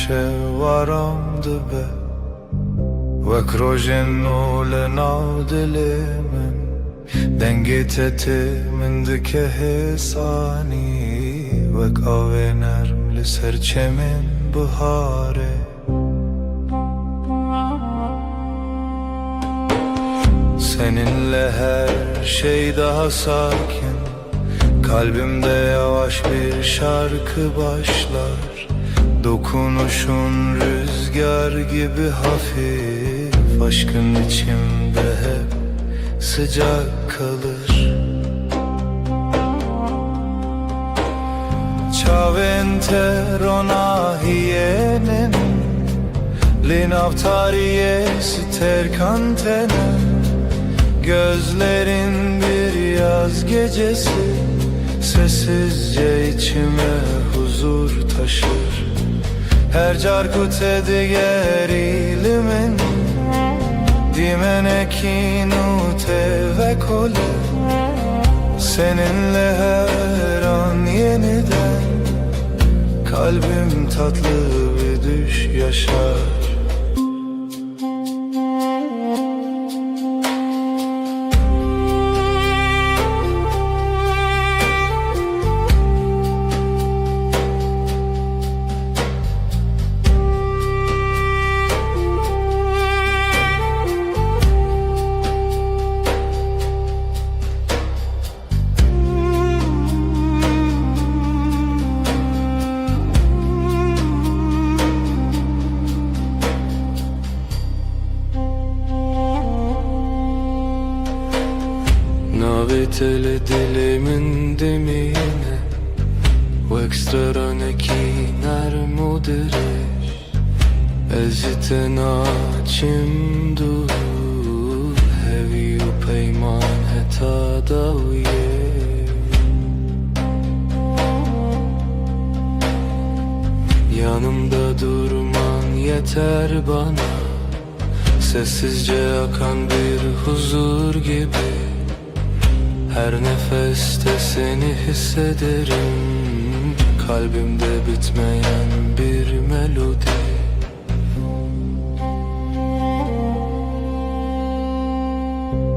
شوارم دبه وک روژنو لناو دل من دنگیتت من دکه حسانی وک آوه نرم لسر چمن بهاره Seninle her şey daha sakin, kalbimde yavaş bir şarkı başlar. Dokunuşun rüzgar gibi hafif, aşkın içimde hep sıcak kalır. Ciao entero hienen, l'inavtarie sterkantene. Gözlerin bir yaz gecesi, sessizce içime huzur taşır. Her carkute digerimin, dimene kinute ve kole. Seninle her an yeniden, kalbim tatlı bir düş yaşar. Navitele dilimin demine Vek straneki nermudirish Ezite naçim dur Hevi u peyman heta davye Yanımda durman yeter bana Sessizce akan bir huzur gibi Her nefeste seni hissederim Kalbimde bitmeyen bir melodi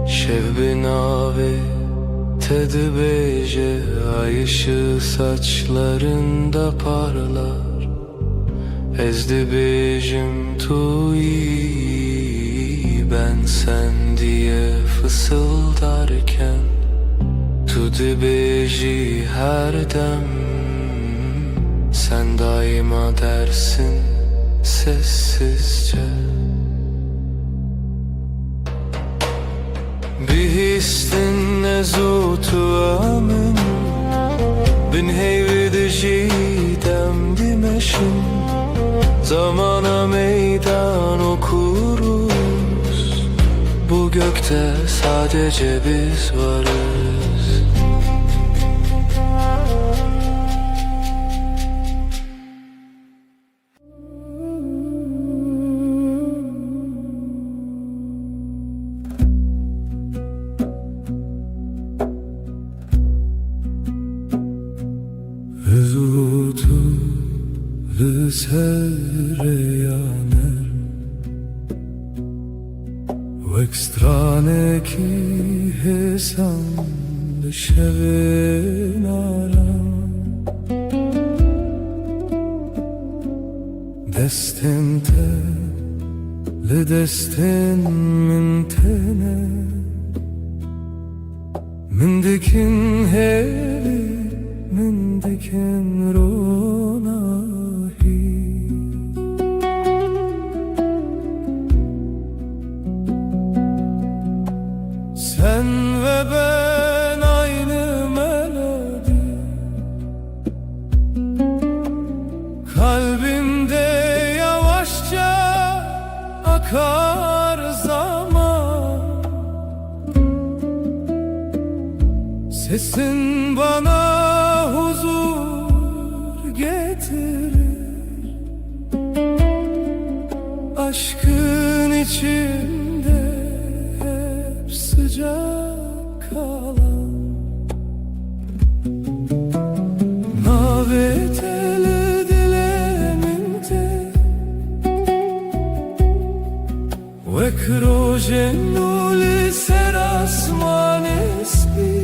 Şev nave tedbeje Ay ışığı saçlarında parlar Ezdi bejim tuyi Ben sen diye fısıldarken Tu dibeji her dem Sen daima dersin sessizce Bir histin nezutu amın Bin heyvi dijidem dimeşim Zamana meydan okuruz Bu gökte sadece biz varız Vezutu sereyaner Vek strane ki hesam Şevenaram Destente le destin min tene Min dikin hevi Min dikin ronahi Sen ve ben aynı melodi Kalbimde yavaşça akar zaman Sesin bana huzur getirir Aşkın içimde hep sıcak kalan Naveteli dileminde وكروجنو لسر asman esmi,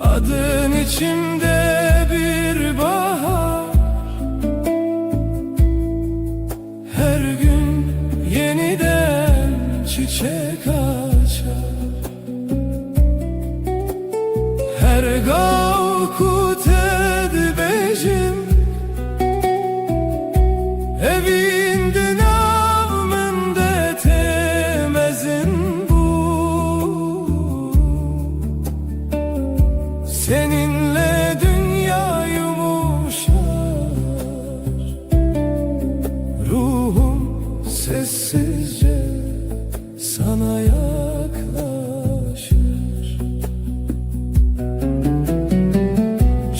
adın içimde bir bahar. Her gün yeniden çiçek açar. Her gavkut edbejim evinde namında temezin bu. Seninle dünya yumuşar, ruhum sessizce sana yaklaşır.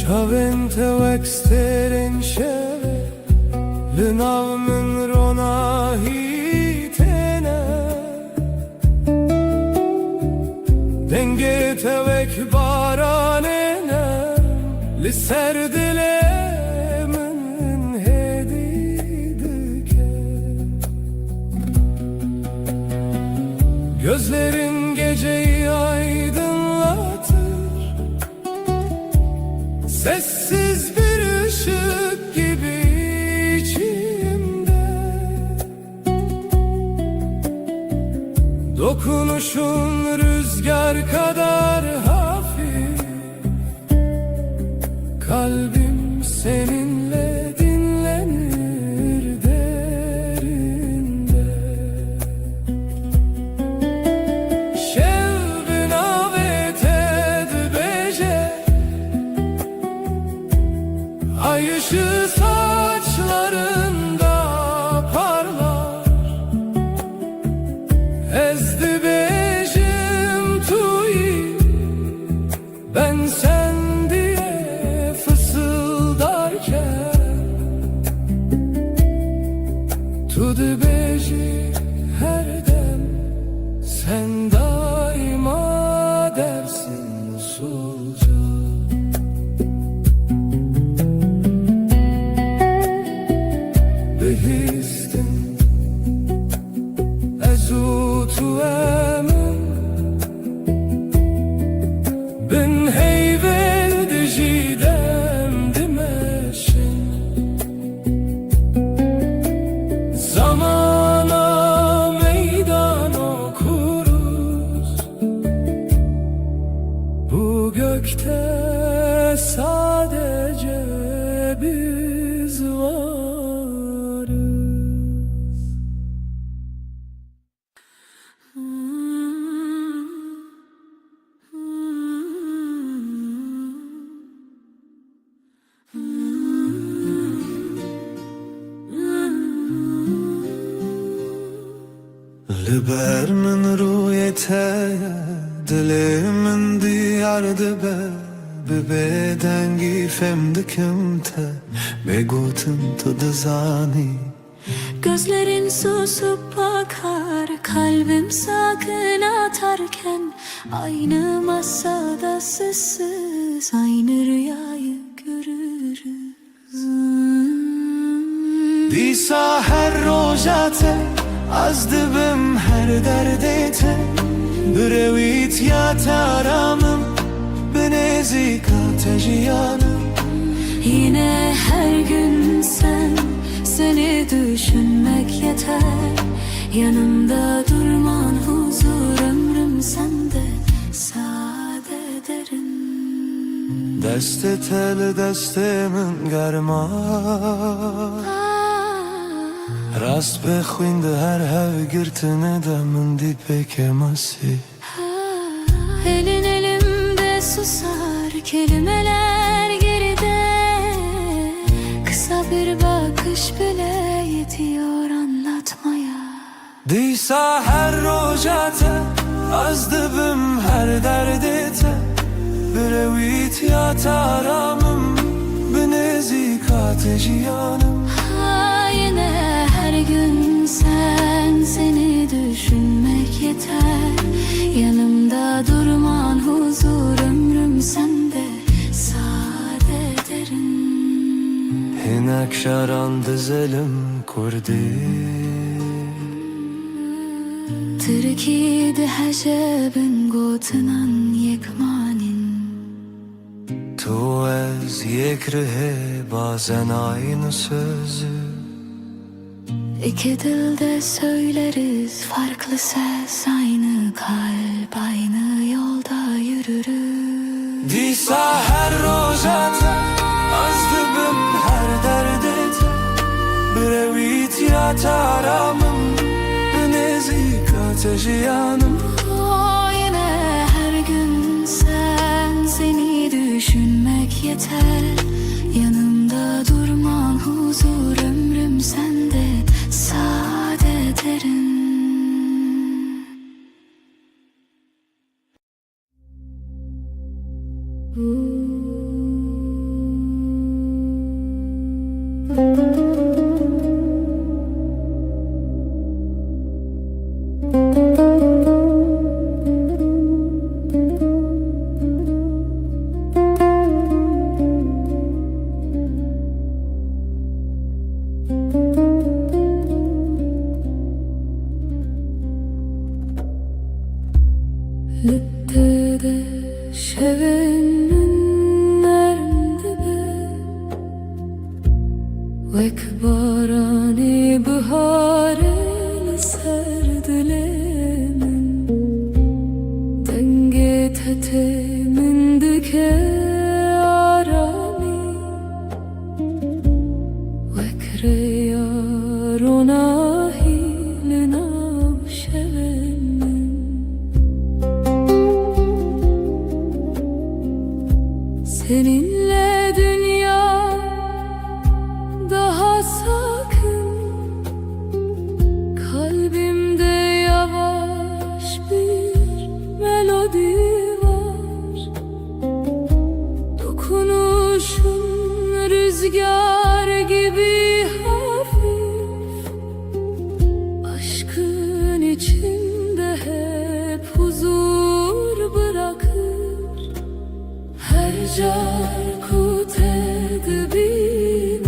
Çavente veksteren şeve Lınavmın rona hitene, denge tevek baranene Liser dilemin hedidike. Gözlerin geceyi aydınlatır, sessiz bir ışık gibi içimde. Dokunuşun rüzgar kadar hafif, kalbim seninle dinlenir derinde. Şevbin avet edbece, ay ışığı saçlarında parlar. Ezdi bejim tuyi, ben sen diye fısıldarken. Tudu beji her dem, sen daima dersin usulca. Behistin ezutu emin, bin heyvel dijidem dimeşin. Zamana meydan okuruz, bu gökte sadece biz varız. لبر من رویته دل من دیار دبه ببدنگی femdikim te begotum tuduzani. Gözlerin susup bakar, kalbim sakın atarken. Aynı masada sessiz, aynı rüyayı görürüz. Disa her rojate az dibim her derdete, brevit ya taramım benezika tejiyanım. Yine her gün sen, seni düşünmek yeter. Yanımda durman huzur, ömrüm sende sade derin. Deste tel destemin germa, rast بخوینده هر هفگرتنه دمن دی پکمسی. Elin elimde susar, kelimeler geride. Kısa bir bakış bile yetiyor anlatmaya. Disa her rojate az dibim her derdete, brevit ya taramım benezika tejiyanım. Yine her gün sen, seni düşünmek yeter. Yanımda durman huzur, ömrüm sende sade derin. Hinek şaran dizelim کردی تركي حجابن قوتنان يكمانين تو از یک ره bazen aynı sözü İki dilde söyleriz farklı ses, aynı kalp, aynı yolda yürürüz. دیسا هر روزت از دبم her derdet Brevit ya taramım Nezik ateşi yanım Yine her gün seni düşünmek yeter. Yanımda durman huzur, ömrüm sende saadet erin. Lüttede şevenin nerede be Vek barani bihare serdilemin Denge tetemin dike arami Vek reyar ona hilina şevenin Seninle dünya daha sakın Kalbimde yavaş bir melodi var Dokunuşun rüzgar gibi hafif Aşkın içinde hep huzur bırakır Her carkut edibim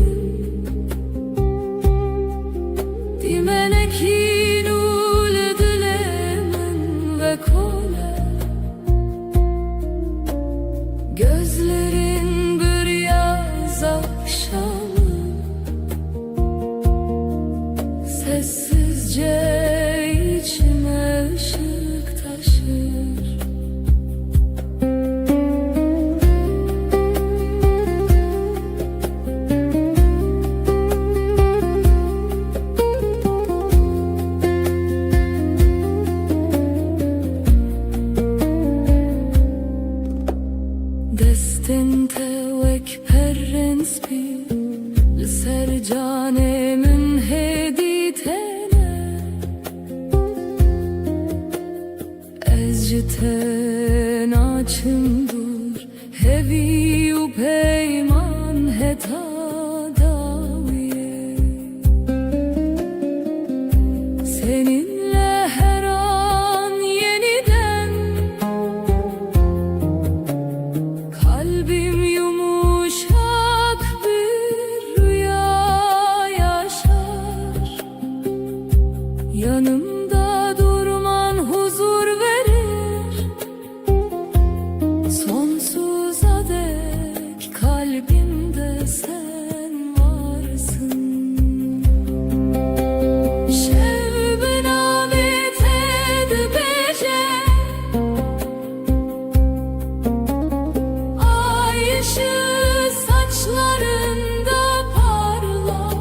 Dimenekin ul dilemin ve kole Gözlerin bir yaz akşamı Sessizce içime ışık taşır Destente vek perrens bi Ser canemin heditene Ezciten açımdur Hevi u peyman heta daviye Seninle her an yeniden Kalbim yumuşak bir rüya yaşar Yanımda durman huzur verir Sonsuza dek kalbimde sen varsın Şev benamet edbece Ay ışığı saçlarında parlar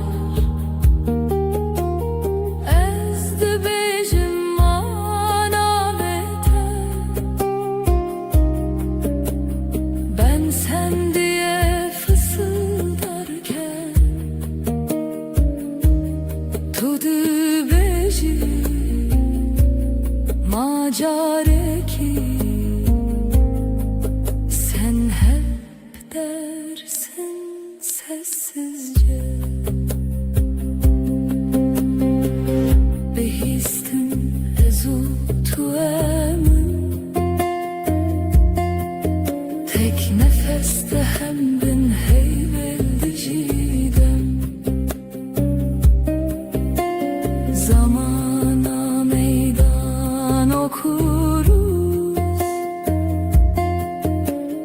Ezdi bejim manavete Ben sen diye fısıldarken Tudu beji macareki Sen hep dersin sessizce Behistim ezu tuemin Tek nefeste hem bin heyveldi cidem Zamana meydan okuruz.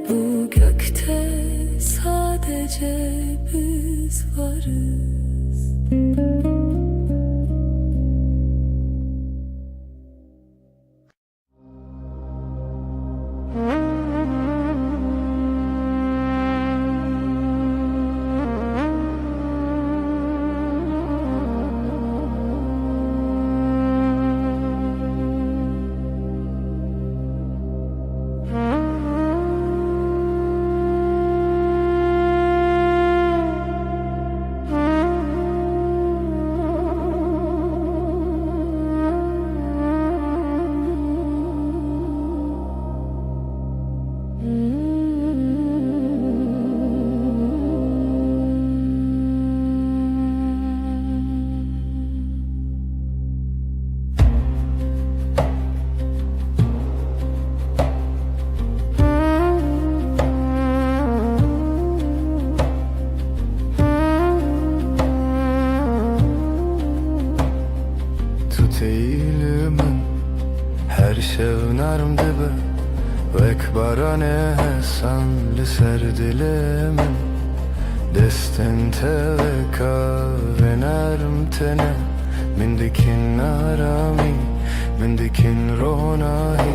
Bu gökte sadece biz varız. Tut eğilimin her şevnarm dibe Vek barane hesan li ser dilimin Destin te veka ve narm tene Min dikin arami, min dikin ronahi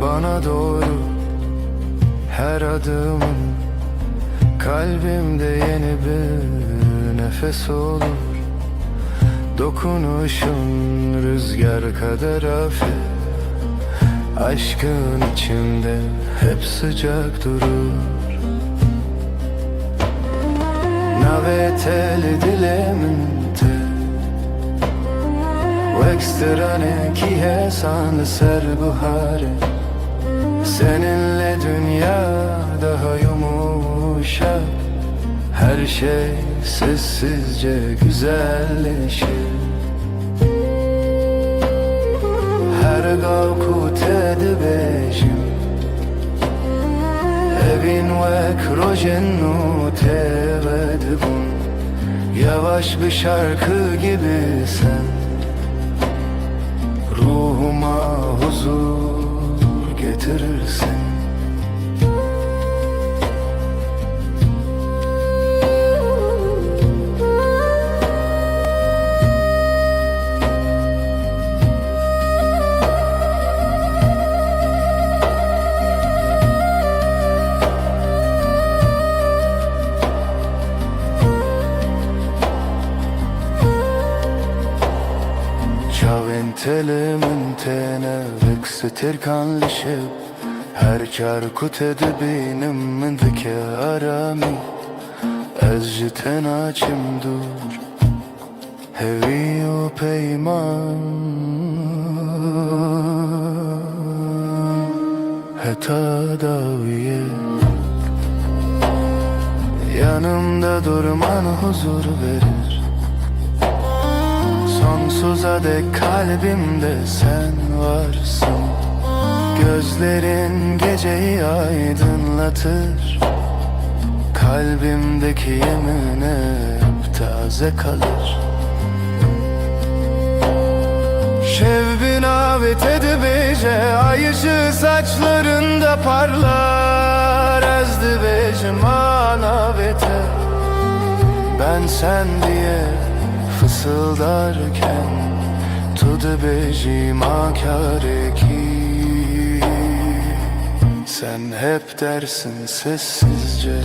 Bana doğru her adımın Kalbimde yeni bir nefes olur Dokunuşun rüzgar kadar hafif Aşkın içimde hep sıcak durur Naveteli dilemente Vekstrane ki hesan ser buhare Seninle dünya daha yumuşak Her şey sessizce güzelleşir Her gavku tedbejim Evin vek rojennu tevedbun Yavaş bir şarkı gibi sen Ruhuma huzur getirirsin Telimin tene veksetir kanlışıp Her çarkut edibinem min dike arami Ez jiten açım dur Hevi o peyman Heta daviye Yanımda durman huzur verir Sonsuza dek kalbimde sen varsın Gözlerin geceyi aydınlatır Kalbimdeki yemin hep taze kalır Şevbin avet edibece Ay ışığı saçlarında parlar Ezdi becim anavete Ben sen diye fısıldarken Tudu becim akareki Sen hep dersin sessizce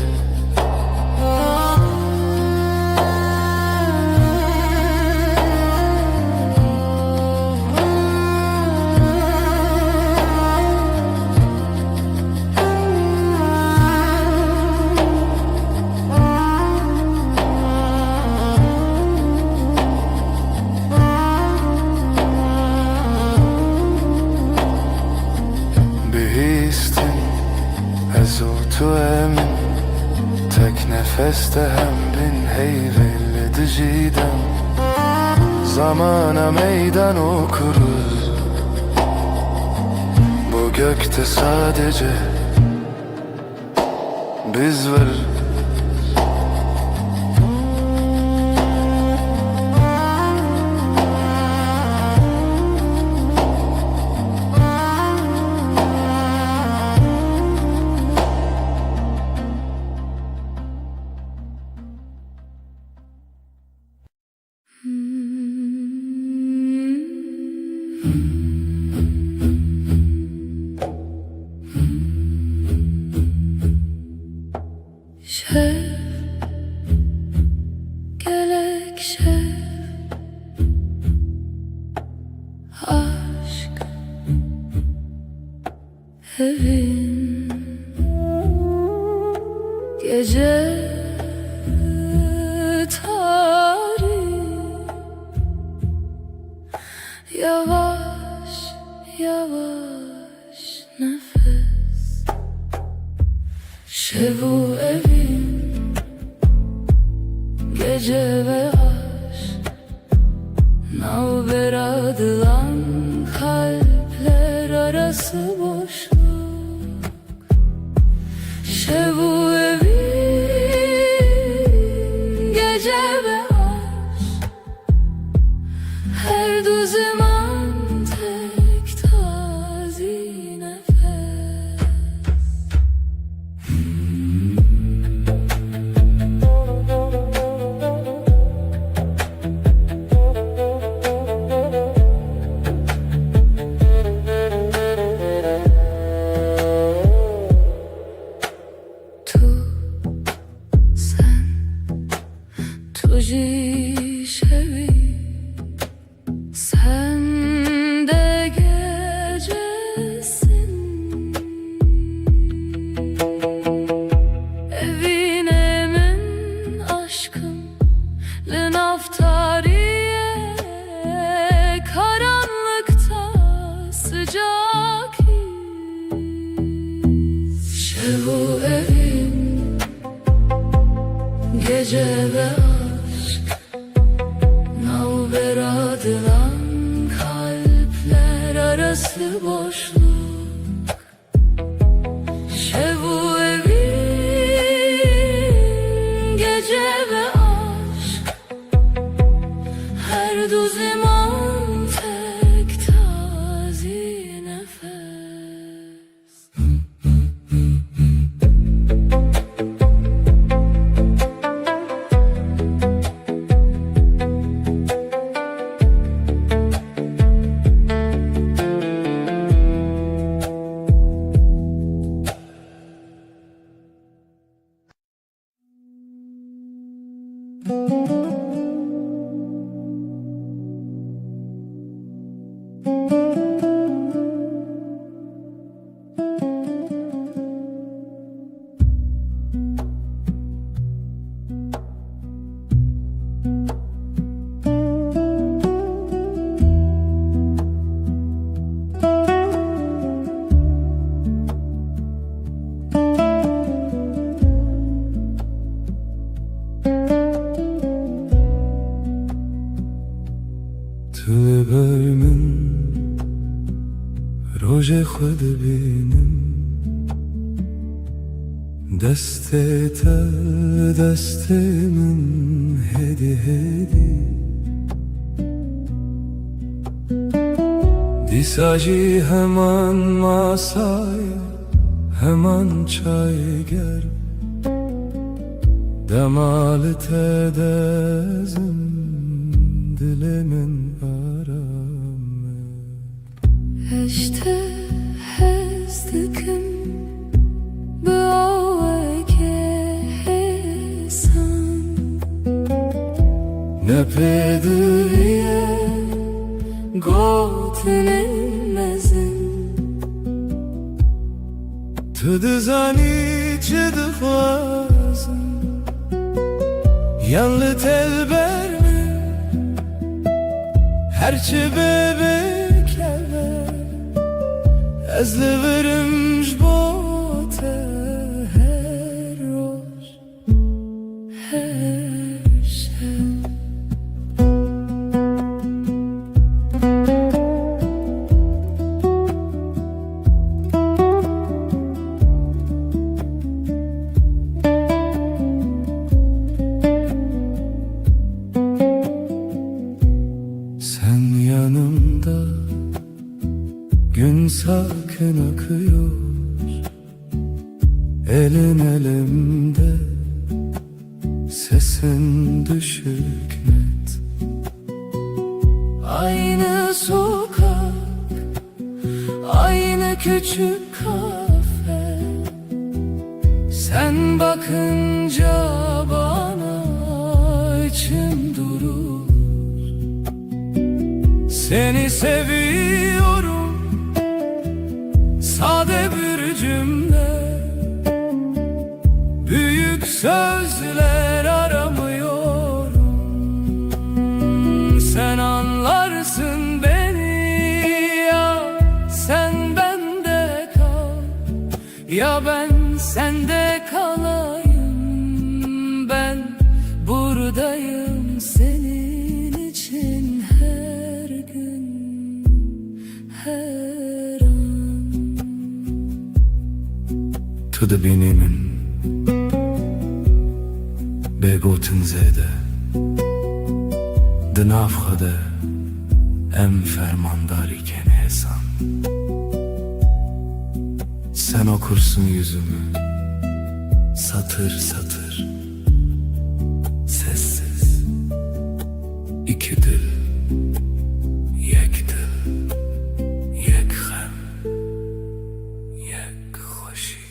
Tu emin tek nefeste hem bin heyvelli diciden Zamana meydan okuruz Bu gökte sadece biz varız Şef, gelek şef, aşk evin gece tarih, yavaş yavaş nefes. Şevu evin gece ve aşk, navber adılan kalpler arası boşluk. Şevu evin gece ve aşk, her du zaman tek tazi nefes. Tuji şevi, sen de gecesin. Evine min aşkım, le naftariye, karanlıkta sıcak his. Şevu evin gece ve aşk, navber adılan kalpler arası boşluk. Şevu evin gece ve aşk, her du zaman tek tazi nefes. تبر من روژ خود بینم دست تر دست من هدی هدی دیساجی hemen masaya hemen çay ger demalı tedezim dilimin aramı. Eşte hezdikim büaveke hesan, ne pedriye gotinin mezin. تدزانی چه دفازم yanlı telber mi herçi bebekler ezli verimş bote Her roş, her şey. Sen yanımda gün sakin akıyor, elin elimde, sesin düşük net. Aynı sokak, küçük kafe, sen bakınca bana içim durur. Seni seviyorum, sade bir cümle, büyük sözler aramıyorum. Sen anlarsın beni, ya sen bende kal, ya ben sende kalayım. Ben buradayım senin için her gün, her an. To the beginning بگوتن زده دناف خده ام fermandari ken hesan. Sen okursun yüzümü satır satır, sessiz. İki dil, yek dil, yek gem, yek hoşi.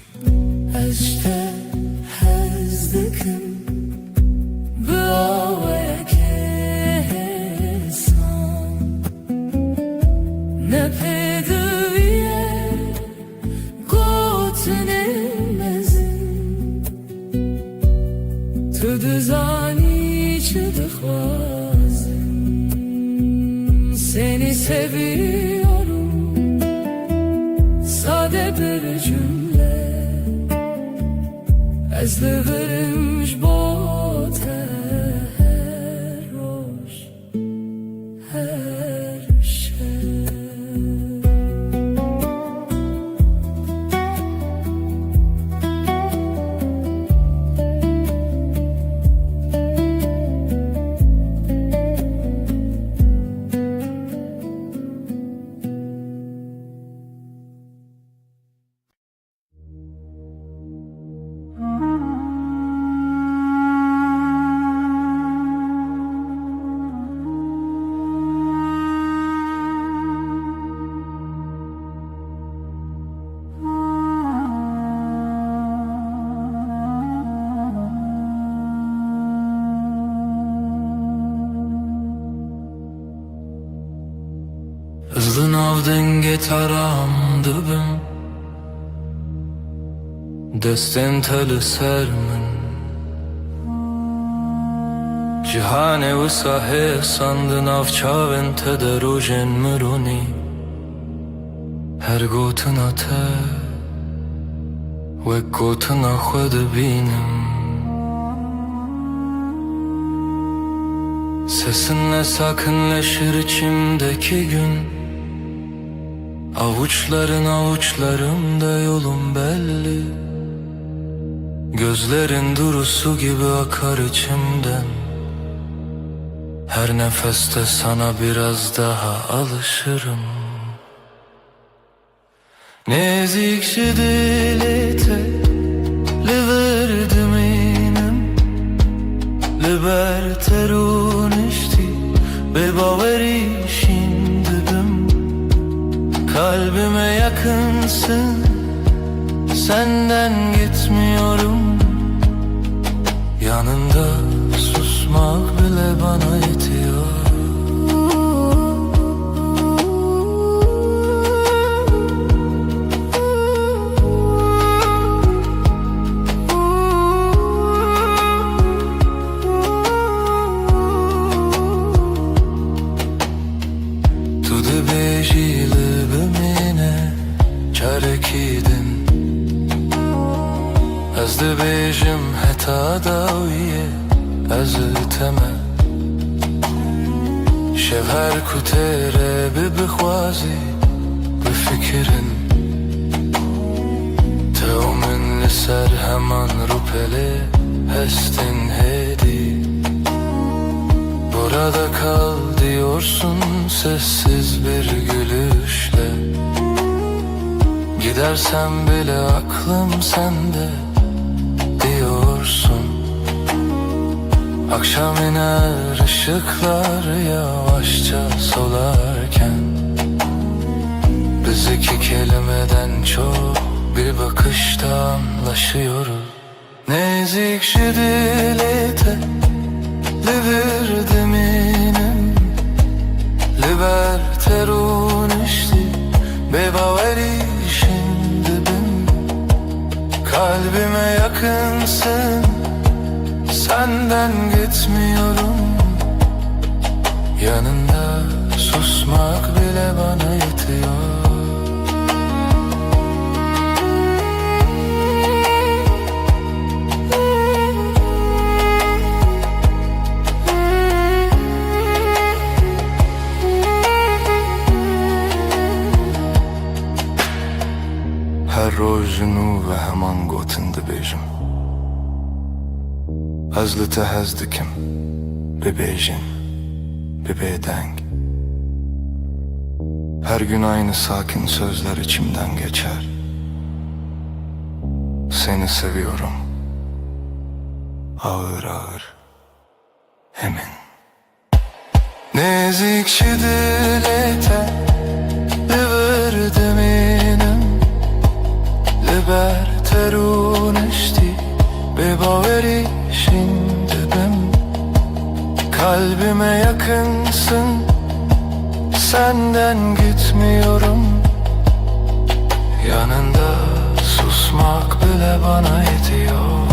اشته هزدکم به آوه که حسام نپدویه گوتنمزim تو دزانی چه دخوازim. Seni seviyorum, sade bir cümle, از لبرمش بات هر روز هر شب. Hızlı nav denge taram dibim Destin teli ser min Cihane wisa hesan di nav çavên te de rojên mironî. Her gotina te wek gotina xwe dibînim. Sesinle sakinleşir içimdeki gün, avuçların avuçlarımda yolum belli. Gözlerin durusu gibi akar içimden. Her nefeste sana biraz daha alışırım. Nezikçi dilete liverdim inem Liber terunişti ve baveri şimdidim. Kalbime yakınsın, senden gitmiyorum. Yanında susmak bile bana yetiyor. Tu dibêjî li bimîne çarekîdin. Ez dibêjim heta dawiye ez teme. Şev her ku têre bibixwazî bifikirin. Tev min li ser heman rûpelê hestin hêdî. Burada kal diyorsun sessiz bir gülüşle. Gidersem bile aklım sende diyorsun. Akşam iner ışıklar yavaşça solarken, bir Biz iki kelimeden çok bir bakışta anlaşıyoruz. Nezik dilete liver minem Liber unişti bebaveri şimdi ben. Kalbime yakınsın, senden gitmiyorum. Yanında susmak bile bana yetiyor. هر روز نو و همان گوتن دبیجم از لته هزدکم bebejin, bebedeng. Her gün aynı sakin sözler içimden geçer. Seni seviyorum, ağır ağır, emin. Nezikçi dilete liverdim inem Liber unişti bebaveri şimdi ben. Kalbime yakınsın, senden gitmiyorum. Yanında susmak bile bana yetiyor.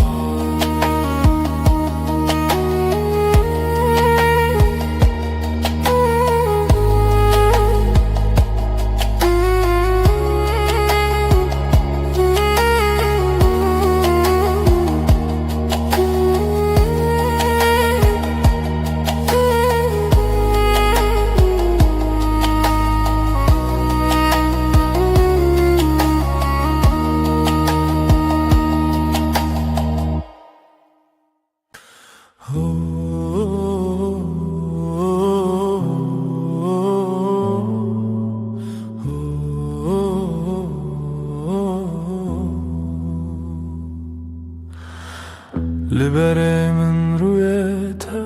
Liberemin rüyete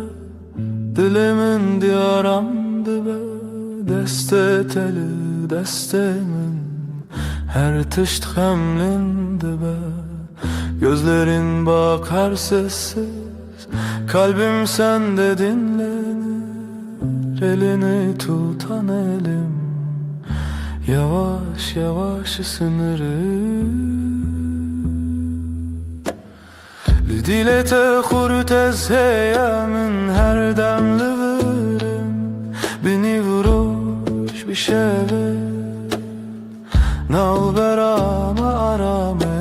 dilimin diyaramdı be. Deste teli destemin her tışt hemlindi be. Gözlerin bakar sessiz, kalbim sende dinlenir. Elini tutan elim yavaş yavaş ısınır. Lidilete kurtez heyemin her demli verim. Beni vuruş bir şeve nalberama arame.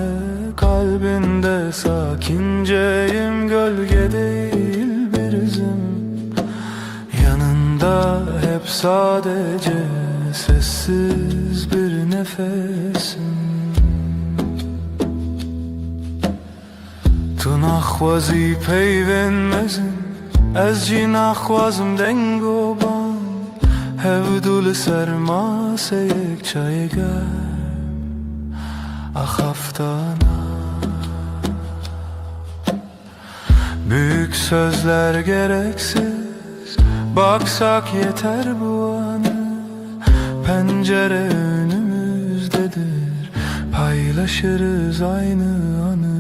Kalbinde sakinceyim, gölge değil bir izim. Yanında hep sadece sessiz bir nefesim. تو نخوازی پیوندمزم از جی نخوازم دنگ و بان هفدول سرماسه یک چای گرم ahaftana. Büyük sözler gereksiz, baksak yeter bu anı. Pencere önümüzdedir, paylaşırız aynı anı.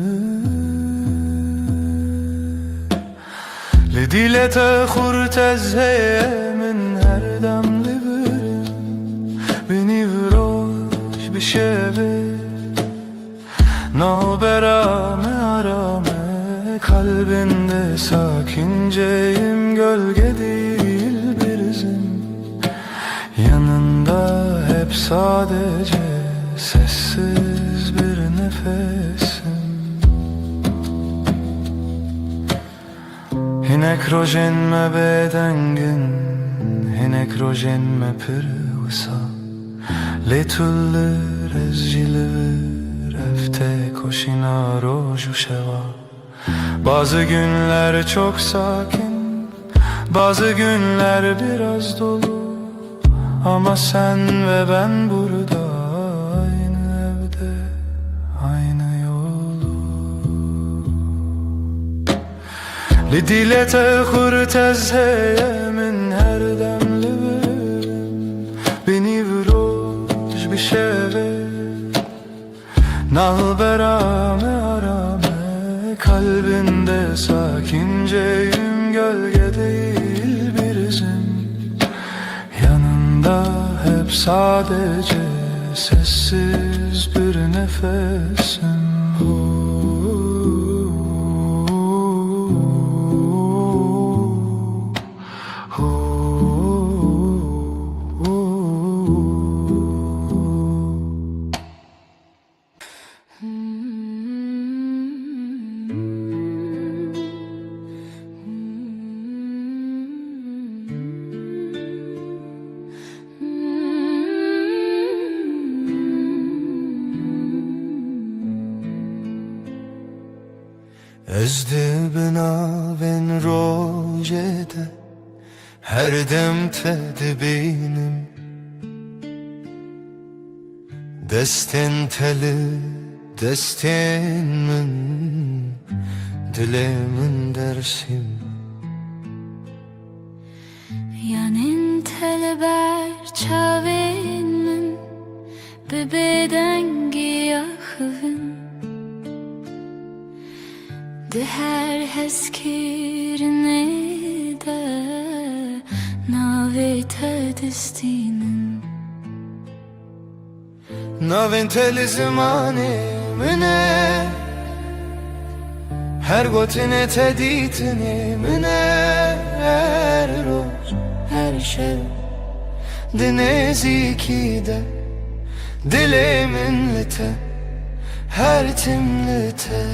Lidilete kurtez heyemin her demli birim. Beni vuruş bir şeve nalberame arame. Kalbinde sakinceyim, gölge değil bir izim. Yanında hep sadece sessiz bir nefesim. Hinek rojen me bedengin, hinek rojen me pırvısa. Letullir ezcilir, efte koşina roju şeva. Bazı günler çok sakin, bazı günler biraz dolu. Ama sen ve ben burada, aynı evde, aynı yolu. Lidilete kurtez heyemin her demli birim. Beni vuruş bir şey Nalberame arame kalbinde sakinceyim, gölge değil bir izim. Yanında hep sadece sessiz bir nefesim. Ezdi bina ben rojede her demte dibinem. Destin teli destin min dilemin dersim. Yanin teleber çavin min bebeden giyahın. De her heskirine de navete destinin. Navin teli zimani mine her gotine teditini mine. Her roz her şev dinezikide dilimin lite her timlite.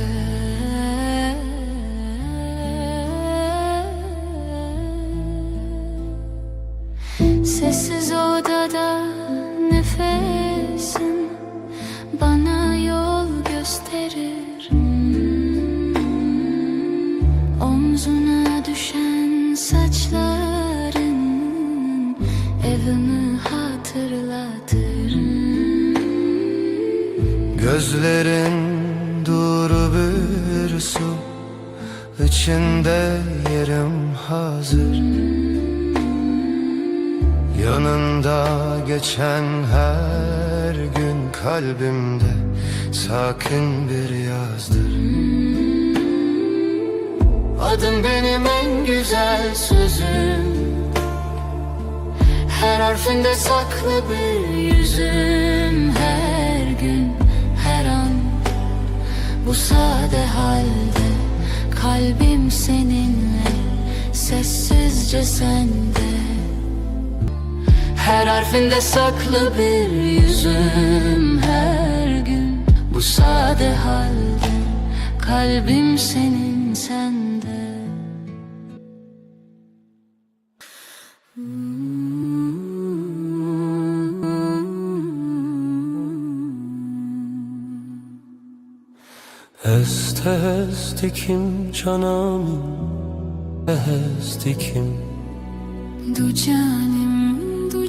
Sessiz odada nefesin bana yol gösterir. Omzuna düşen saçların evimi hatırlatır. Gözlerin duru bir su, içinde yerim hazır. Yanında geçen her gün kalbimde sakin bir yazdır. Adın benim en güzel sözüm, her harfinde saklı bir yüzüm. Her gün, her an, bu sade halde kalbim seninle, sessizce sende. Her harfinde saklı bir yüzüm. Her gün, bu sade halde kalbim senin, sende. Estestikim canım, estestikim. Du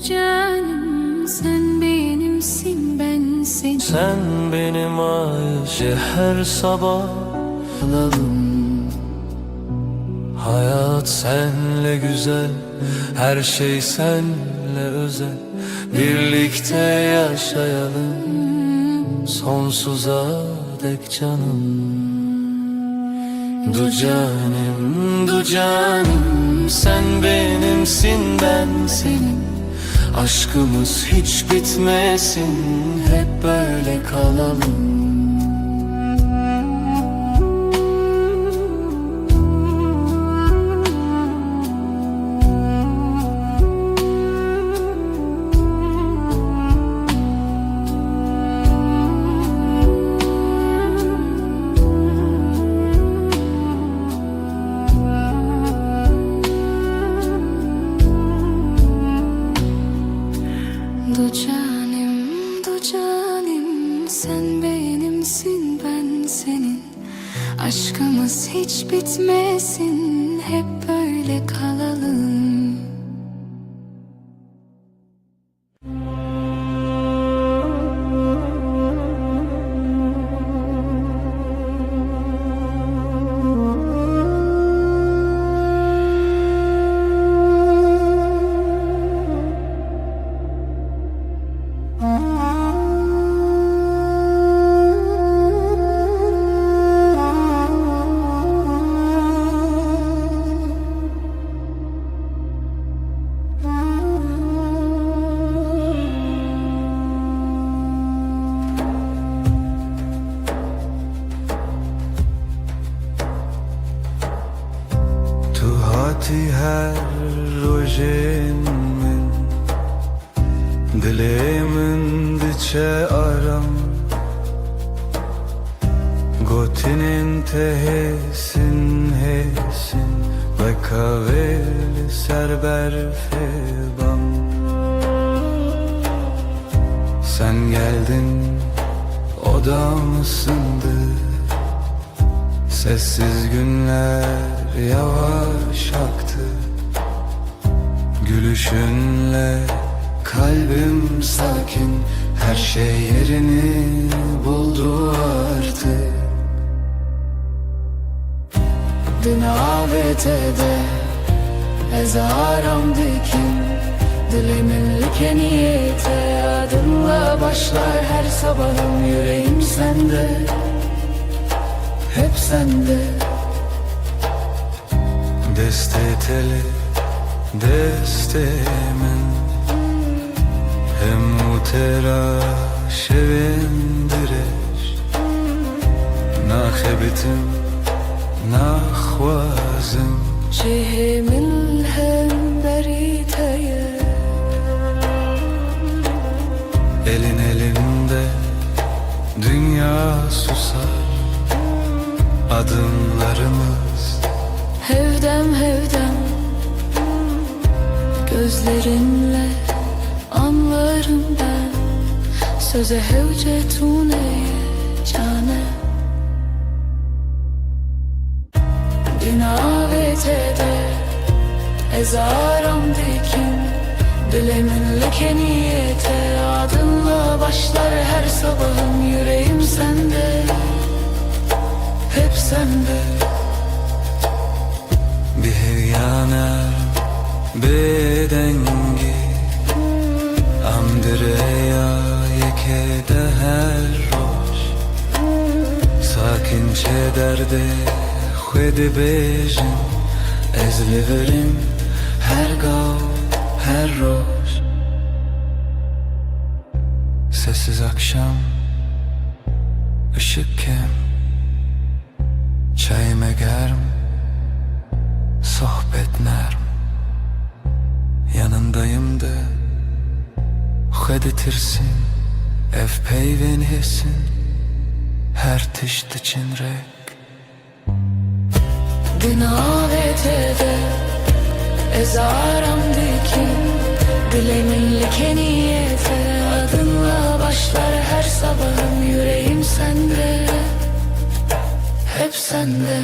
canım, sen benimsin, ben senin. Sen benim aşık her sabah alalım. Hayat senle güzel, her şey senle özel. Birlikte yaşayalım sonsuza dek canım. Du canım, sen benimsin, ben senin. Aşkımız hiç bitmesin, hep böyle kalalım. Du canım, sen benimsin, ben senin. Aşkımız hiç bitmesin, hep böyle kalalım. Dilimin diçe aram Gotinin tehesin hesin Ve kaveli serber febam. Sen geldin, odam ısındı. Sessiz günler yavaş aktı. Gülüşünle kalbim sakin. Her şey yerini buldu artık. Dün AVT'de ezaram dikin. Dilimin lüke niyete adınla başlar her sabahım. Yüreğim sende, hep sende. Deste teli, deste min Hem utera şevindireş Nahebitim, nahvazım Cihimin hem beriteye. Elin elimde, dünya susar. Adımlarımız Hevdem hevdem, gözlerinle anlarım ben. Söze hevcetune cane. Dün AVT'de ezaram dikin. Dilimin lüke niyete adınla başlar her sabahım. Yüreğim sende, hep sende. bir hevyana bedengi Amdireya yekede her roş Sakinçe derde xwedi bejin Ez liverim her gav her roş Sessiz akşam, ışık kem Çayime germ, sohbet nerm Yanındayım da xweditirsin Ev peyvên hesin her tişt için rek Dün AVT'de ezaram dikin. Dilimin lüke niyete adınla başlar her sabahım. Yüreğim sende, hep sende.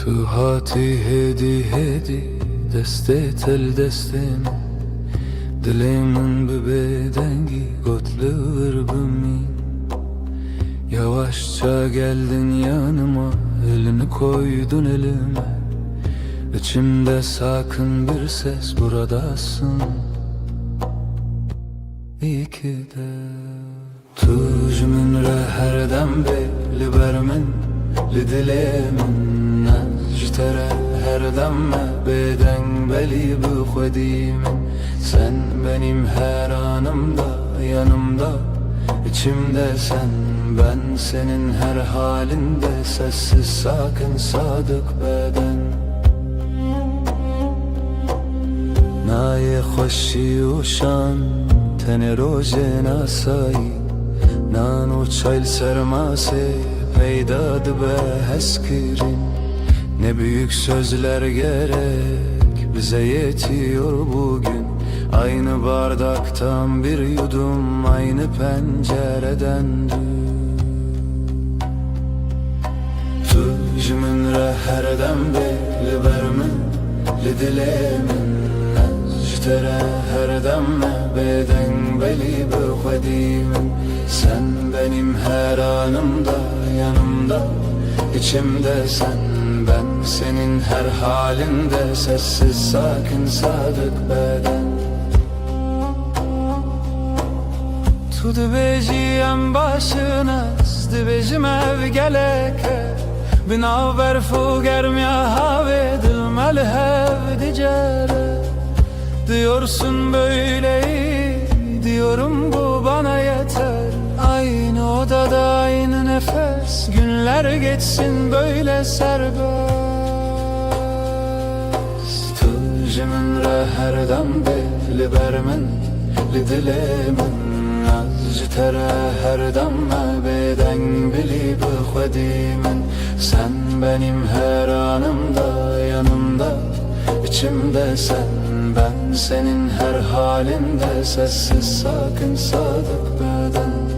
Tu hati hedi hedi deste tel destem Dilimin bi bedengi gotlar bimin Yavaşça geldin yanıma elini koydun elime İçimde sakın bir ses buradasın İyi ki de Tuj min re her dem belli bermin li dilimin Tere her demme beden beli bu xwedimin Sen benim her anımda yanımda içimde sen Ben senin her halinde sessiz sakin sadık beden خوشی وشان تن روزن asayı Nano çayl sermase peydadı be heskirin Ne büyük sözler gerek bize yetiyor bugün Aynı bardaktan bir yudum aynı pencereden Tujmin reherdem beli vermin Lidilemin Nectere her demme beden beli bökhedimin Sen benim her anımda yanımda içimde sen Ben senin her halinde sessiz sakin sadık beden Tu dibeciyem başına Dibecim ev geleke Binaver fugerm ya have Dilmel hev dicere Diyorsun böyle iyi Diyorum bu bana yeter Aynı odada aynı nefes Günler geçsin böyle serbest Tüjimin reherdem beli bermin Lidilemin Nectere her demme beden beli bökhedimin Sen benim her anımda yanımda içimde sen Ben senin her halinde sessiz sakin sadık beden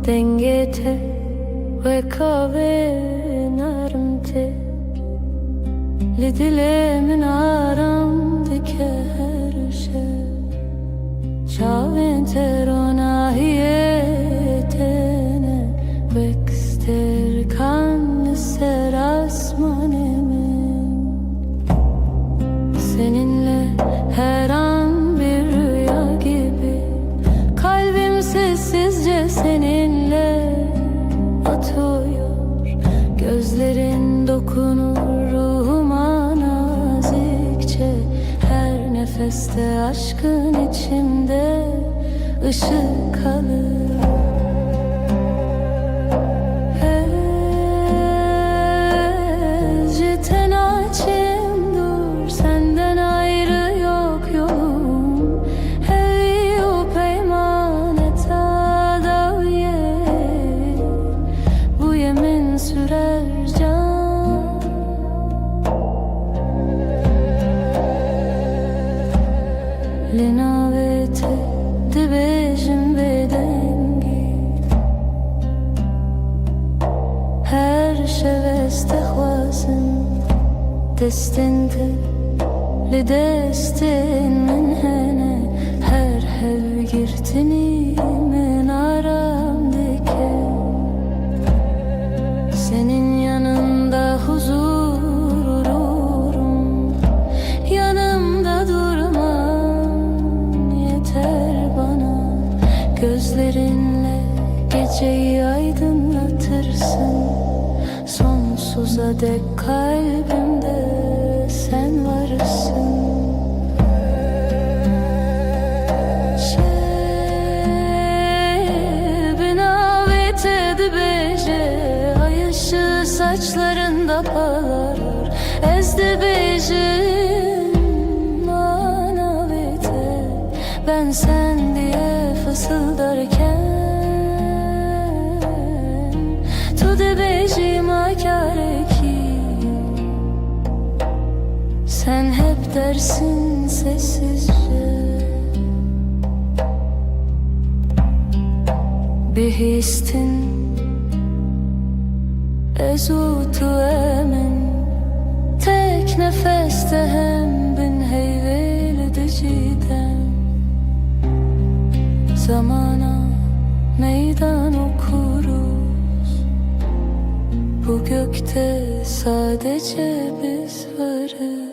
Dengete ve kahve narmte Lidilemin aramdaki her şey Çaventer ona hiyetene Bekster kan ser asmanemin Seninle her an bir rüya gibi Kalbim sessizce seninle atıyor Gözlerin dokunur ruhuma nazikçe Her nefeste aşkın içimde ışık alır Ezciten açım dur senden ayrı yok yolum Hevi o peymanet adaviye Bu yemin sürer can Linavete dibejim bedengi Her şeveste xwazim Destin te li destin min hene Her hev girtini min aramdike Senin yanında huzur olurum Yanımda durman yeter bana Gözlerinle geceyi aydınlatırsın Sonsuz Sonsuza dek kalbimde sen varsın. Ay ışığı saçlarında parlar, ezdi bejim manavete. Ben sen diye fısıldarken tu de bejim akare ki. Sen hep dersin sessizce, bihistin ezutu emin. Tek nefeste hem bin heyveldi cidden. Zamana meydan okuruz, bu gökte sadece biz varız.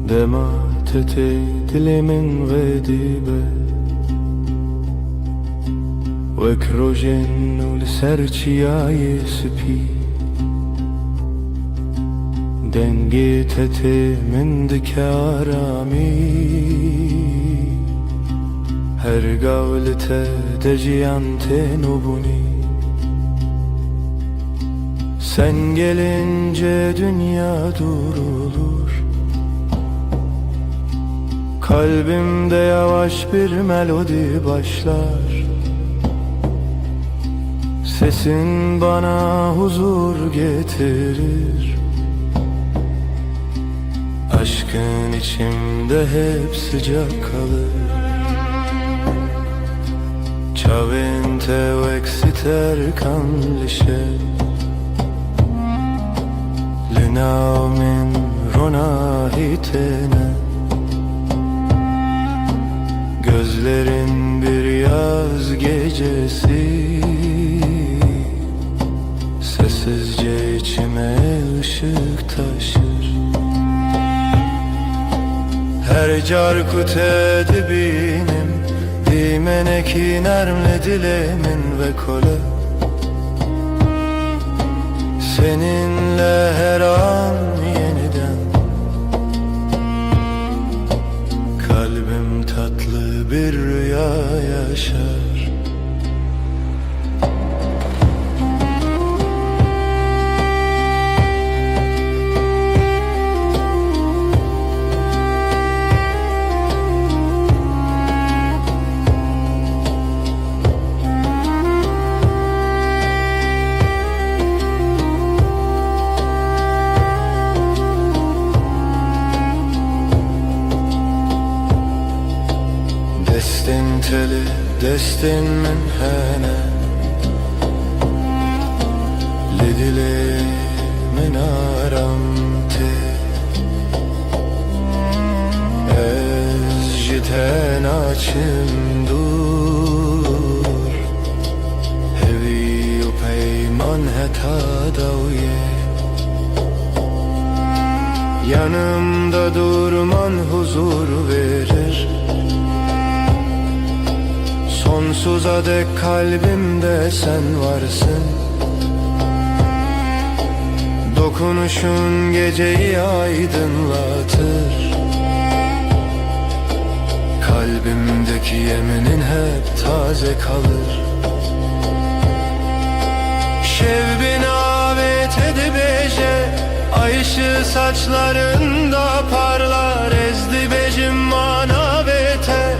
دمعت دل من غديبة وكروجن ولسرچياي سبي دنگيتت من دكارامي her gavlete deciyante nubuni. Sen gelince dünya durulur, kalbimde yavaş bir melodi başlar. Sesin bana huzur getirir, aşkın içimde hep sıcak kalır. Ciavente o exiter canlisce Linaumin ronahitene. Gözlerin bir yaz gecesi, sessizce içime ışık taşır. Her carkut edibinim Dimeneki nermle dilemin ve kole. Seninle her an yeniden kalbim tatlı bir rüya yaşar. Destin teli, destin min hene Lidili min aramte Ez jiten açım dur Hevi u peyman heta daviye. Yanımda durman huzur verir, sonsuza dek kalbimde sen varsın. Dokunuşun geceyi aydınlatır. Kalbimdeki yeminin hep taze kalır. Şevbin avet edibeje, ay ışığı saçlarında parlar. Ezdi becim manavete,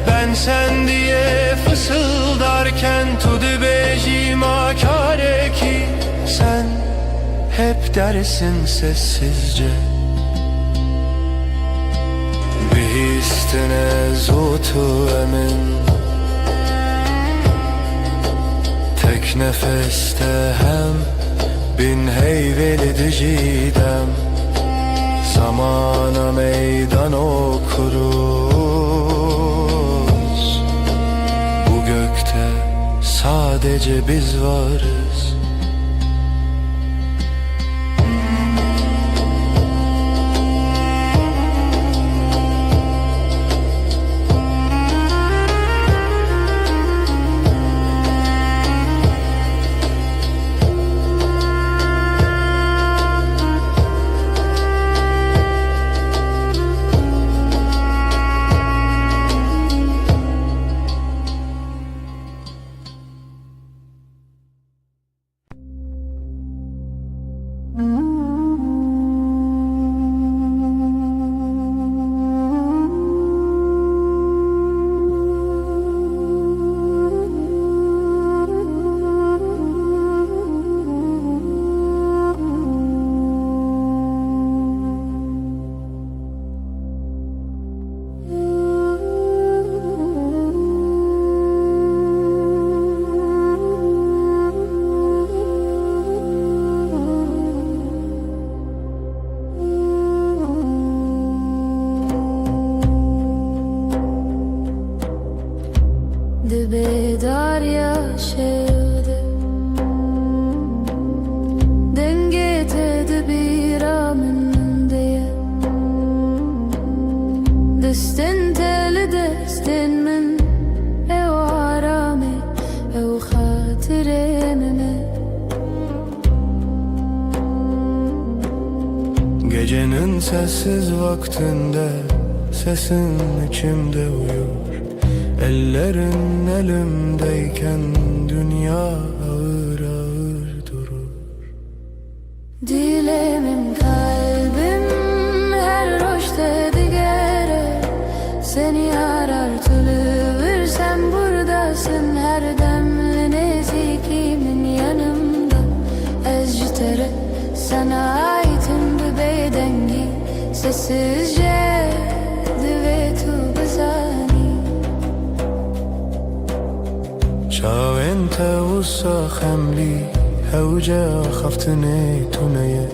ben sen diye fısıldarken tudu becim akare ki sen hep dersin sessizce. Bihistine zutu emin, tek nefeste hem bin heyveli dicidem. Zamana meydan okuruz. Bu gökte sadece biz varız. Darya şevde denge tedbira min diye destin teli destin min ev arame ev hatiremime. Gecenin sessiz vaktinde sesin içimde uyur. Ellerin elimdeyken dünya ağır ağır durur. Dilemin kalbim her roşte digere seni arar tülüvür, sen buradasın her demli nezikimin yanımda. Ezcitere sana aitim bir bedengi sessizce düvetu bezani. شاو انت وصا خملي هوجا خفتني تونية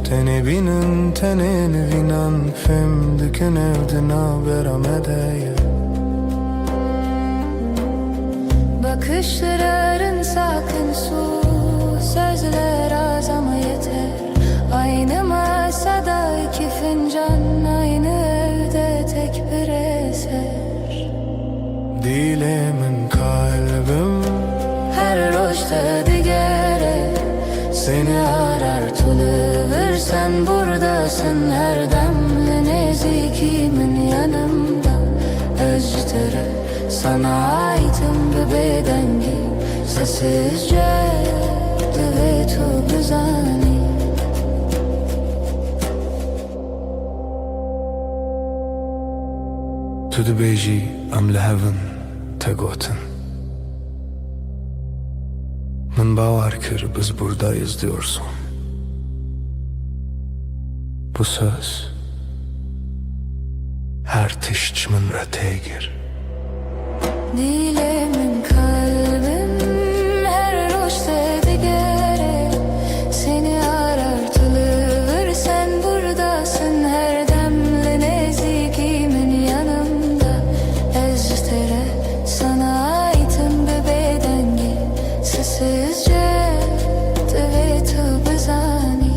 تنبينن تنبينن فم دكن evdina beramedeye. Bakışların sakın su, sözler az ama yeter. Aynı masada iki fincan, aynı evde tek bir eser. Dilemin kalbim her roşta digere seni arar tülüvür, sen buradasın her demli nezikimin yanımda. Özcütere sana aitim bir bedengi sessizce düvetu güzani. تو دبیجی ام لهون تگوتن. من باور kır biz buradayız diyorsun. Bu söz her tişçimin retegir. Dilemin kalbim her roşta digere seni arar tülüvür, sen buradasın her demli nezikimin yanımda. Eztere sana aitim bir bedengi sessizce düvetu bezani.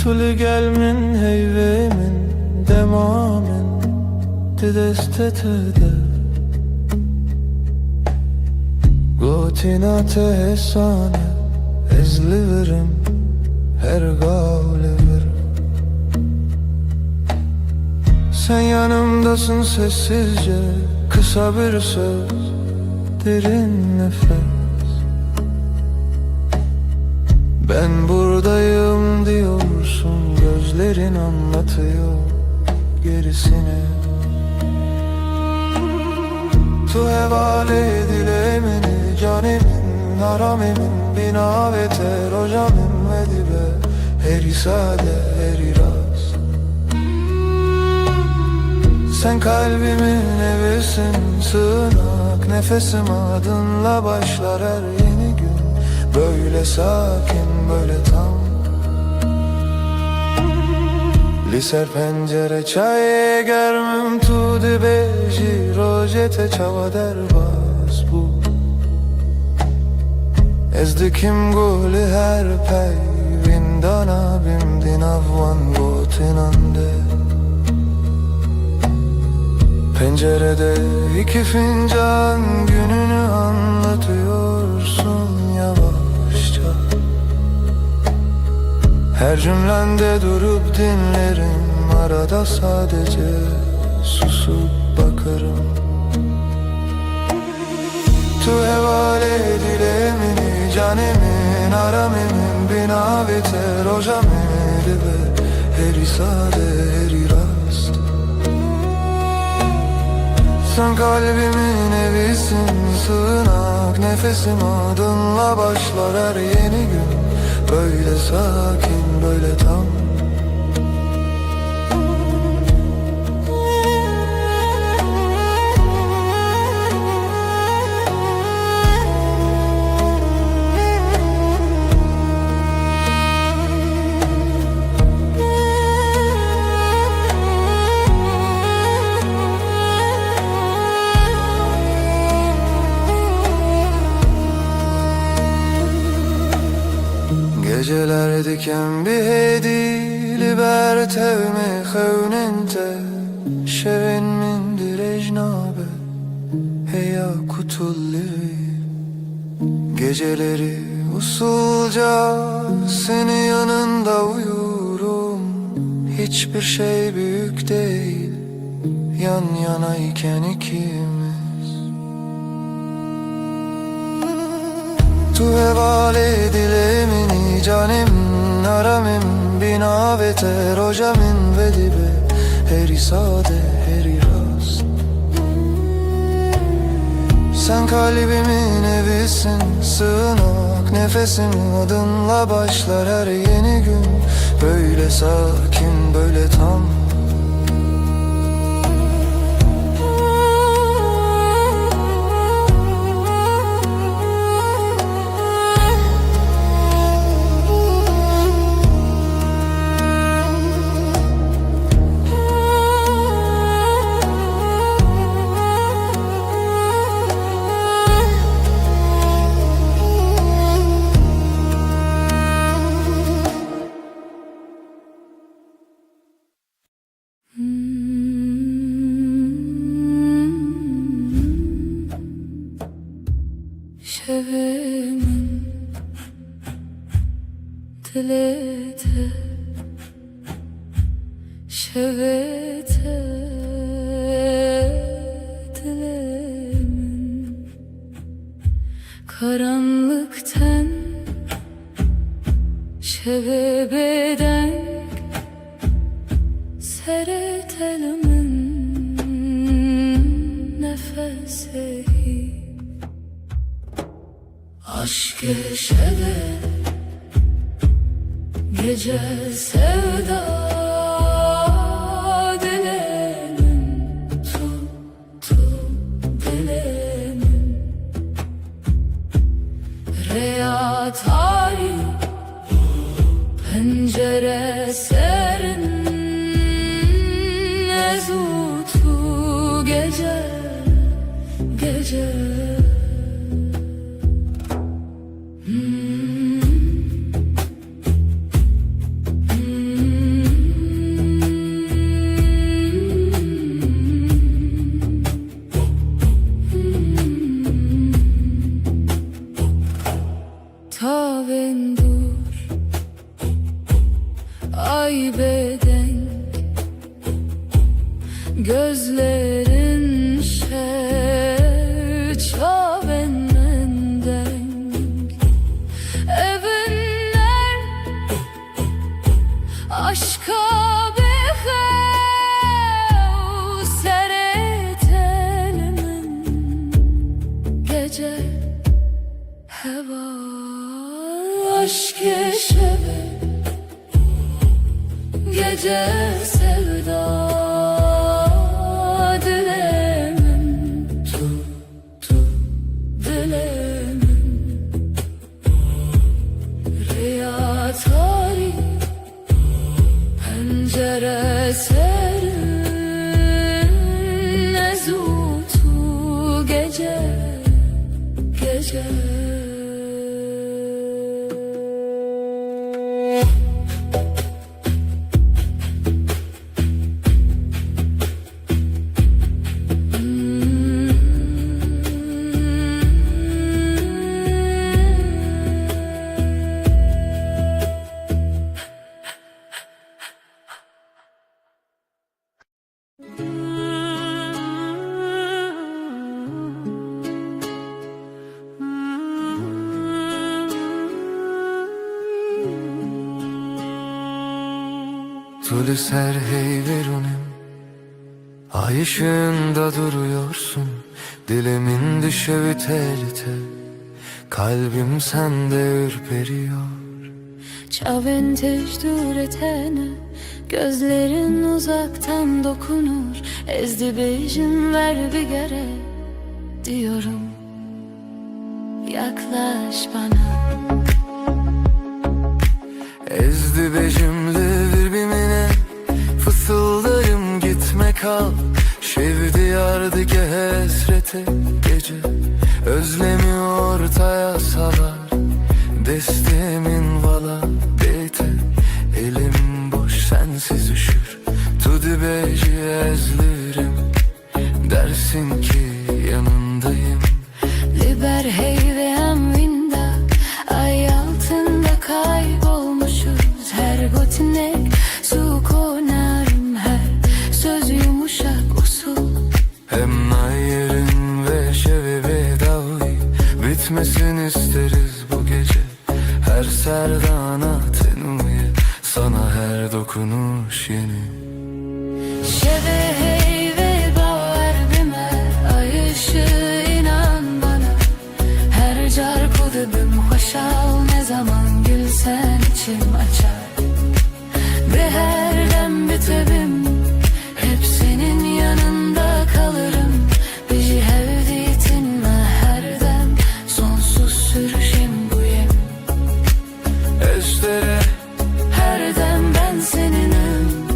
تولي قال من هيفي من دمامن تدستتده Gotinate hesane ezliverim her gavliverim. Sen yanımdasın sessizce, kısa bir söz, derin nefes. Ben buradayım diyorsun, gözlerin anlatıyor gerisini. Tu hevale dilemeni canimin haramimin bina ve terocamim ve dibe heri sade heri rast. Sen kalbimin evisin sığınak nefesim adınla başlar her yeni gün. Böyle sakin böyle tam. Liser pencere çay germim tu dibe jirojete çava derbas bu. Ezdikim guli her pey vindana bimdin avvan gotinande. Pencerede iki fincan gününü anlatıyorsun yavaşça. Her cümlende durup dinlerim, arada sadece susup bakarım. Tu hevale dilemini canimin aramimin bina ve terojamedi ve heri sade heri rast. Sen kalbimin evisin sığınak nefesim adınla başlar her yeni gün. Böyle sakin böyle tam. Geceler diken bir hedi liberte me xewnente şevin min direjnabe heya kutulli. Geceleri usulca senin yanında uyurum. Hiçbir şey büyük değil yan yanayken ikimiz. Tu hevale dilemini canim naramim bina ve terojamin ve dibe heri sade heri rast. Sen kalbimin evisin sığınak nefesim adınla başlar her yeni gün. Böyle sakin böyle tam. Şevemin dilete şevete dilemin karanlıktan şevebeden seretelimin nefesi. Aşk şeve gece sevda dilemin tuttu dilemin reya tarih pencere serin ezutu gece gece. tavendur ay beden gözlerin çaven menden evinler aşka behev seretelimin gece heva aşk şeve gece sevda dilemin tu dilemin riya tarih pencere serin ezutu gece gece Tülü ser hey verunim, ay ışığında duruyorsun. Dilimin düşevi tel tel, kalbim sende ürperiyor. Çaven tecdür etene, gözlerin uzaktan dokunur. Ezdi bejim ver bir gere diyorum. Yaklaş bana. Ezdi bejimli birbirine, fısıldarım gitme kal. Şevdi yardı ki hesrete gece, özlemi ortaya salar. Destemin vala beyte, elim boş sensiz üşür. Tudu beji ezlirim, dersin ki yanındayım. Liber hey ve emvinda, ay altında kaybolmuşuz. Her gotinek su konarım, her söz yumuşak usul. Hem nayerin ve şevevi davi, bitmesin isteriz bu gece. Her serdana tenuye, sana her dokunuş yeni. Şeve hey ve bavar bime, ay ışığı inan bana. Her car kudubim hoşal, ne zaman gülsen içim açar. Ve her dem bitebim, hep senin yanında kalırım. Bizi hevditinme her dem, sonsuz sürüşüm bu yem. Estere Her dem ben seninim,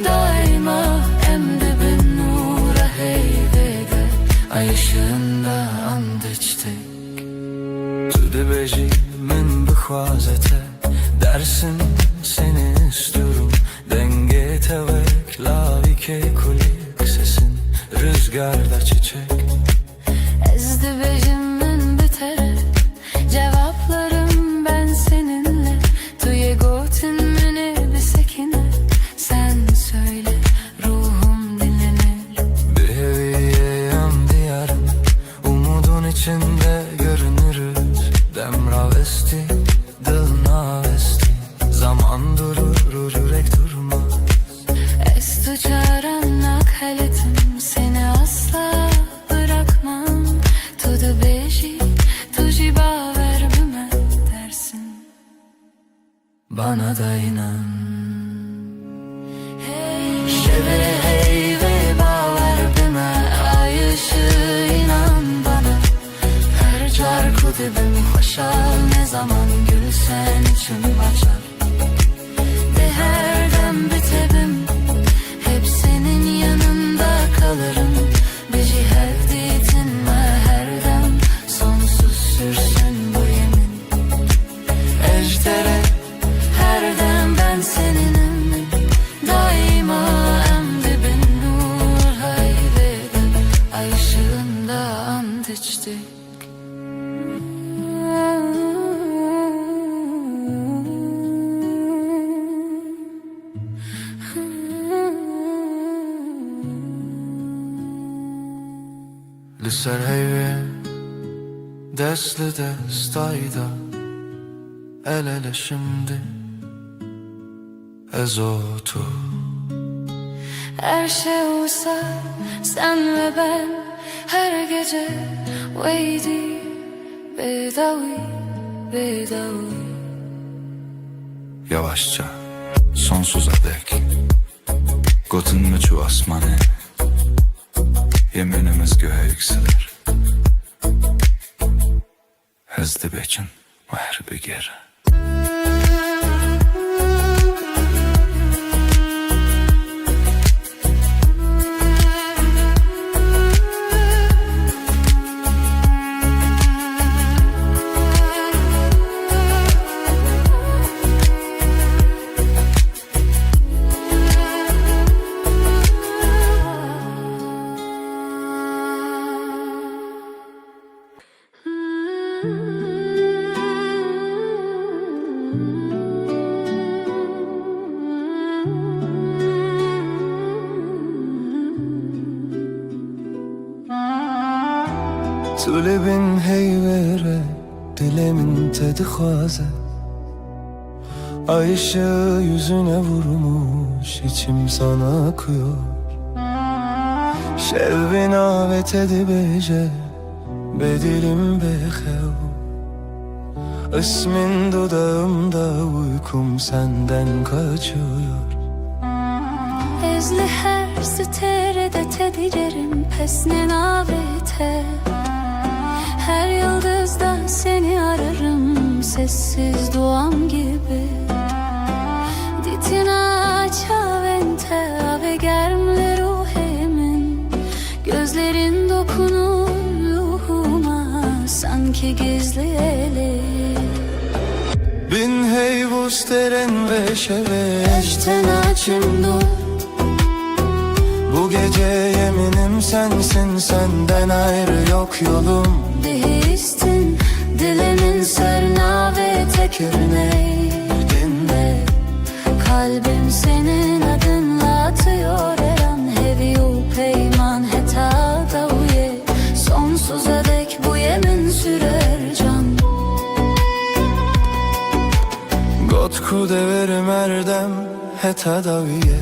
daima emdibin nura heyvede. Ay ışığında and içtik. tudu beji min bixwazete, dersin seni istiyorum. Denge tevek lavike kulik sesin, rüzgarda çiçek. Ezdi bejimin bitere, cevaplarım ben seninle. Tuye gotin mini bir sekine, sen söyle ruhum dinlenir. Bir heviyeyem diyarım, umudun içinde görünürüz. Demravesti, dılnavesti, zaman durur, yürek durmaz. Es tuçarannak haletim, seni asla bırakmam. Tudu beji, tuji baver büme dersin. Bana da inan. Şeve hey ve baver büme, ay ışığı inan bana. Her car kudubim hoşal, ne zaman gülsen içim açar. Ve her dem bitebim, hep senin yanında kalırım. Bizi hevditinme her dem, sonsuz sürsün bu yemin. Ejderha Her dem ben seninim, daima emdibin nur hayvede. Ay ışığında and içtik. لسر هیوه دست دست ayda el ele şimdi ez o tu. Her şey olsa sen ve ben her gece Veydi bedavi bedavi. Yavaşça sonsuza dek Gotun müçü asmanı Yeminimiz göğe yükselir Hezdi bekin ve her bir geri. Tulebin heyvere dilemin tedi xaze Ay ışığı yüzüne vurmuş içim sana akıyor Şevvin avet edi bece bedilim bexev İsmin dudağımda uykum senden kaçıyor Ezli her siterede tedicerim pesne navete Her yıldızdan seni ararım sessiz duam gibi Ditina çavente ave germle ruhimin Gözlerin dokunur ruhuma sanki gizli eli Bin heyvus teren ve şeve Eşten açım dur Bu gece yeminim sensin senden ayrı yok yolum Dehistin dilimin serna ve tekirine dinle Kalbim senin adınla atıyor her an Heviyu peyman heta davuye Sonsuza dek bu yemin sürer can Gotku deverim erdem heta daviye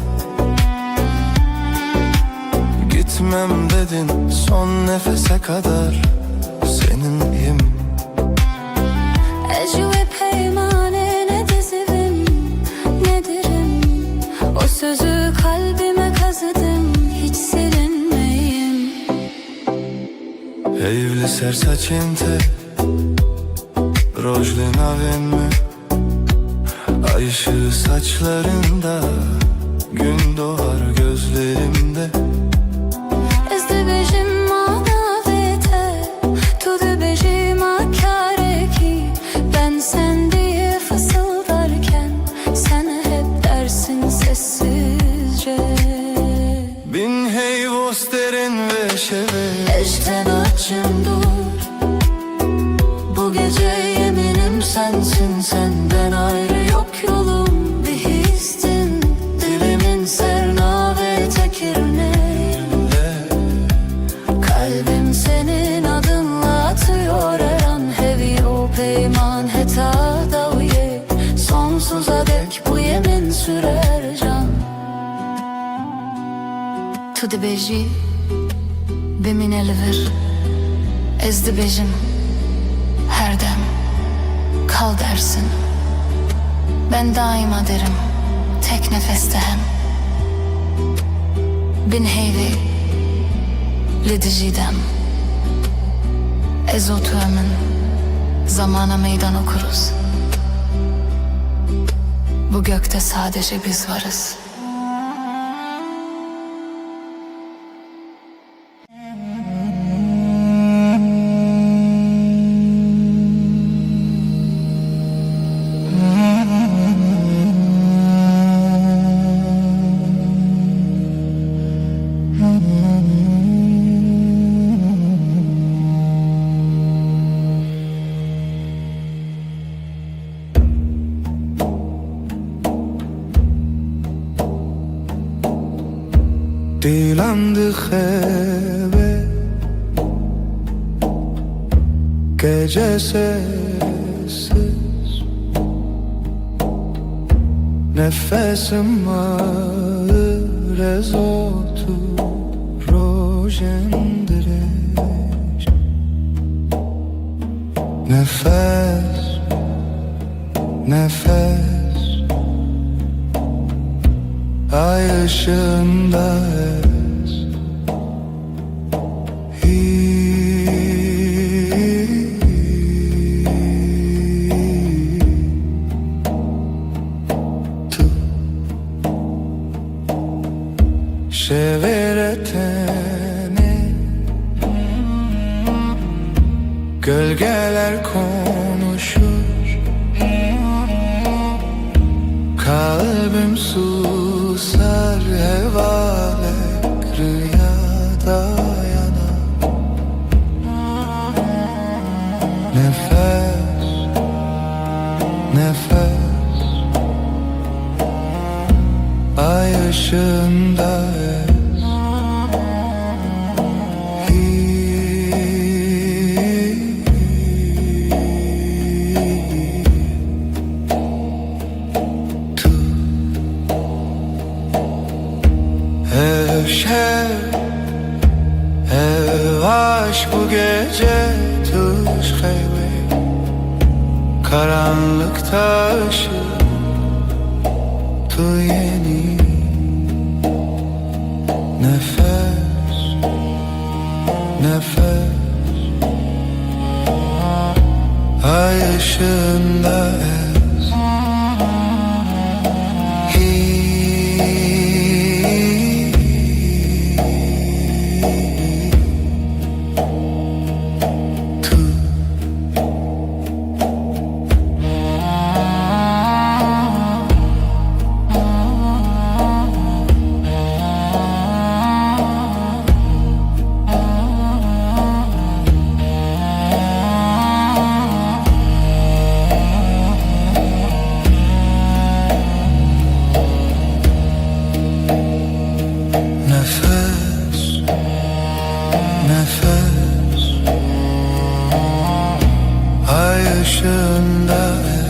Gitmem dedin son nefese kadar seninleyim Ecve peymane ne dizivim ne dirim O sözü kalbime kazıdım hiç silinmeyim Heyvli sersaçente Rojli navenme Ay ışığı saçlarında Gün doğar gözlerimde Ez dibêjim manavete Tu dibêjî makare ki Ben sen diye fısıldarken Sen hep dersin sessizce Bin heyvos derin ve şeve Eşten açım dur Bu gece yeminim sensin senden ayrı yok yolum Bir histin dilimin serna ve tekirine Kalbim senin adınla atıyor her an Hevi o peyman heta daviye Sonsuza dek bu yemin sürer can Tu dibêjî bimin elivir Ez dibêjim her dem kal dersin Ben daima derim tek nefeste hem Bin heyvi li dijîdem Ez o tuemin zamana meydan okuruz Bu gökte sadece biz varız Dilandı xeve Gece sessiz, nefesim ağır ez otur rojendireş. Nefes, nefes, ay ışığında ez. Şeveretene gölgeler konuşur, kalbim susar, hevalek rüyada yanar. Nefes, nefes, ay ışığında ez. Ev aşk bu gece tuş hayve, karanlıkta ışık tu yeni. Nefes, nefes, ay ışığında ez. Nefes, nefes, ay ışığında ez.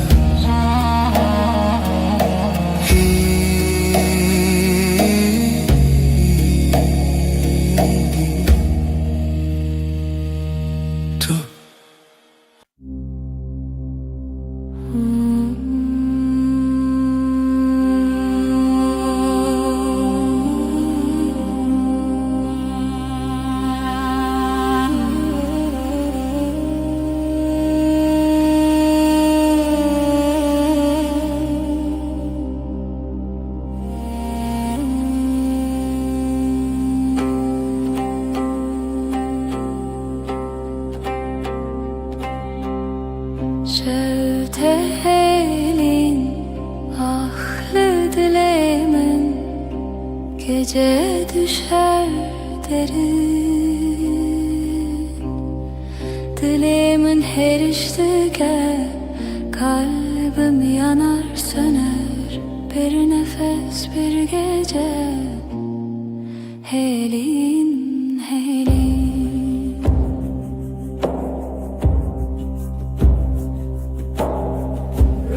Şevtehelin ahlı dilemin gece düşer derin. Dilimin her iştige kalbim yanar söner, bir nefes bir gece. Helin, helin.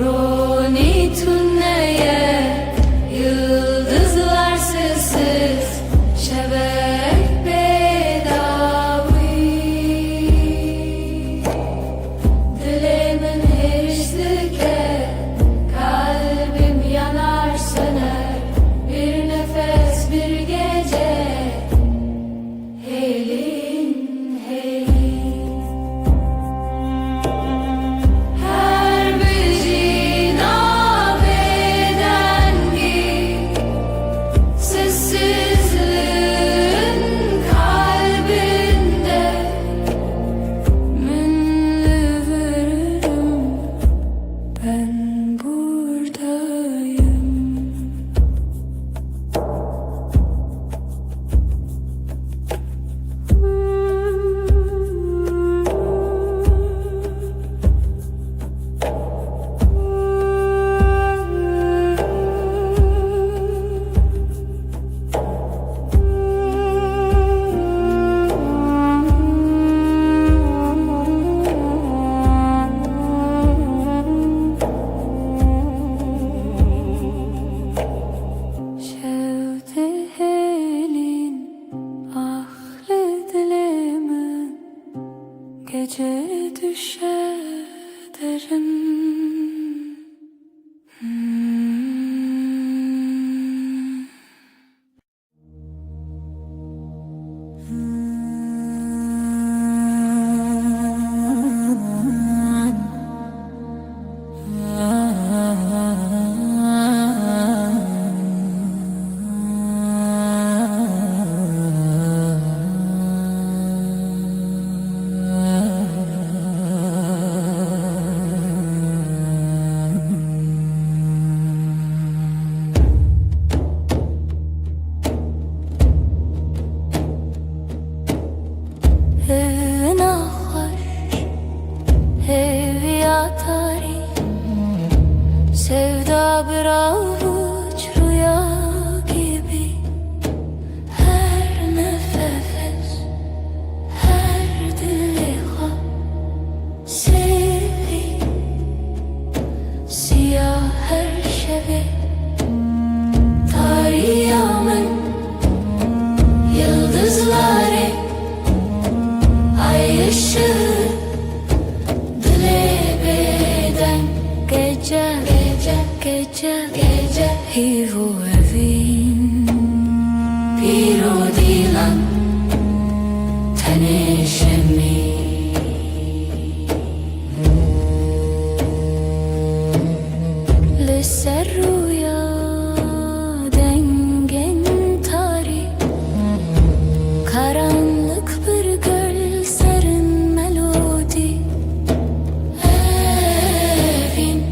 Roni tünneye yıldızlar sessiz, şebek bedavi. Dilimin her iştike kalbim yanar söner, bir nefes bir gece. Helin, helin. Her bir cinabeden git, sessizliğin kalbinde münlü veririm, ben buradayım. Sevda bir avuç rüya gibi, her nefes, her dilha sevi, siyah her şevi, tarihımın yıldızları, ay ışığı, dile beden, gece, gece, gece, gece, hivu evin, bir o dilan, tenişemi. Lise rüya dengen tarih, karanlık bir göl serin melodi. Evin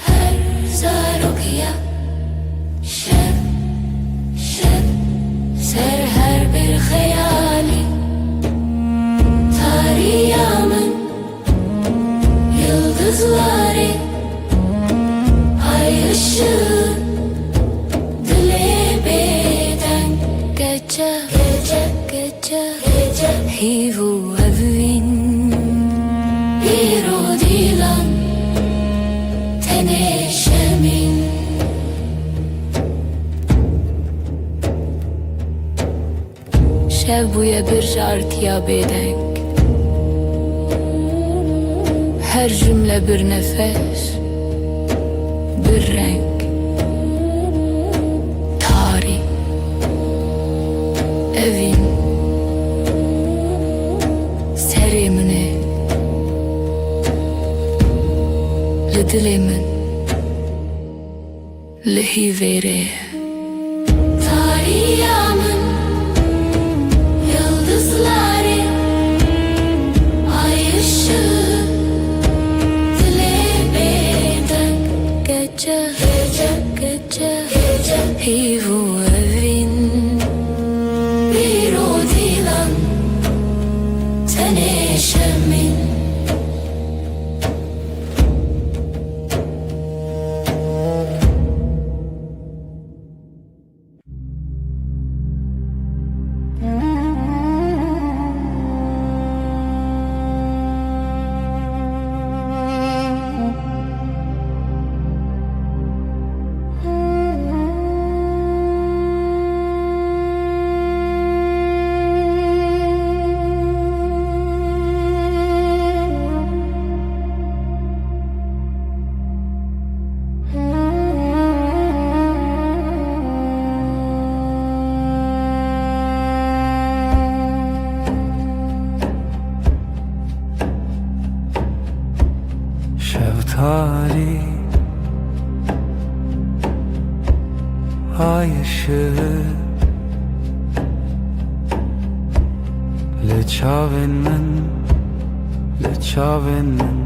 her zarokya, şeb, şeb, ser her bir hayali. Tarihımın yıldızları, ay ışığı, dile beden, gece, gece, gece, gece, hivu evin, bir o dilan, tenişemin. Şev buya bir şarkıya bedenk, her cümle bir nefes, bir renk, tarih, evin, serimini, lidilimin, lihivere. Tarihımın yıldızları, ay ışığı, dile beden, gece, gece, gece, gece, hivu evin, bir o dilan, tenişemin. Şeftali, ay ışığı, leçaven men, leçaven men.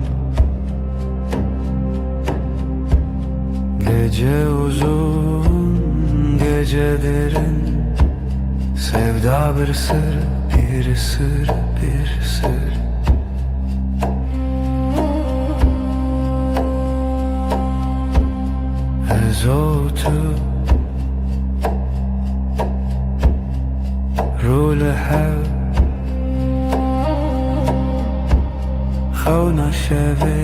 Gece uzun, gece derin, sevda bir sır, bir sır, bir sır. زوتو رول حو خونا شبه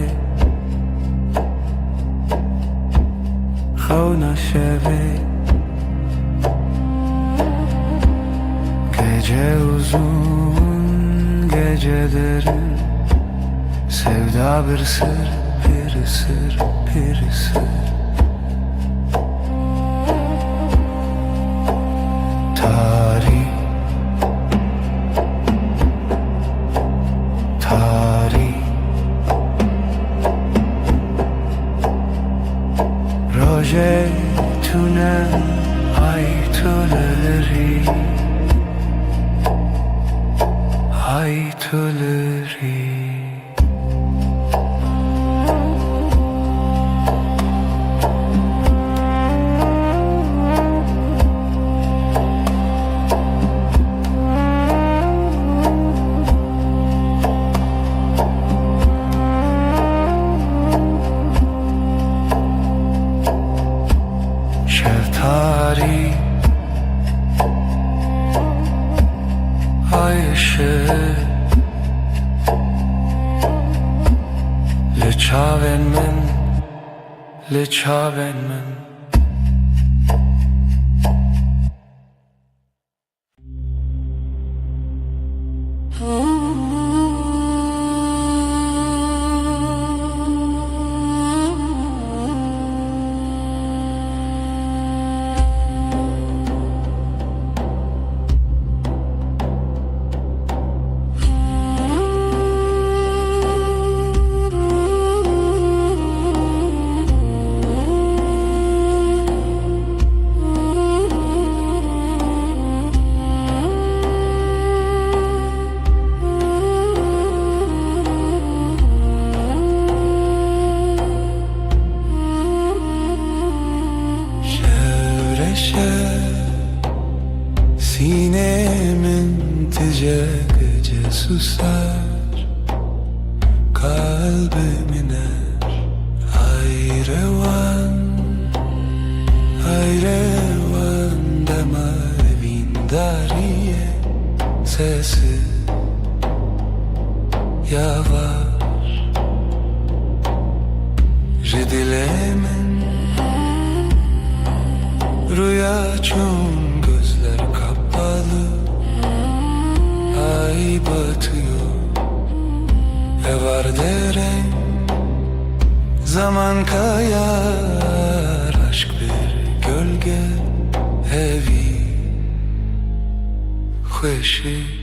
خونا şebe. Gece uzun, gece derin, sevda bir sır, bir sır, bir sır. Tarih, tarih, roje tune ay tuleri, ay tuleri. dاری های ışığı لچاون من لچاون من Sinemin ticek susar, kalbim iner. Hayrevan demavin dariye sesi yavaş. Ridilemin rüya çun gözler kapalı, ay batıyor var deren, zaman kayar, aşk bir gölge evi خوشی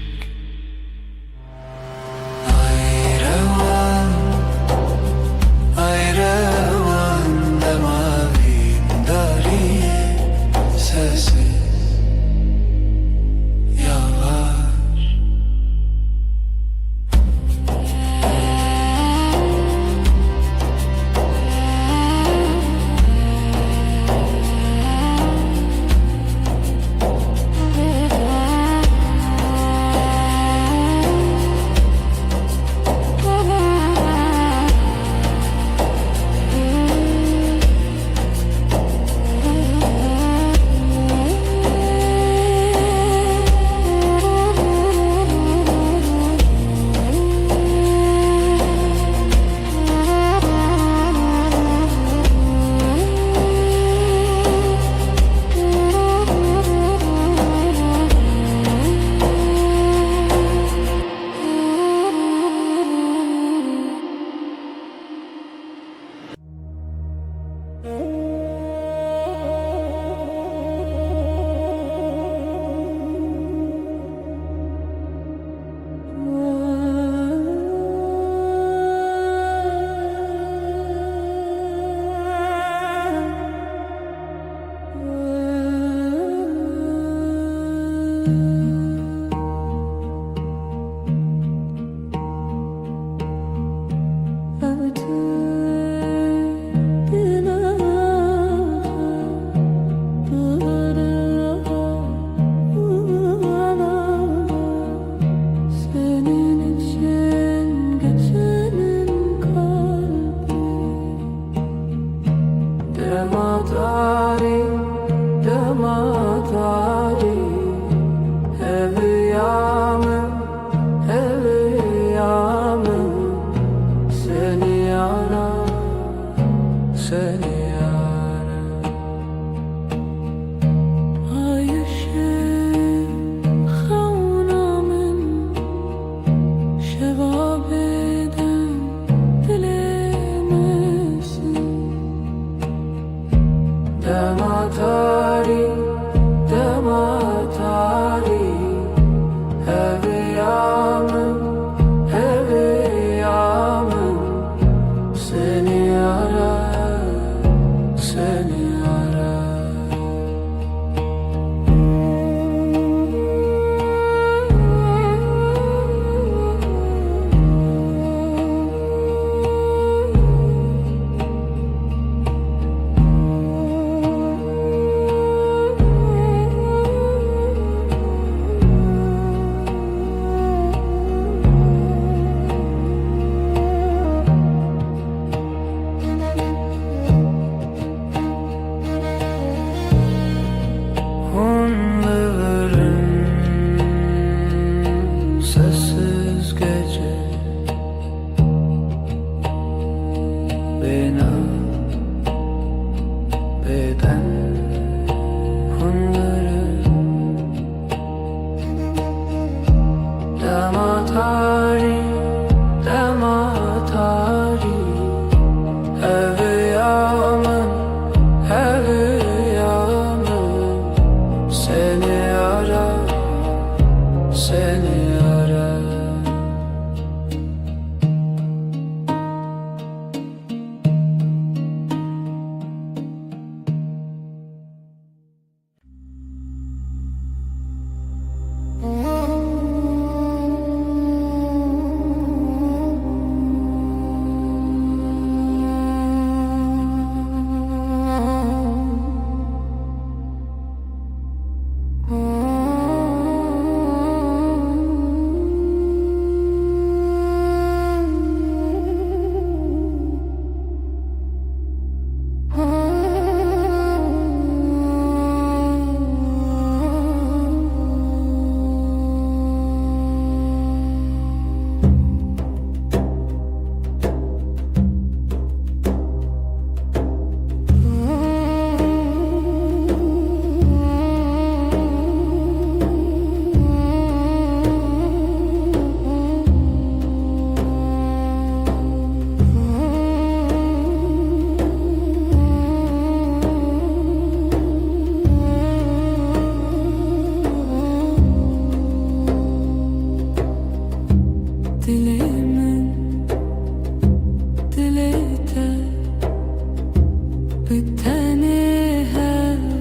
بتاني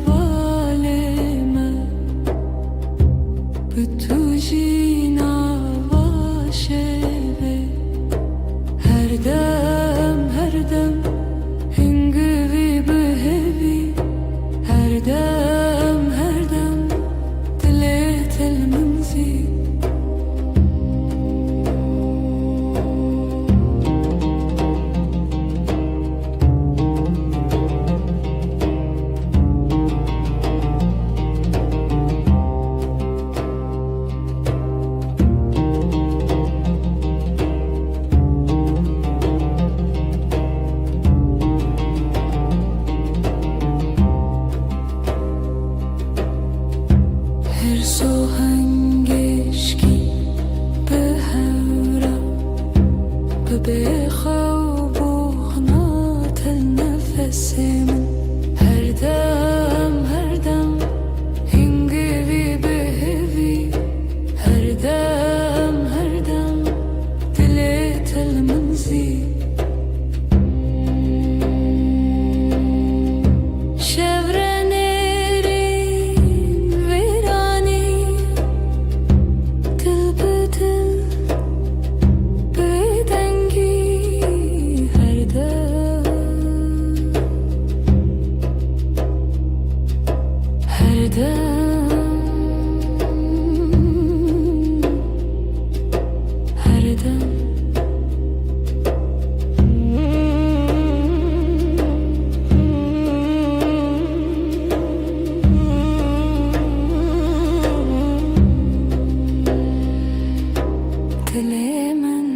هواليما بتوجينا başebe her dem hingivi behevi her dem dilet el منزي Her sohangeşki behevra bebexa buğna tel nefesimin her dem hingivi behevi her dem dilet el منزي Dilemen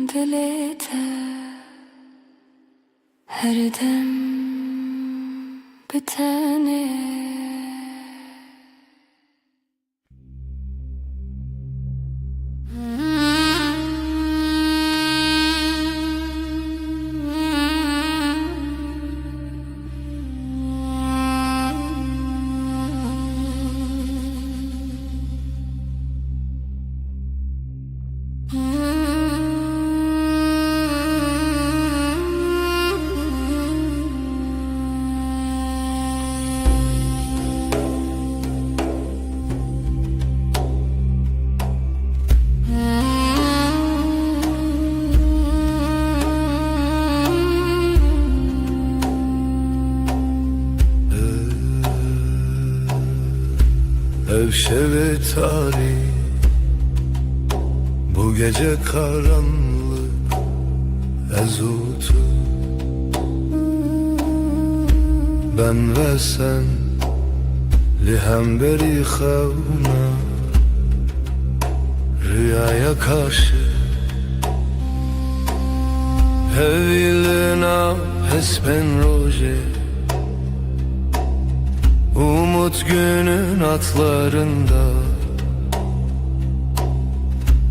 dilete her dem bitene Evşeve tarih bu gece karanlık ezutu ben ve sen lihemberi xevna rüyaya karşı hevilina hesben roje umut günün atlarında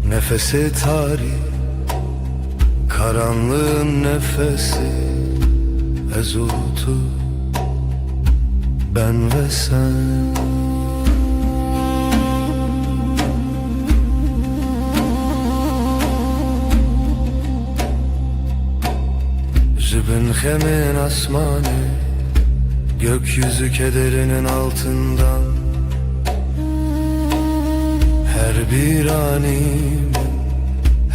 nefesi tarih karanlığın nefesi ezutu ben ve sen Jibin hemin asmanı gökyüzü kederinin altından her bir anim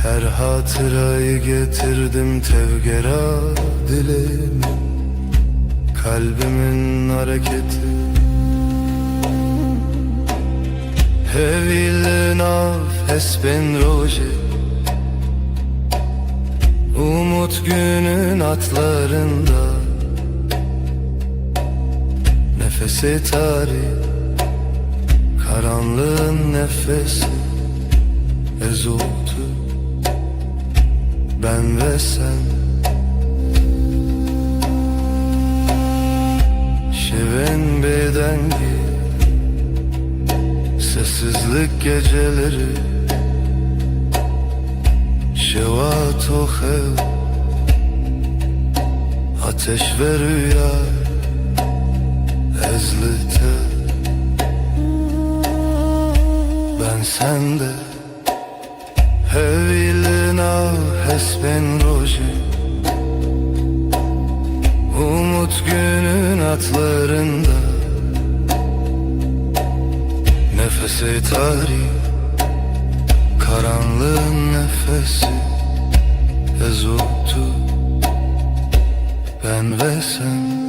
her hatırayı getirdim tevgera dilimi kalbimin hareketi Hevil naf esben roje umut günün atlarında nefesi tarih karanlığın nefesi ezutu ben ve sen şeven bedengi sessizlik geceleri şevat o hev ateş ve rüya ezlite ben sende hevilina hesben roje Umut günün atlarında, nefesi tarih, karanlığın nefesi, ezultu ben ve sen.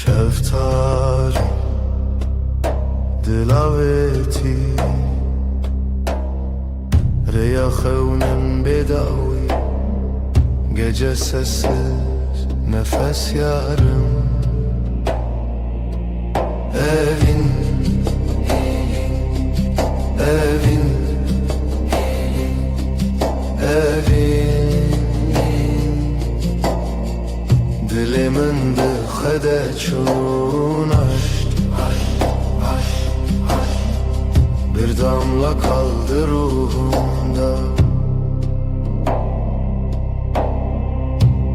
شفتاری دلاوتی ریا خونم بداوی gece sessiz nefes yarım evin evin evin dilimin dıxede çun bir damla kaldı ruhumda.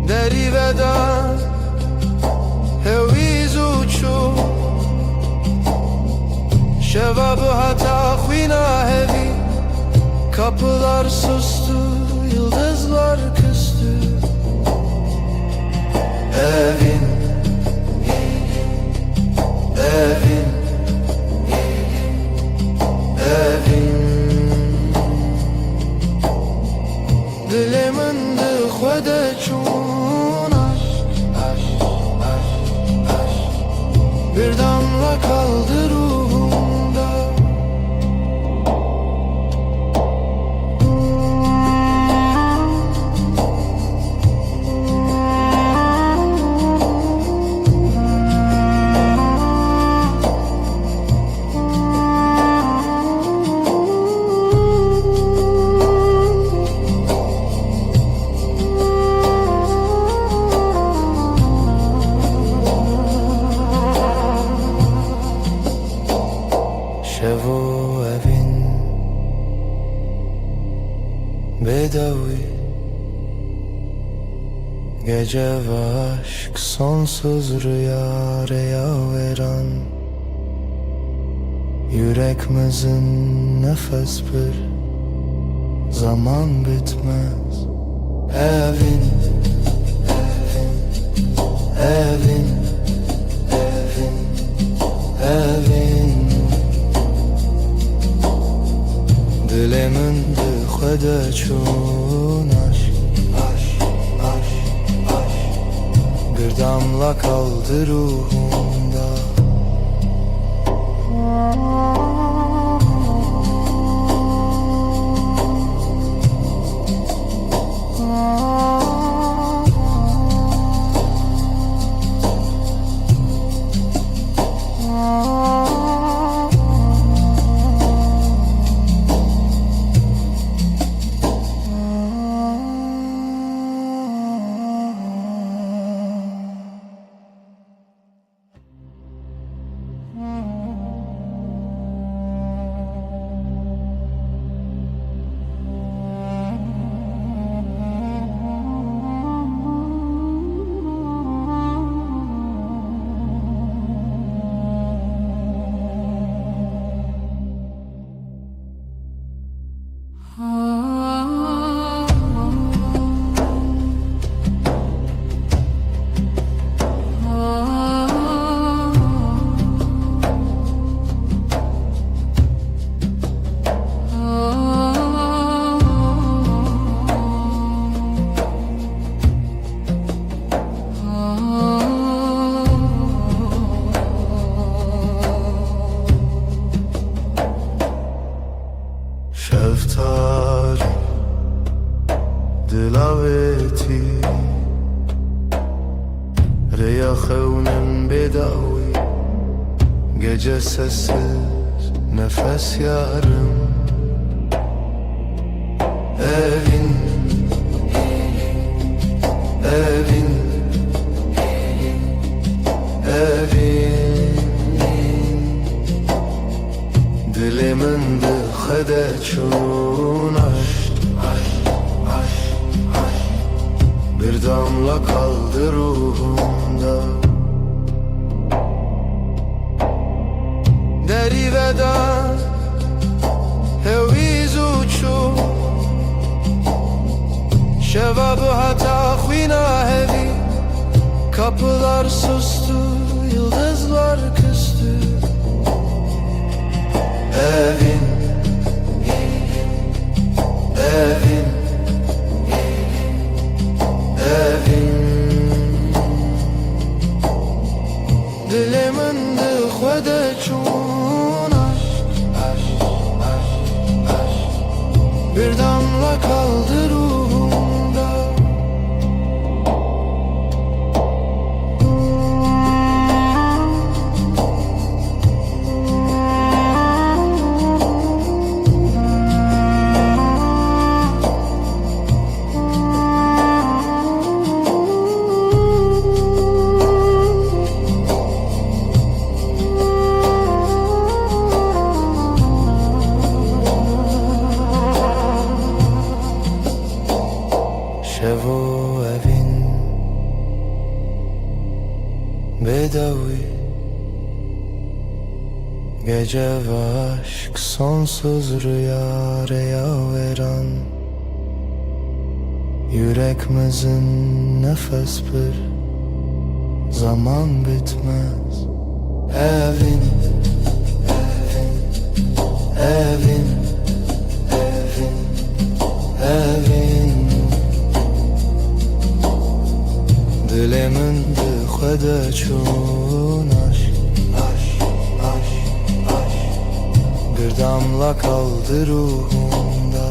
Deri veda heviz uçu şevabı hata khina hevi kapılar sustu yıldızlar küstü evin evin evin dilimin dıxede çun bir damla kaldı ruhumda. Şevo evin bedavi gece ve aşk sonsuz rüya veren yüreğimizin nefes bir zaman bitmez evin evin evin evin dilimin dıxede çun bir damla kaldı ruhumda. daveti Reya xevnim bedavi Gece sessiz nefes yarım Evin Evin Evin Dilimin dıxede çun Bir damla kaldı ruhumda Deri veda Heviz uçu Şevabı hata khvina hevi Kapılar sustu Yıldızlar küstü Evin Evin Evin Dilimin dıxvede çun Bir damla kaldı ruhumda Şevo evin bedavi Gece ve aşk sonsuz rüya veren Yüreğimizin nefes bir zaman bitmez Evin Evin Evin Evin Dilimin dıxvede çun Bir damla kaldı ruhumda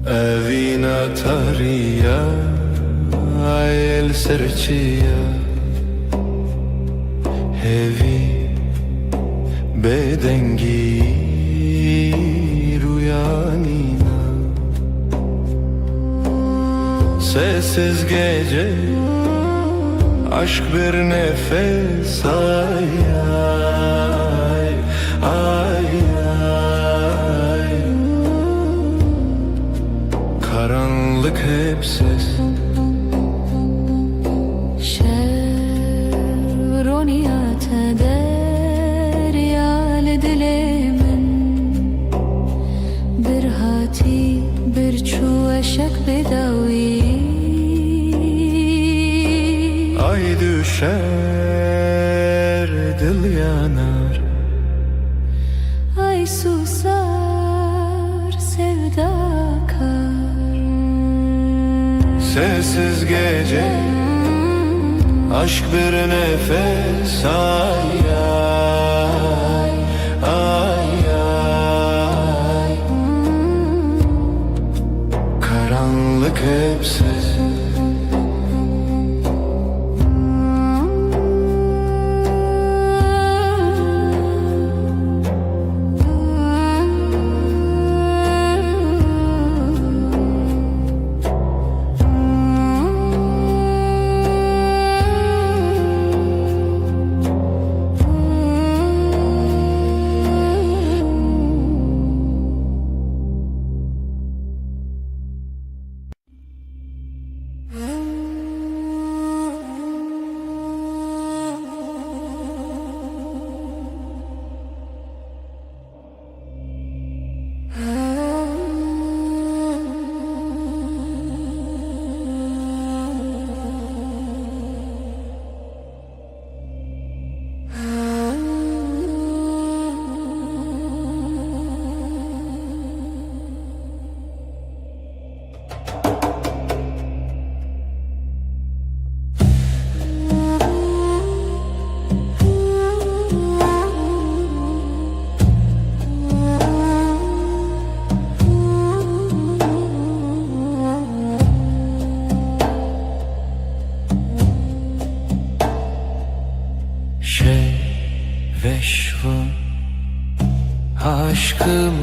Evina tariya el serçiya Hevi bedengi rüyanina Sessiz gece aşk bir nefes ay ay ay ay Karanlık hep ses Şevroniyat deryal dilimin Bir hati bir çuvaşak bedavi Ay düşer dil yanar Ay susar sevda kar Sessiz gece Aşk bir nefes, ay ay ay ay. Karanlık hep sessiz. Veşvun aşkım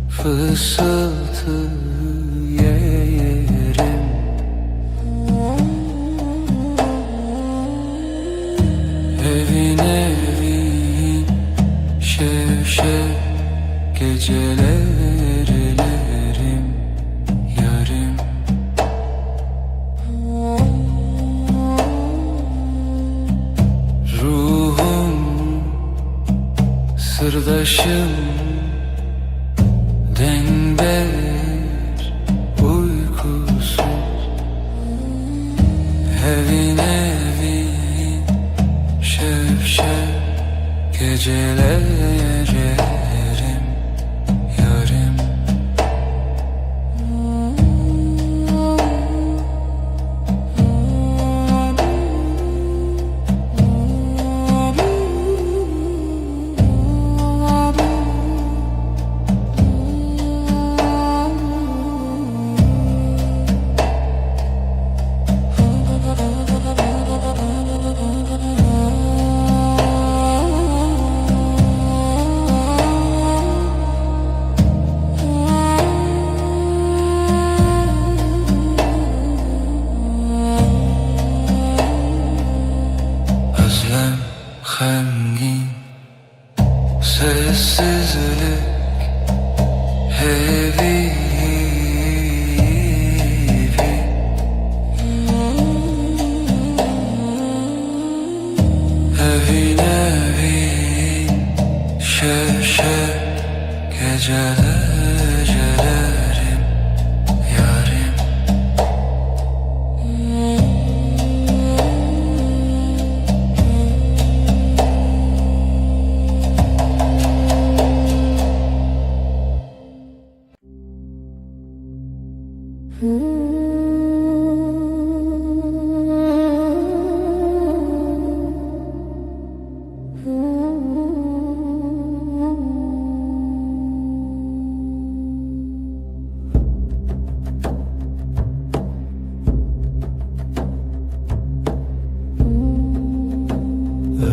fısıltı yerim. Evin evin şevşek gecelerlerim yarım. Sırdaşım denber uykusuz. Evin evin şevşek gecelerlerim yarım. Özlem hengin, sessizlik heavy. Evin evin şevşek gecelerlerim yarım.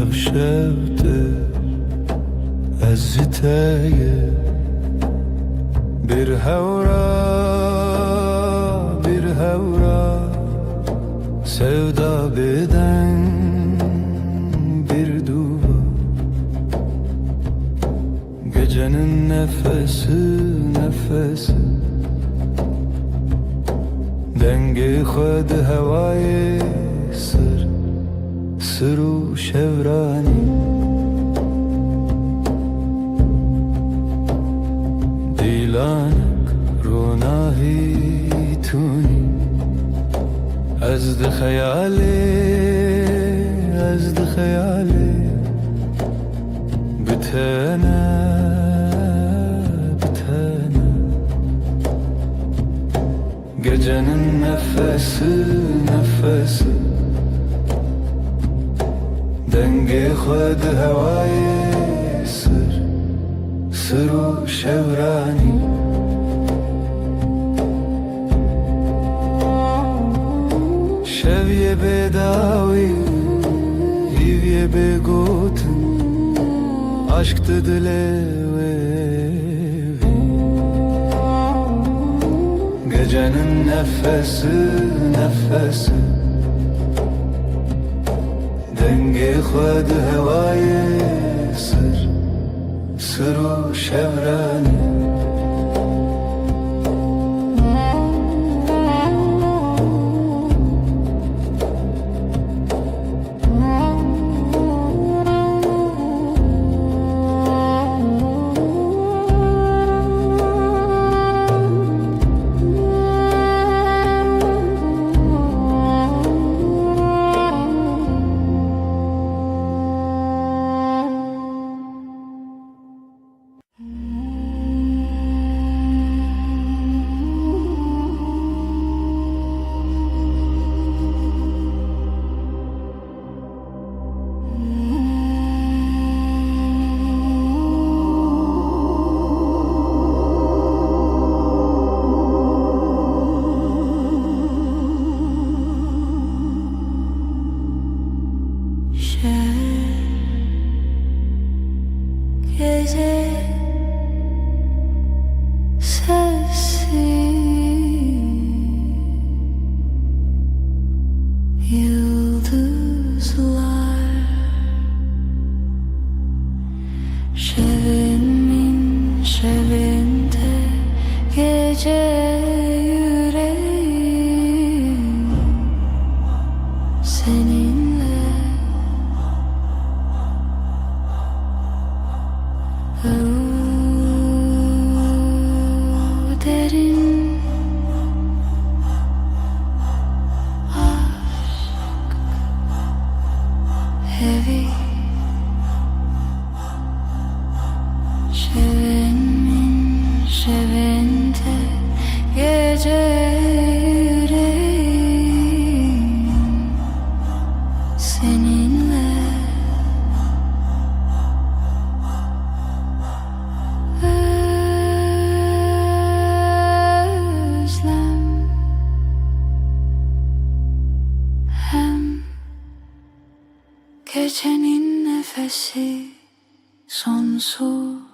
Evşevdir eziteye bir hevra sevda beden bir duva. Gecenin nefesi dengi khud havai sır şevrani. Dilanak runahi tuni azd khayali bitana gecenin nefesi دنگی خود هوای سر و شورانی شویه bedavî hîviye begotin aşk te dilê wê gecenin nefesi nefesi dengê xwe di hewayê sir û şevranî Gece sessiz yıldızlar şevimin şevinde gece yüreğim seninle derin aşk heavy şevimin şevinde gece yüreğim seninle gecenin nefesi sonsuz.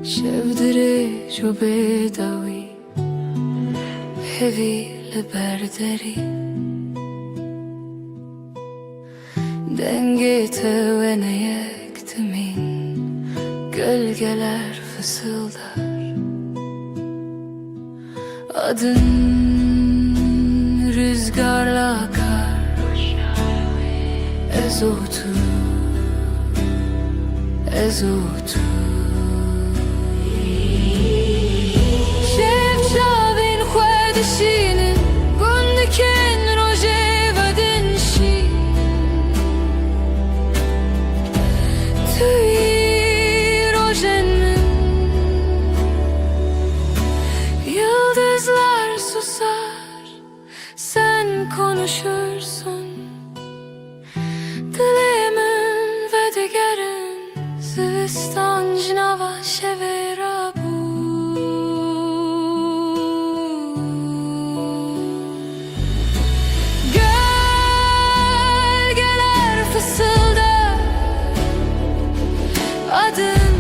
شودره جو بداوی hevi liberderi denge tevene yektimin gölgeler fısıldar adın rüzgarla akar ezotu ezotu Dişinin gundiken roje vadin şi tüy rojen min coşursun Dilimin ve digerin Zivistan cinava şevera bu Gölgeler fısıldar adın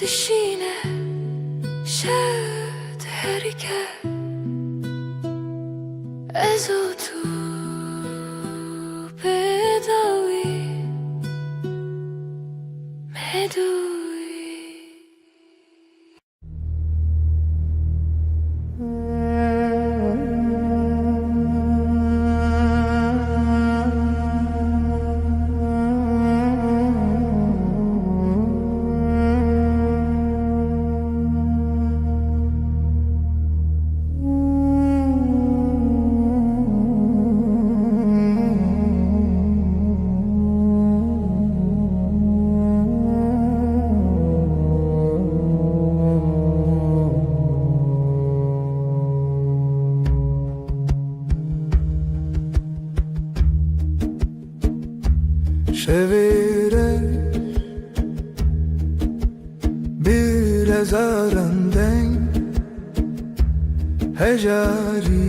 dişine şed herike ezotu bedavi medui Şevire bir ezarenden Hecari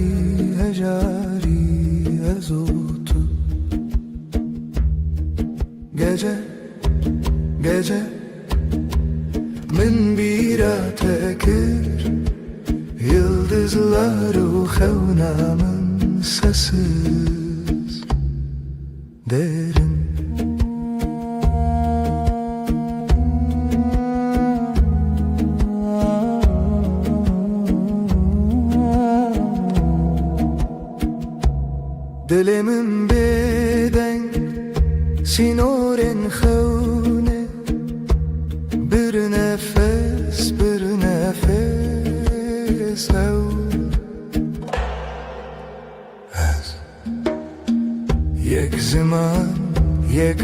ezotu Gece min bira tekir Yıldızlar xevnamın sessiz derin Dilimin beden sinorin xevne Bir nefes ev Ez yek zaman yek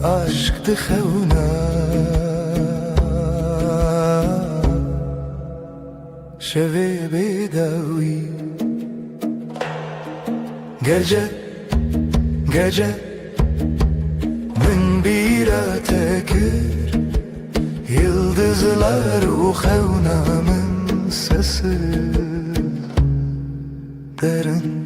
aşk dixevna Şevi bedavi Gece min bira tekir Yıldızlar xevnamın sesi derin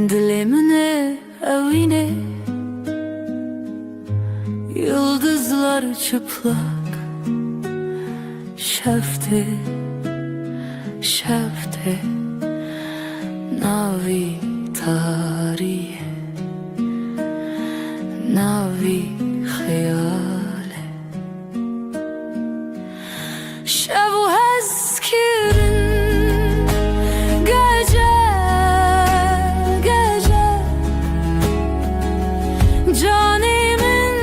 Dilimine evine Yıldızlar çıplak Şefte Navi tarihe Navi hayale Şevu hezkirin Canimin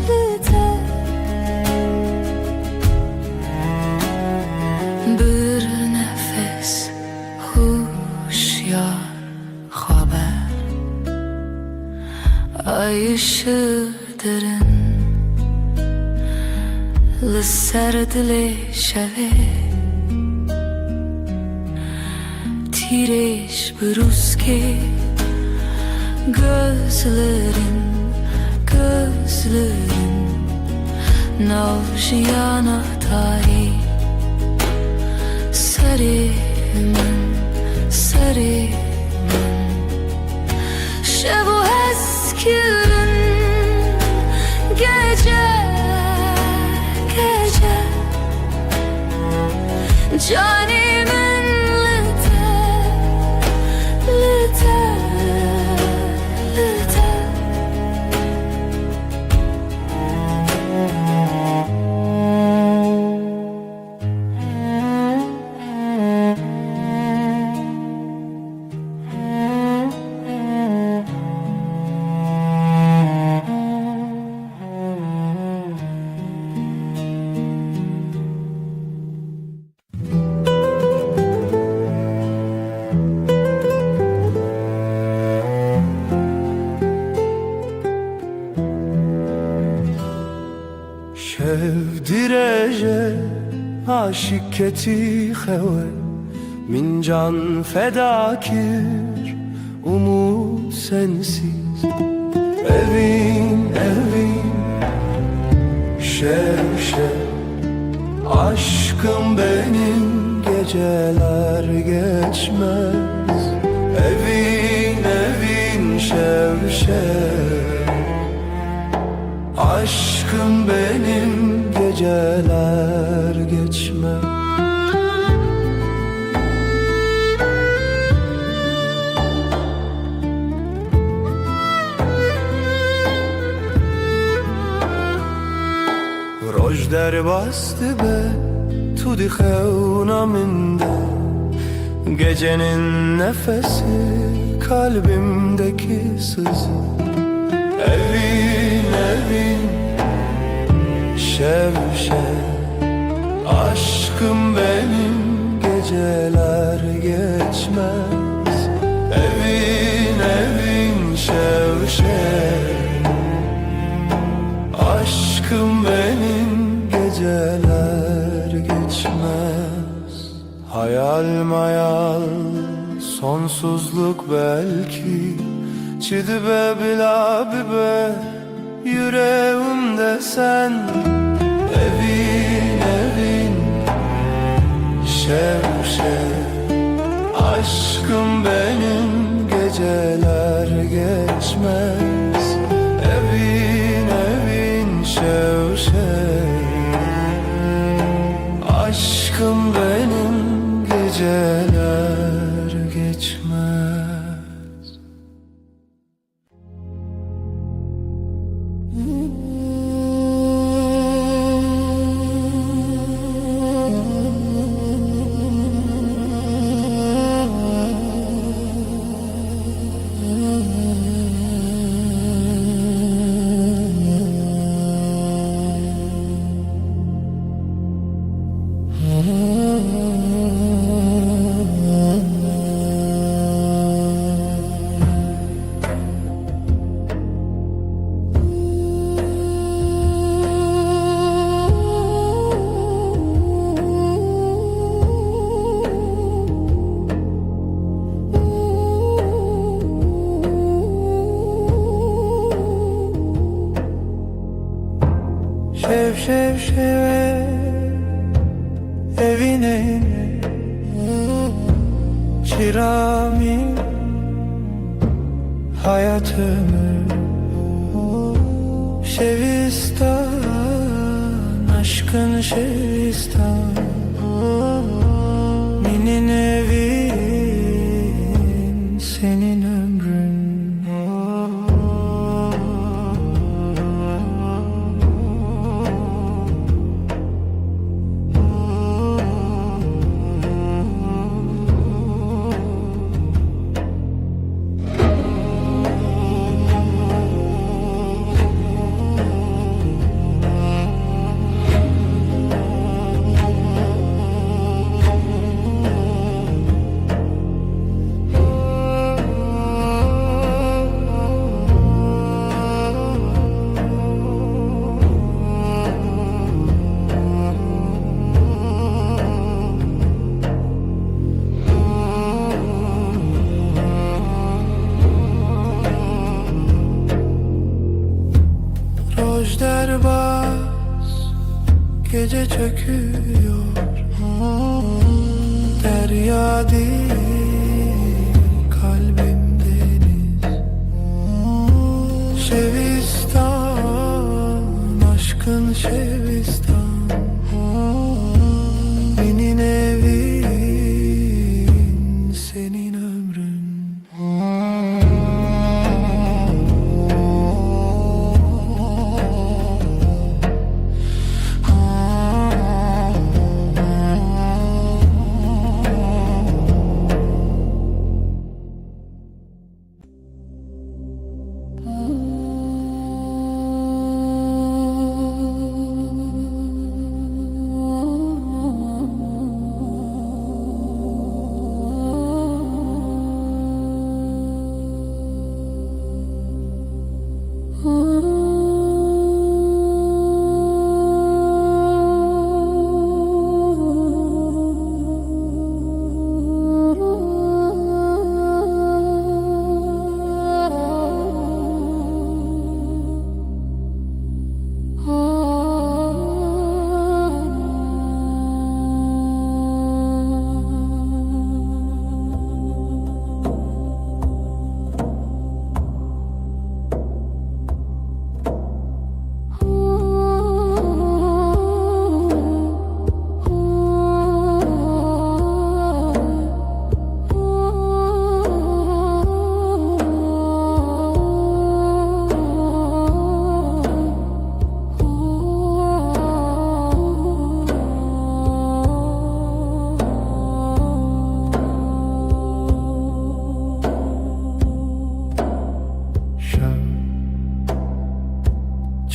lite Bir nefes huşyar Ay ışığı derin li ser dilê şevê tîrêj bi rûskê gözlerin nav jiyana tarî serê min şev û hezkirin gece canimin lite شەو dirêje aşiketi xewe min can fedakir umut sensiz evin şev aşkım benim geceler geçmez evin şev aşkım benim geceler geçmez. Roj derbastı be tudi xevna minde gecenin nefesi kalbimdeki sızı evin şev aşkım benim geceler geçmez evin şev aşkım benim geceler geçmez hayal mayal sonsuzluk belki çidibe bila bibe yüreğimde sen evin şev aşkım benim geceler geçmez evin şev aşkım benim geceler geçmez. Şev evine çırami hayatımı şevistan aşkın şevistan minin evin senin ömrün sihirbaz gece çöküyor. Derya değil kalbim deniz. Şevistan aşkın Şevistan. Senin evin, senin ömrün.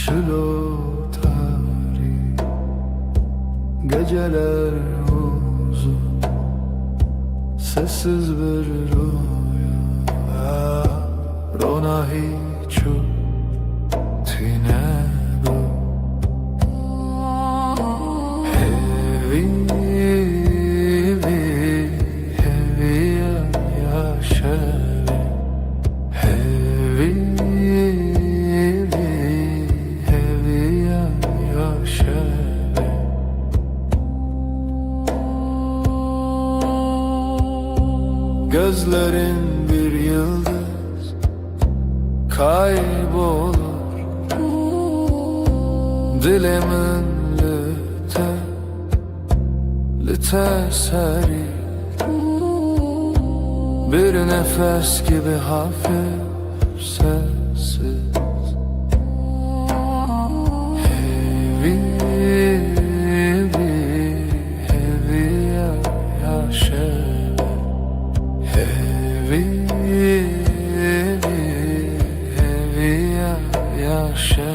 Çilo tarih, geceler uzun, sessiz bir rüya. Rona hiçu tinebu hevi hevi yaşevi hevi gözlerin bir yıldız kaybolur. Dilimin lite seri, bir nefes gibi hafif sessiz. Hevi yaşa. Hevi yaşa.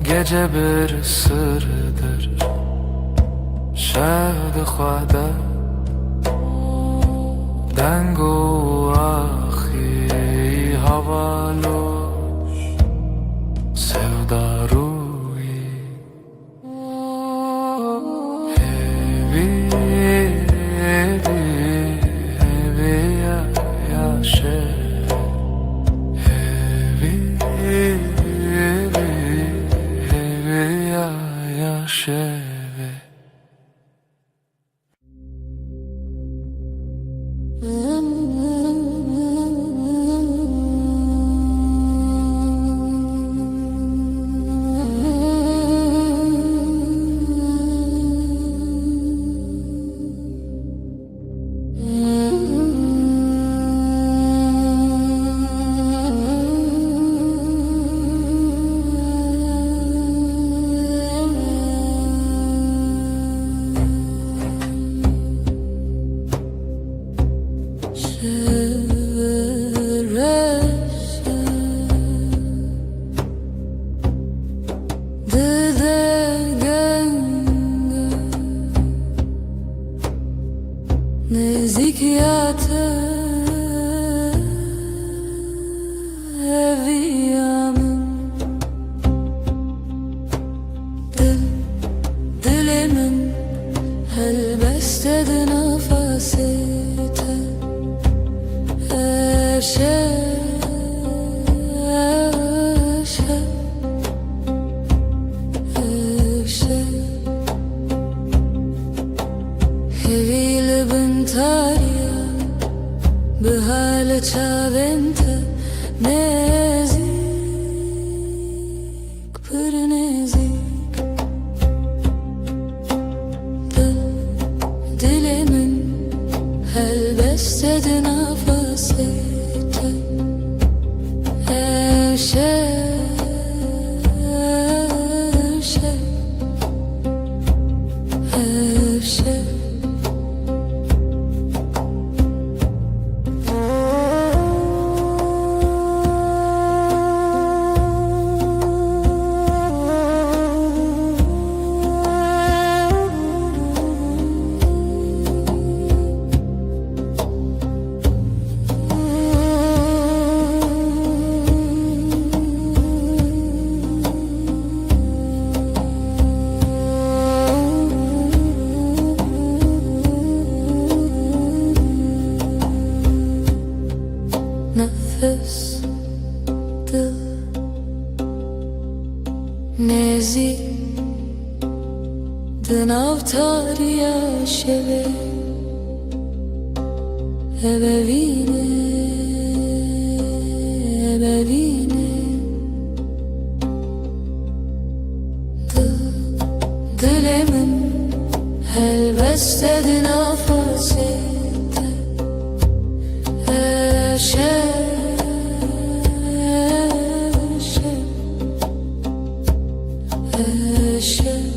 Gece bir sırdır şehd khada dengo ahi havalosh sevdaruyi hevi yaşa. Şeve pırnezik dilimin helbestedi nefesiydi her şey her şey nefes dil nezi dınavtar yaşeve ebevine dilimin helbestedi nefesiydi her şey her şey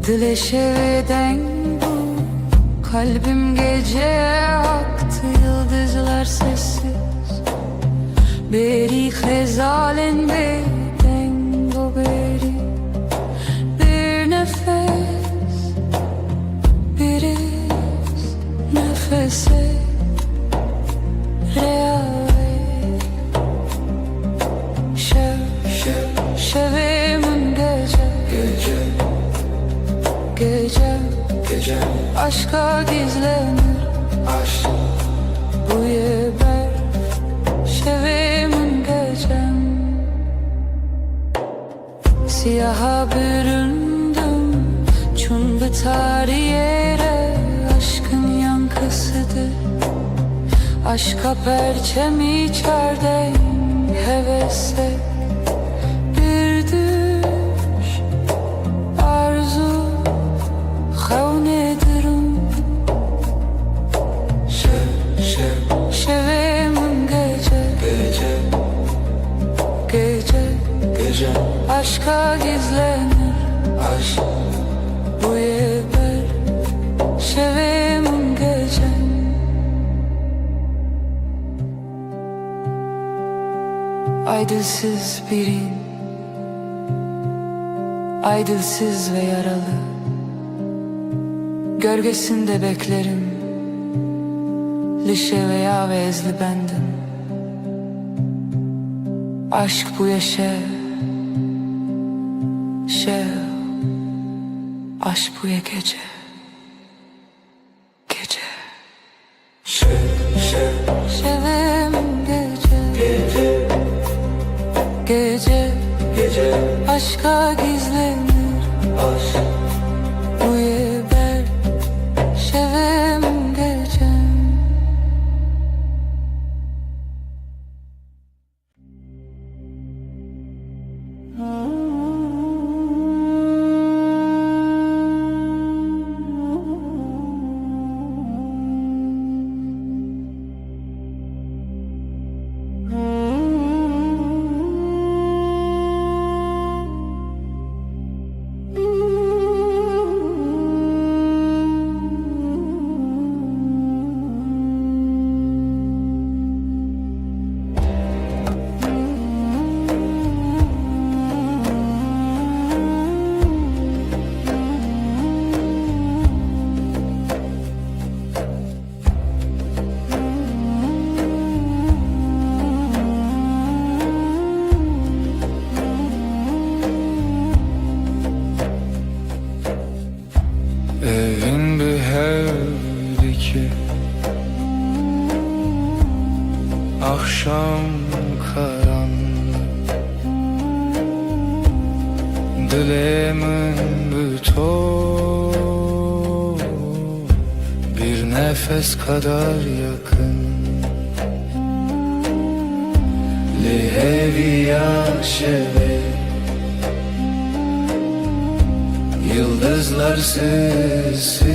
Dileşeveden bu kalbim gece aktı yıldızlar sessiz beri hezalen beden bu beri bir nefes bir iz nefese reale şevimin gece aşka gizlenir aşk bu yeber şevimin gecem siyaha büründüm çun biter yere aşkın yankısıdır aşka perçem içerdeyim hevese bir düş arzu Havnedirım şevimin gece aşka gizlenir aşk bu yeber şevimin gecem aydılsız birin aydılsız ve yaralı gölgesinde beklerim lişe veya vezli bendim aşk bu yaşa aşk bu ya gece şevim gece aşka gizlenir aşk bu yeber şevim gecem Evin bir evdi ki akşam karanlık, dileğimin bütün bir nefes kadar yakın. Lehevi yaşeve yıldızlar sessiz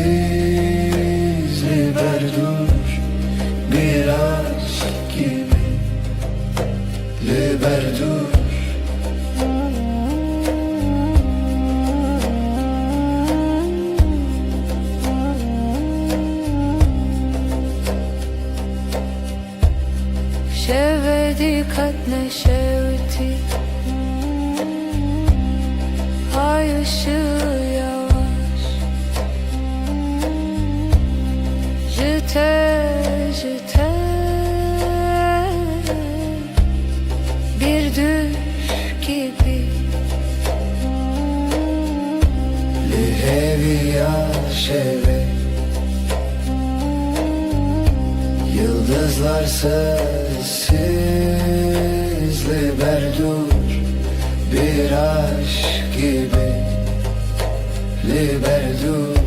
liberdur bir aşk gibi liberdur. شودی قد نشودی Ay ışığı yavaş Jite jite Bir düş gibi Lehevi yaşeve yıldızlar sessiz liberdur bir aşk gibi liberdur.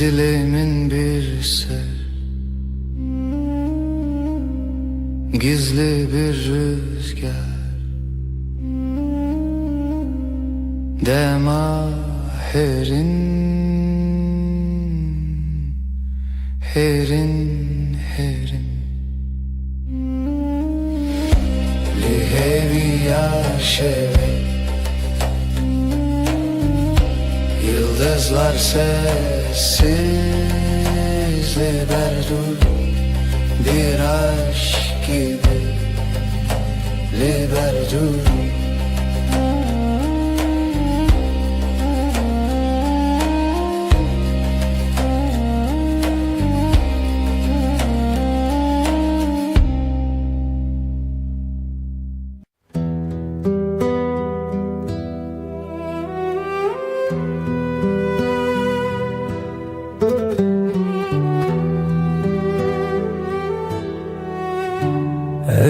Dileğimin bir ser, gizli bir rüzgar, dema herin, herin, herin. Lihevi yaşeve yıldızlar sessiz liberdur bir aşk gibi liberdur.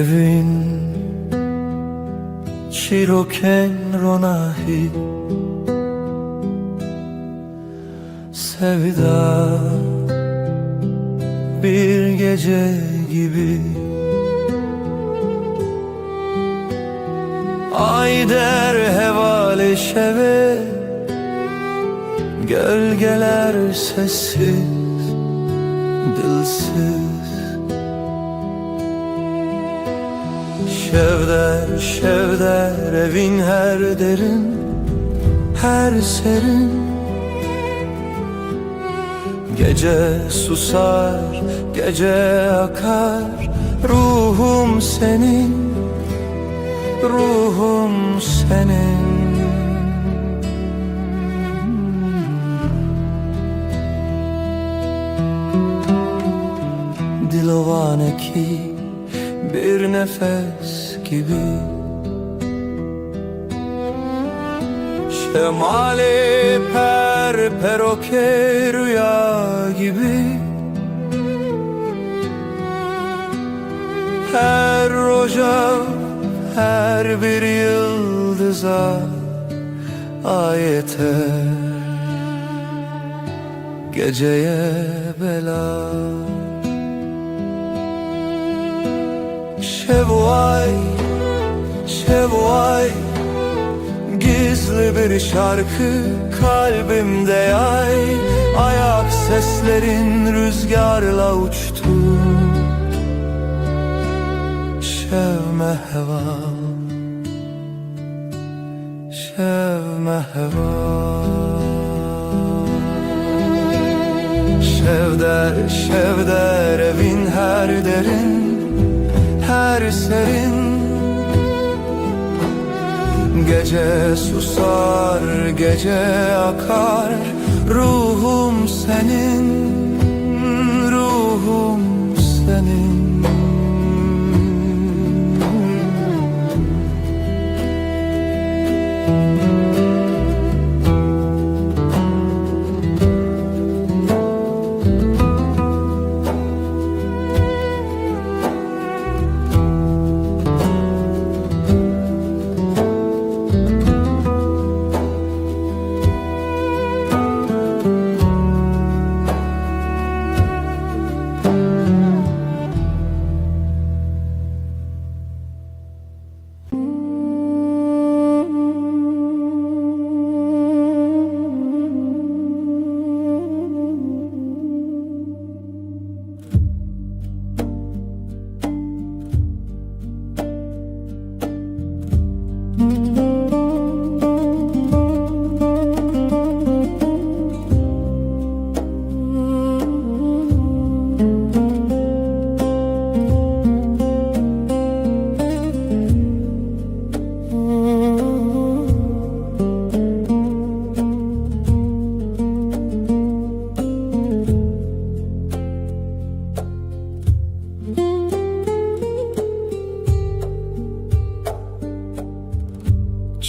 Evin Çiroken ronahi sevda bir gece gibi ay der hevale şeve gölgeler sessiz dilsiz Şevder, şevder evin her derin, her serin Gece susar, gece akar Ruhum senin, ruhum senin Dilovane ki bir nefes gibi Şemali peroke rüya gibi Her roja, her bir yıldıza ayete Geceye bela Şevvay, şevvay Gizli bir şarkı kalbimde yay Ayak seslerin rüzgarla uçtu Şevme heva Şevme heva Şevder, şevder evin her derin her serin Gece susar, gece akar Ruhum senin, ruhum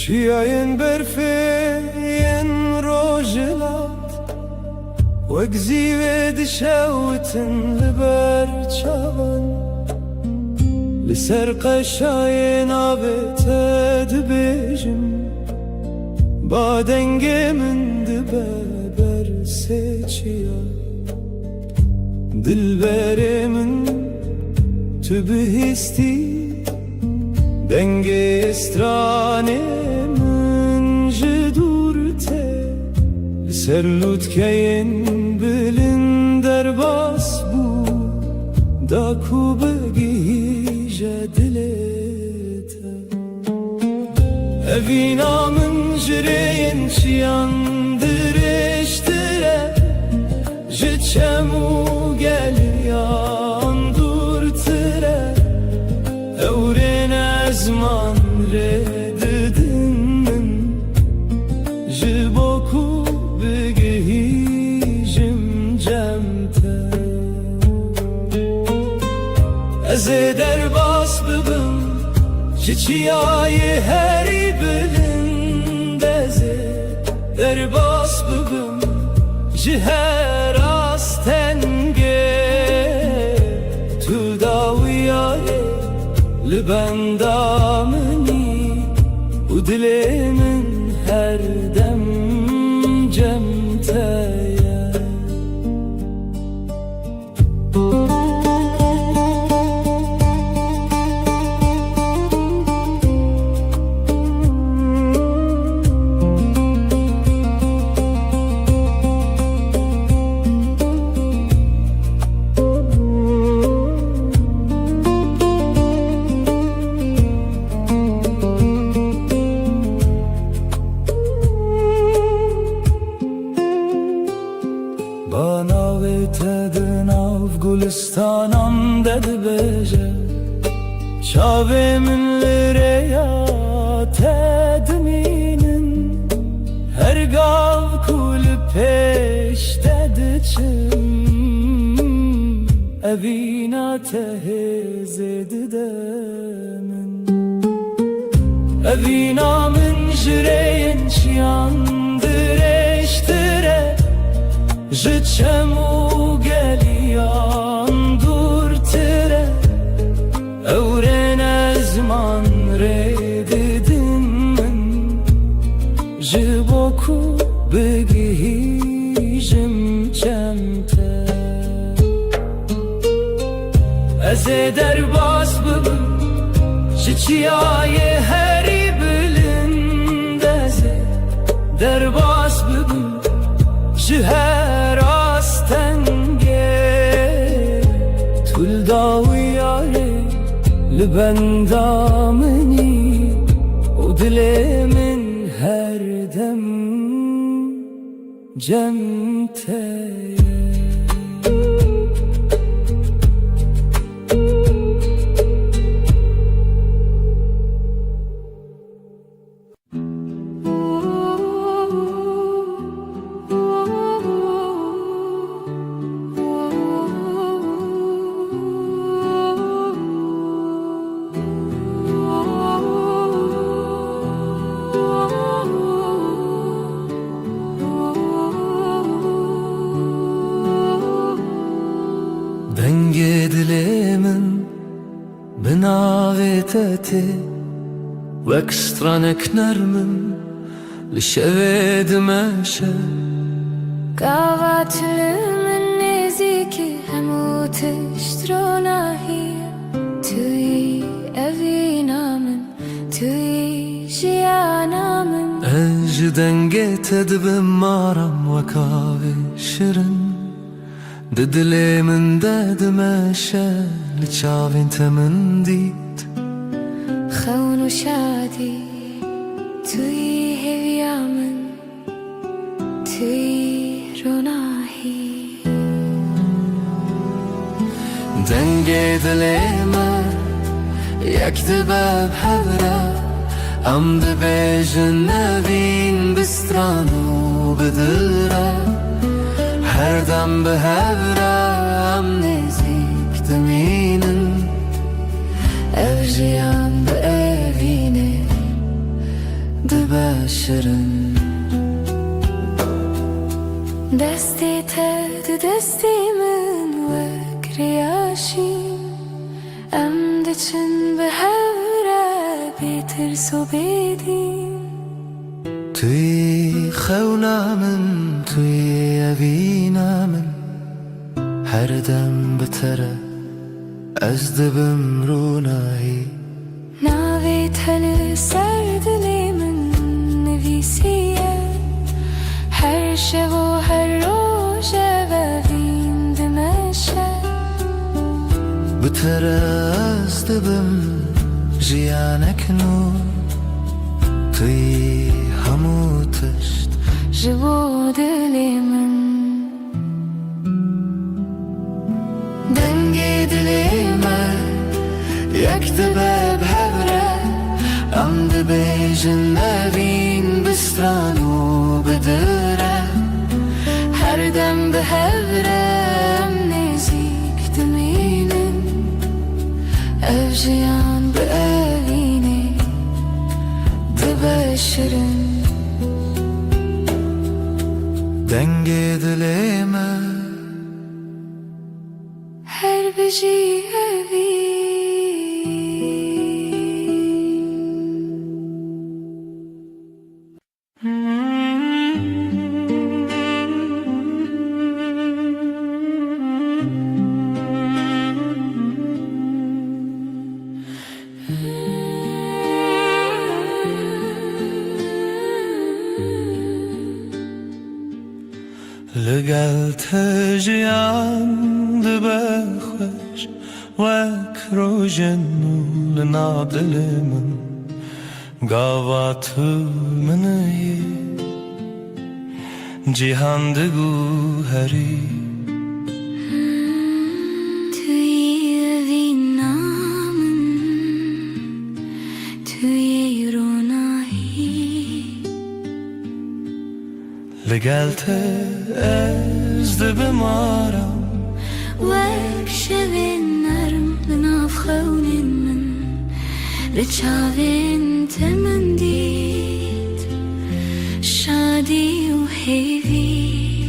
شياين برفين روجلات وقزي ود شوتن لبرچاون لسر قشاين آبت دبيجم بادنگ من دبر سيچيا دلبرمن تو بهستی دنگ استرانمن جدورته سرلوت کین بلن در باس بو دا کو بگی جدلته evina من جرين شياندر اشتره جتشمو gel yandur tire Evren ezman rededin min Jiboku begihijim cemte Ezeder bas bibim Jiçiyayı heri bilin deze Derbas bibim Jiher astenge لبندامني ودلي من her dem cemteye Bana vetedin av gulistanam dedi beje Şavemin lireya tedminin Her gav kulü peş dedi çim Evina tehez edidemin Evina min jireyin şiyandır eştire Jiçemu geliyan dur tire Evren ezman rededin min Jiboku begihijim cemte Ezeder bas bibim Jiçiyayı heri bilin deze Derbas bibim Jiher astenge Tuldavi yare Libendameni Udlemin her dem cemteye Denge dilemin benaveteti Vekstranek nermim Lişeved meşe Kavatlimin neziki Hemut iştronahi Tüy evinamin Tüy jiyanamin Ej denge tedbim maram Vekave şirin Didilemin dedmeşe Liçavin temin dit خون و شادی توی هویامن توی روناهی Denge dileme Yak dibab havra Am dibejin nevin bistranu bedilre Her dem behavra am nezik deminin Evjiyan be evine دستیمن وک ریاشیم ام دچن به هوره بیترس و بیدیم توی خونا من توی اوینا من هر دم بتره از دبم رونایی ناوی تل سر دلی من نویسیه هر شب و هر روز و وین دمشه بتره از دبم جیانک نو توی همو تشت جبو دلی من دنگی دلی من یک دبه بهوره ام دبیجن نبین بسترانو بدره هر دم به هورم نزیک دمینن evjiyan به evینه دبشرن دنگی دلی من هر بجی evin لگل تجیان دبه خوش وک روژن لناب دل من گاوا تو منی جیهان دگو هری توی وینامن توی رونایی لگل از دبه مارم وک شوین نرم لناف خونین من لچاوین تمن دید شادی و هیوی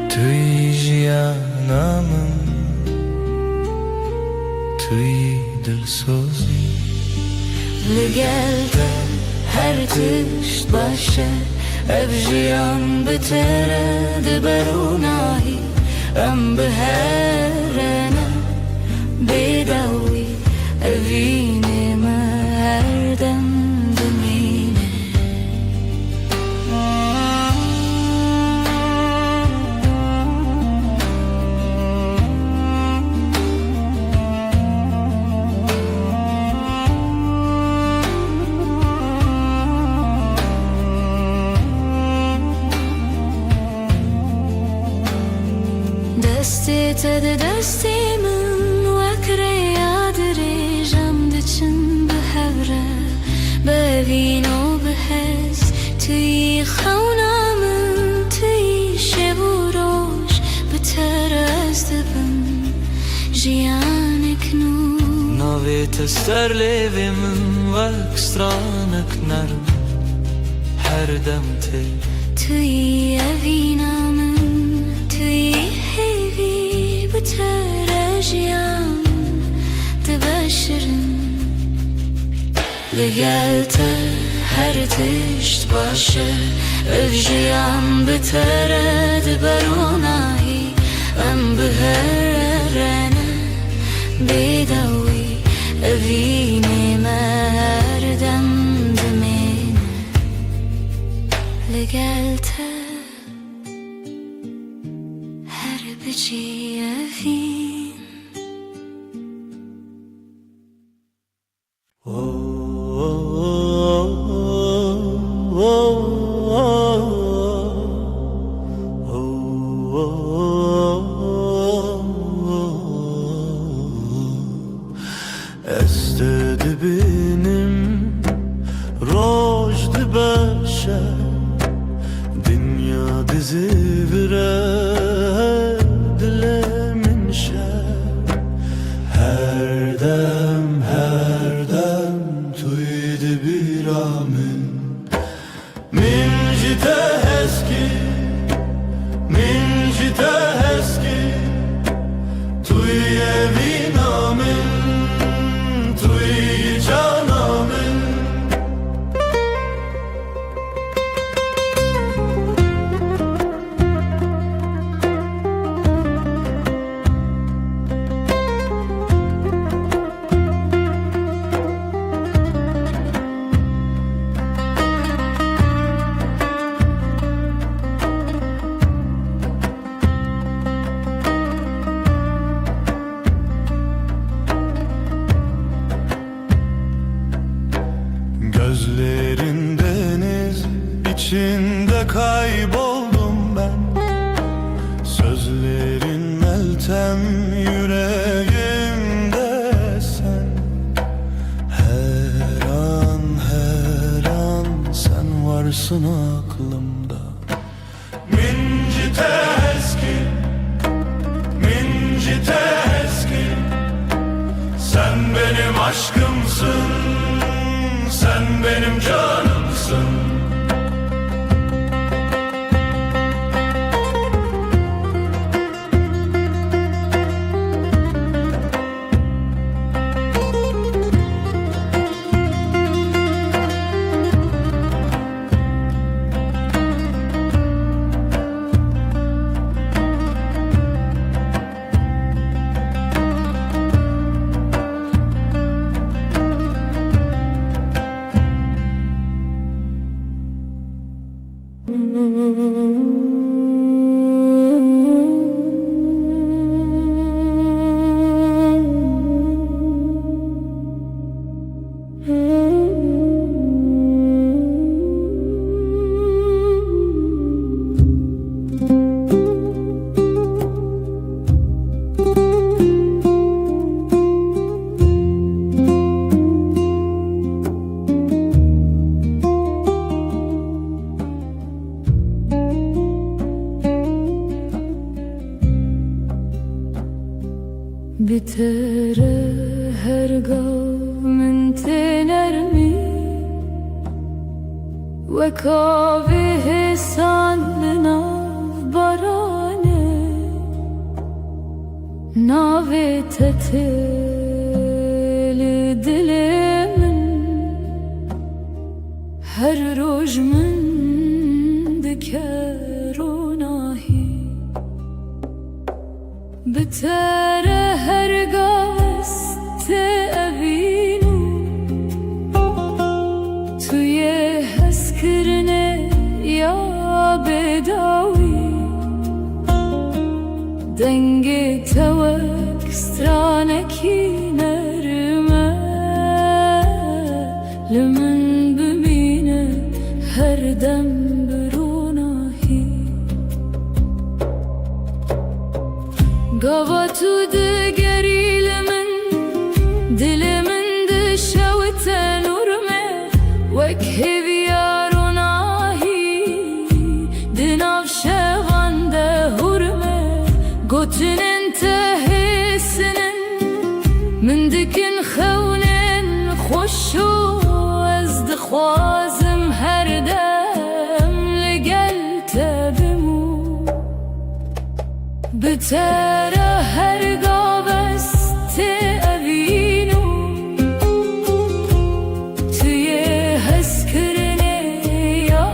توی جیانم توی دلسوزی لگل هر تشت باشه evjiyan betere diberunahi em beherene bedawi evine me her dem demine دستی تد دستی من وکره یادری جم دچن به هوره ببین و بحس توی خونا من توی شب و روش بتر از دبم جیانک نو ناوی تستر لیوی من وک سترانک نرم هر دم تی توی اوینا من توی هیوی بتر جیان دبشرن لگل هر تشت باشه evjiyan beter diberunahi em beherene bedawi evine me her dem demine لگل her beci evin Estedi benim roj dibeşe dünya dizi vire dile min şe hem yüreğimde sen. Her an sen varsın aklımda. Mincite eski, mincite eski. Sen benim aşkımsın, sen benim canımsın. بتر هرگاه من تنرمی و کاوه سالنا برانه ناوه تتل دل من هر روز من دکروناهی بتر هرگاه است اوینو توی حس کرنه یا بداوی دنگ توک سترانکی نرمه لمن ببینه هر دم بروناهی گاوا تو دگریل من دل من دشوت نورمه وک هویاروناهی دناف شوان ده هورمه گوتن انتهسنن من دکن خونن خوشو از دخوازم هر دم لگل تبمو بتر هرگاه است اوینو توی حس کرنه یا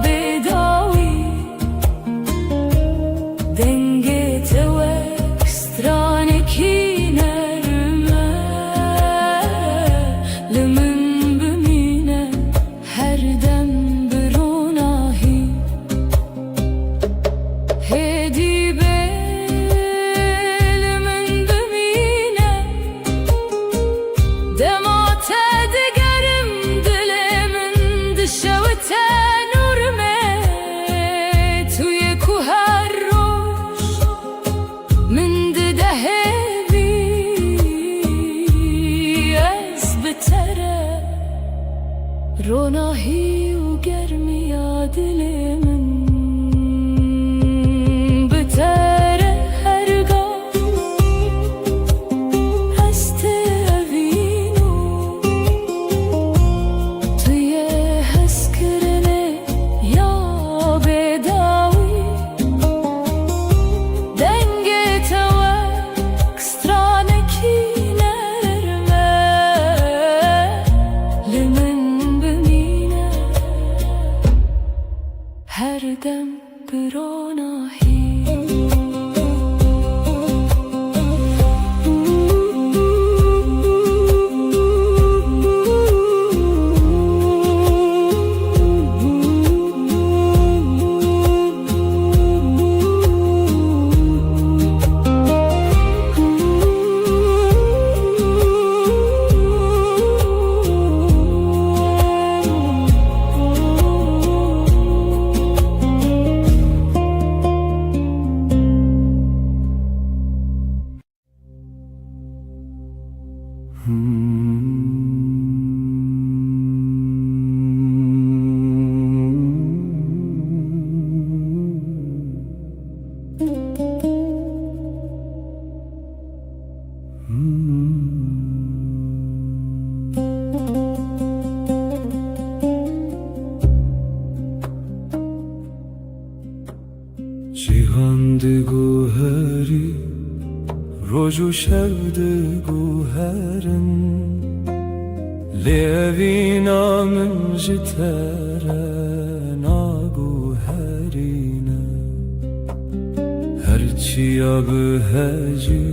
بداوی دنگ توک سترانکی نرمه لمن ببینه هر دم بروناهی هدی روناهی و گرمی دل من بتر هرگاه هست اوینو توی حس کرنه یا بداوی دنگ توک سترانکی نرمه لمن Cihandı guheri Roju şevdi guherin Levina min jitere na guherine Her çiya biheci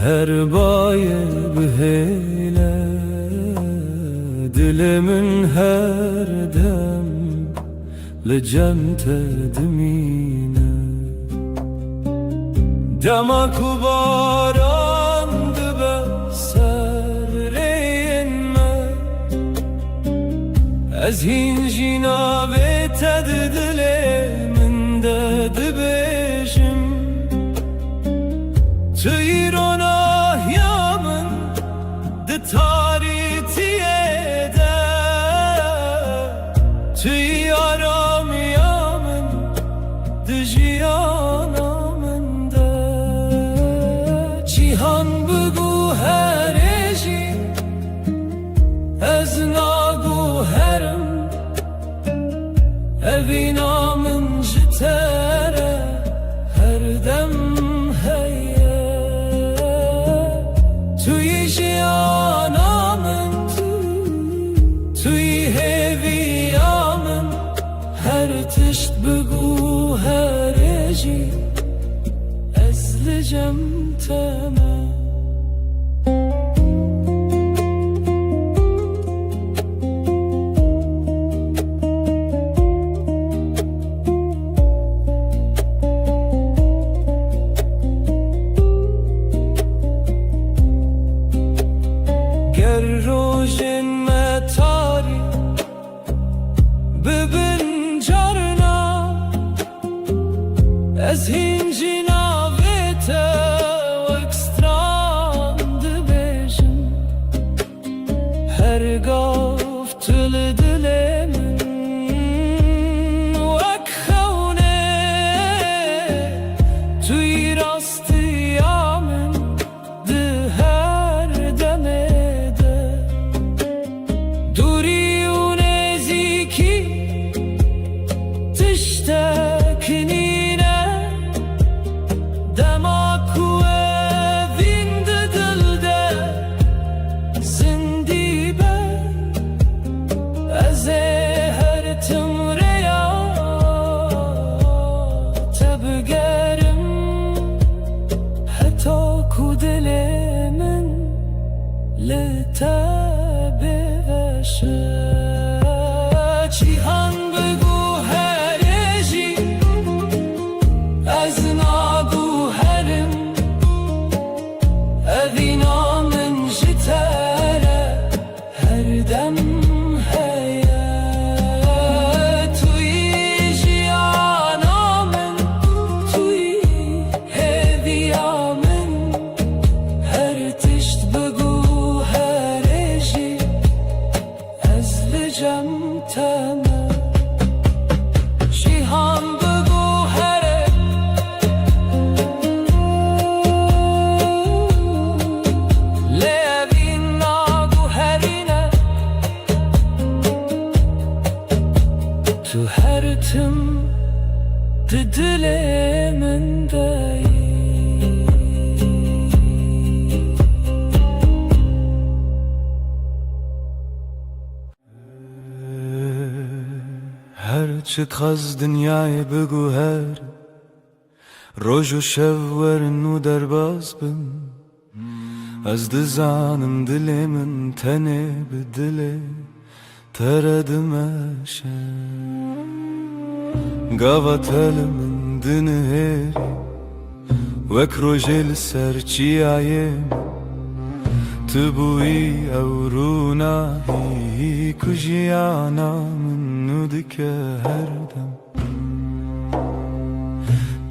Her baye biheyle Dilimin her dem Lecente dimine Dema kubaran dibe serreyin me Ez hin jina ve ted dilimin de dibêjim Tüyron ahyamın di tarîtiye de Tüy aramyamın di jiyanamın de Cihan bıgu herêjî Ez nagu herim Evîna min ji tere her dem heye Tüy jiyanamın Tüy heviyamın Her tişt bıgu herêjî Ez li cem teme Ger rojin me tarî bibin carna Ez hin jina ve te wek stran dibêjim Her gav tu li dilê min wek xewne Tüy rastiya min di her demê de Durî û nêzîkî tiştekîne Dema ku evîn di dil de zindî be Ez ê her timreya te bigerim Heta ku dilê min li te biveşe Cihan bıgu herêjî Ez nagu herim Evîna min ji tere her dem heye Tüy jiyana min Tüy heviya min Her tişt bıgu herêjî Ez li cem teme Cihan bıgu here Levîn nagu herine Tu her tim di dilê min de Her çi xez dinyayê bigû her Roj û şev werin û derbas bin Ez dizanim dilê min tenê bi dilê te re dimeşe Gava telê min di nihêrî Wek rojê li ser çiyayê Tu bûyî ew rûnahî Ku jiyana min nû dike her dem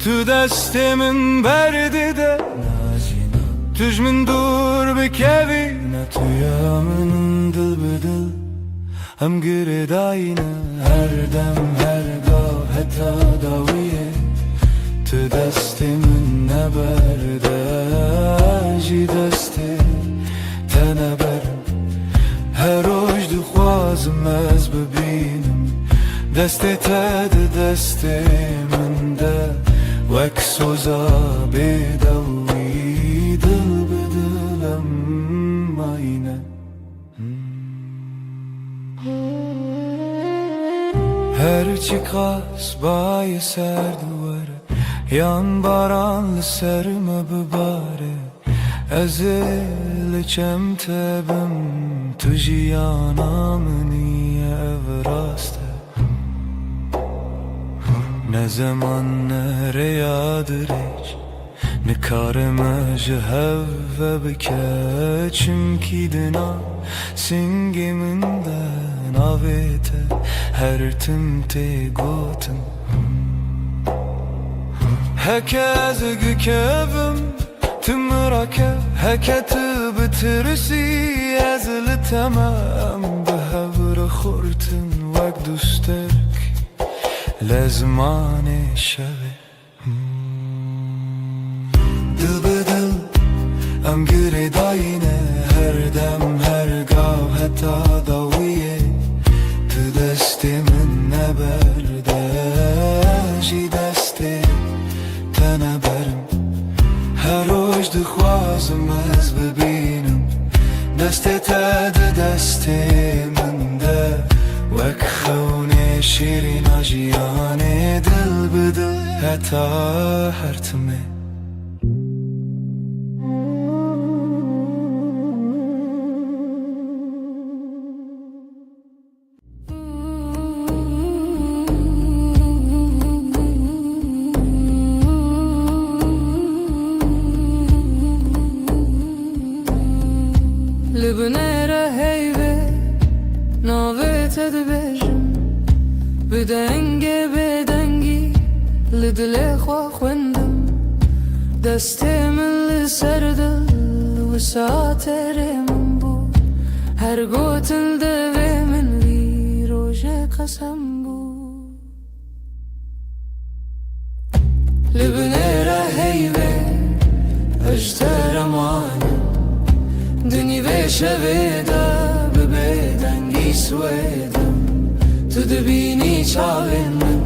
Tu destê min berdî de تج من دور بكافي نتويا من دل بدل هم گرداینه هر دم هر گاه حتی داویه تو دست من نبرده جی دست تنبرم هر روز دخوازم از ببینم دست تد دست من ده وک سوزا بدوی دل بدلم aynı Her çıkas bayi ser duvarı Yan baranlı serme bibare Ezilçem tebim Tujiyana niye evraste Ne zaman nereyadır hiç Ne karıma jehve bike Çünkü dina singiminden avete Her tümte gotum Hekez gükevim tümrake Heketi bitirisi ezli temem Behevre khurtin vek dustek Lezmane şeve Dil bedel em giredayine Her dem her gav heta daviye Tu destimin neberde Ji desti teneberim Her roj dixwazim ez bibînim Destê te di destê min de Wek xewnê şîrîna jiyanê Dil bi dil heta her timê Libnera heyve navet edbejim Bedenge bedengi lidle xwa xwendim Destemin li serdil Wisaterim bu Her gotin deve min vi roje qesem bu Libnera heyve ejteremanim Dünî ve şeveda bibêdengî swêdim Tu dibînî çavên min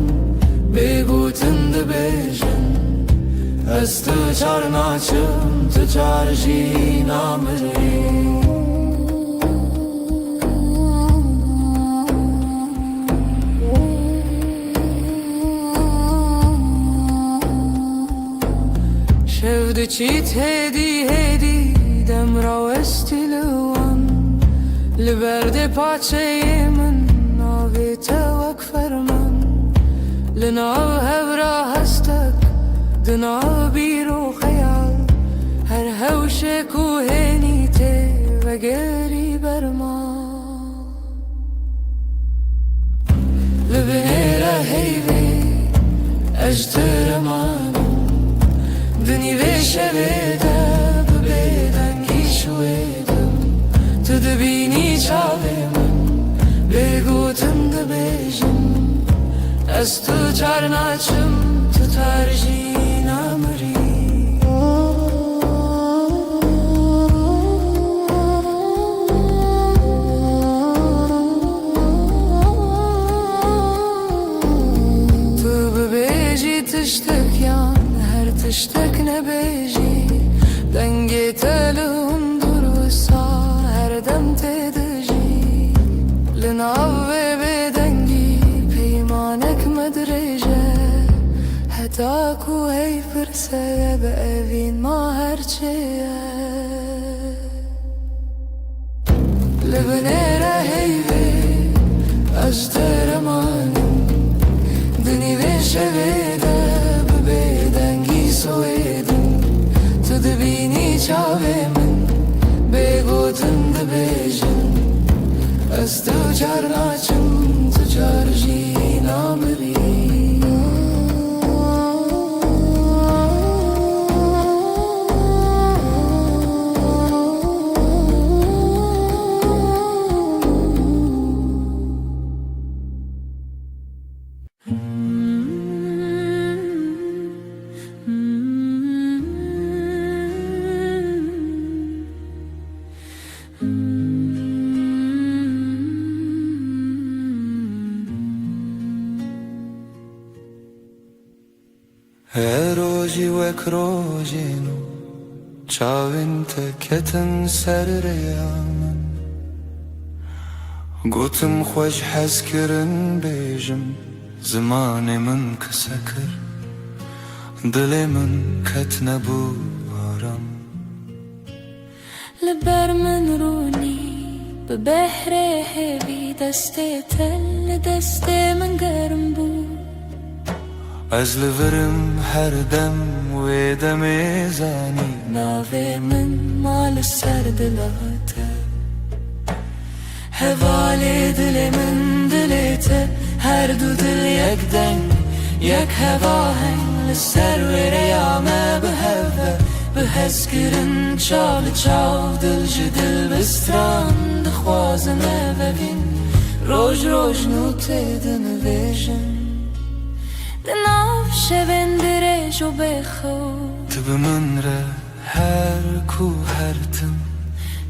bêgotin dibêjin Ez tu çar naçim tu çar jî namirî Şev diçît hêdî hêdî Demra westiluan Liberde paçeyê min Navê te wek ferman Li nav hevra hestek Di nav bîro xeyal Her hewşê ku hênî tê vegerî berma Li binêre heyvê ejteremanim Dinî vê şevê de Tu dibînî çavê min bêgotin dibêjin Ez tu çar naçim tu tar jî namirî Tu bibêjî tiştek yan her tiştek nebêjî Dengê te li hundur wisa her dem tê dijî Li nav vê bêdengî peymanek me dirêje Heta ku hey pirseye bi evîn ma her çêye Li binêre heyvê ejteremanim Dinî vê şevê de bi bêdengî swêdim Tu dibînî çavê min bêgotin dibêjin Ez tu çar naçim tu çar jî namirî بجی وک روژینو چاوین تکتن سر ریامن گوتم خوش حس کرن بیجم زمان من کسکر دل من کت نبو آرام لبر من رونی به بحر هوی دست تل دست من گرم بود از لورم هر دم و دم زانی ناوی من مال سر دلاته هوای دل من دلته هر دو دل یک دنگ یک هوا هنگ لسر و ریامه به هوا به حس کرن چال چاو دل جدل بستران دخوازنه ببین روش روش نوته دنویشن دناف شبن درش و بخو تب من را هر کو هر تم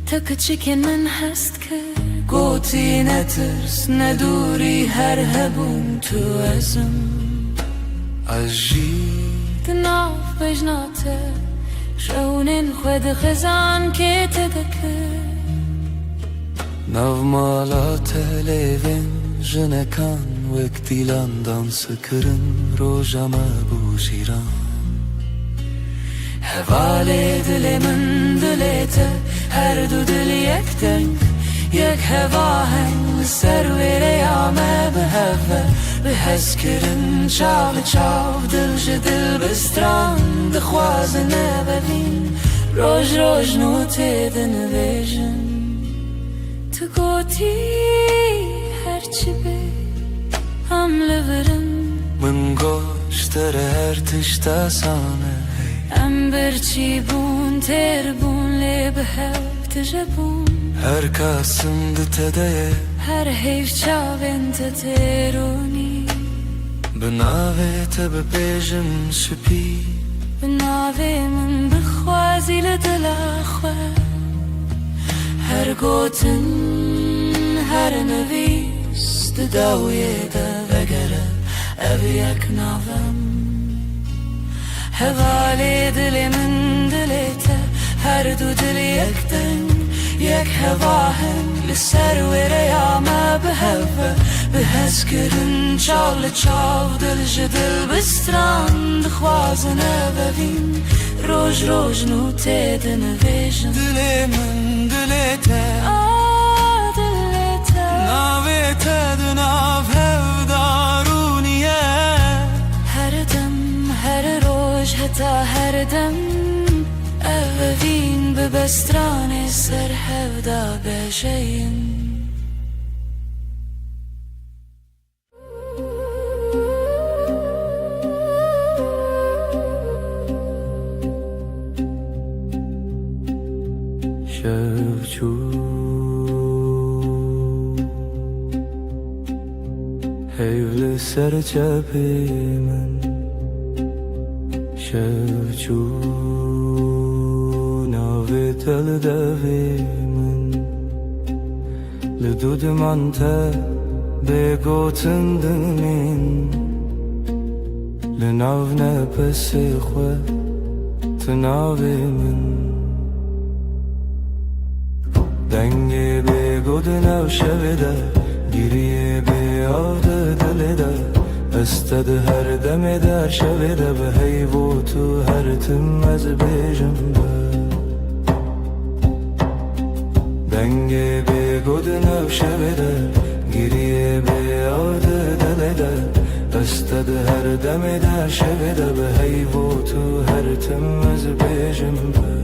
تک چکن من هست که گوتی نترس ندوری هر هبون تو ازم عجی دناف بجناته شونن خود خزان که تدکر نو مالات لیوین جنکان وک دیلان دانس کرن روژما بو شیران هوای دل من دلته هر دو دل یک دنگ یک هوا هنگ سر و ریامه به هوا به حس کرن چاو چاو دل جدل بستران دخوازنه ببین روش روش نوته دنویشن تو گوتی هرچی بی هم لورم من گوشتر هر تشتا سانه ام برچی بون تر بون لی به هف تجبون هر کاسم دتده هر حیف چاوین تترونی بناوه تب بیجم سپی بناوی من بخوازی لدلاخوه هر گوتن هر نویس داویه دا وگره او یک ناوم هوای دل من دلته هر دو دل یک دنگ یک هوا هنگ لسر و ریامه به هوا به حس کرن چال چاو دل جدل بستران دخوازنه ببین روش روش نوته دنویشن دل من دلته دلته ناویته دناو هفدارونیه هر دم هر روش حتی هر دم اوین به بستران سر هفدا بشین شفچو حیول سر چپی من شفچو ناوی تل دوی من لدود من تا بگوتن دمین لناو نپس خواه تناوی من دنگی بگود نو شویده گیریه بیاده دلیده استد هر دم در شویده به حیبو تو هر تم از بیجم به دنگی بگود نو شویده گیریه بیاده دلیده استد هر دم در شویده به حیبو تو هر تم از بیجم به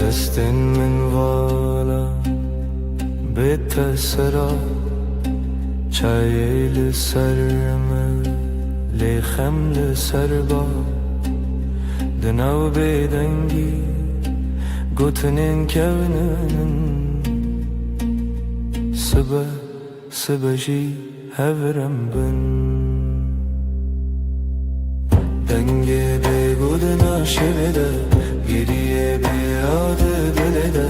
دستن من والا بتسرا چای لسرم لیخم لسر با دناو بدنگی گوتنین کونن سبا جی هورم بن دنگه بگودنا شبده گریه بیاده دلده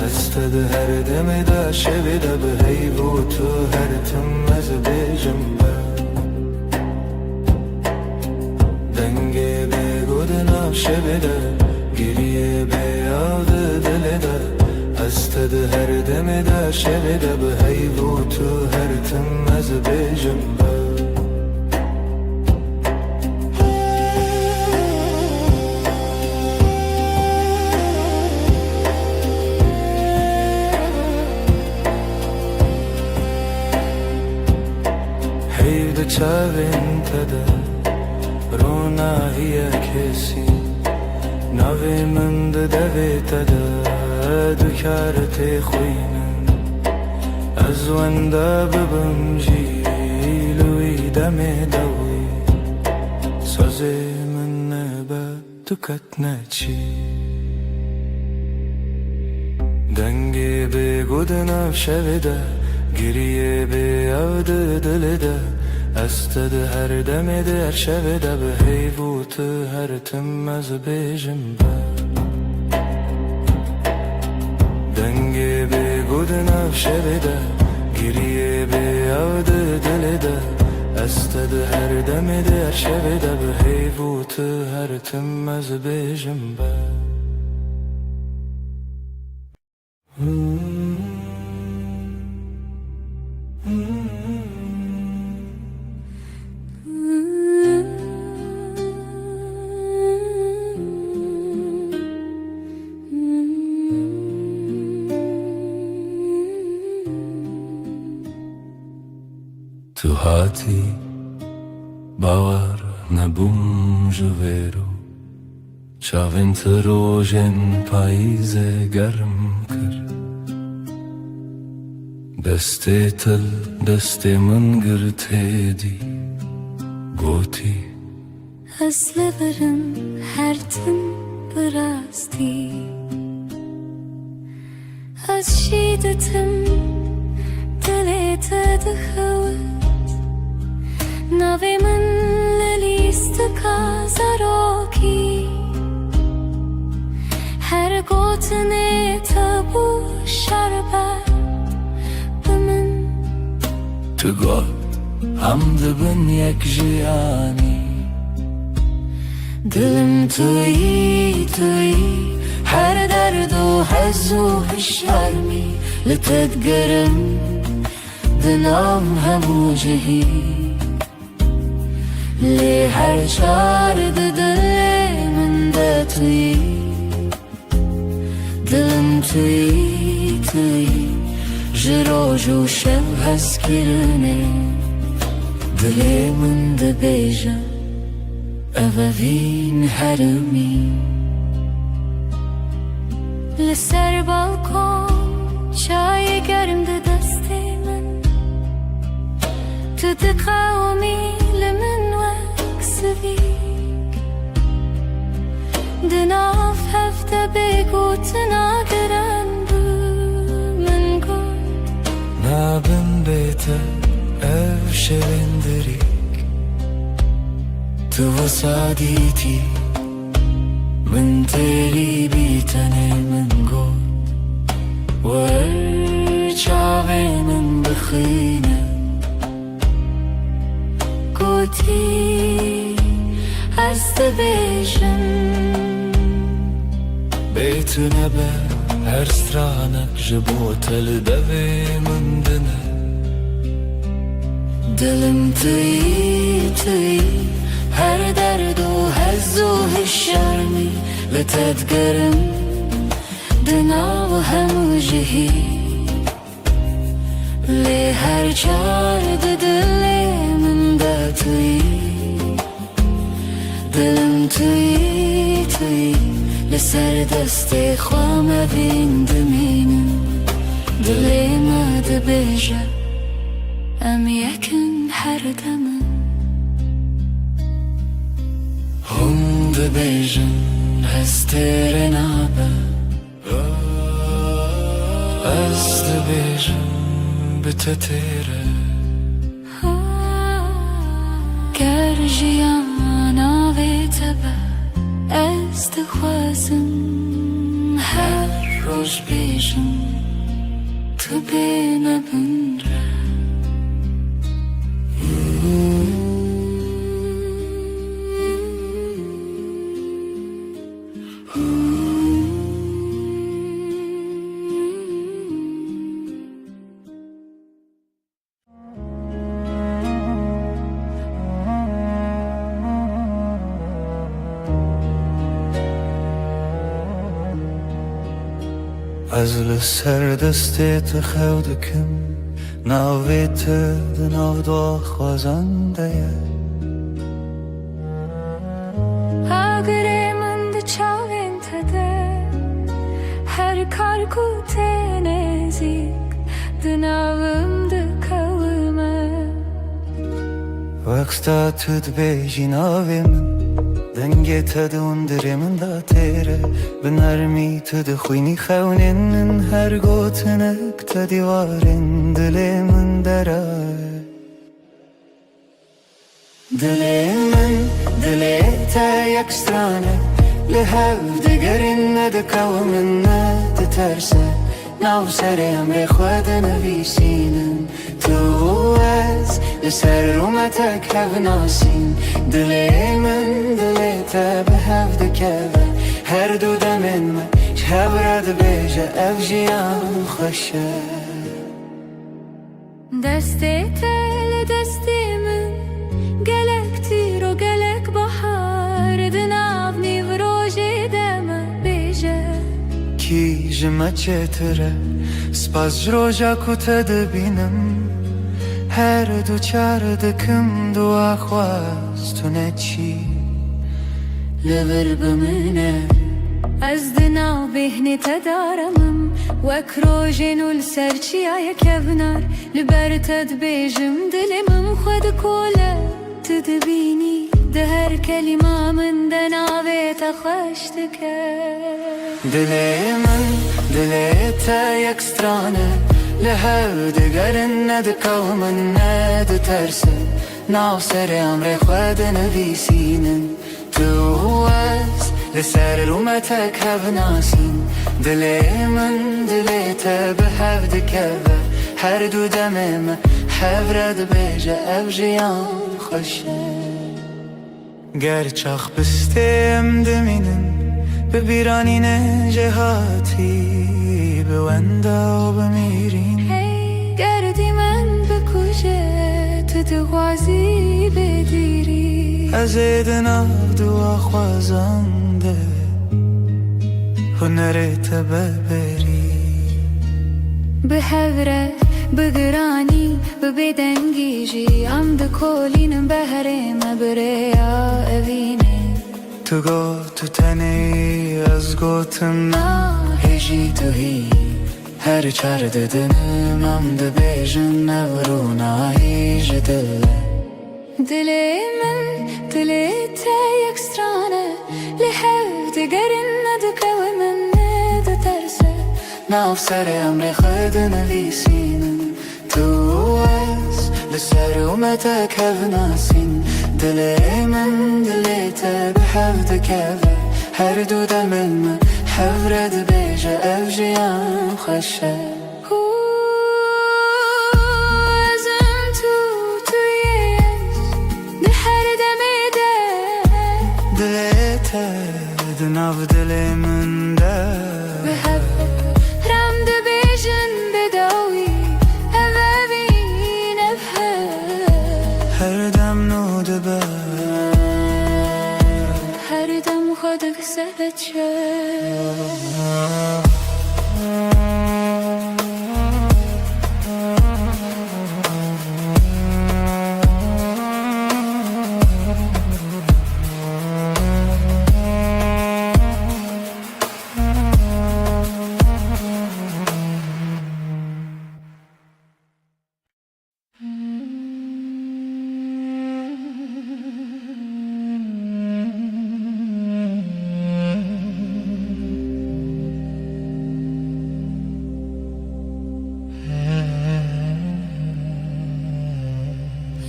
استد هر دمده شبده به هیبو تو هر تم از بیجنبه دنگه بگودنا شبده گریه بیاده دلده استد هر دمده شبده به هیبو تو هر تم از بیجنبه چاوین تده رونا هی کسی نوی من دوی تده دکارت خوینن از ونده ببم جیلوی دم دوی سازی من نبه دکت نچی دنگی بگودن شویده گریه بیاده دلده استد هر دمده هر شبده به هیبوت هر تم از بیجنبه دنگی بگودن شبده گریه بیاده دلده استد هر دمده هر شبده به هیبوت هر تم از بیجنبه تو هاتی باور نبوم جویرو چاوین تروژن پاییز گرم کر دسته تل دسته من گرته دی گوتی از لبرم هر تن براستی از شیدتم دلت دخوت نوی من للیست کازاروکی هر گوتنه تبو شربت بمن تو گل هم دبن یک جیانی دلم تویی هر درد و حز و شرمی لتدگرم دنام همو جهی لی هر چارد دل من ده توی دلم توی جروج و شب هست کرنه دل من ده بیجا اووین هرمی لسر بالکن چای گرم ده دست من تو دقاومی لمن وکسویک دناف هفته بگو تناگرن بو من گل نابن بیته او شوندریک تو وسادیتی من تیری بیتنه من گل ورچاوی من بخینه گوتی از بیشم بیتو نبه هر سترانک جبو تل دوی من دنه دلم توی هر درد و حز و شرمی لتدگرم دنا و همو جهی لی هر چارد دل من ده توی دلم توی لسر دست خوام بین دمینم دل ما ده بیجا ام یکن هر دمم هم ده بیجن هستر نابه از ده بیجن بتتره گر جیانا ناوی تبه از دخوازم هر روز بیشم تو بینه بندره از لسر دستت خودکم ناویت دناو دو خوازنده اگر من ده چاوین تده هر کار کو تنزیک دناوم ده کلمه وقتا تد بیجی ناوی من دنگی تد اندری من دا تیره بنرمی تد خوینی خونین من هر گوتنک تدیوارین دلی من دره دلی من دلی تا یک سترانه لحو دگرین ندکاو من ندترسه ناو سر امر خود نویسینن تو از لسر رومتک هف ناسین دلی من دلی تا به هف دکوه هر دو دمین من شهب رد بیجه اف جیان خوشه دستی تل دستی من گلک تیر و گلک بحر دناو نیو روژی دمه بیجه کی جمع چتره سپاس جروجا کتا دبینم هر دو چار دکم دو آخواز تو نچی لور بمنه از دناو بهنی تدارمم وک روژین و لسرچی آیا کبنار لبر تد بیجم دلمم خود کوله تدبینی ده هر کلمه من دناوی تخوش دکه دلی من دلی تا یک سترانه لحو دگرن ندکاو من ندترسه ناو سر امر خود نویسینن تو از لسر رومتک هف ناسین دلی من دلی تا به هف دکوه هر دو دمه من هف رد بیجه اف جیان خوشه گر چاخ بستیم دمینن ببیرانین جهاتی بوندا و بمیرین هی گردی من بکوشه تو دغوازی بدیری از دناو دو خوازنده هنرت ببری به هوره بگرانی ببدنگیجی ام دکولینم بهره مبریا اوینه تو گو تو تنی از گوتم هیجی تو هی هر چار ددنم ام دبیجن نورو نایج دله دلی من دلی تا یک سترانه لحو دگرن ندکوه من ندترسه ناو سر امر خود نویسینن تو از لسر اومتک هف ناسین دلی من دلی تا به هف دکوه هر دو دمن من هف رد بیجه اف جیان خوشه ازم تویش ده هر دمی ده دلی تا دناو دلی من ده به هف رم ده بیجن بداوی اوابین هر دم نو دبه هر دم خودک سبت شد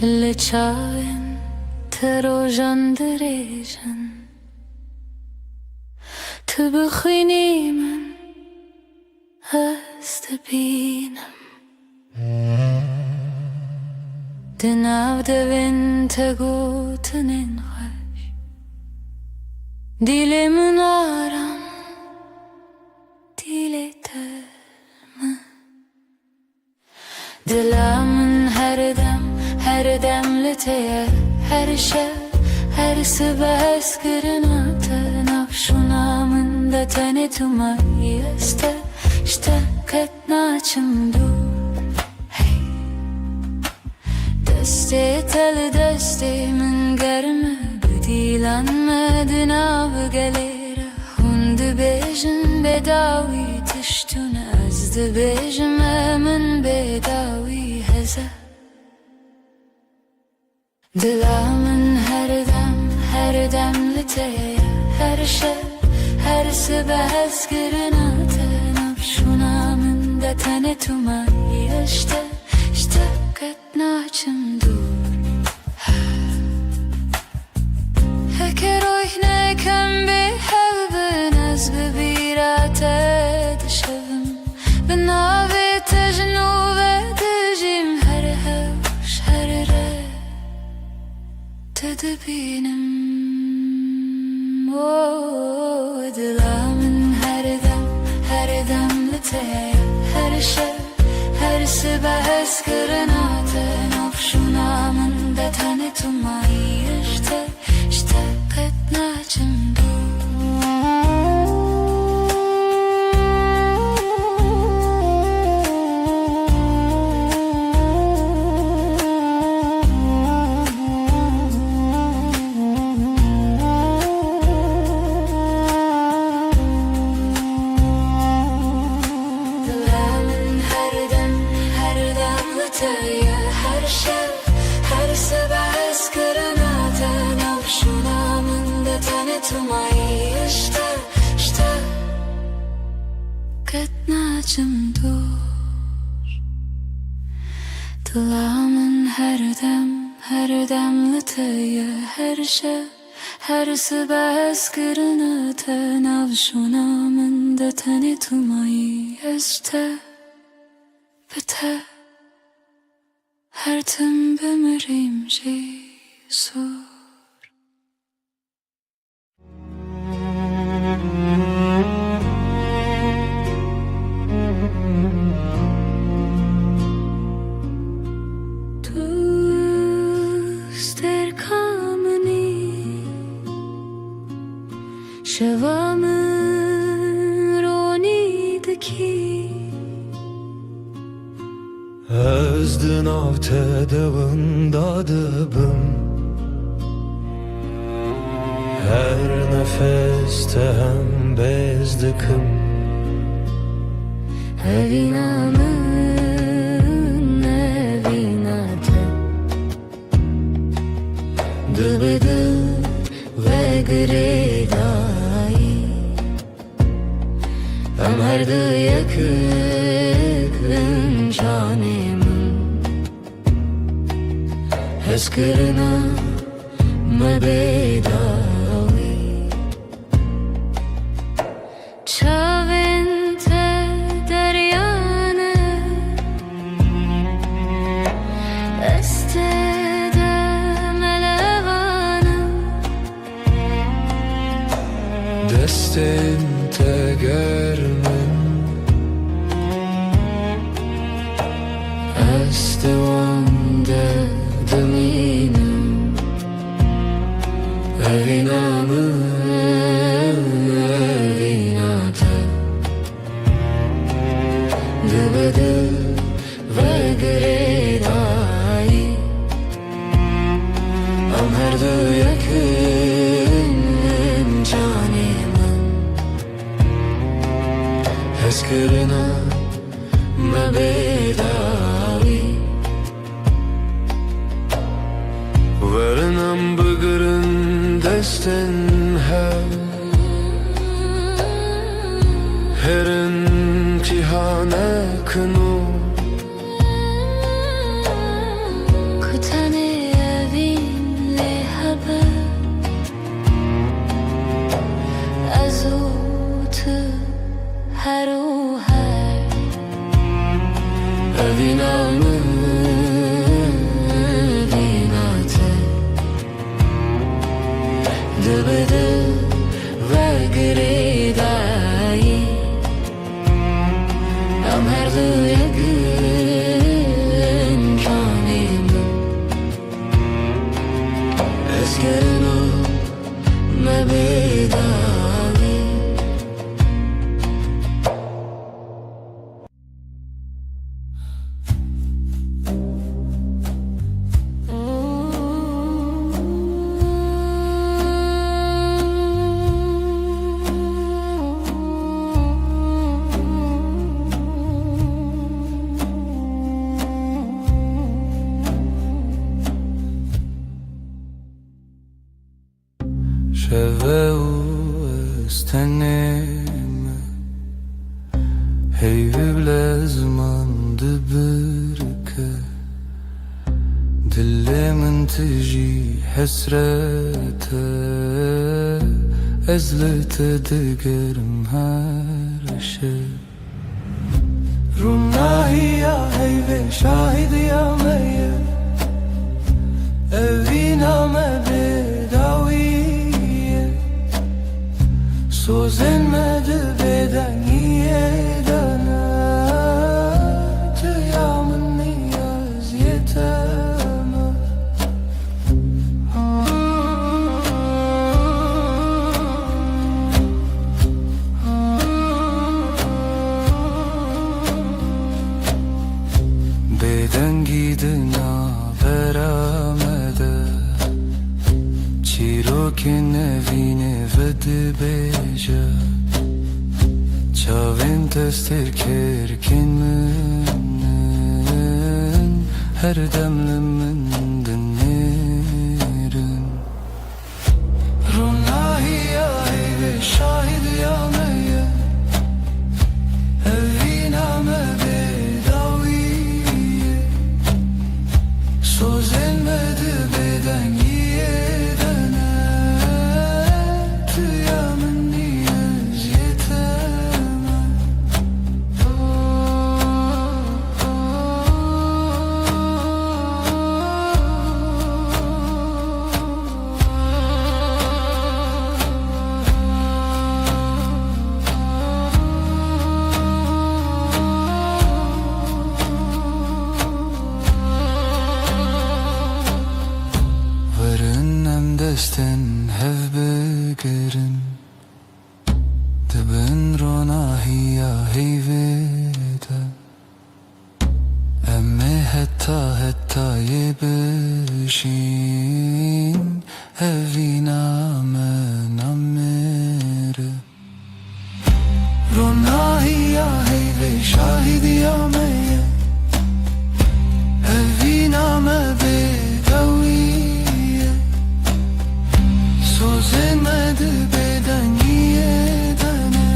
لچاوین تروجن دريجن تبخيني من استبينم دناو devin tegutinin hoş dilimin aram dileter mi dilamın her demli teye her şey her sebes kırınatı nafşunamın da tanıtıma yeste işte katnaçım dur دستی تل دستی من گرمه بدیلان مدن آب گلیره هند بیجن بداوی تشتون از دبیجم من بداوی هزه دلامن هر دم لتیه هر شب هر سبه از گرناته نفشونامن ده تنه تو مایی اشته katnaçım dur Heker oyne kem bir hevben az bebirate dışavım Ben avi tejnu ve dejim her hevş her re Tedbinim dilamın her dem liteye her şey her sebes kırınatı nafşunamın da tanıtımayı işte katnaçım her şey her sebes kırınatı nafşunamın da tanıtımayı işte katnaçım dur Dilamın her demlitiye her şey her sebes kırınatı nafşunamın da tanıtımayı işte biter Her tüm bömürüm cesur Tuster kameni Şevamın ronidaki Özdün av tedavında dıbım Her nefeste hem bezdikim Evinamın evinatı Dıbıdı ve gredayı Ömerdi yakın canımın Heskırına mebedavi Çavente deryane Estede melevana Destin tegermen Estevande deminim Evinamın evinatı Dıbıdı ve gredayı Ömerdi yakın canımın Heskırına mebedavi Verinam bıgırın destin Herin cihane kınu Kutane evin leha teneme Heyvi lezmandı birke Dilimin tiji hesrete Ezlete digerim her şey Rumnahi ya heyve şahidi ya meye Eviname bedaviye Sozenmedi bedeniye dana Tıyamın niyaz yeteme Beden gidina veramede Çirokin evine vedi beja Çavin testir kerkin münnen Her demlimin dinlerin Runahi ya heyve şahidi ya meye Eviname bedaviye Sozenmedi beden yedene Tıyamın niyaz yeteme Varın desten hev begerin Dibin ronahiya heyvede Emme hetta yebişin Eviname namere Ronahiya heyve şahidi ya meye Eviname bedaviye Sözemedi beden yedene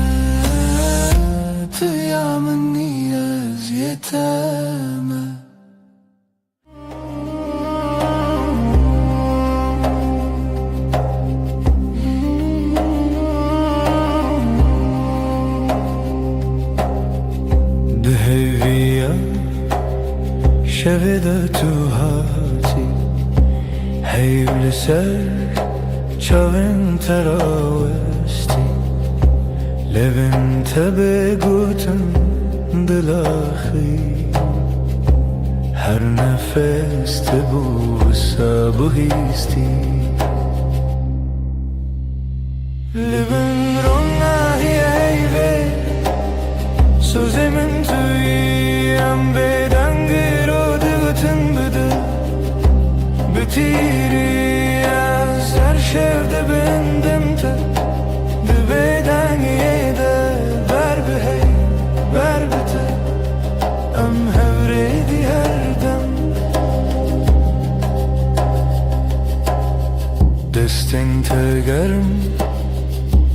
Tıyamın niyaz yeteme Deheviya şevede tuhati Heyvli ser Çavin teravesti Levin tebe gutun dilahi Her nefeste bu sabı histi Levin ronahi eyve Sözemin tüyem beden giro dıgıtın bıdı Bütiri Ser şevde bendim te Dibeden yede Ver bir hey, ver bir te Em hevredi her dem Destin tegerim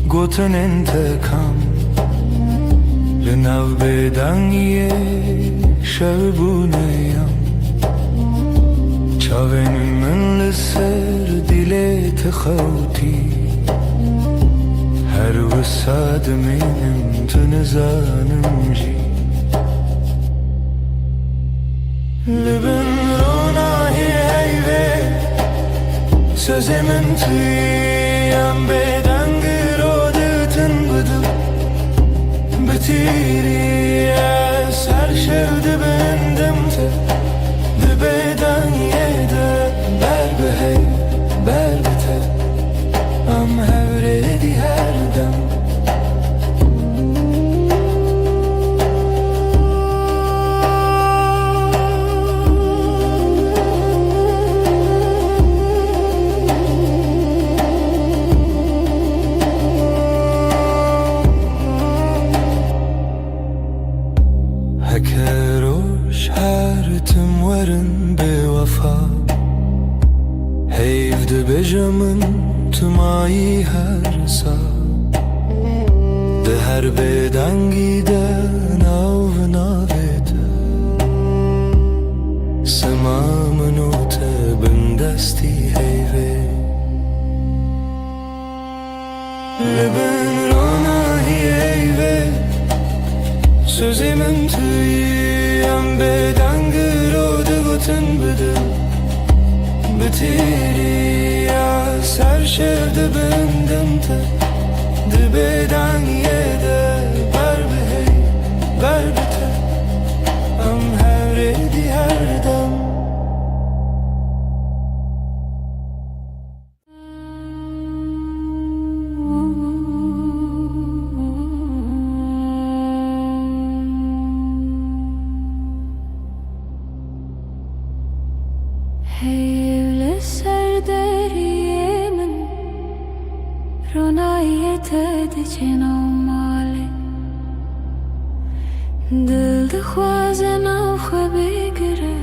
Gotun intekam Lenav beden ye Şevbuneyam Çavenin من لسر دلت خوتي هر وساد منم تنزانم جي لبن روناهي هيوه Sözemin tüyem beden gırodetın bıdı Bitiriye ser şevdi bendim te Dibeden yede Ber be hey, ber be te Am hevredi her dem Ber bedengi nav navete Semamın ote bindesti heyve Leben rona heyve Sözümün tüyem bedengi rode guten bedel Bitiri ya ser şevde bendimte Dibeden yede ber behey ber bite Am her edi her dem Heyvle serderiyemin Ronayet edicin mali Dil dixwazin av xwe bigire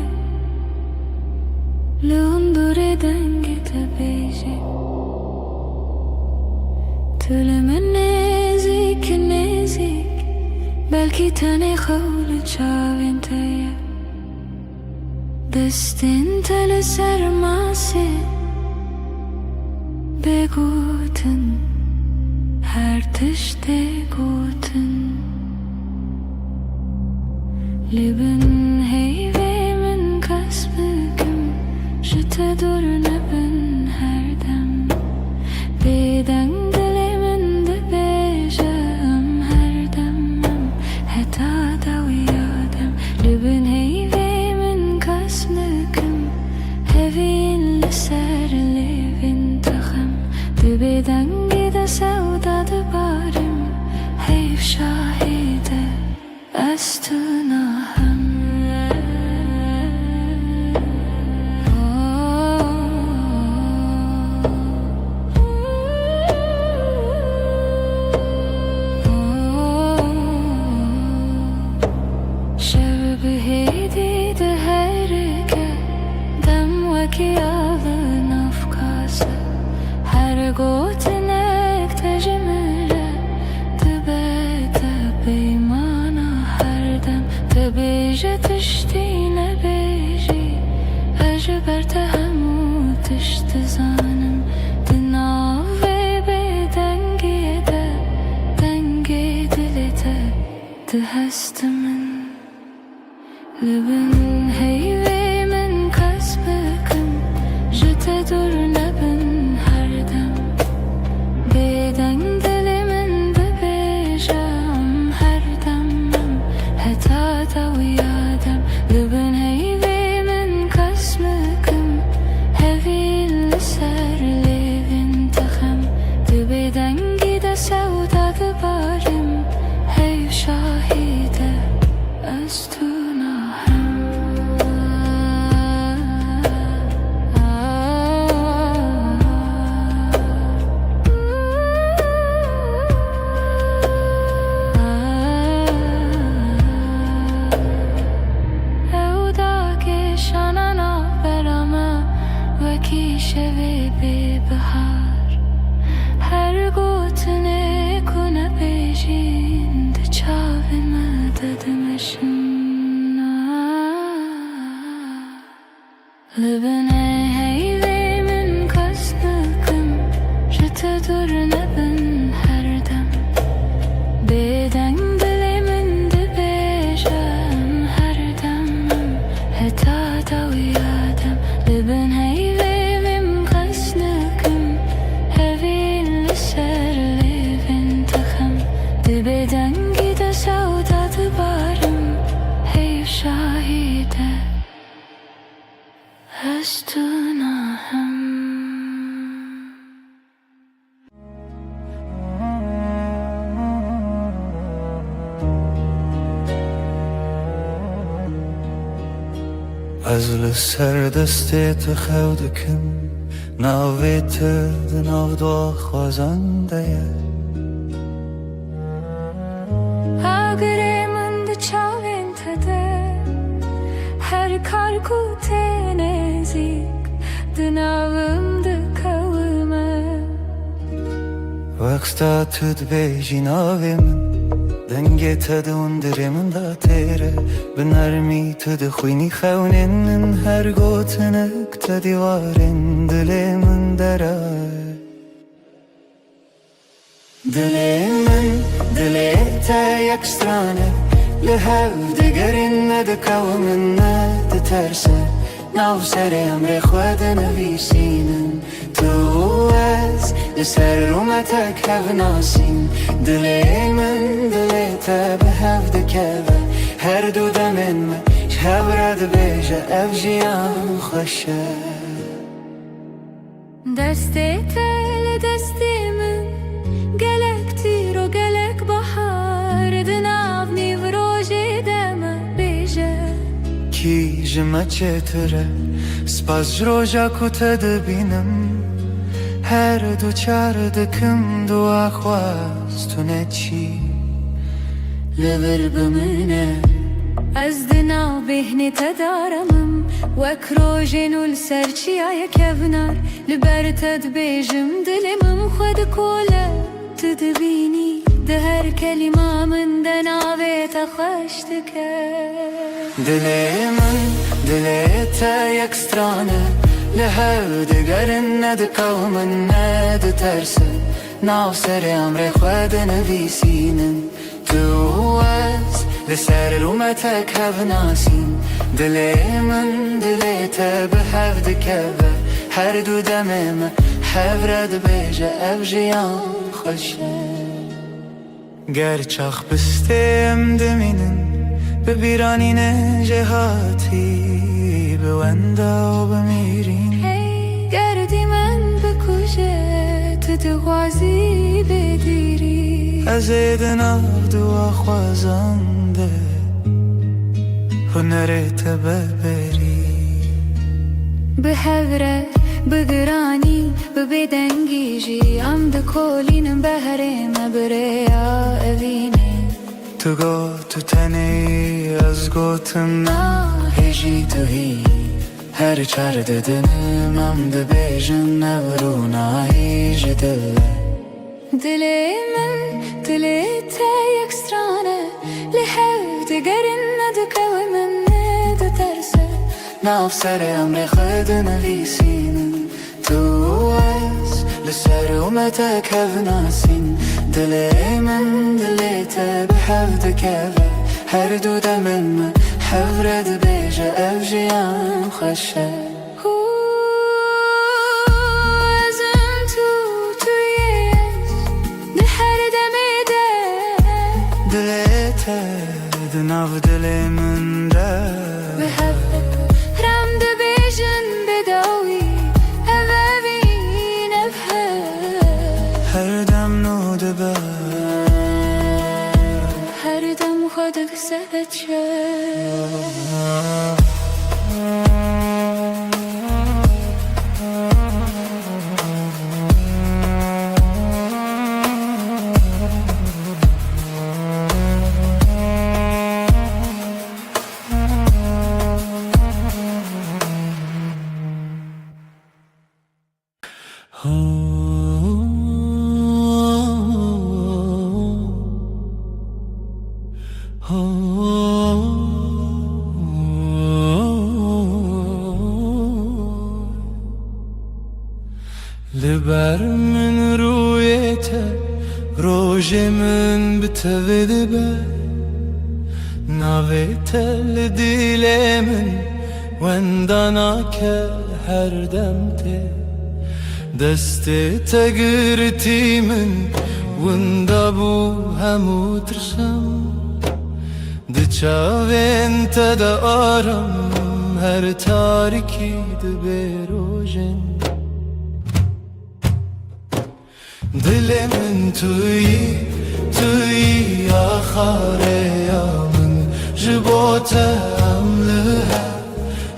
Li hundurê dengê te bêje Tu li min nêzik nêzik Belkî tenê xew li çavên te ye Destên te li ser masê Bêgotin her tiştê gotin Li bin heyvê min kes bikim Ji te dur nebin her dem Bêdeng dilê min dibêje em her dem em heta dawiya dem Li bin heyvê min kes bikim Hevîn li ser lêvên te xem Di bêdengî de sewda dibarim Heyv şahîde ez tu nahem Şev bihêdî di herike Dem wekî avin afkase Her gotinek te ji min re Dibe te peymana her dem Te bêje tiştî nebêjî Ez ji ber te hemû tişt dizanim Di navê bêdengê de Dengê dilê te dihest min Li bin heyvê min kes bikim Ji te dur nebin her dem Bêdeng dilê min dibêje em her dem em heta dawiya dem Li bin heyvê min kes bikim Hevîn li ser lêvên te xem Di bêdengî de sewda dibarim Heyv şahîde ez tu nahem şevê bêbihar Her gotinê ku nebêjîn Di çavên me de dimeşin Li bin heyvê min kes bikim Ji te dur nebin her dem Bêdeng dilê min dibêje em her dem em heta dawiya dem Li bin heyvê Bêdengî de sewda dibarim Heyv şahîde ez tu nahem Ez li ser destê te xew dikim Navê te di nav daxwazan de ye Agirê min di çavên te de Her kar ku tê nêzik Di navim dikewime Weksta tu dibêjî navê min دنگی تدون درمن دا تیره بنرمی تد خوینی خونین من هر گوتنک تدیوارن دل من درای دل من دل تا یک سترانه لهو دگرین ندکو من ندترسه ناو سر امر خود نویسینن تو از لسر رومتک هف ناسین دل من دل تا به هف دکوه هر دو دمن من شهب رد بیجه اف جیان خوشه دستی تل دستی من گلک تیر و گلک بحر دناو نیو روژی دم بیجه کی جمع چطوره سپاس جروجا کتا دبینم هر دو چار دکم دو آخواستونه چی لبر بمنه از دناو بهنی تدارمم وک روژینو لسرچی آیا کبنار لبر تد بیجم دلمم خود کوله تدبینی ده هر کلمه من دناوی تخشتکه دل من دل تا یک سترانه لهو دگرن ندکو من ندترسه ناو سر امر خود نویسینن تو از لسر رومتک هف ناسین دل من دل تا به هف دکوه هر دو دمم هف رد بیجه اف جیان خوشه گرچاخ بستیم دمینن ببیرانین جهاتی به وندا و بمیرین گردی من بکوشه تو دغازی بدیری از ایدنا دعا خوازنده هنرت ببری به هوره بگرانی ببدنگیجی ام دکولینم بهرم بریا اوینه تو گو تو تنی از گوتم هجی تو هی هر چار ددنم ام دبیجن نورو هیج دل دل من دل تا یک سترانه لحو دگرن ندکو من ندترسه ناف سر امر خود نویسینن تو از لسر اومتک هف ناسین دل من دل تا به هف دکوه هر دو دمن من هف رد بیجه اف جیان خوشه ازم تویش ده هر دمیده دل تا دناف دل من ده به هف رم ده بیجن بداوی اوابین هر دم نو دبه هر دم خودک سهت شد لبر من رویته روژ من بتوید به ناویته لدیل من وندانا که هر دم ته دسته تگرتی من وندا بو همو ترسم دچاوین تدا آرم هر تاریکی دبروژن دل من توی آخر یامن جبوت عملها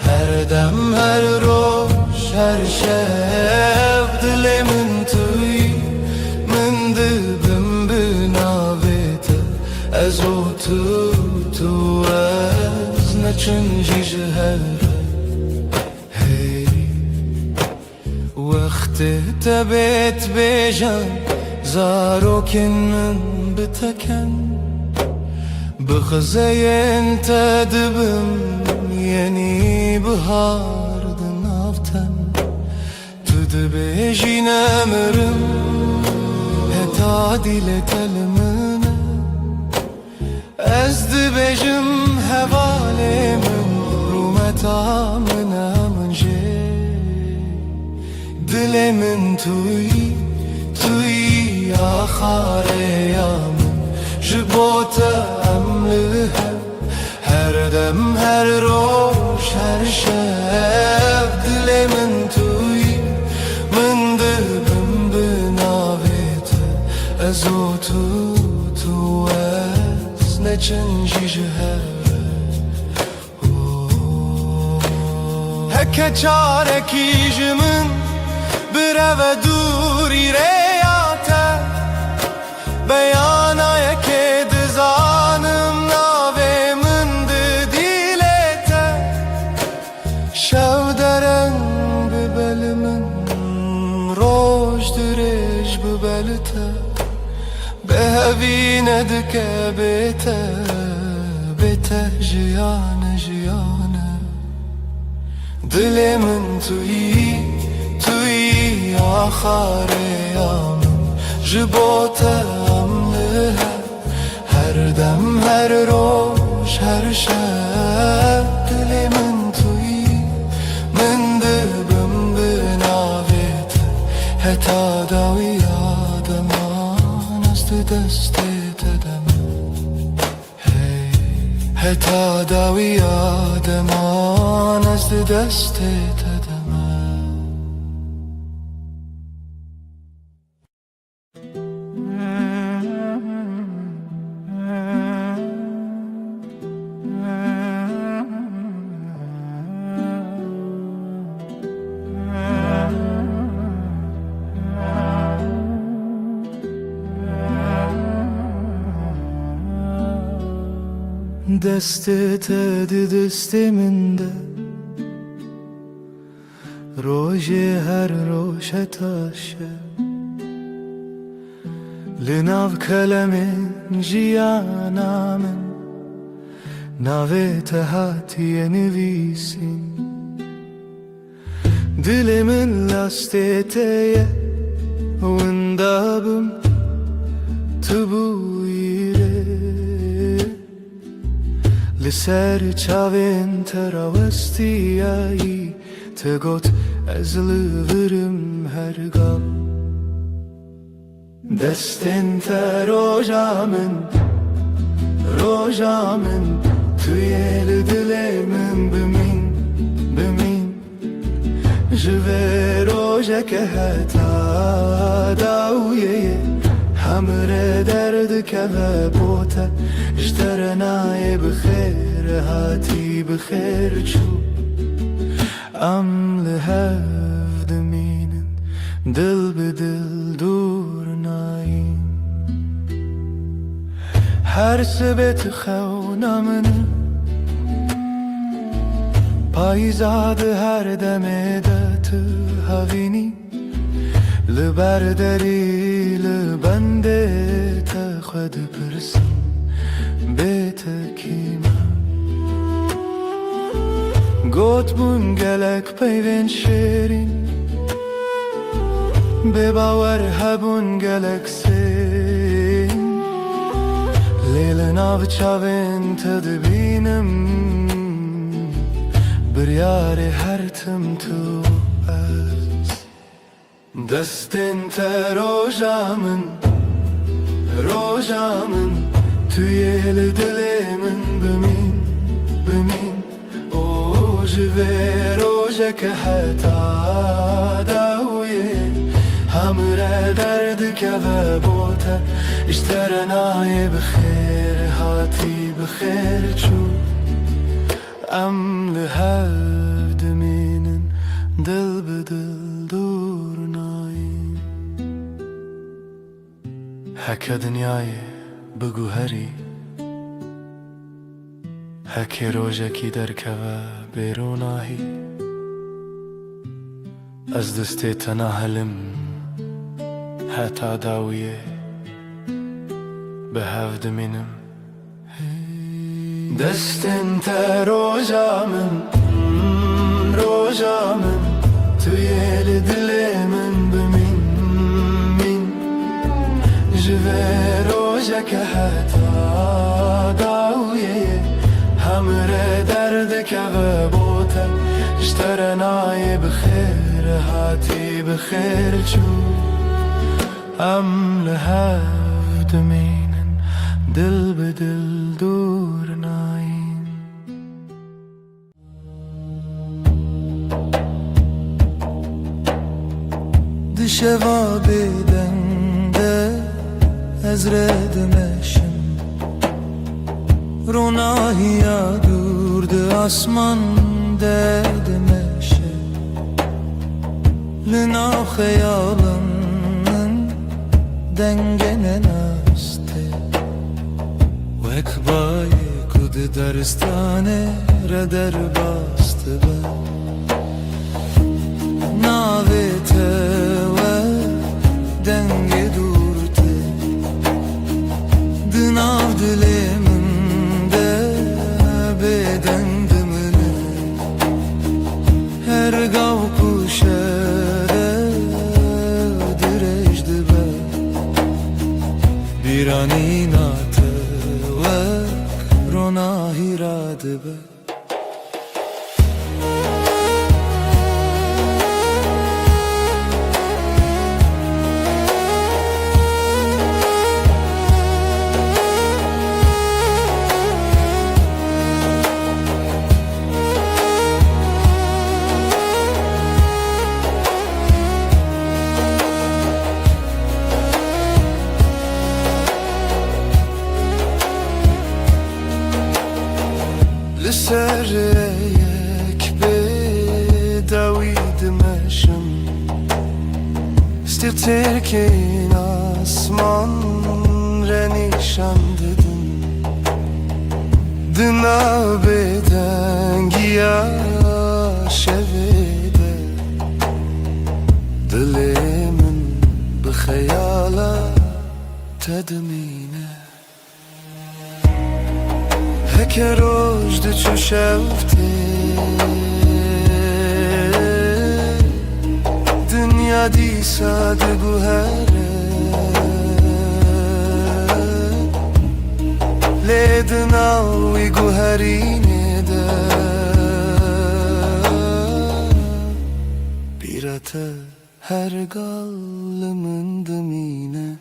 هر دم هر روش هر شب دل من توی من دبم بناویت از او تو از نچنجی جهر وقت تبت بجان زاروكن من بتكن بخزين تدبم يني بهارد نافتن تدبيجي نمرم هتا ديلت المن ازدبيجم هوالي من رومتا من منجي دل من توي آخر يامن جبوت أملها هر دم هر روش هر شب دل من توی من دلبم بناویت ازو تو از نچنجی جهر هکه چارکی جمن بره و دوری ریاته بیانای که دزانم ناوی من دیلته شو درن ببل من روش درش ببلته به هوینه دکه بیته جیانه دل من توی آخر یامن جبوته هر دم هر روش هر شب دل من توی من دلبم بناویت هتا داوی آدمان از دست دم هتا داوی آدمان از دست دم دستت دست من ده روژ هر روش تاشه لناو کلم جیانا من ناویت هاتی نویسین دل من لاستیتیه وندابم تبویره لسر چاوین تراوستیایی تگوت از لورم هرگاه دستن تا روژا من توی دل من بمین جوه روژه که حتا داویه همره درد که بوته اشترنای بخیر هاتی بخیر چو ام لحف دمینن دل به دل دور ناین هر سبت خونا من پایزاد هر دمه دت هاوینی لبرداری لبنده تا خود پرسم بیت کیما گوت بون گلک پیوین شیرین به باور هبون گلک سین لیل ناو چاوین تدبینم بریار هر تم تو از دستن تا روژا من توی دل من بمین او جوه روژه که حتا داویه همره درد که بوته اشترنای بخیر هاتی بخیر چو ام لحف دمینن دل به دل دور ناین هکه دنیای بگو هری هکه روژکی درکوه بیروناهی از دستی تناهلم حتا داویه به هفت منم دستن تا روژامن توی دل من بمین جوه روژه که حتا داویه همره درد که بوته اشترنای بخیر هاتی بخیر چو ام لحف دمینن دل به دل دور ناین دشوا بدنده از ردمشم روناهی دورد آسمان دردمشه لنا خیالمن دنگن نسته و اکبای کد درستانه را در باسته با ناویته و دنگ دورته دناو دلمن ده بدن دمنه هر گاو کشره درشت به بیرانی ناته و روناهی را دبه لسر یک به دوید مشم استیر ترکین آسمان را نشان ددن دنا به دنگی شویده دل من به خیالا تدمینه که روژد چو شفته دنیا دیسا ده گوهره لیدناوی گوهرینه ده بیرته هر گال من دمینه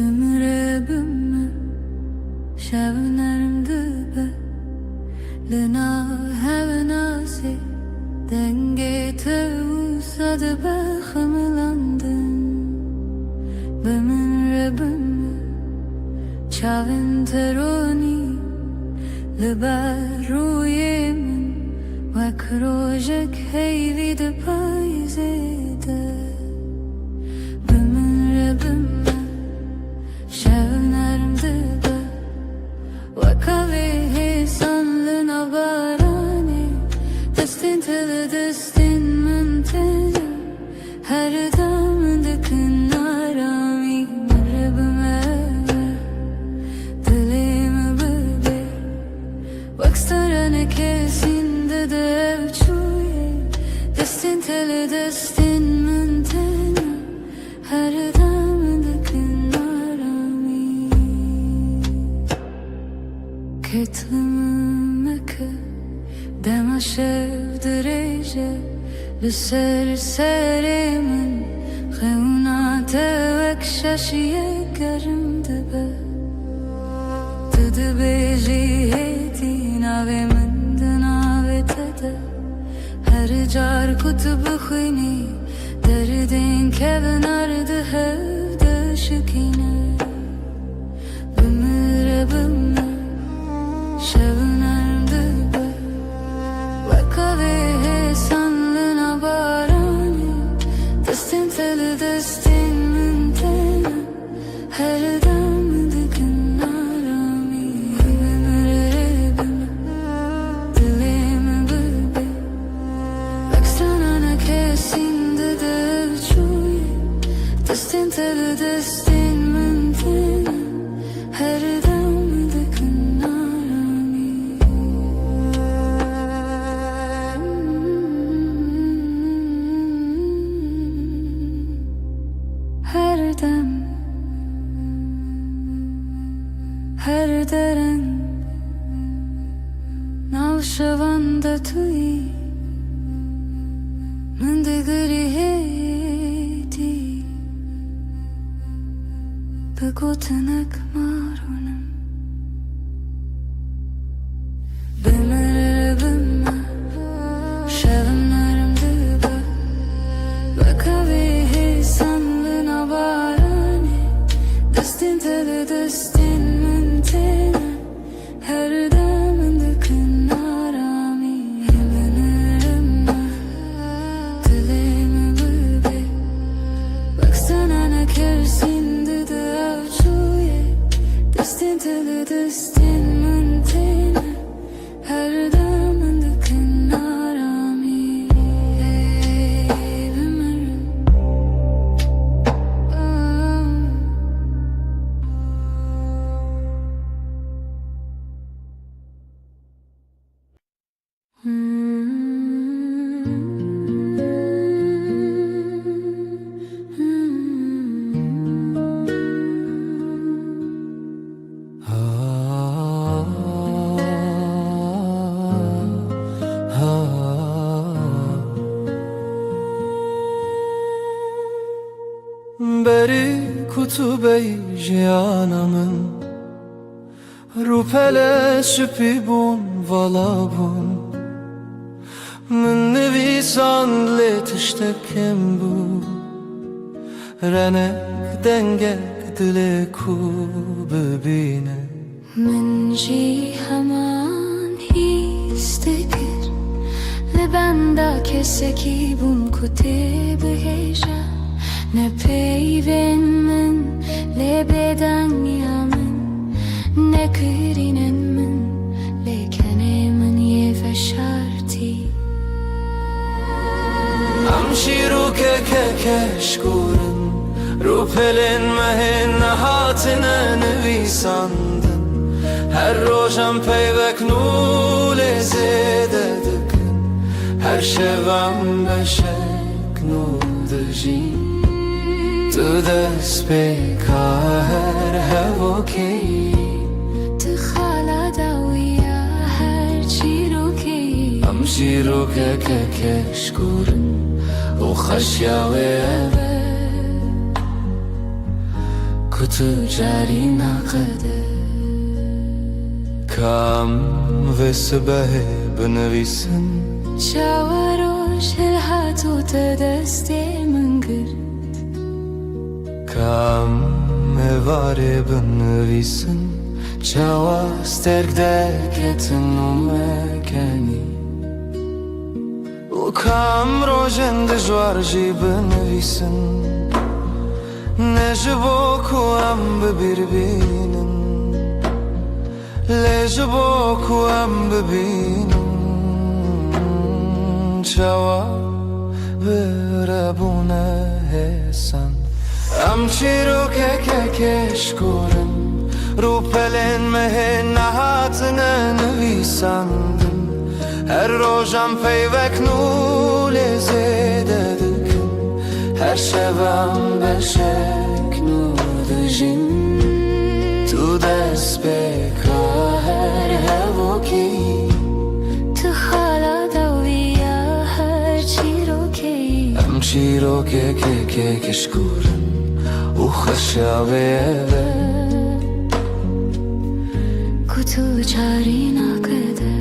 Bümre bümme şevnerim dübe Lina hevenasi denge tevsadı behımlandın Bümre bümme çavin teroni Liberuyemin Vek rojek heyvi de payzede Bümre bümme شونرم دبه و کاوه سانلنا بارانی دستین تل دستین من تنه هر دم دکن آرامی مربمه دلیم ببه وکسترانه کسین دده چویه دستین تل دستین من تنه هر دم دکن Ketmeke dema şevdireje Lüser serimin Xevna tevek şaşiye gerim dibe دبیجی هیتی ناوی من دناوی تده هر جار کتب خوینی دردین که بنارده هفته شکینه بمره بمره شبنرده به وکاوی sanlığına barani Destin teli destin mintene her damdı günarami Ömürleri dilimi bülbe Baksana ne kesindi de uçuye Destin teli destin mintene her damdı günarami Her dem, her deren Navşavanda tui Mındıgırı heti Begotanak marunum Bımır bımır Şevimlerim dıbı Bakavi sanlığına barani Destin teli destin mintene her damında kınarami Yemenerim dilimi bülbe Baksana ne kersindi de avçuye Destin teli destin mintene her damında kınarami Yemenerim بری کتبه جیانمın Rupele süpi bun vala bun Min nevisan letiştekem bu Renek dengek dile ku bebine من جی همان هیستگر لبندا کسکی بون کتی بهجا نه پیون من لبدن یامن نه کرینن من لیکنه من یه فشارتی Amşiru kekeşkurun Rupelin mehin hatine nevisandın Her rojam peyvek nule zededıkın Her şevam beşek nuldajin Tu despeka her hevoki تخالا داویا هر چی رو کی Amşiru kekeşkurun O خشیاوه Kutu cari naqede Kam ve sebehe benevisin شاوروش الهاتو تدستی من گرد Kam evare benevisin Çava sterk derketin umekeni O kam rojen de jwarji benevisin Ne jibo ku am birbinin Le jibo ku am bibinin Çava verabune hesan Am çiro kekeşkurin Rupelen mehen nahatine nevisandın Her rojam peyvek nule zededıkın Her şevam beşek nudajin Tu despeka her hevoki تخالا داویا هر چی رو کی Am çiro kekeşkurin U خشاوه tu çari nakede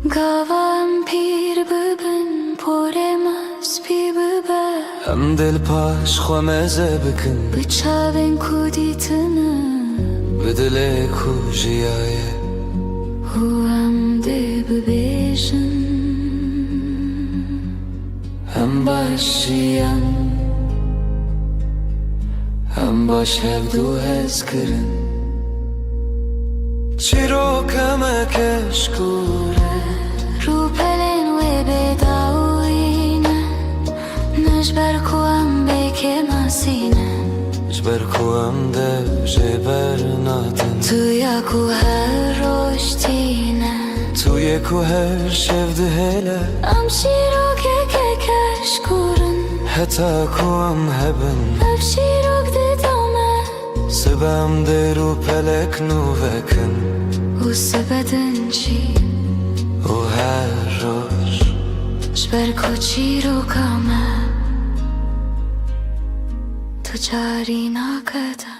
Gavam pir bibin poremas pi bibe Hem dil paş xwemeze bikin Bıçavin kuditini Bidile ku jiyaye Hu hem de bibêjin Hem baş jiyan Hem baş hevdû hez kirin Çîrok em keşkûre Rupelin ve bedawine Nejber ku em beke masine Jber ku em dev jêber natin Tu ya ku her roştine Tu yê ku her şev dihêle Am şîrok eke keşkurin Heta ku em hebin Ev şîrok didame Sibem dê rû pelek nû vekin U sebedin çi û her roj Jber ku çîroka me Tu carî nakede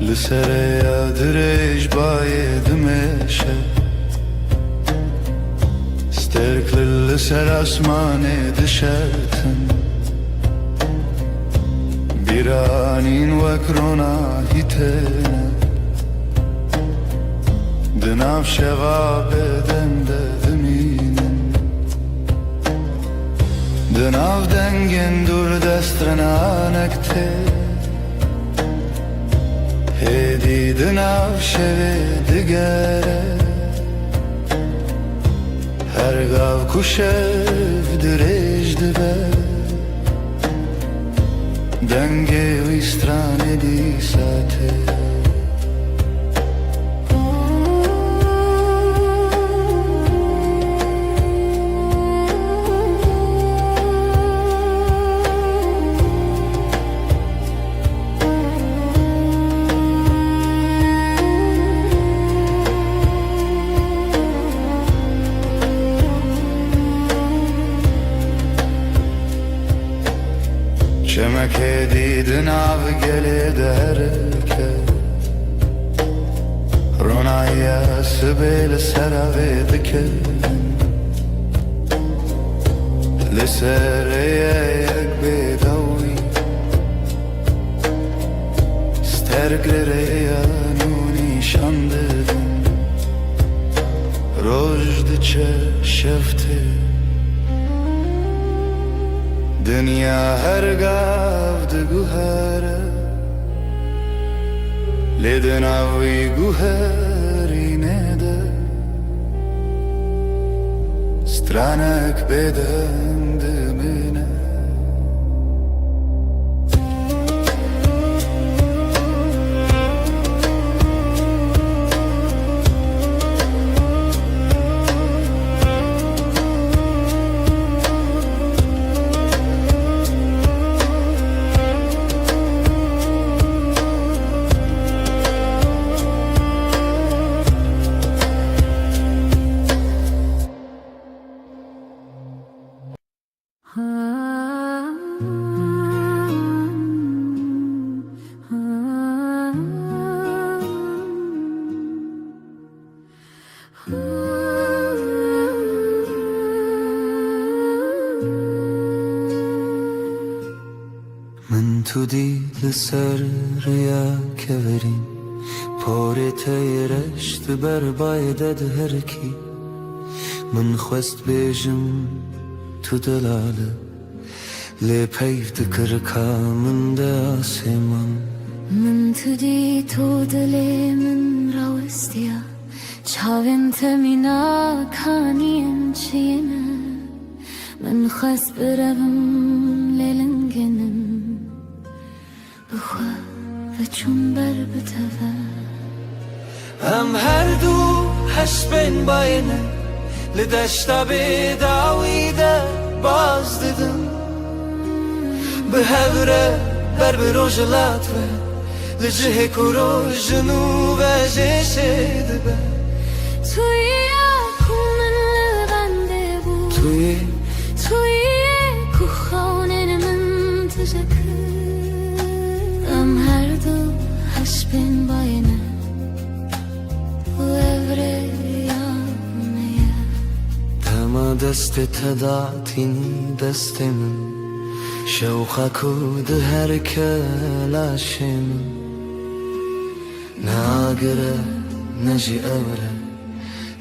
Li sereya dirêj bayê dimeşe Sterkli li ser asmanê dişertin Bîranîn wek rona hîtene Di nav şevabê demde dimînin Di nav dengên dûr destrenanek tê Hêdî di nav şevê digere Her gav ku şev dirêj dibe Dengê wî stranê dîsa tê Çemek hêdî nav gelê derke Ronaya sibê li sera vê dike Li serê yek bêdewî Sterk li rêya nû nîşan didin Roj diçe şev tê Dünya her gav de guhere Lê di nav wî guherînê de Stranek bêdeng dimîne تو دی لسر ریا کورین پاره تیرشت بر بایدد هرکی من خواست بیجم تو دلاله لی پیف دکرکا من ده آسمان من تو دی تو دلی من راوستیا چاوین تمینا کانیم چینه من خواست برم لیلنگنم بخوا و چون بر بتوه هم هر دو هش بین باینه لدشتا بداویده باز دیدم به هوره بر بروجلات و لجه کرو جنوب جشه دبه توی من لبنده بود توی کو خانه من تجکر ام هر دو هش بین باینه و evre yaneye تما دست تدعتینی دست من شوخا کود هر کلاشم ناگره نجی اوره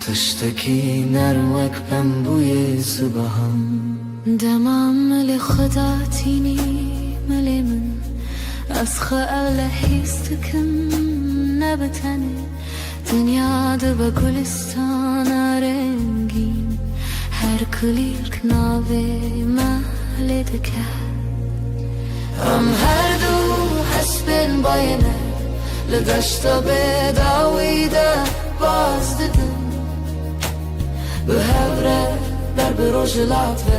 تشتکی نروک بم بوی صبحم دمام ملی خدا تینی ملی من از خیال حیستکم نبتنه دنیا دو با گلستان رنگین هر کلیر کناوه محل دکر هم هر دو هش بین باینه لدشتا بداویده باز دیدم به هوره بر بروجلات و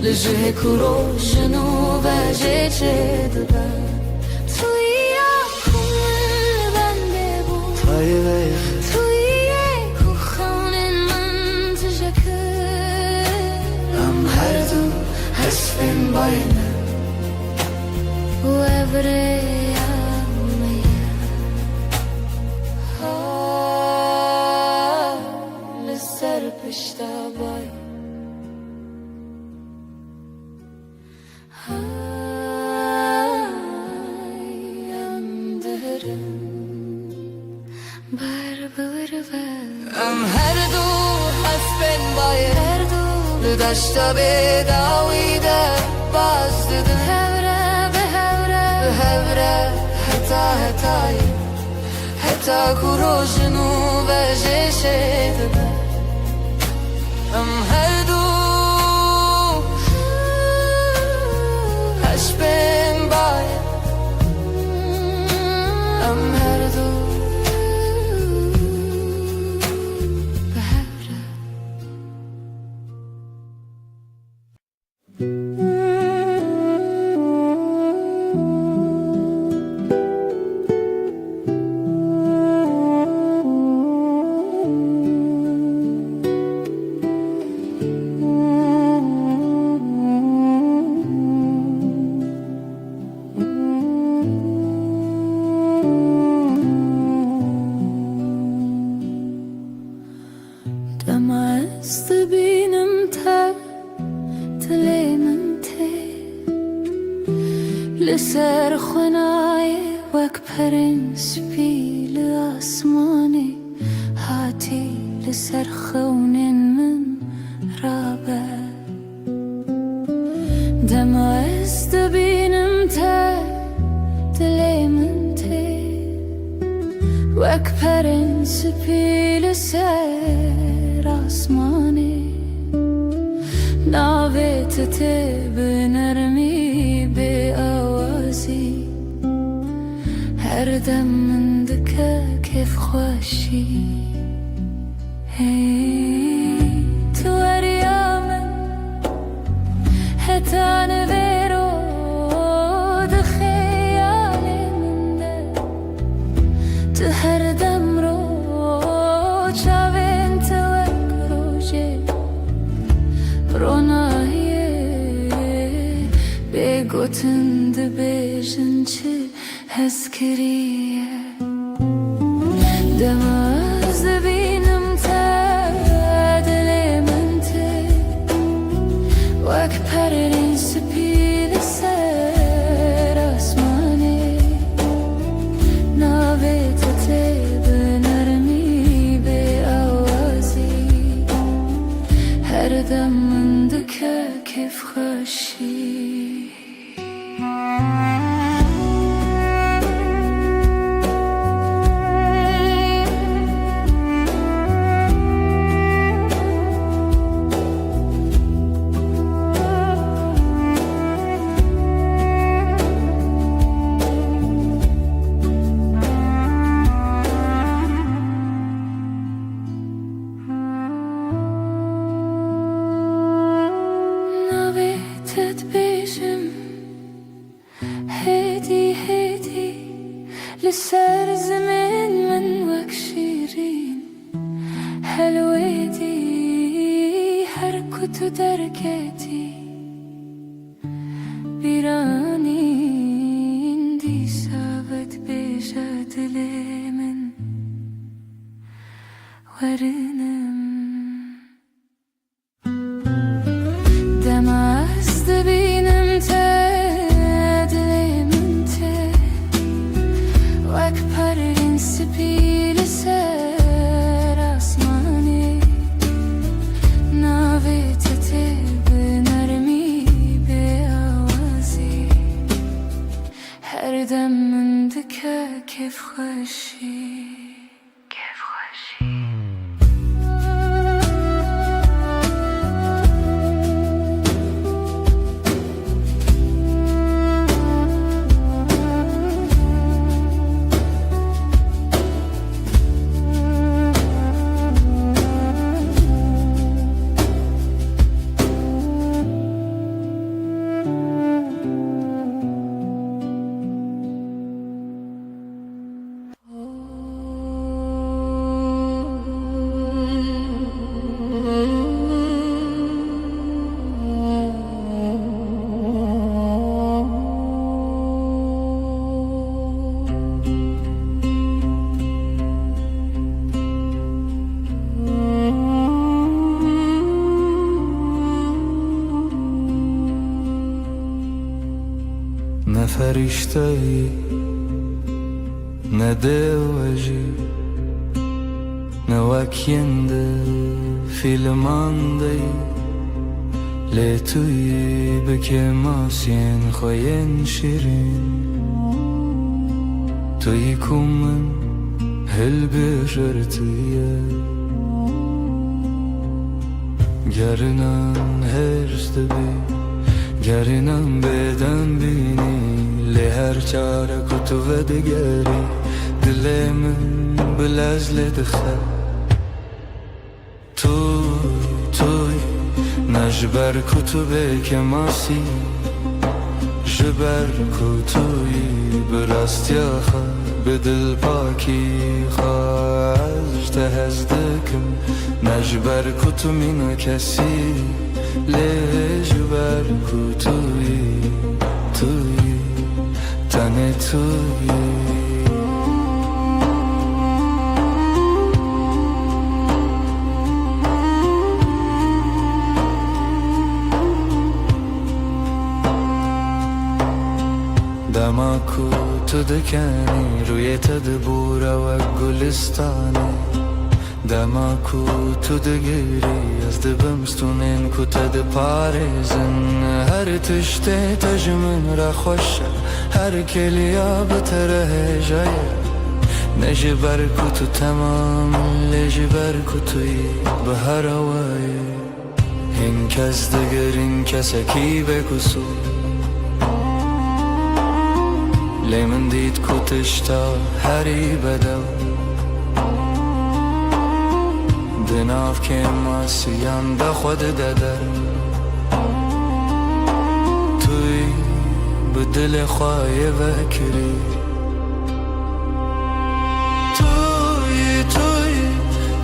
لجه کرو جنوب جشه دبه توی من بنده بود طایبه توی کو خانه من تجکر هم هر دو هش بین باینه و evre yaneye لسر پشتا بای بر بورور ام هر دو هست بین بایر لدشتا بداویده باز دیدن هوره به هوره حتا کرو جنوب جشه دبه ام هر دو هش بین بایر ام هر دو به هوره دمست بینم تا تلیمن تی لسر خنای وک پرنس پیل آسمانی هاتی لسر خونین من رابه دمست بینم تا تلیمن تی وک پرنس پیل سر آسمانی ناویت تی به نرمی به آوازی هر دم من دکه کیف خوشی تو اریامن حتی نویرو دخیالی من ده تو هر دم رو چاوین توک روژه رونایه بگوتن ده بیجن چه هز کریه دماز بینم تا دل من ته وک پرین سپیل سر her dem min dike kevxweşî. لسر زمان من وك شيرين حلوتي حركة دركتي بيرانين دي سابت بجد من ورنم دمعست بينم سپیل سر آسمانی ناویت به نرمی به آوازی هر دم من دکه کیف خوشی نه فرشته‌ای نه دلوجی نه وکینده فیلماندهی لی توی بکه ماسین خوین شیرین توی کومن هل بشرتیه گرنان هرست بی گرنان بدن بینی لی هر چاره کتو و دگری دل من بلزل دخل توی نجبر کتو به ماسی جبر کتوی براستی آخه به دل پاکی خواهش تهزدکم نجبر کتو مینو کسی لجبر کتوی تنه توی دماکو تو دکنی روی تدبور و گلستانه دماکو تو دگیری از دبمستونین کو تد پارزن هر تشته تجمن را خوشه هر کلیا بتره جایه نجبر کو تو تمام لجبر کو توی به هر هوای این کس دگر این کسکی بکسو لی من دید کو تشتا هری بدو دناف که ماسیان دا خود دادر توی به دل خواهی وکری توی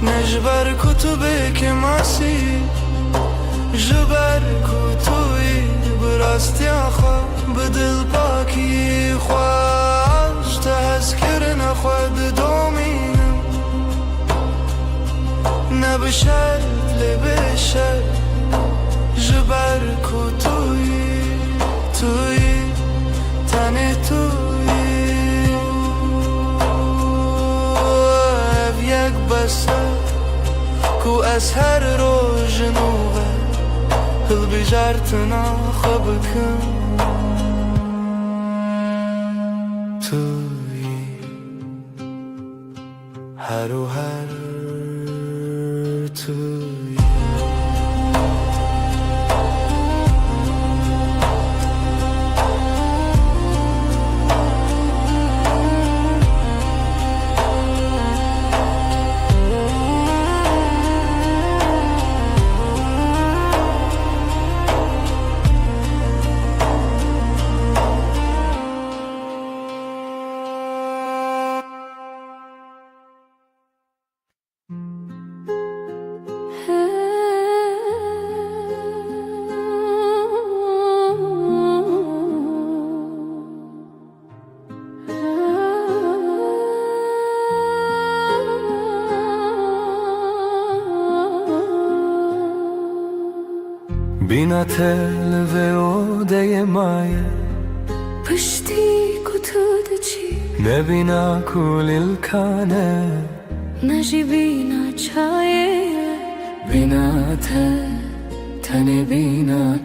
نجبر کتبه که ماسی جبر کتوی براستی آخوا به دل پاکی خواهش تذکر نخواد دومینم نبشر لبشر جبر کتوی تنه توی یک بسر کو از هر روز نوبت بجارتنا خبكم توی هر و هر توی بینا تل و اوده مایه پشتی کتود چی نبینا کل الکانه نجی بینا چایه بینا تنه بینا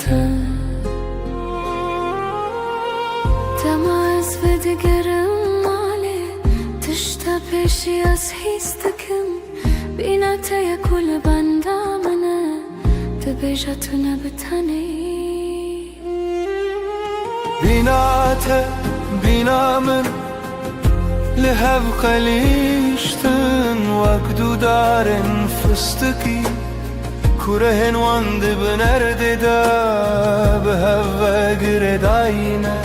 تماز و دگرم ماله تشتا پیشی از هیستکم بینا تیا کل بندامنه تبیجتونه بتنی بیناته بینا من لهب قلیشتن وقدو دارن فستکی کرهن واند بنرد دا به هوا گرداینه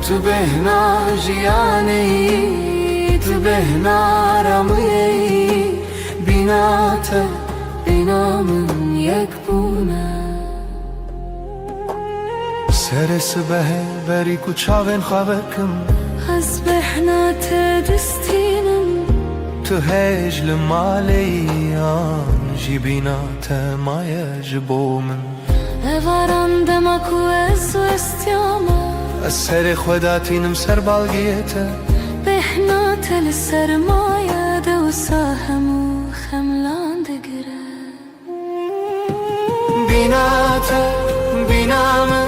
تو بهنا جیانی تو بهنا رمی بینا من یک بونه سر سبه بری کچاون خوابکم از بهنات دستینم تو هجل مالیان جی بینات مایج بومن اواران دمکو از و استیامه از سر خوداتینم سر بالگیته بهنات لسرمایه دو ساهم و خملان دگره بینا من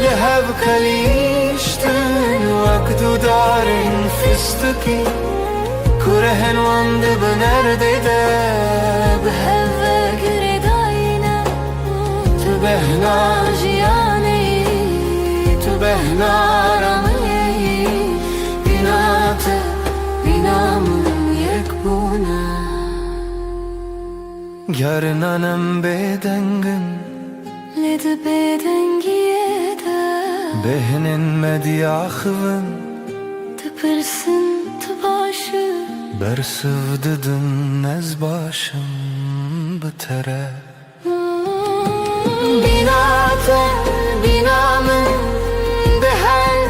لهب کلیشتن وقدو دارن فستکی کرهن واند بنرده ده به هوا گرداینه تو بهنا جیانی تو بهنا رمی بینامون یک بونه گرنانم بدنگن لد بدنگیه ده بهنن مدیاخون تپرسن تباشه برسوددن از باشم بتره بینامن به هر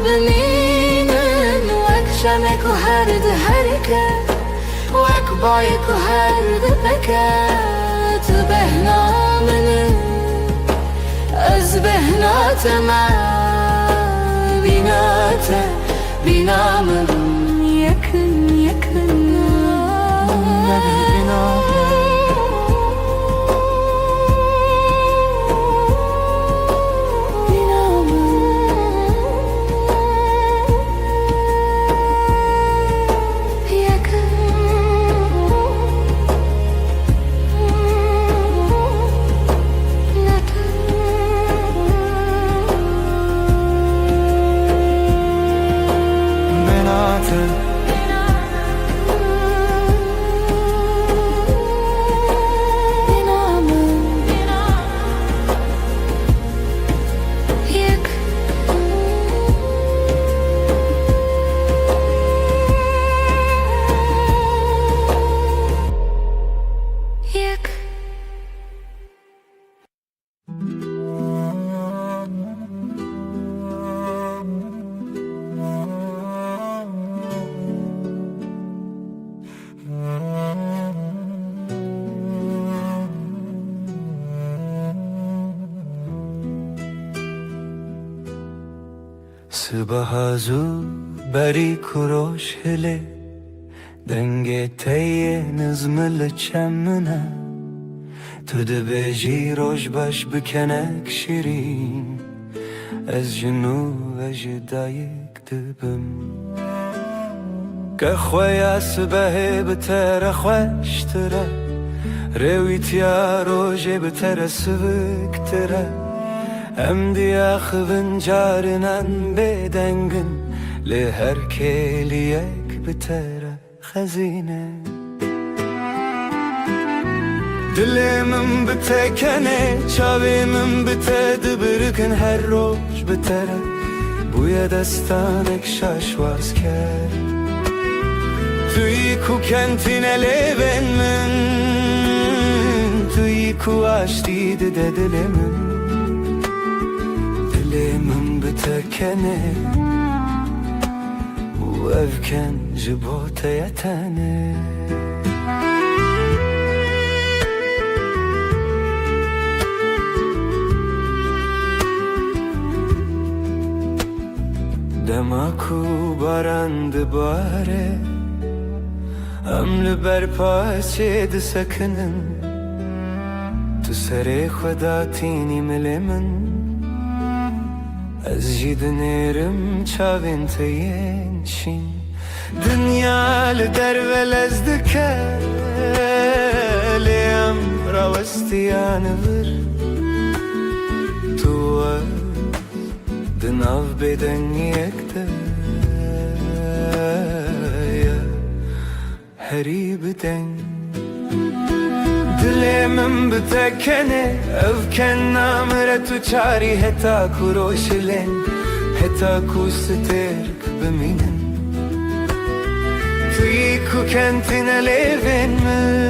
بنینن وک شمک و هر ده هرکه وک بایک و هر ده بکه تو بهنامن از بهنات من بینامن یکن سبحازو بری کروش هله دنگ تیه نزمل چمنه تو دبیجی روش باش بکنک شیرین از جنو و جدایک دبم که خویا سبه بتر خوشتره رویتیا روژه بتر سبکتره ام دیا خوین جارنان بدنگن لهر کلیک بتره خزینه دلمم بتکنه چاویمم بتد برکن هر روز بتره بوی دستانک شاشواز کرد توی کو کنتینه لیون من توی کو آشتی ده دلمم بتکنه و افکن جبوت یتنه دماکو بارند باره امل بر پاچه ده سکنن تو سر خدا تینی مل من از جید نیرم چاوین تین شین دنیا لدر ولز دکه لیم راوستیان ور تو دناو بدن یکده هری بدن دلمم بتکنه افکن نامره تو چاری هتا کو روشلن هتا کو سترک بمینن توی کو کنتین لیون من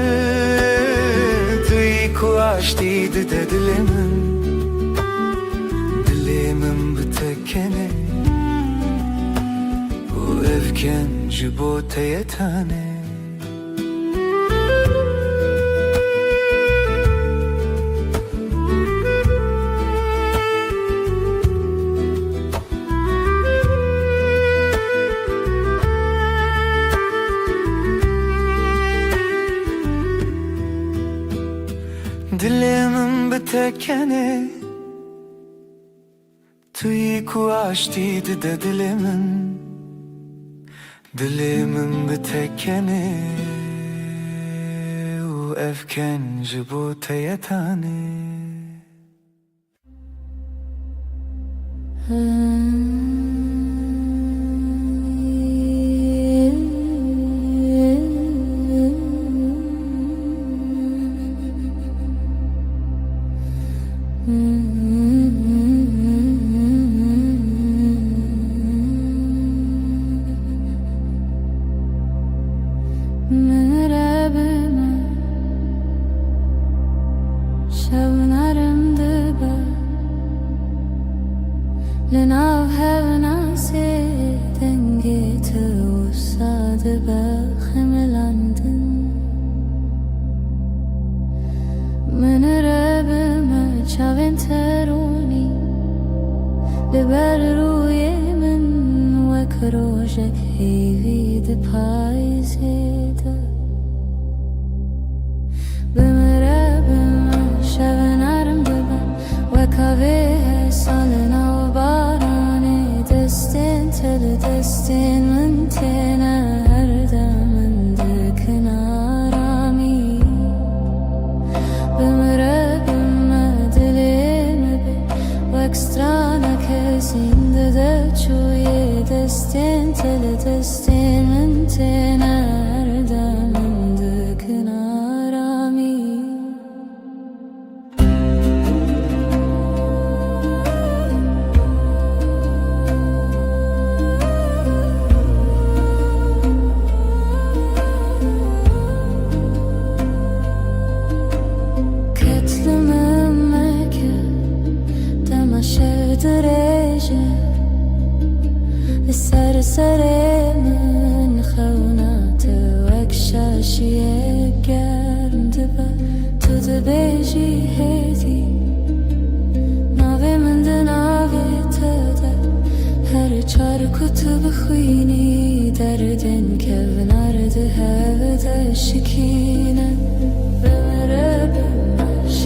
توی کو آشتی ده دلمم بتکنه و افکن جبوت یتانه دلمم بتکنه توی کو آشتی ده دلمم بتکنه و افکن جبوت یتانه لناو هفنا سيدن جيت وصاد بخملاندن من رب ما چاوين تروني لبر روی من وكروجك هيوي دپايزيده بمرب ما شبنارم دبا وكاوه سالنا وباراني دستين تل دستين من تينا هردمن دكنا رامي بمرب ما دلين بي واكسترانا كسين ددچوي دستين تل دستين من تينا هردمن دكنا رامي سر من خونات وكشاشي گرم دبا تو دبیجی هدی ناوی من ده ناوی تده هر چار کتب خوینی دردن که ونرده هوده شکینه بمره بمش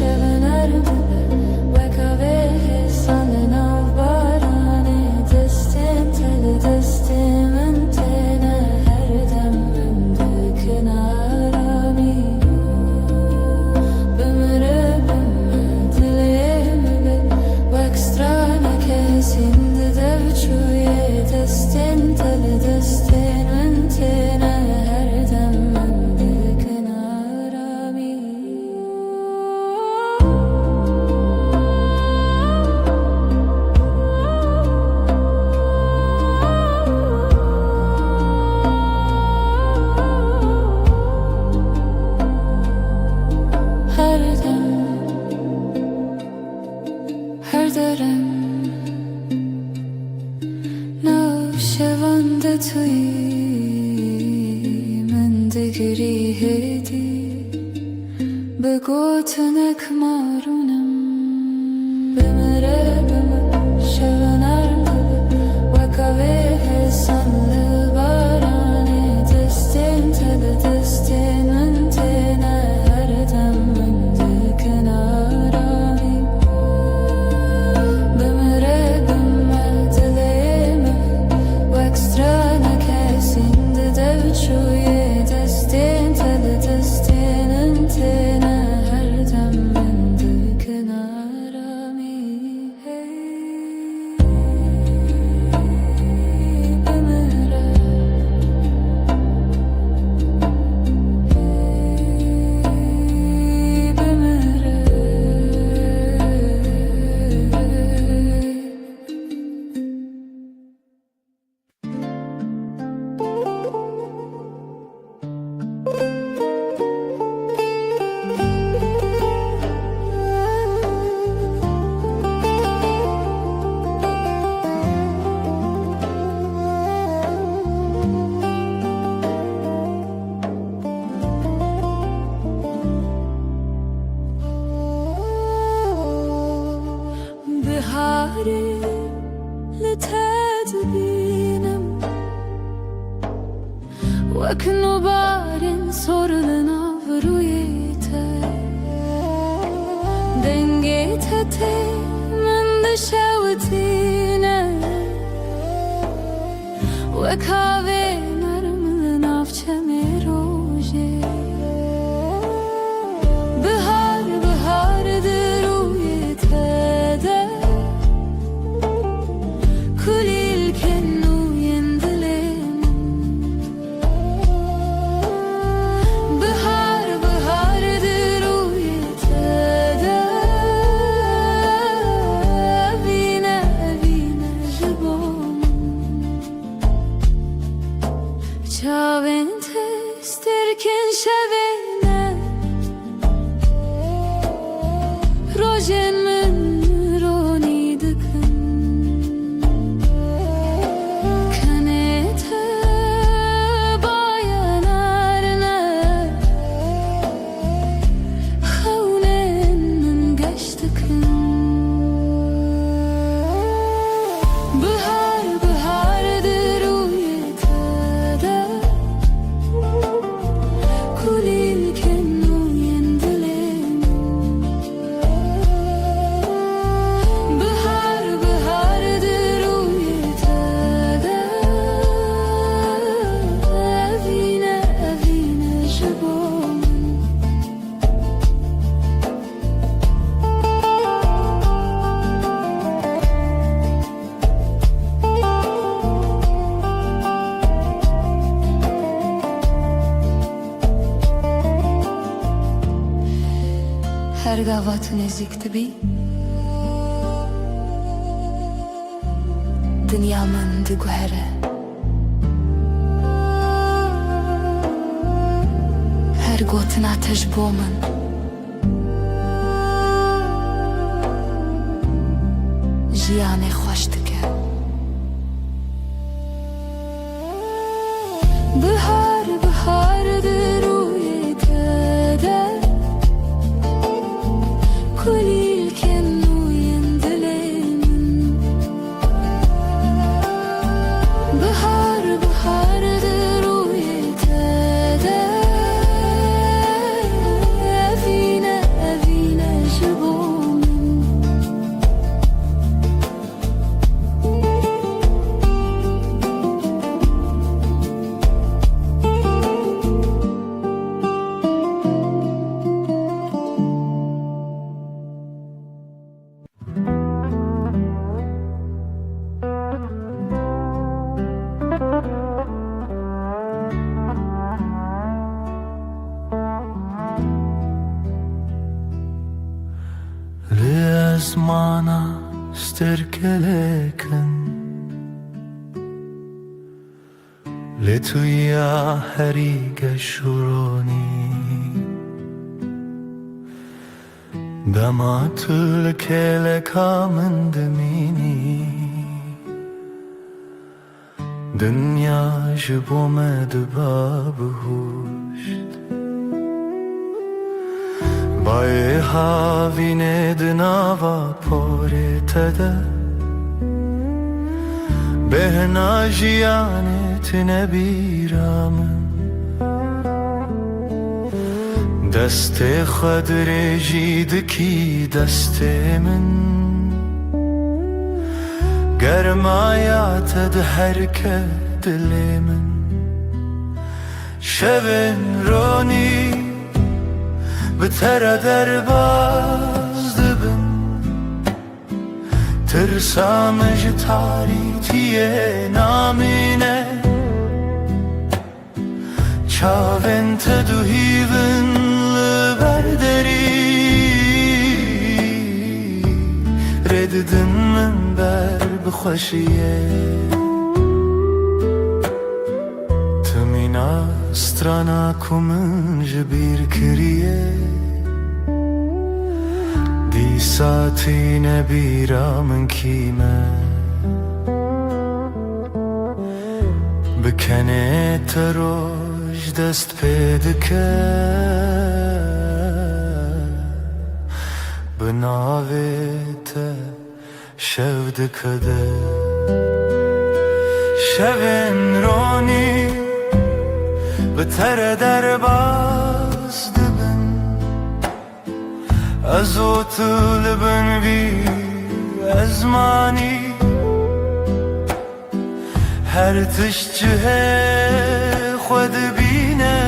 marunum Bimire bimire şevener Vakave sanlı barane Destin tede destin Öntene her dem Öndükün arami Bimire bimire dileme Vakstrana kesinde devçuye Destin tede destin Öntene her dem Öndükün arami بحاري لتدبينم وكنو بارين sorulana vrujete Dengete من دشاوتينا وكاوي نرمل نافچه روجه بهار بهار درويته كليل كنو يندلم بهار بهار درويته أبينا أبينا جبون شاوين تستركن شاوينا روجن من روني دكن كانت بايانارنا خونن من قشتكن بهار بهار درويته كليل كنو يندلم بهار بهار درويته أبينا أبينا جبون هر گاوات نزدیک بی دنیا من دگوهره هر گوتنا تجبو من جیان خوش دکه بهار بهار درویته كليل كنو يندلم بهار بهار درويته أبينا أبينا جبون لأزمانا استركلكن لتويا هريق شروني دمعت الكلك من دميني دنيا جبو مد بابهوشت Bae havine dnava pore tada Behna jiyanetine biramın Deste khadre jidki deste min Germayat ed herke dilimin Şevin roni Bıtara derbaz dibin Tırsam jitaritiye namine Çavin teduhivin berderi Reddin min ber bixweşiye Tımina strana kumin jibir kiriye Di saatine bira min kime Bikene teroj dest pedike Binavete şev dikede Şevin roni Bıtere derbaz dibin Ez otul bin vi ezmani Her tişçihe xwed bine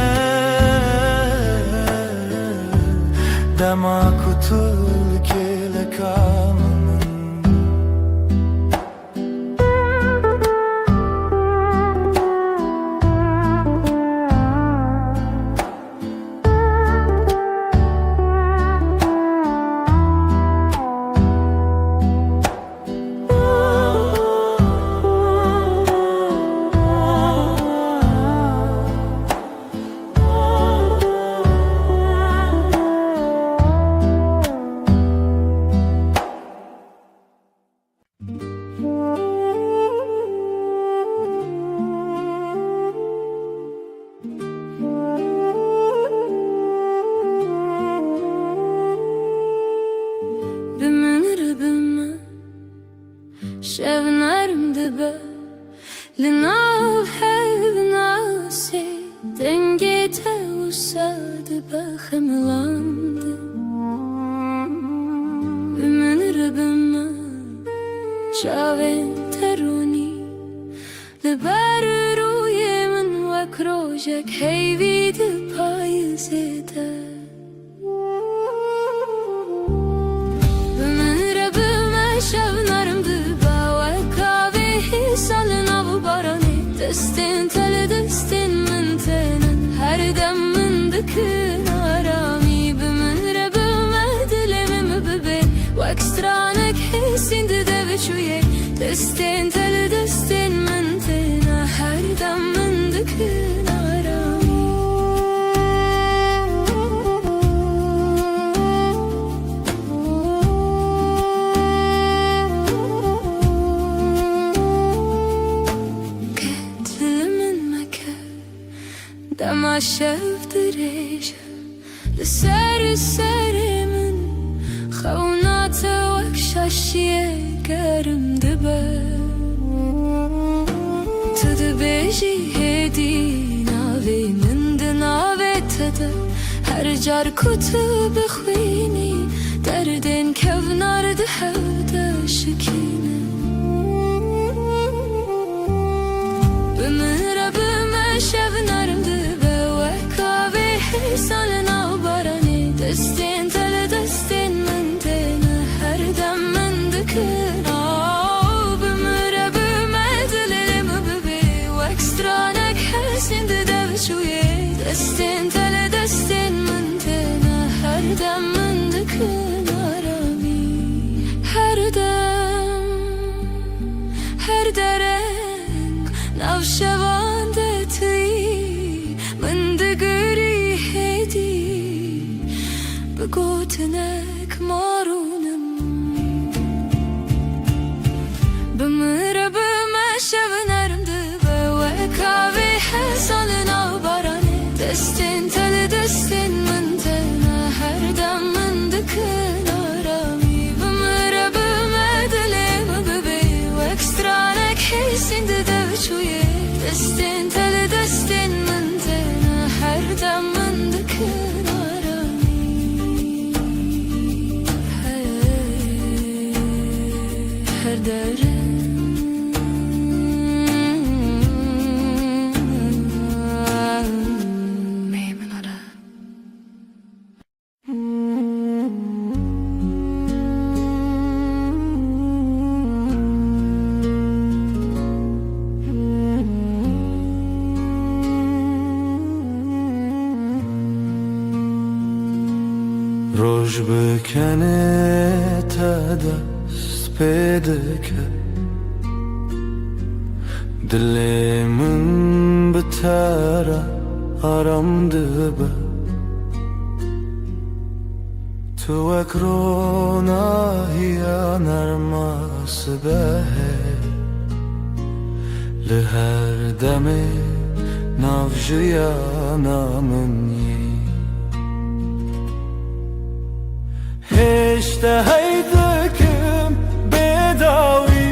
Dema kutul kelekam Şevnarim dibe Linav hevnasi Dengete usadı bahemlandı Ümen ribime Şavin teruni Liber ruyemin vakrojek Heyvidi payizede Ümen ribime Şevnarim dibe Salina bu barani Destin tele destin min tenen Her dem min dikin arami Bimin rebime dilemimi bibe Vak stranek hissindi deviçuye Destin tele destin min tenen Her dem min dikin arami Dema şevdireş Lser serimin Xewnate vek şaşiye gerim dibe Tedibêjî hêdî navê min di navê te de Her car ku tu bixwînî Derdên kevnar di hev de şikîne Bi min re bime şevnarim dibe Wek avê salina baranê Destên tele destên min têne Her dem min dikin Bi min re bime dilême bibe Wek stranek hesîn di devçûyê Destên tele destên min têne Her dem min dikin aramî Her dem Her dereng Navşevan de tî Min digirî hêdî Bi gotinek marûnim Bi min re bime şevnarim dibe Wek avê salina baranê Destên tele destên min têne Her dem derin Meymun ola روش بکنه تا دست پیدا کرد دل من به تره آرام دبه تو اکرونا هیا نرماس به لهر دمه نافجیا نامنی اشتهيتكم بداوي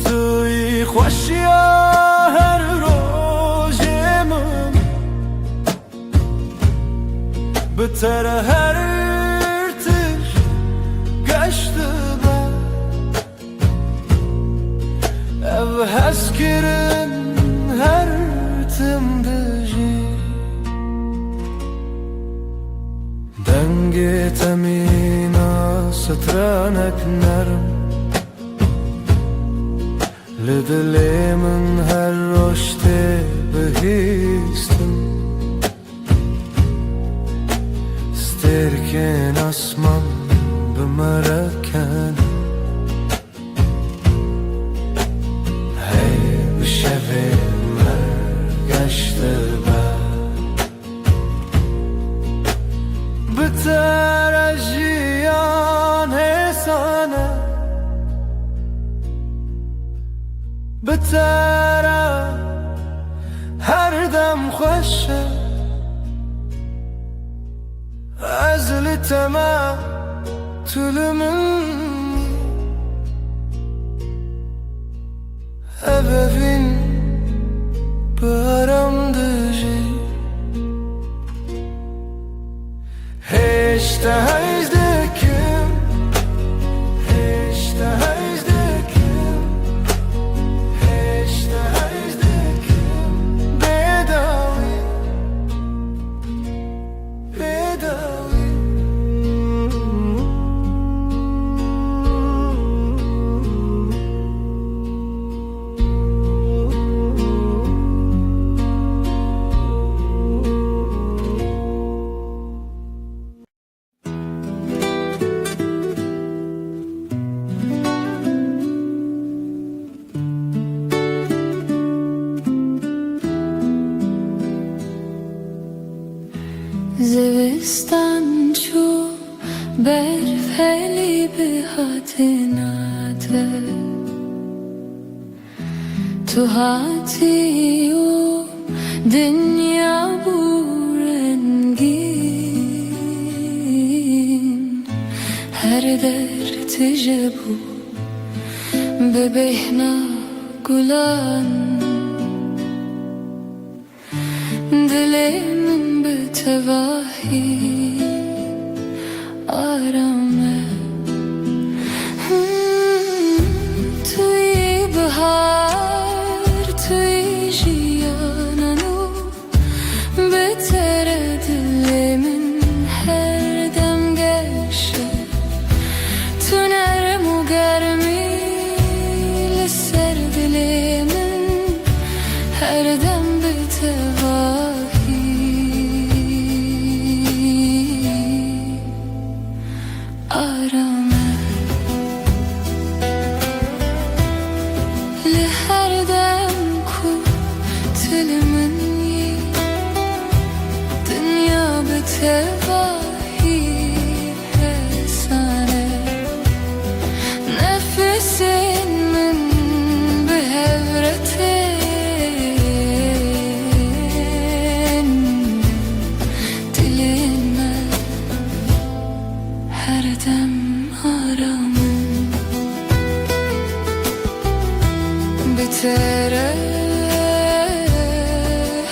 توي خوش يا هر روزمم بتر هر ارتش قشت با او هسكرن هر تمدجي دنگت امینا سترانک نرم لدل من هر رشته بهیستم سترکن اسمان بمرکن هی بشوه مرگشته بتر جیان حسانه بتر هر دم خوشه از لتما طول منی ebevin paramdıcı اشتهيتكم اشتهيتكم اشتهيتكم بداوي بداوي زوستان چو برفلی به حتناته تو هاتی و دنیا بورنگین هر در تجبو به بهنا گلان دل من به تواهی آرامه توی بهار توی جیانانو بهتر دل من هر دم گشه تو نرم و گرمی لسر دل من هر دم به تواهی آرامه لهر دم کو تل منی دنیا به تواهی حسانه نفس من به هورتن دل من هر دم آرامه بتره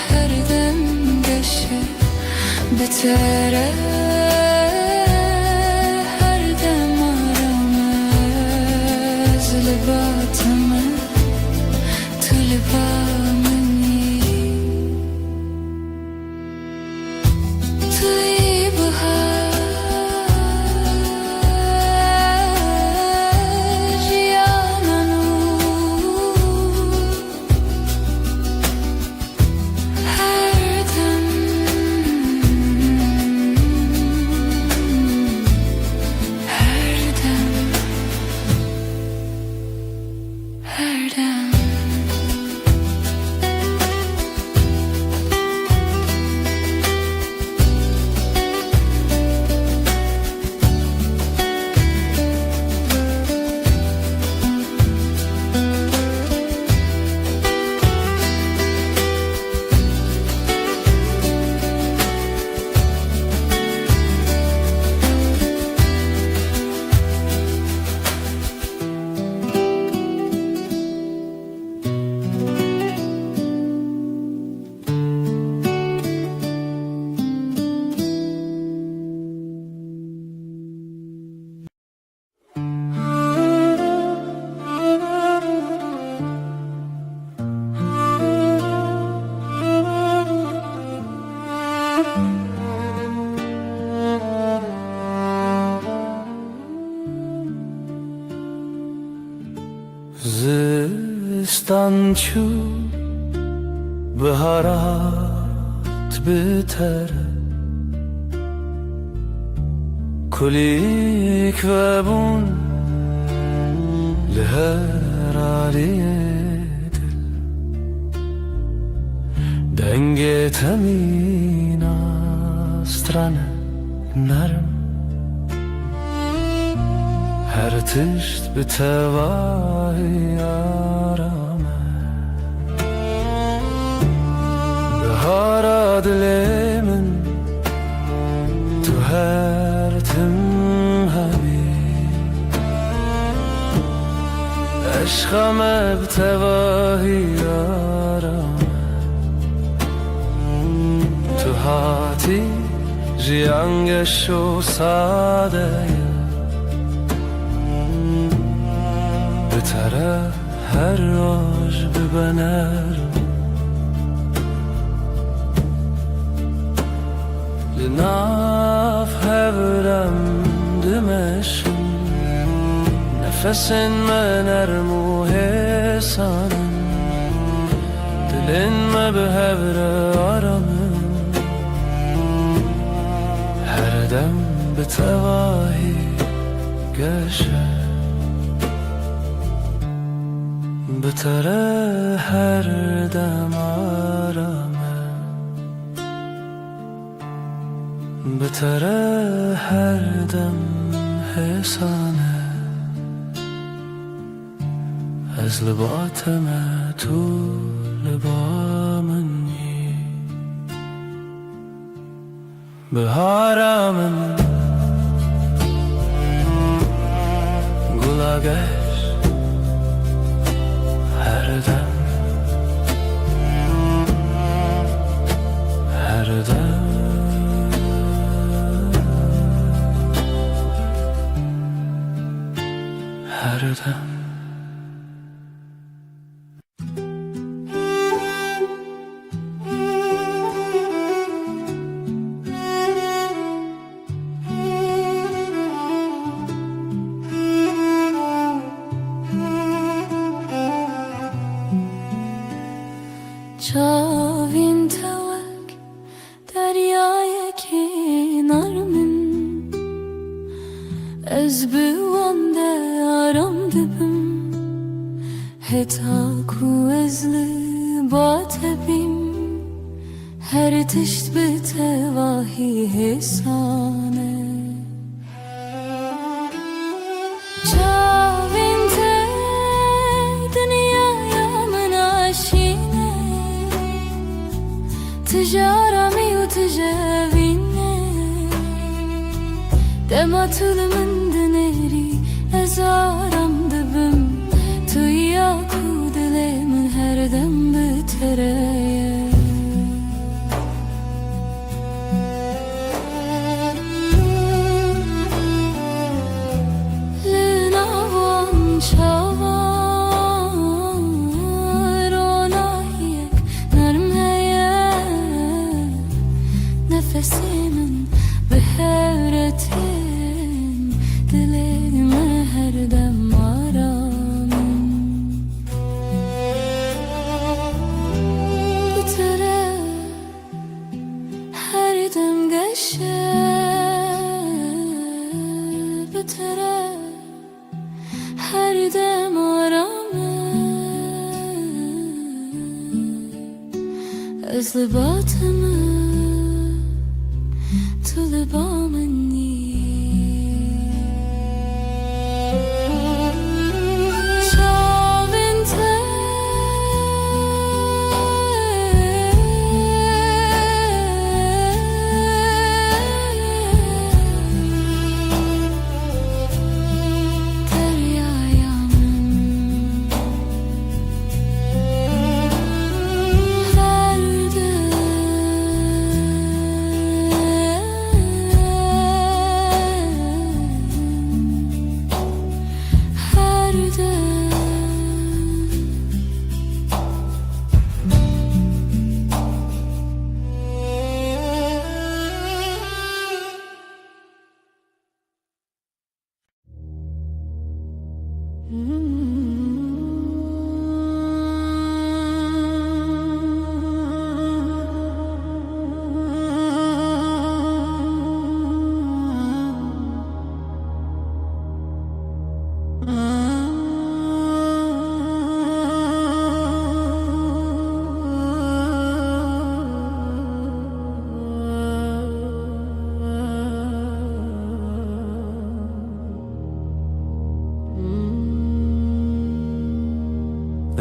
هر دم گشه بتره هر دم آرامه stançu Baharat biter Kulik ve bun Liher aliyedir Denge temina strane narım Her tişt bi tevahi arame Bahara dilemin Tu her tim hebi Eşkame bi tevahi arame Tu hati jiyangeş o sadeye Bitare her roj bibenerim Linaf hevrem dimeşim Nefesin menermu hesanım Dilin me behevre aramım Her dem bitevahi geçer Bitare her dem arame Bitare her dem hesane Ez libateme tu libameni Biharamın gulageş Her dem Her dem Her dem Çavin tevek deryaya kenar min Ez bi vande aram dibim Heta ku ez li batebim Her tişt bi tevahi hesane Çavin te dünyaya min aşine Tijarami u tijavine Dematul min dineri Ez aram dibim Tu ya ku dile min her dem bitere Linavan çavar Ona yek narm heye Nefesimin behevretin Dilime her dem aramın Bitere her dem geçer Bitere her dem aramın Ez libatımı tulibameni Çavin te deryaya min Her dem Her dem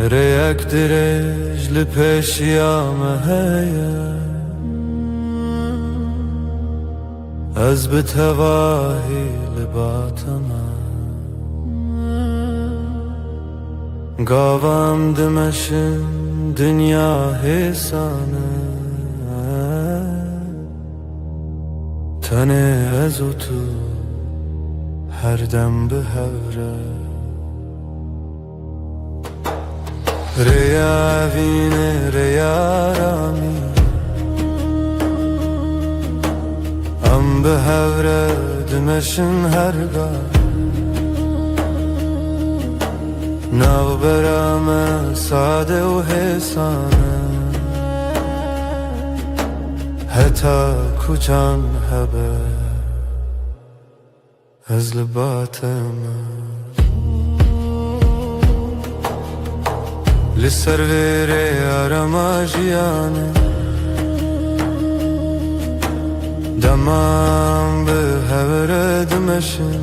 ريك درج لبيش يا مهيا أزبت هواهي لباتما قاوام دمشن دنيا هسانه تنه از و تو هر دم به هوره ریا وینه ریا رامی ام به هوره دمشن هرگاه ناو برام ساده و حسانه حتی کجان هبه از لباتم لسر ویره آرما جیانه دمام به هوره دمشن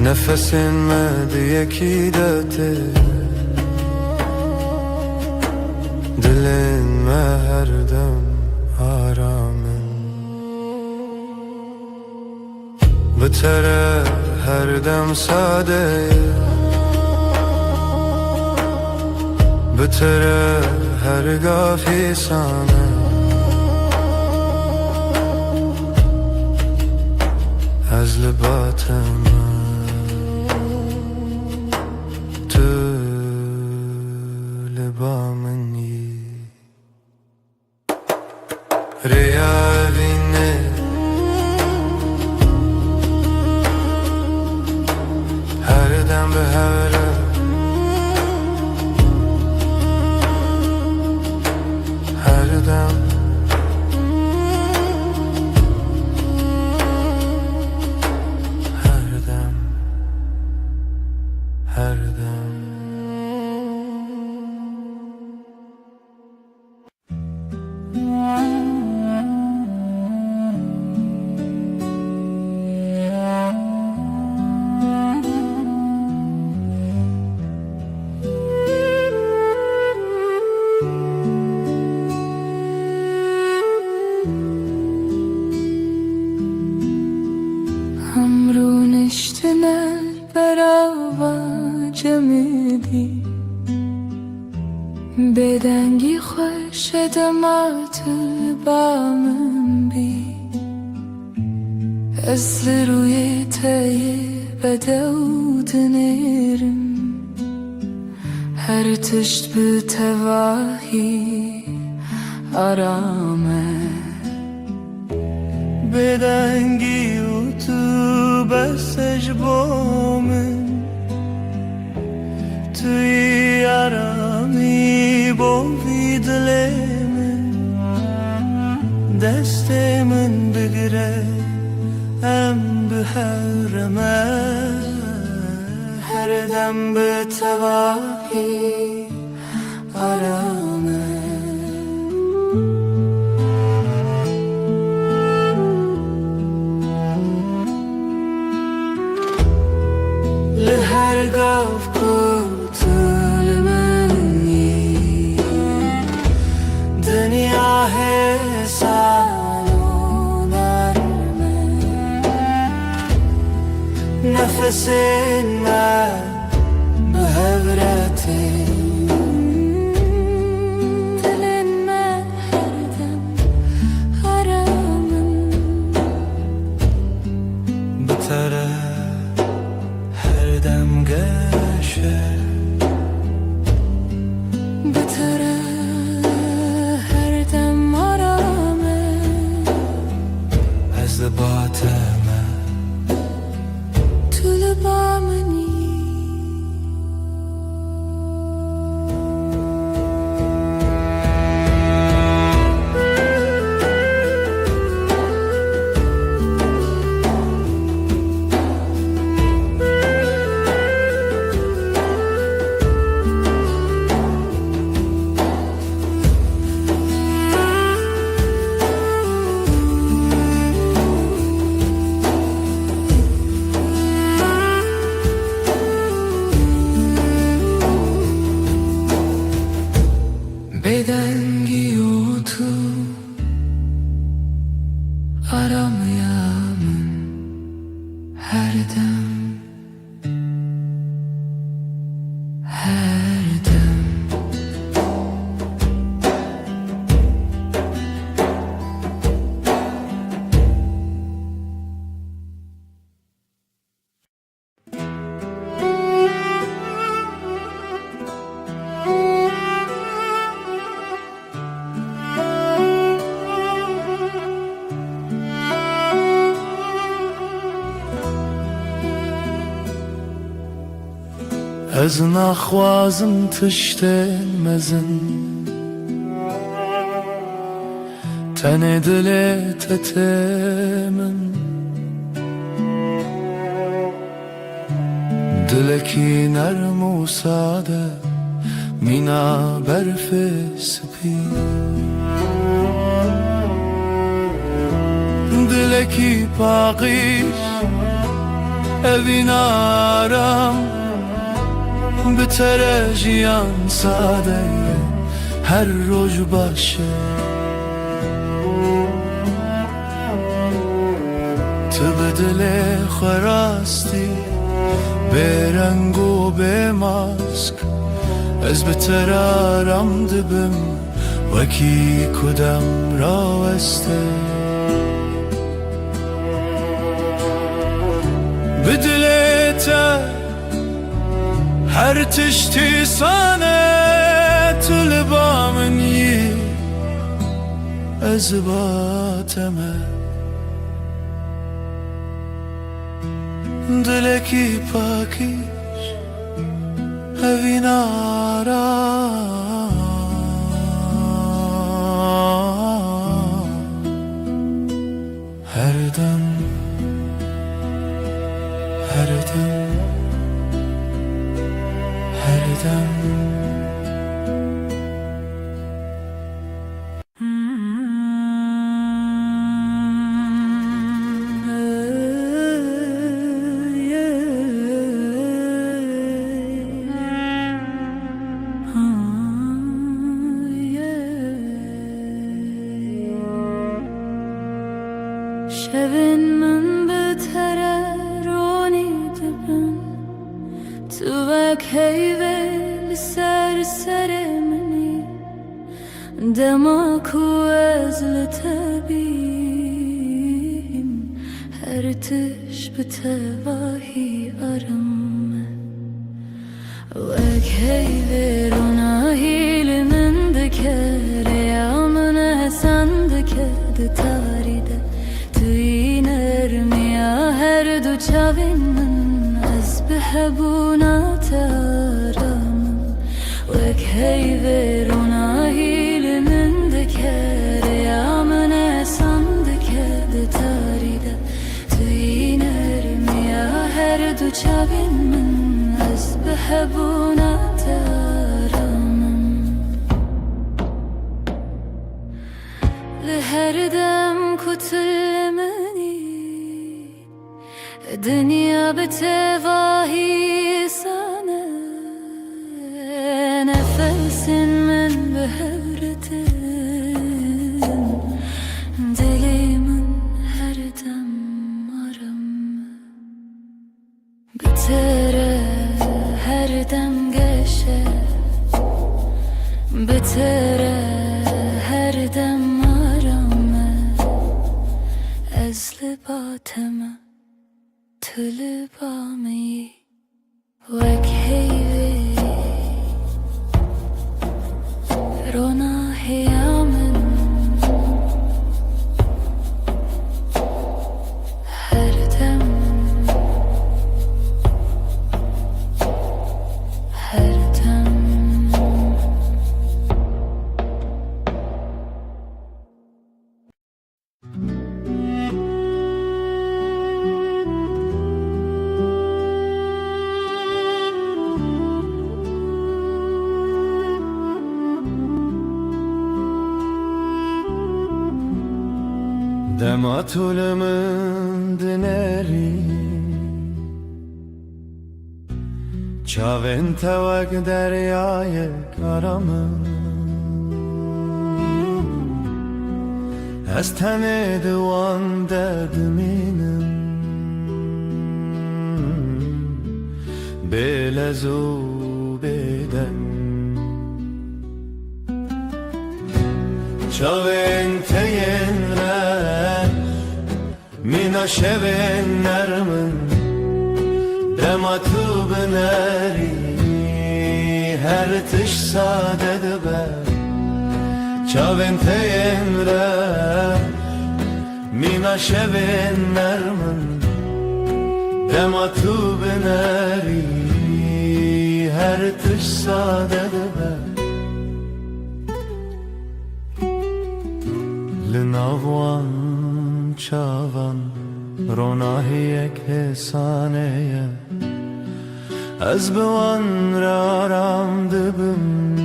نفسین مد یکی داته دلین ما هر دم آرامن بتره هر دم ساده بتره هر گافی سانه از لباتم تو لبا منی ریا وینه هر دم به هوره هر دم هر دم هر دم همرو نشتنه براوا جمدی بدنگی خوش دمات بامن بی از روی تای بدود نرم هر تشت به تواهی آرامه بدنگی و تو بسش بامن توی آرامی بوی دل من دست من بگیره ام به حرمه هر دم به تواهی آرامه لهر گاف کتل منی دنیا حسان و نرمه نفس من به هورته دل من هر دم آرامم بتره هر دم گشه بتره هر دم آرامه از لباتم تو لبا منی yağmın her dem, her dem. Ez naxwazim tiştên mezin tenê dilê te tê min. Dilekî nerm û sade mîna berfê spî. Dilekî paqîş evîn aram bi te re jiyan sade ye her roj baş e. Tu bi dilê xwe rastî bêreng û bêmask, ez bi te re aram dibim wekî ku dem raweste. Bi dilê te her tiştî sane tu li ba min yî, ez bateme. Dilekî pakîş evîn aram, her dem, her dem, her dem. Şevin min betere roni dibin, tu vek heyve li ser serê minî. Dema ku ez li te bîm, her tiş bi te vahî aram me. Vek heyve ronahî li min dike, rêya min ehsan dike di tarî de. Tu nermiya her du çavên min, ez bi hebûna te aramim. Wek heyvê ronahî li min dike, rêya min ehsan dike di tarî de. Tu nermiya her du çavên min, ez bi hebûna te aramim. Li her dem ku tu dünya bi te vahî sane, nefesin min bi hevretin. Dilê min her dem aram me, bi te re her dem geşe, bi te re her dem aram me. Ez li bateme tu li ba min yî, wek heyvê ronahîya min. Her dem, her dem. Dema tu li min dinerî, çavên te wek deryayek aramin. از تن دوان دردمینم بلزو بدن چاوین تین رش مینا شوین نرمن دما تو بنری هر تش ساده دبر چاوین تین رش مینا شوین نرمن دما تو بنری هر تش ساده دبر لناوان چاوان روناهی یک حسانه از بوان را رام دبم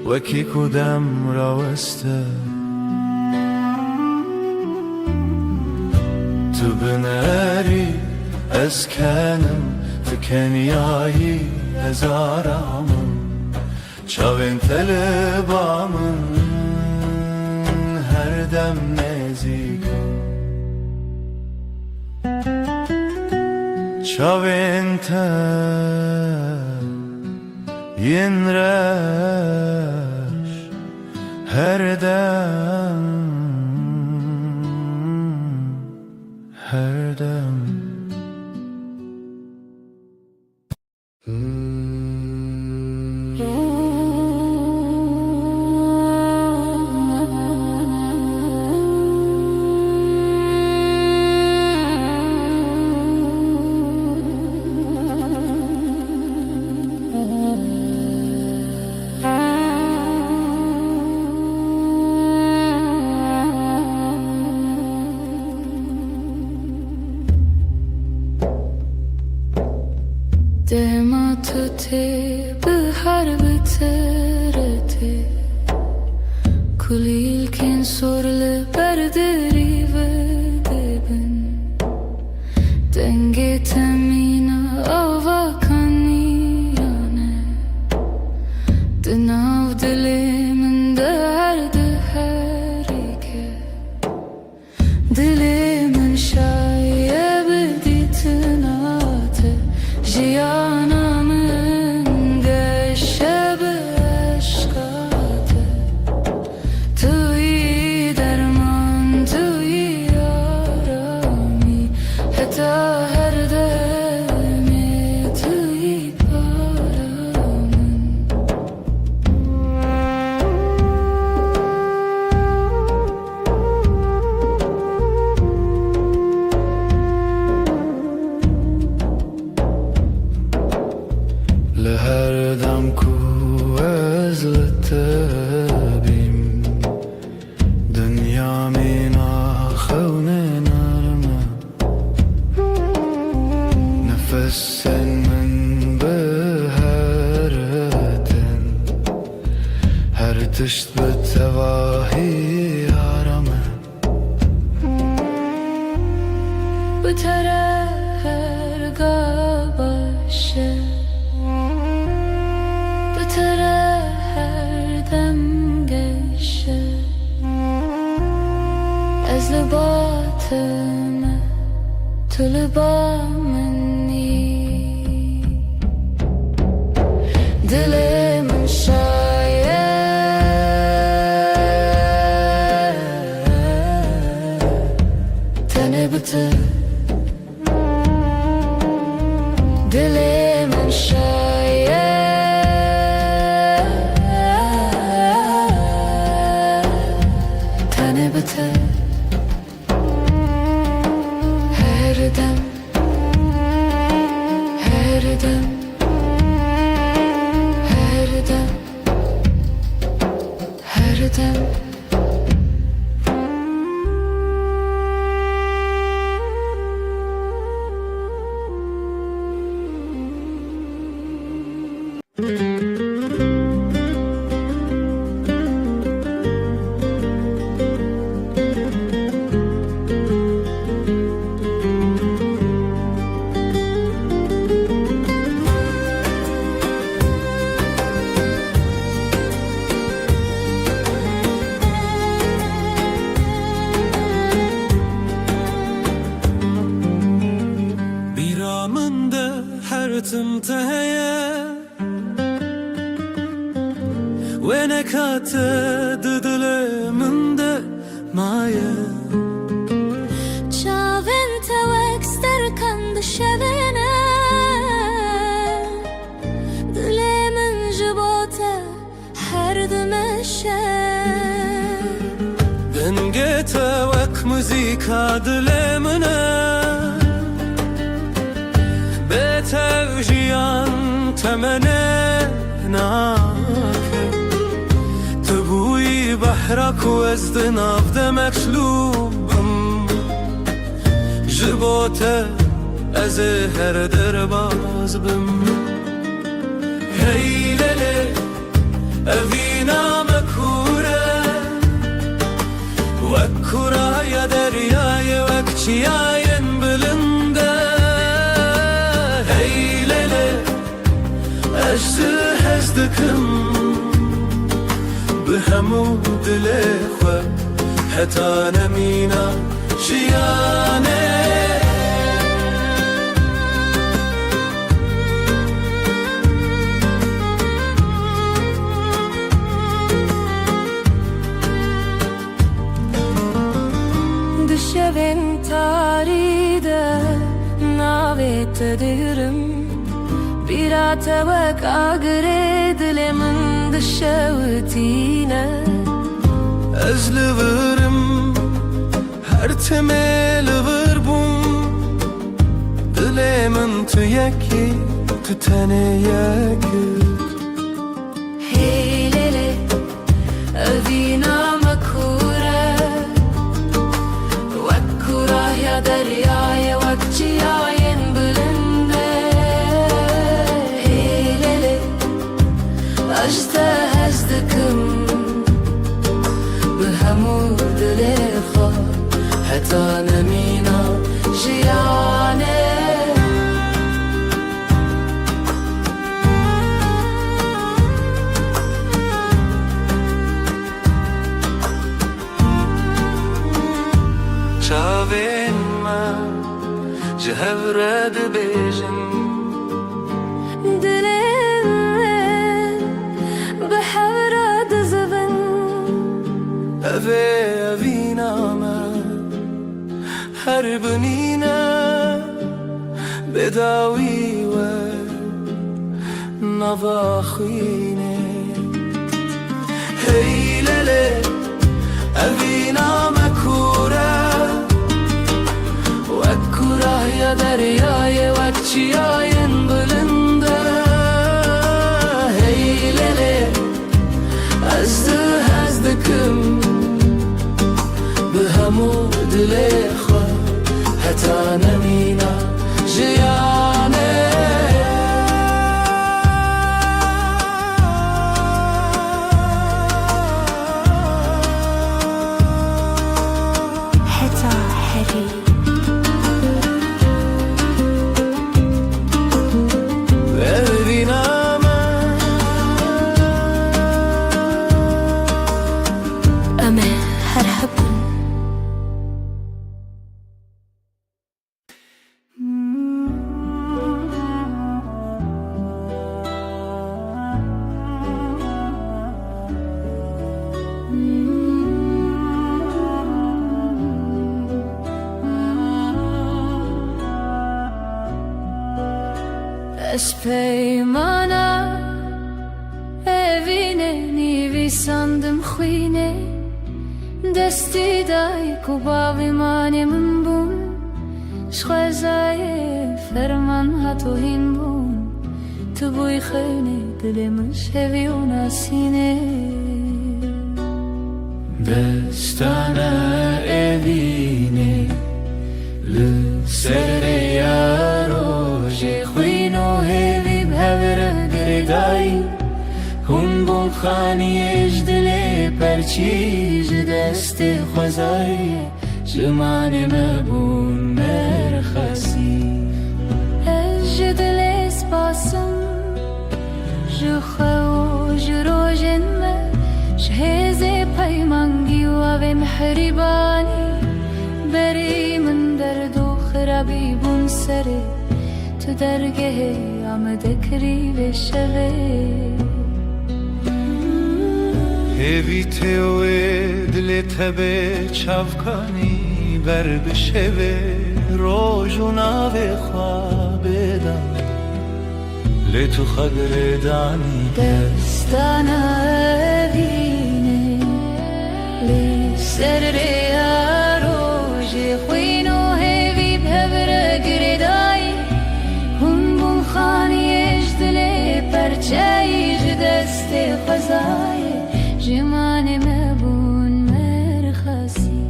وکی کدام را وسته تو بناری از کنم تو کنیایی از آرامم چاوین طلبامن هر دم نزیکم چاوین ین رش هر دم هر دم دما تو تی به هر بترته کلیل کن سرل بردری و دبن دنگ تمینا آوا کنیانه دناو دلی من درد هری که دلی من شایب دیتناته جیانمın گشب عشقاته توی درمان توی آرامی حتی هر دمی توی پارامın لهر دم کو از لطبیم دنیا مینا خون نرمه نفس من به هرتن هر تشت به تواهی آرامه bu taraf her gabaşı her dem geçe Ez libatime tu libameni Dilimin şayet Teni bitir Dilimin şayet biter her dem her dem her dem her dem موزیکات دل من ده مایه چاوین توکستر کند شبینه دل من جبوته هر دمشه دنگت وک موزیکا دل منه به توجیان تمنه ناکه تبوی بحرک و از دناف دمکلوبم جبوته از هر درباز بم هیلله اوینا مکوره وکورای دریای وکچیاین بلنده هیلله اجزه هزدکم به همو دل خو حتا نمینا جیانه دشوین تاریده ناویت دیرم بیرات وک آگره دل من دشوتینه از لورم هر تمل وربون دل من تو یکی تو تنه یکی هیلله اوینا مکوره وکوره یا دریای وکچیاین بلنده هیلله اجده هزدکم به همو دل خو حتا نمینا جیانه چاوین من جهورد بیجن دلم به حورد زبن اوه اوینا من هر بنینا بداوی و نواخینه هیلله اوینا مکوره وکوره یا دریای وکچیاین بلنده هیلله از هزدکم به همو دل خو حتا نمینا جیانه حتا هری ببینم أما هرحبن اش پیمانا evine نیوی سندم خوینه دستی دای کو باوی مانی من بون شخوزای فرمان هاتو هین بون تو بوی خیلی دل من شوی و ناسینه دستانه evine لسر یاروژی خوینو هیوی بهوره گردایی هون بون خانی اجدلی پرچیج دست خوزایی جمان مبون مرخصی اجدل اسپاسم جخو جروجن ما شهز پیمانگی و اوی محریبانی بری من درد و خرابی بون سره تو درگه آمده کری بشوه هیویته و دلت به چافکانی بر بشوه روزونا به خواب دم لتو خدر دانی دستانا بینه لی سر ریا روژ خوینو هیوی بهبر گردایی هم بون خانیش دلی پرچایش دست خزای جمان مبون مرخصی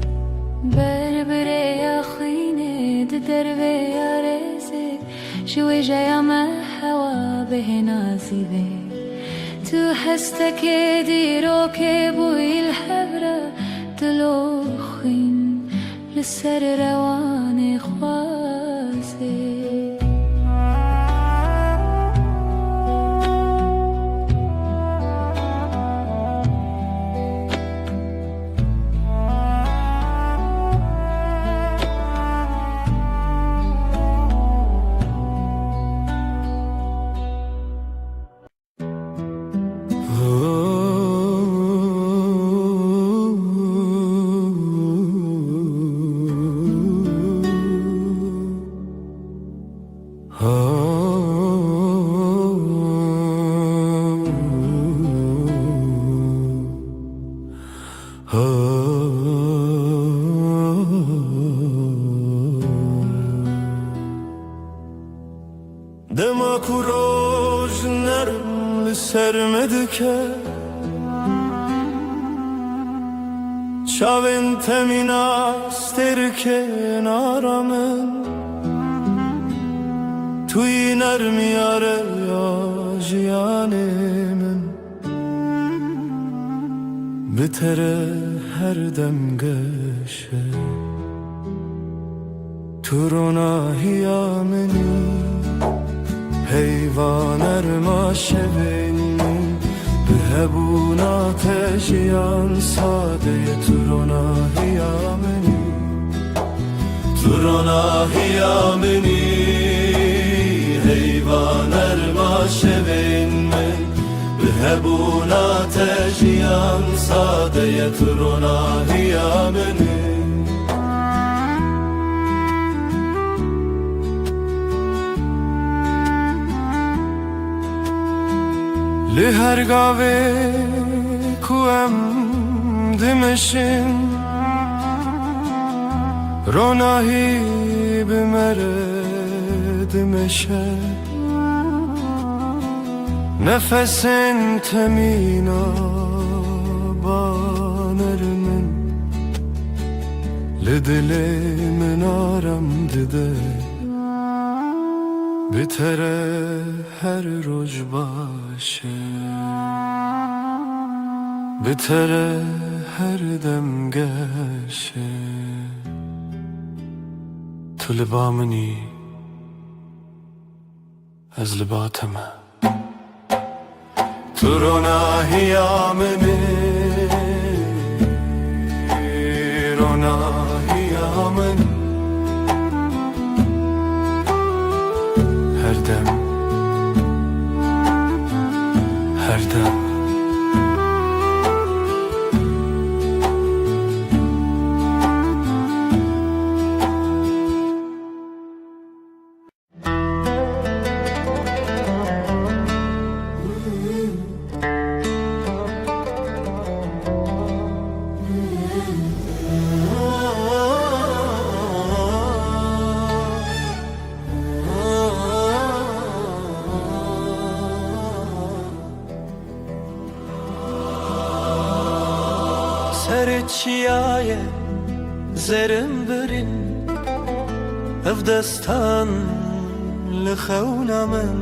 بربره یا خوینه دربه یا رزق شوی جایا ما هوا به نازیبه تو هستك ديرو كبوي الحبرة دلو خوين لسر رواني خواسي دما کوروز نرم لسرمد که چاوین تمیناستر که نارامن توی نرمی آره یا جیانمن بتره هر دم گشه تو روناهی آمنی حیوان ارما شوین به هبون آتشیان ساده تو روناهی آمنی تو روناهی آمنی حیوان ارما شوین من به هبون آتشیان ساده تو روناهی آمنی لهر گاوه کوام دمشن روناهی بمره دمشه نفسن تمینا بانرمن لدل من آرم دیده بتره هر روز باشه بتره هر دم گشه تو لبا منی از لباتمه تو روناهی آمنی روناهی آمنی هر دم هر دم سر چیای زرم برین اف دستان لخونا من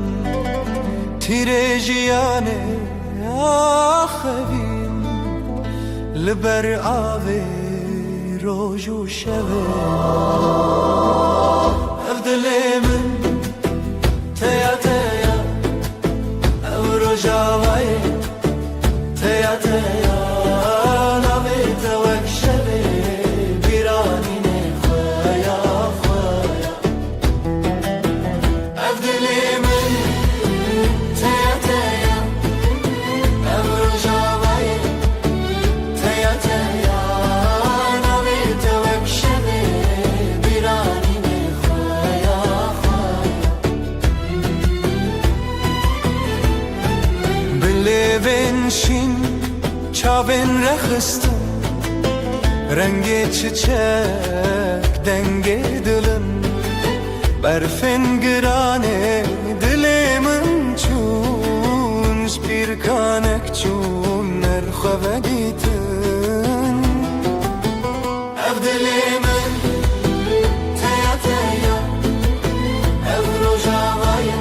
تیره جیانه آخوین لبر آوه روز و شوه اف دل من تیا تیا او رجاوه تیا تیا dırıstım rengi çiçek denge dilin berfen girane dilimin çun bir kanek çun nerxave gitin ev dilimin teya teya ev rojavayı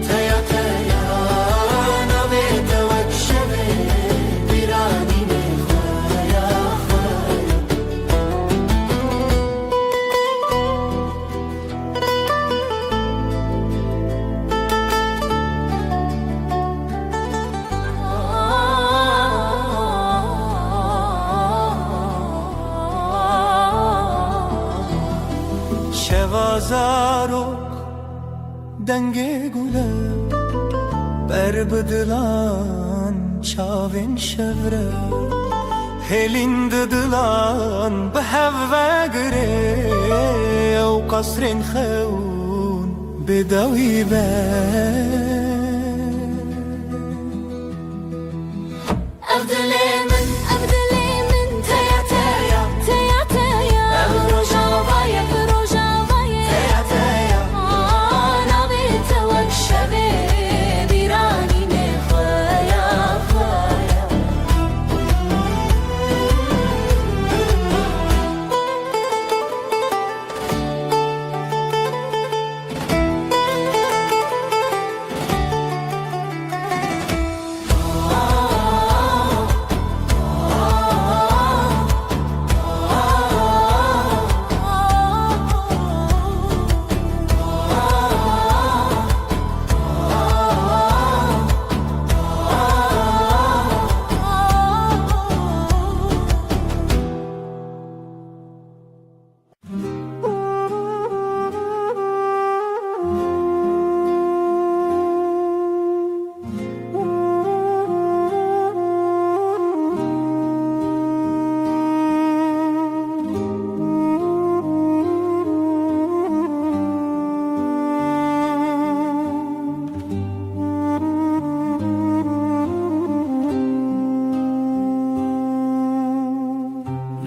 teya teya navi tevek şevi birani khaya khaya Şevazarok denge gule berbedilan çavin şevre helin didilan behevve gire ev kasrin xeun bedawi be Abdülemin teya teya teya teya Rojavaya Rojavaya teya teya Navi tevek şevi birani ne khaya khaya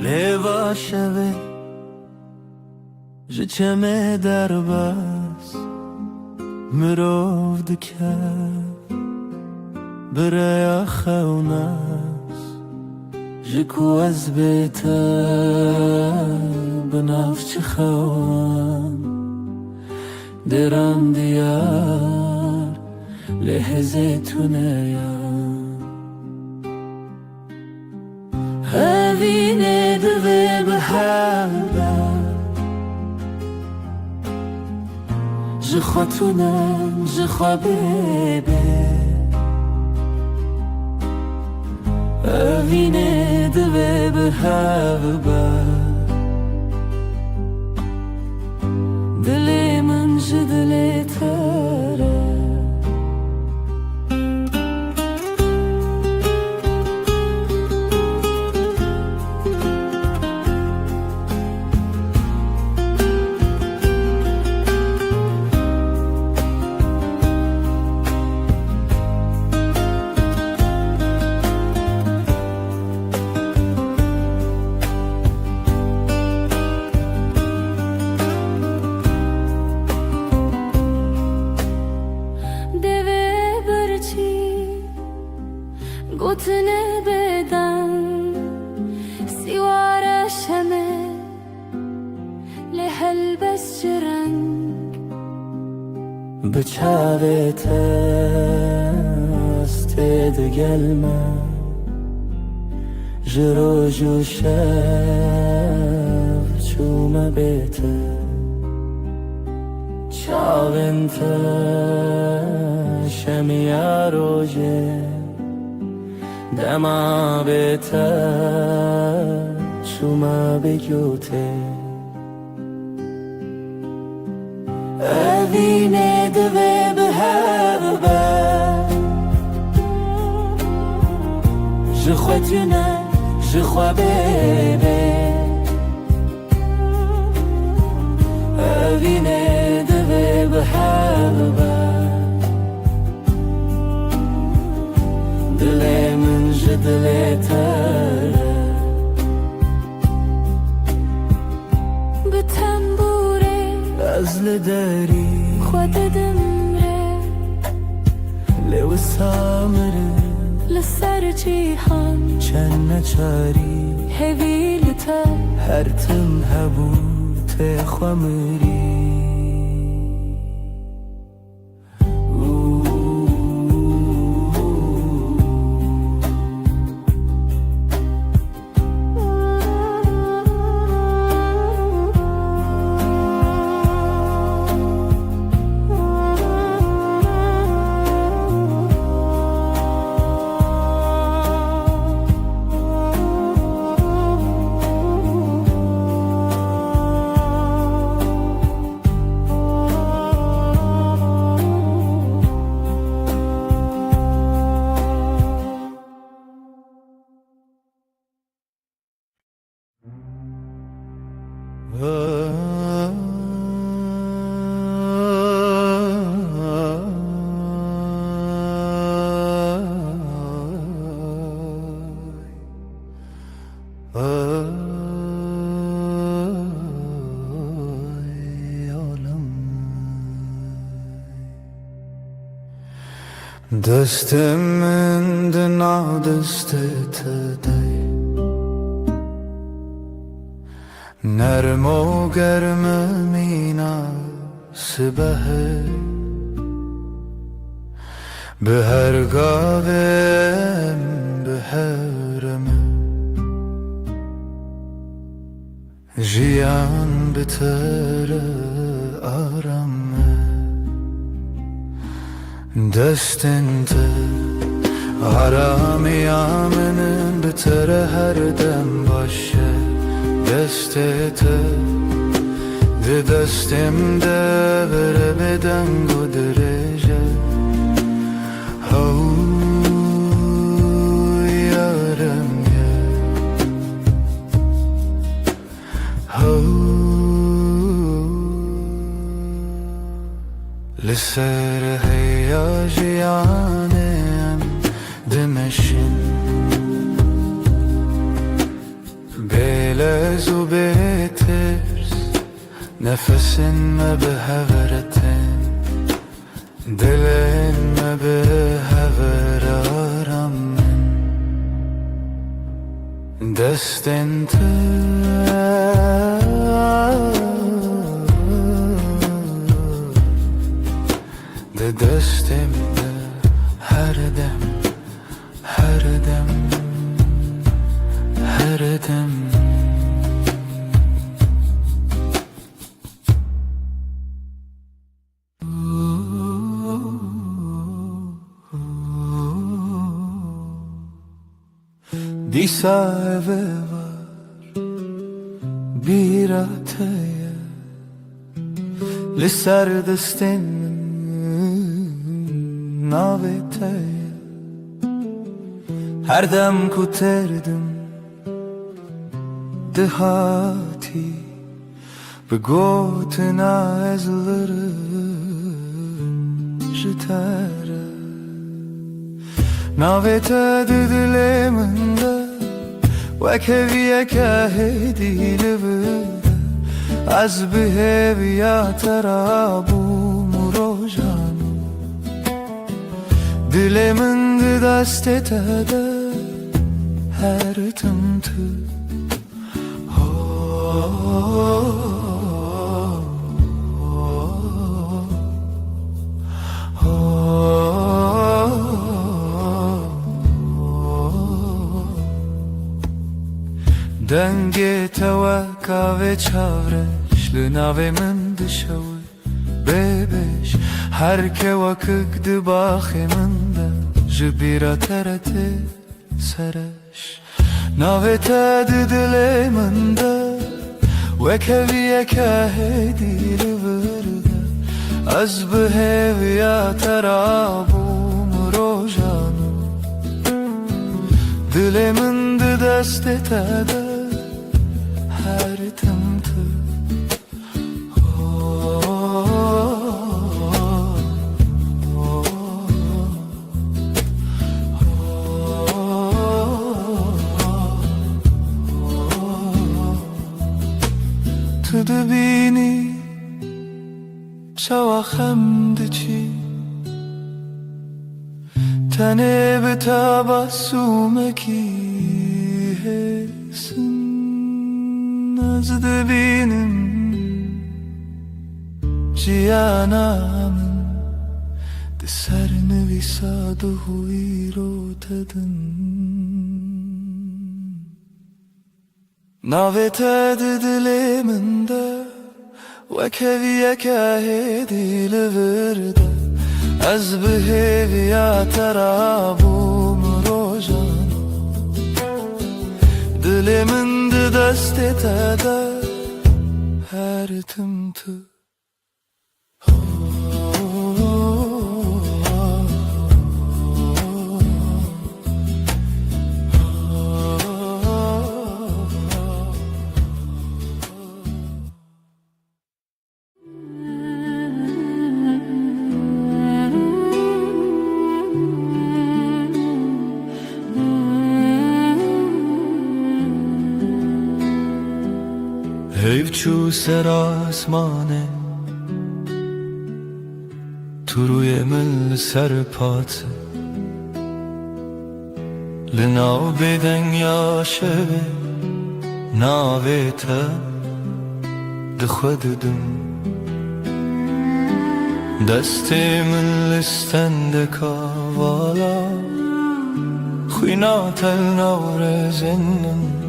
Leva şeve Jiçeme derbas Mirov dike Biraya xevnas Jiku ez bete Binafçı xewan Deran diyar Lehze tuneya Evine dve behava Jixwatunem jixwa bebe Evine dve behava Dilimin jidile tere Gotne bedan siwara şeme lehelbes çireng Bıçavete astede gelme Jiroju şev çuma bete Çavente şemiya roje Dema bete çuma begyote Evine dve behava Jixwatune jixwa bebe Evine dve behava Dilimin jidile tere بتنبوره از لداری خود دمره لو سامره لسر جیهان چند نچاری هویلتا هر تم هبوت خمری دستم دنا دستت دی نرم و گرم مناسبه به هر گاوم به هرمه جیان بتر آرامه دستنت آرامی آمنن بتر هر دم باشه دستت ده دستم ده بره بدنگ و درجه هو یارم یه هو لسر هیاجیانم دمشن بلز و بترس نفسن ما به هورتن دلن ما به هور آرامن دستن ده دستم ده هر دم هر دم هر دم دیسا eve var bir ataya لسر دستن navetaya her dem kuterdim dehati به گوتنا ezlerim jitara navete diliminde وكفية كهدي لبدا از به بیا ترابو مروجانو دلمن دستته ده her tımtı دنگ توکا و چاورش لناوه من دشوه ببش هر که وکک دباخه من ده جبیرا ترته سرش ناوه تا دل من ده وکویه که هدی لورده از به ویا ترابو مروجانو دل من ده دست تده her tımtı تدبینی شواخم دچی تنه به تبسمکی هسن از دبینم جیانامın de sernevisa duhuiro tedin navete diliminde ve keviye kahedi livirde az biheviya terabum rojan diliminde destete her tımtı Hevçu ser asmane Turuye mil serpat Linav beden yaşeve Navete Dixwedim Destê min listende kavala Xwîna tel nawrezinin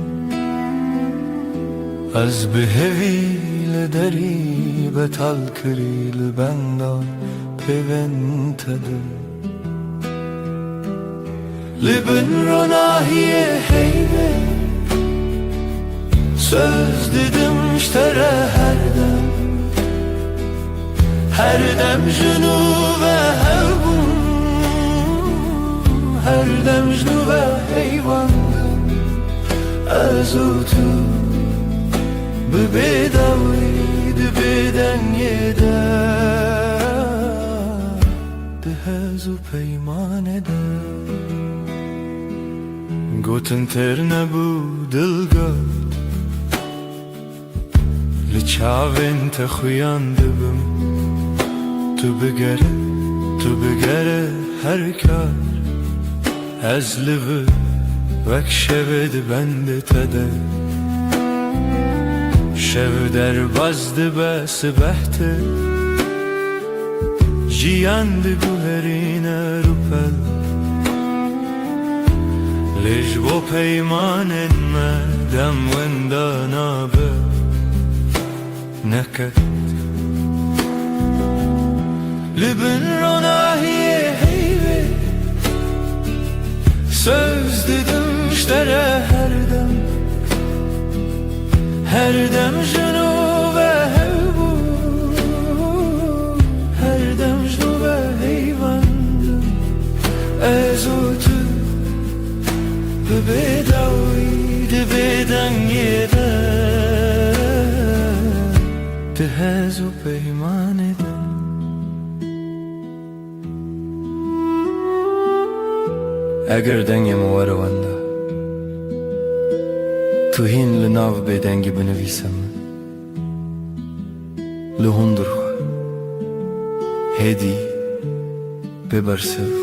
از به هویل دری به تلکریل بندان پیونتده لبن رو ناhiye heybe söz dedim iştere her dem junu ve hevbun her dem junu ve heyvandım azutu ببداوید بدن یده دهز و پیمانه ده گوتن تر نبو دلگرد لچاوین تخویانده بم تو بگره هر کار از لبه وک شود بنده تده شب در بزد بس بحته جیاند گوهرین روپل لیج با پیمان مدم وندانا به نکت لبن رو ناhiye heybe söz dedim iştere her dem junu ve hevbu her dem junu ve heyvandım ezutu bedaviydi beden yede tehezu peyman eden eger dengem varavanda تو هین لناو بدنگی بنویسم لهندر خو هدی ببرسف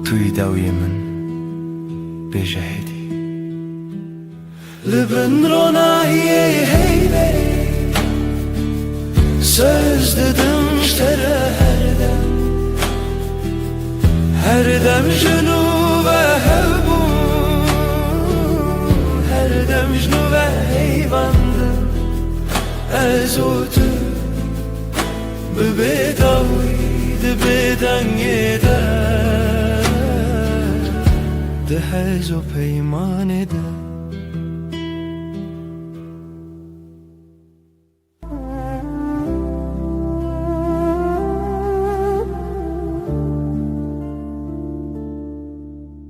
توی داوی من بجه هدی لبن رو ناhiye heybe söz dedim iştere her dem junu ve hevbu Mecnu ve heyvandım ezutu bedaviydi beden yeder dehezu peyman eder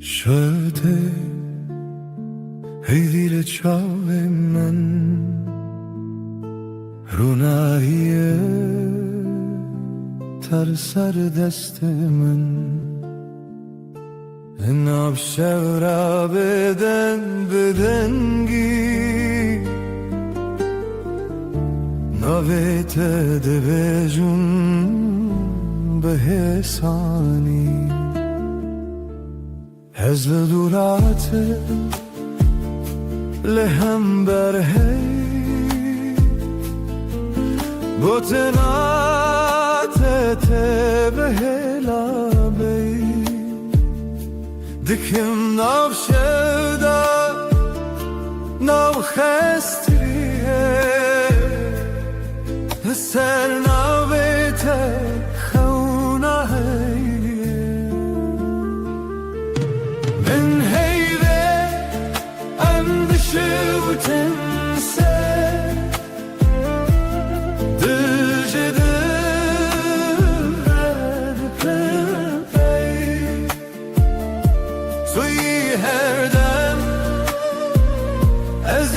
şöyle هیدیل چاو من روناهیه تر سر دست من ناب شورا بدنگی نویت دبیجم به حسانی هزل دورات لهم برهی بوتنات تبهلا بی دکم نو شدا نو خستریه سر نویت خونه من هیوه اندشه و تنسه دلجه دلد پی توی هر دم از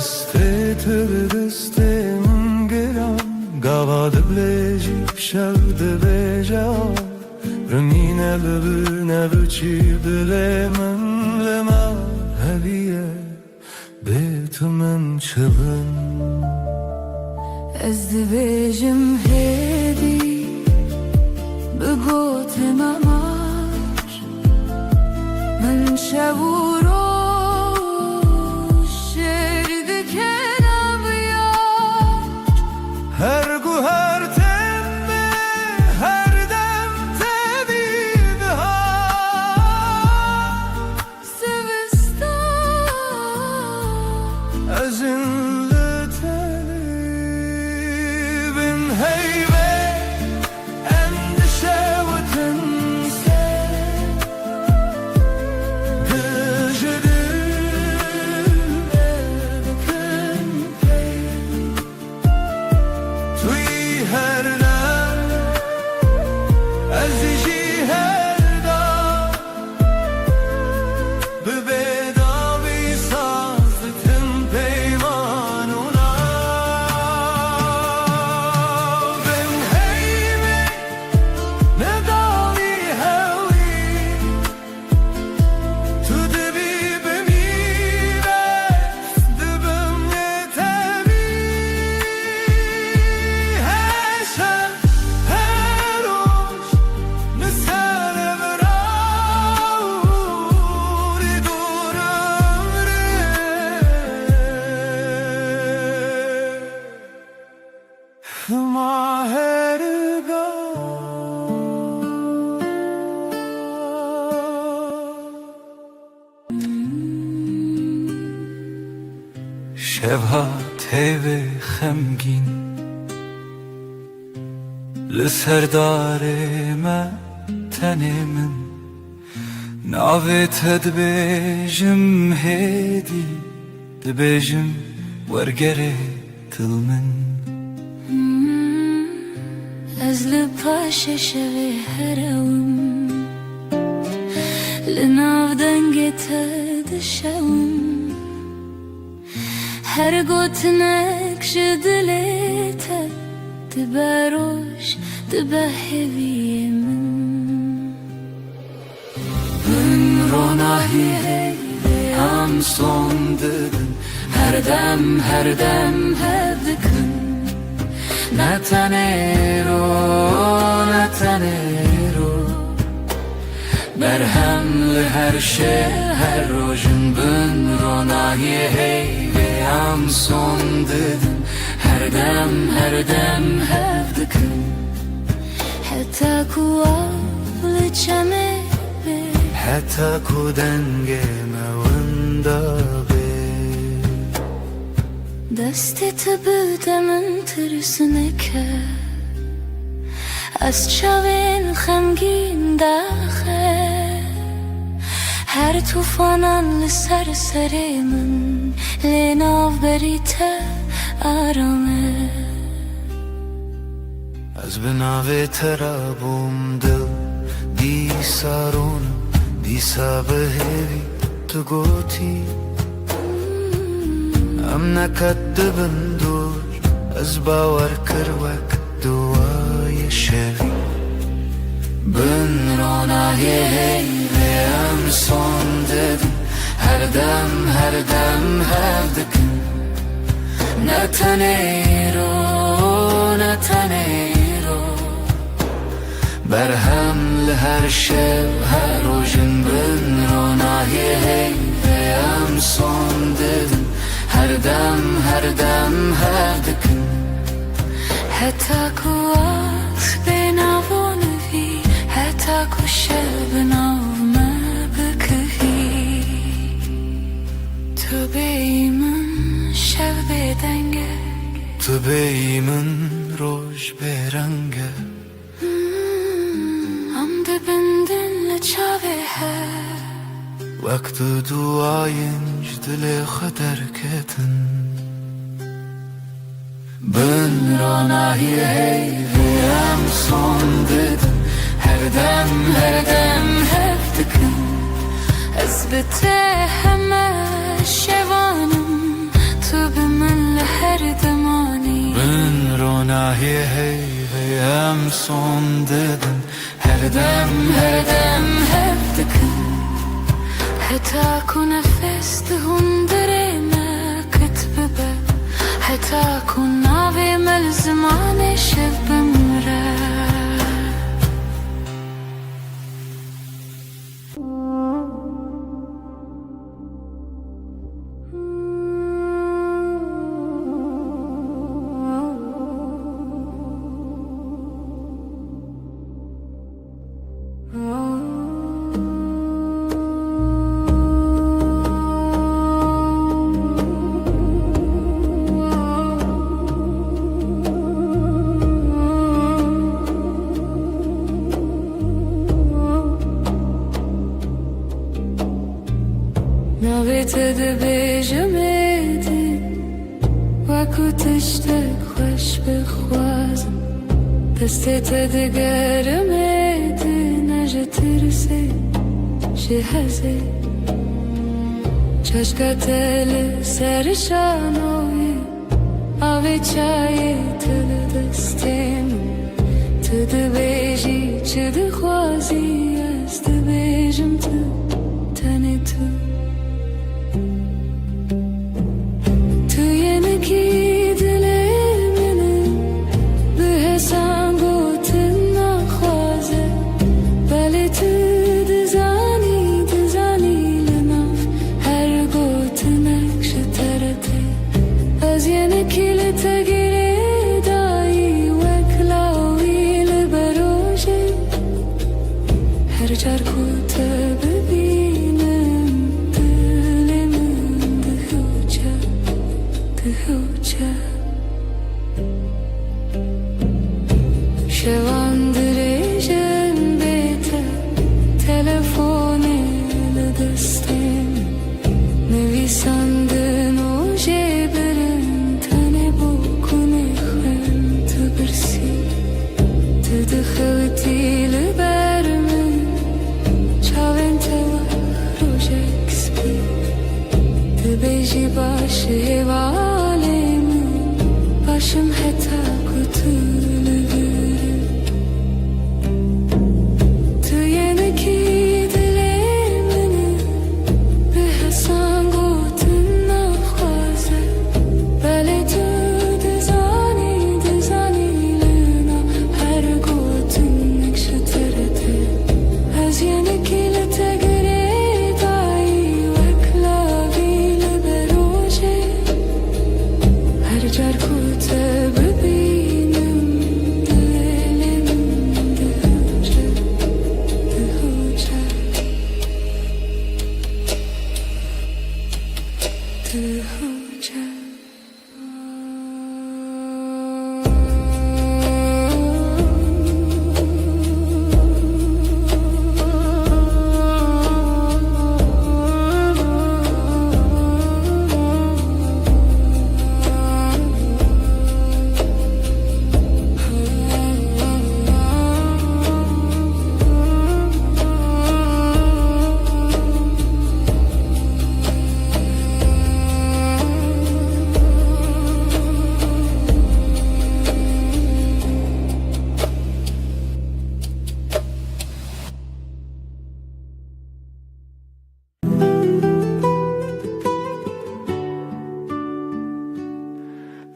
دسته تر دسته من گرم گواد بلیجی شود بیجا رمینه لبر نبچی دل من لما هلیه بیت من چبن از دبیجم هدی بگوت مماش من شبورو هر گو هر تمه هر دم تبیده ها سوستان از این لطلی بین هیوه اندشه و تنسه دلجه توی هر دم عزیزی هر دم به بداوی سازتم پیمانونا بم هیمه نداوی هوی تو دبی بمیره دبم نتبی شبها تیوه خمگین لسردار ما تنی من ناویت دبیجم هیدی دبیجم ورگره تل من از لپاش شوی هرم لناو دنگت دشم هر گوتنک شدلیت تباروش تبهوی من من روناهی هم son dedin her dem hevdikın Netanero Berhemli her şey her rojun bün ronahi heyve am son dedin her dem hevdikın حتى كواب لچمه حتی کودنگ مونداغه دستی تبودم ترسنکه از چاوین خمگین داخل هر توفانان لسر سر من لناو بریت آرامه از بناوی ترابم دل دی سارونم دیسا بهوی تو گوتی ام نکدبن دور از باور کروک دوای شوی بن روناهی هیوی ام سون ددن هر دم هفدکن نتنیرو برهم لهر شب هر روشن بن روناهی هیوی ام سون ددن هر دم هفدکن حتی کو آس بناو نوی حتی کو شب ناو ما بکهی تو بیمن شب بدنگه تو بیمن روش برنگه ام دبندن لچاوه هر وقت دعاینج دل خطر کتن بن روناهی هیوی ام سون ددن هر دم هفتکن از بته همه شوانم تو به من لهر دمانی بن روناهی هیوی ام سون ددن هر دم هفتکن حتی کو نفس دهون دره ما کتب به حتی کو ناوی مل زمان شب بمره ناویت دبیجمدی وکو تشتک خوش بخوازم دستت دگرمدی نجا ترسی شهزی چشکت سر شانوی آوی چای تل دستیم تو دبیجی چه دخوازی از دبیجم تو تنی تو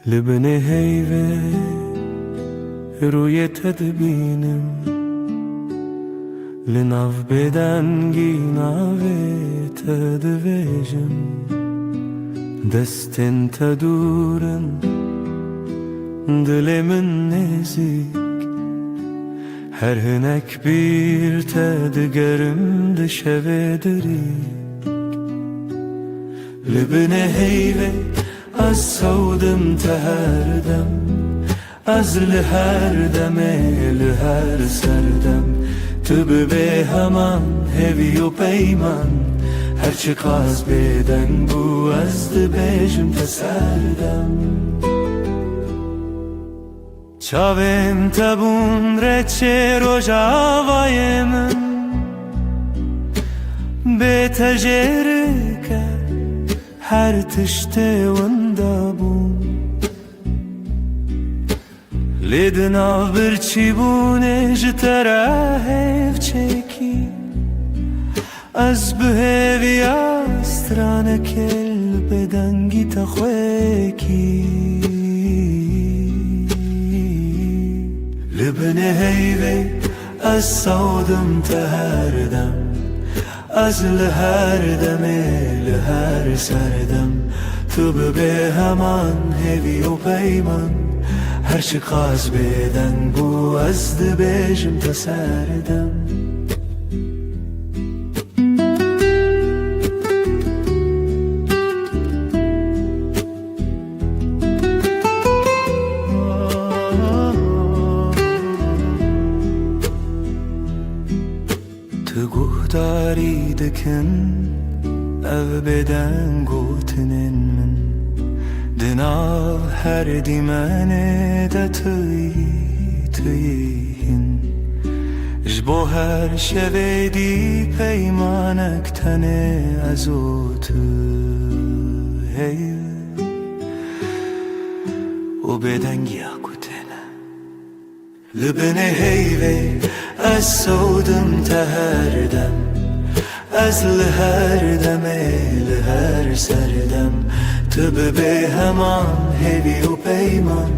لبني هيفي روی تدبینم لناف بدنگی ناوی تدویجم دستن تدورن دلمن نزیک her hünek bir tedgerim de şevedrik Libne heyve az savdım teherdem Az liher deme liher serdem Tübü be heman hevi u peyman Her çıkaz beden bu azdı bejim teserdem Çavim tabun reçe rojavayemin Be tecerike her tişte vundabun Lidna bir çibune jitera hevçeki Az behevi astrane kel bedangi takhweki Libne heyve az savdım teherdem Az liher deme liher serdem Tübü be heman hevi u peyman Her çıkaz beden bu azdı bejim teserdem Guhtari dikin ev beden gotinin min Dinav her dimene de tüyihin Jbo her şevedi peymanek tene azotu hey O beden giyakutene Libne heyve Az savdım teherdem Az liher deme liher serdem Tübü be heman hevi u peyman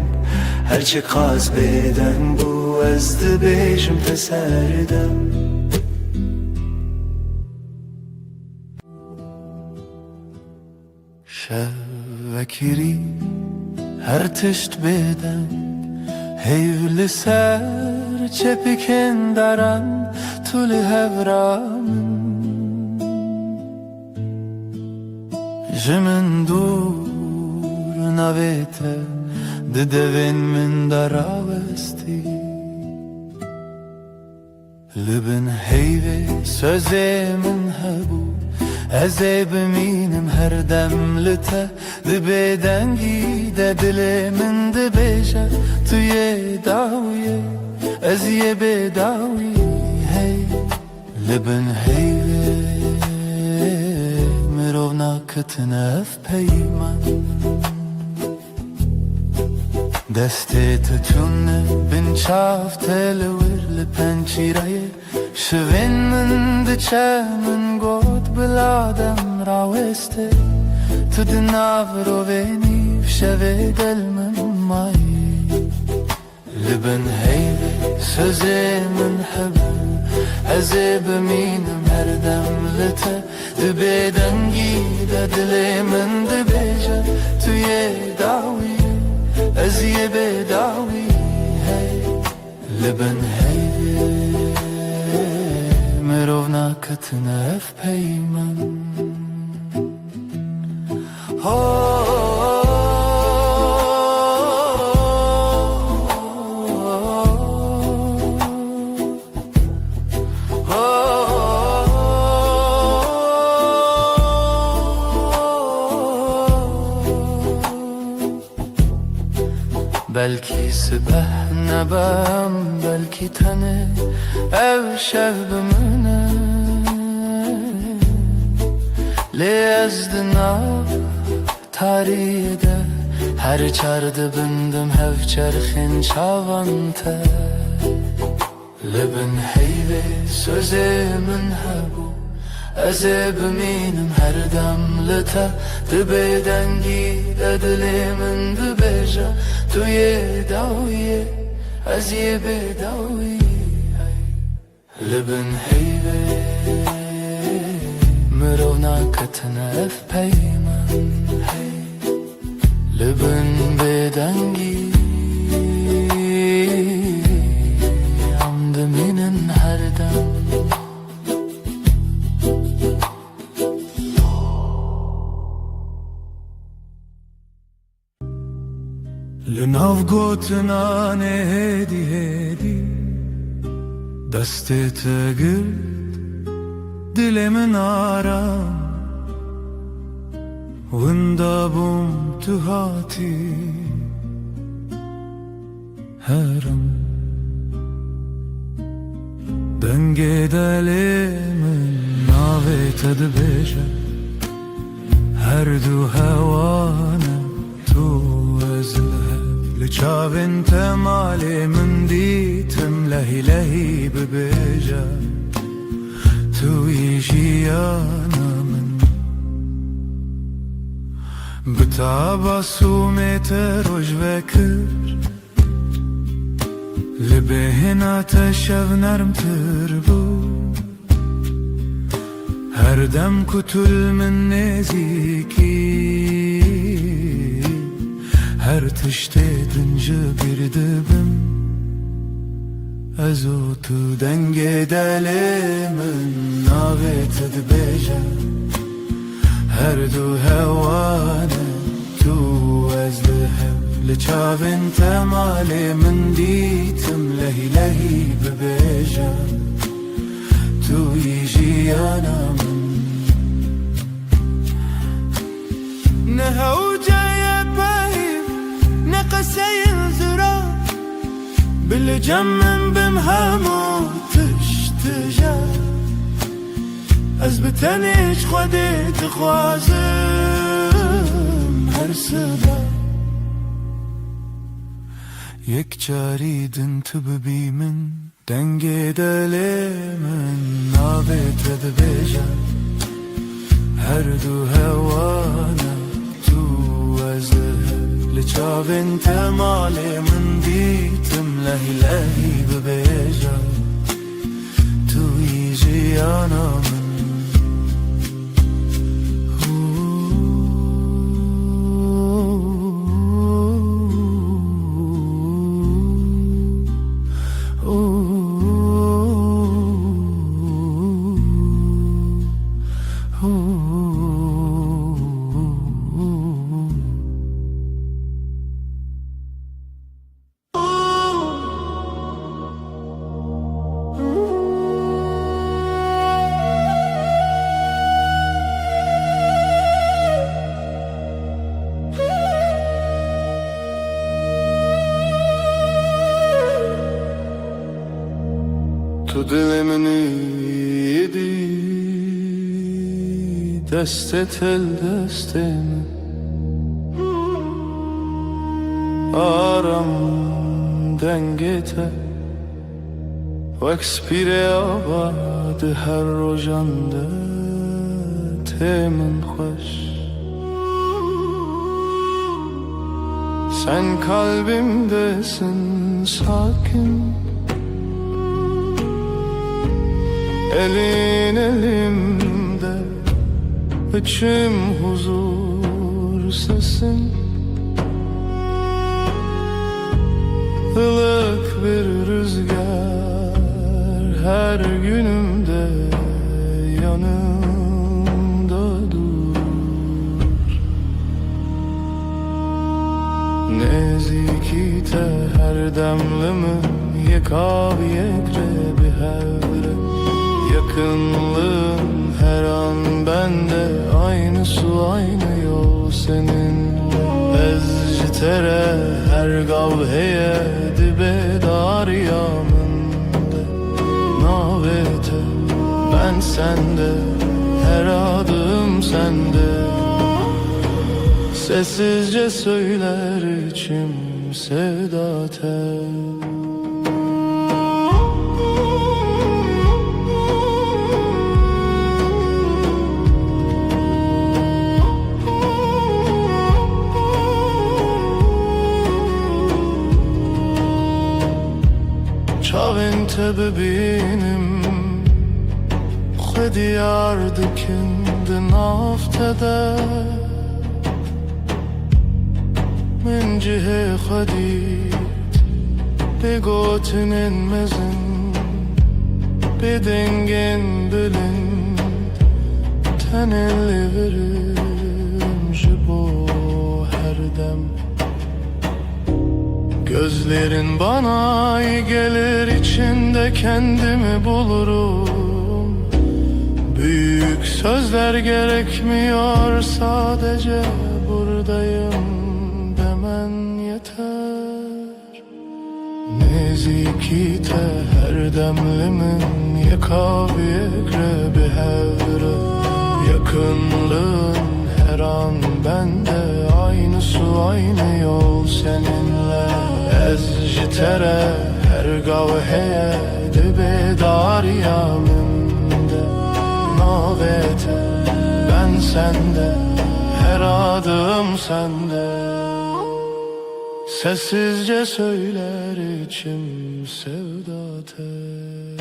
Her çıkaz beden bu azdı bejim teserdem Şevvekiri her tişt beden Heyvli ser çepiken daran tuli hevramın Jimin dur navete didevin min daravesti Libin heyve sözemin hebu Eze biminim her demlite Dibeden gide dilimin dibeja Tüye daviye Eziye bedavi hey Libin heyve Mirovna kıtnef peyman Deste tütünne bin çaf televir Lipen çiraye Şivin min diçe min god biladem raveste Tudinav roveni fşeve delmin mayi Libin heyve sözemin hebu Eze biminim her demlite Dibeden gide dilimin dibeja Tüye davi Eziye bedavi hey Libin heyve Mirovna kıtnef peyman Belki sibeh nebem belki tane ev şevbimine Lezdina tarihide her çardı bindim hev çerxin çavante Libin heyve sözemin hebu Ez ê bimînim her dem li te di bêdengî de dilê min dibêje tu yê dawiyê ez yê bêdawî li bin heyvê mirov naketine ev peyman hey li bin bêdengî em dimînin her dem لناو گوتنانه هدی هدی دستت گرد دلمن آرام وندابم تو هاتی هرم دنگه دلمن ناویت دبیجه هر دو هوانه تو لچاوین تمالی من دیتم لهی لهی ببیجه توی جیانا من بتاباسومت روش وکر لبهنا تشو نرم تربو هر دم کتل من نزیکی her tiştedince bir dibim Ez o tu denge delimin navet dibêje Her du hewane tu ez lihev Li çavên temalê min dîtim lehî lehî bibêje Tu yî jiyana min Ne hewceye peyv قسين زرا بالجمن بمهمو تشتجا أزبتنيش خدي تخوازم هر سبا يك جاريدن تببي من دنگي دلي من نابت دبيجا هر دو هوانا تو أزلها لچاوین تمالی من دیتم لهی لهی ببیجه توی جیانا من Tu dilimin yedi Destet el destemi Aram dengete Vaks pire abad her rojande Temin hoş Sen kalbimdesin sakin Elin elimde içim huzur sesin Ilık bir rüzgar her günümde yanımda dur Nezikite her demlimi yekav yekre bir hevre Yakınlığın her an bende Aynı su aynı yol seninle Ezcitere her gavheye Dibe dariyamında Navete ben sende Her adım sende Sessizce söyler içim sevda tel انت ببینم خودی یاردکند نافتده من جهه خودیت بگوتنن مزن بدنگن بلند تنلی verim jibo her dem. Gözlerin bana iyi gelir, içinde kendimi bulurum. Büyük sözler gerekmiyor, sadece buradayım demen yeter. Nezikite her demlimin yekaviyekre bir hevre. Yakınlığın her an bende, aynı su aynı yol seninle. Ez jitere her gavheye dibe dariyaminde. Navete ben sende, her adım sende. Sessizce söyler içim sevda tel.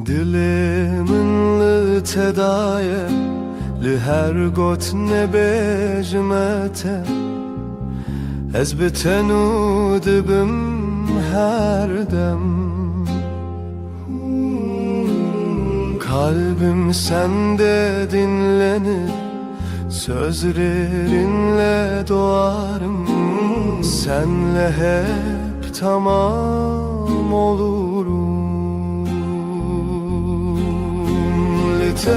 Dilimin li tedaye li her got ne becmete. Ez bitenu dibim her dem. Kalbim sende dinlenir, sözlerinle doğarım. Senle hep tamam olurum. Lite,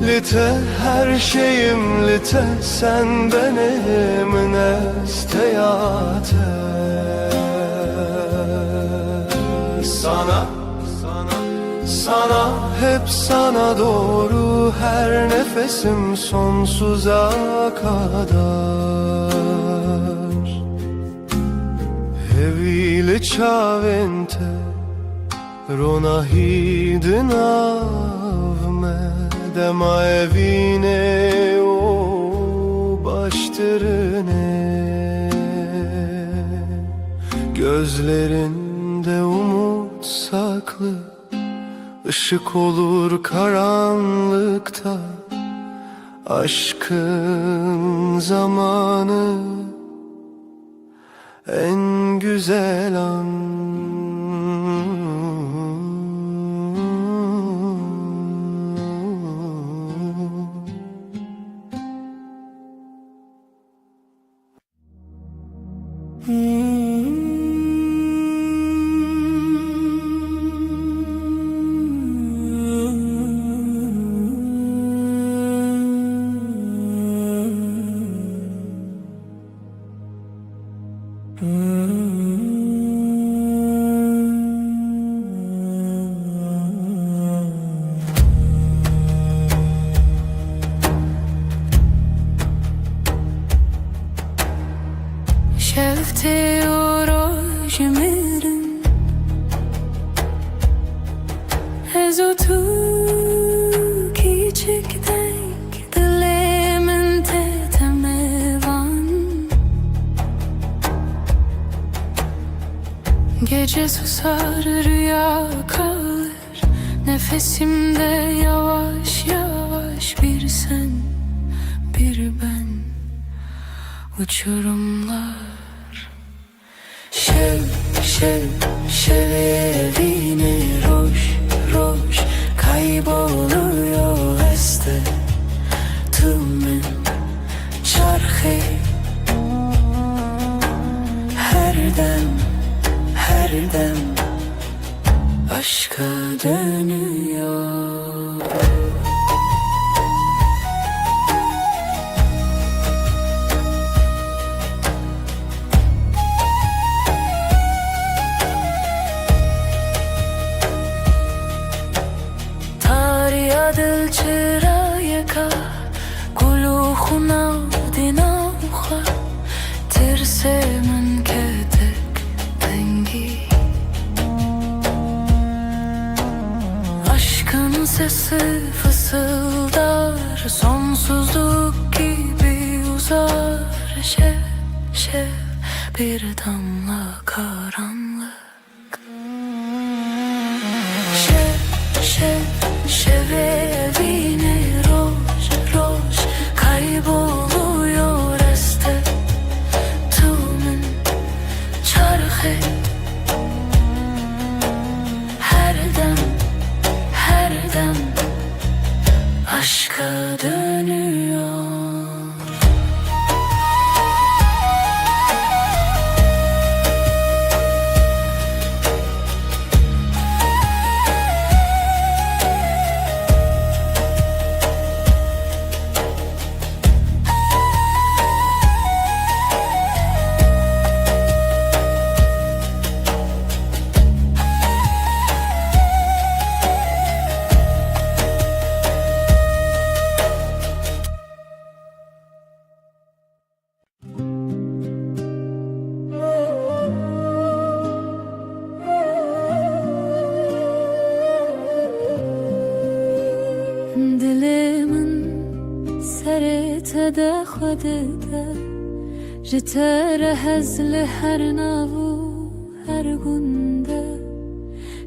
lite her şeyim lite, sen benim nesteyate. Sana, sana, hep sana doğru her nefesim sonsuza kadar. Evile çavente rona hidinavme dema evine o baştırine. Gözlerinde umut saklı, ışık olur karanlıkta. Aşkın zamanı en güzel an. شفته اوراج میرم از o tu küçükten dilimin tetemevan. Gece susar rüya kalır, nefesimde yavaş yavaş bir sen bir ben. Uçurumlar şev şev şevine roş roş kayboluyor este tümün çarkı. Her her dem aşka dönüyor. دل چرای کا گلو خونا دینا خوا ترس من کتک dengi Aşkın sesi fısıldar sonsuzluk gibi uzar Şev şev bir damla karanlık Şev şev Şevevine roj roj kayboluyor este Tumun çarkı her dem aşka dönüyor. ده خودته جتر هزل هر ناو هر گنده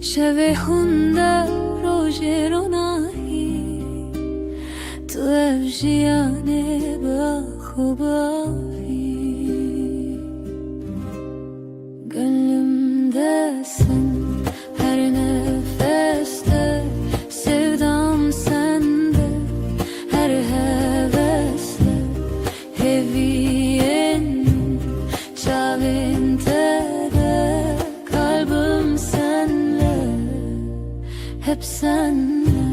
شوه هنده روژ روناهی تو افجیانه با خوباهی gönlümdesin her nefeste sevdam sende her hevesle heviyen çavinte de kalbim senle hep senle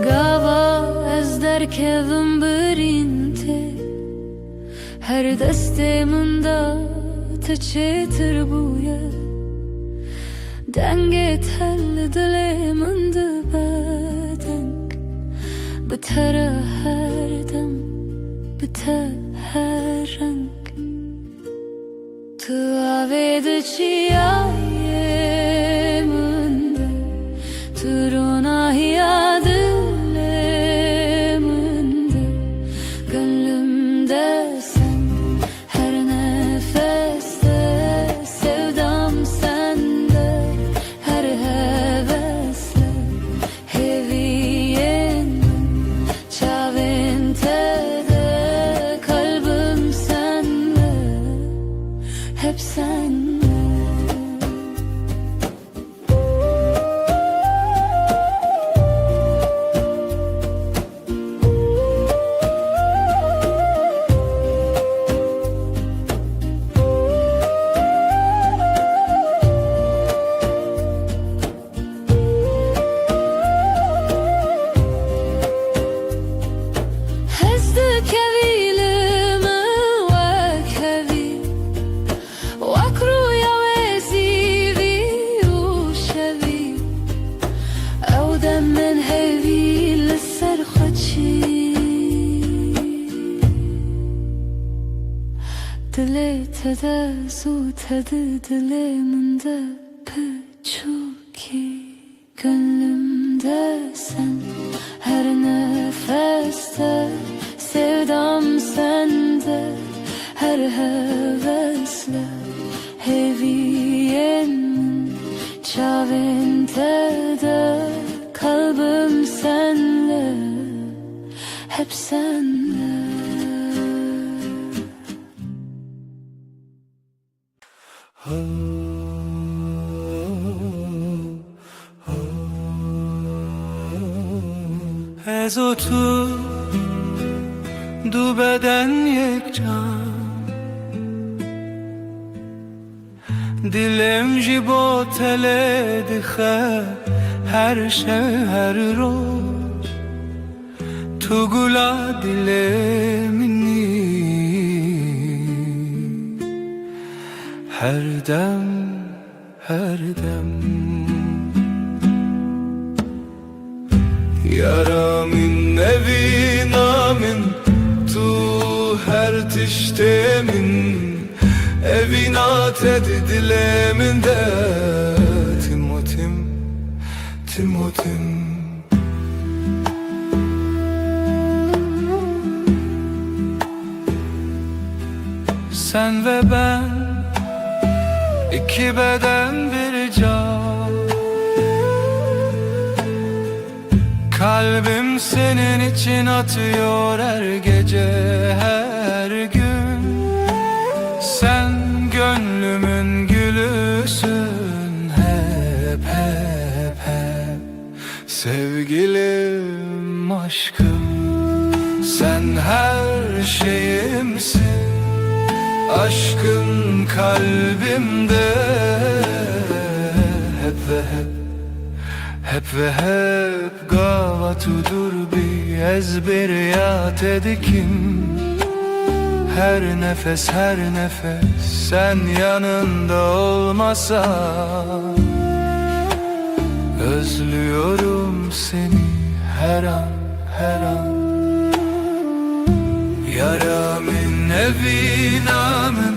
gava ez derkevim birinte her desteminde تچتر بویه دنگت هل دل من بدنگ بتر هر دم بتر هر رنگ تو آوید چیایه منده تو روناهی دل منده gönlümde hep senle Dilete su tadı diliminde püçuki gönlümde sen her nefeste sevdam sende her hevesle heviyemin çavinte de kalbim senle hep senle از و تو دو بدن یک جان دلم جی با تله دخه هر شب هر روز تو گلا دلمنی هر دم هر دم Yaramın evin amin tu her tiştemin evin ated dileminde Timotim Timotim Sen ve ben iki beden bir can Kalbim senin için atıyor her gece her gün Sen gönlümün gülüsün hep hep hep Sevgilim aşkım sen her şeyimsin Aşkın kalbimde hep ve hep hep ve hep gavatudur bir ezberiyat edikim Her nefes sen yanında olmasan Özlüyorum seni her an her an Yaramın evin amın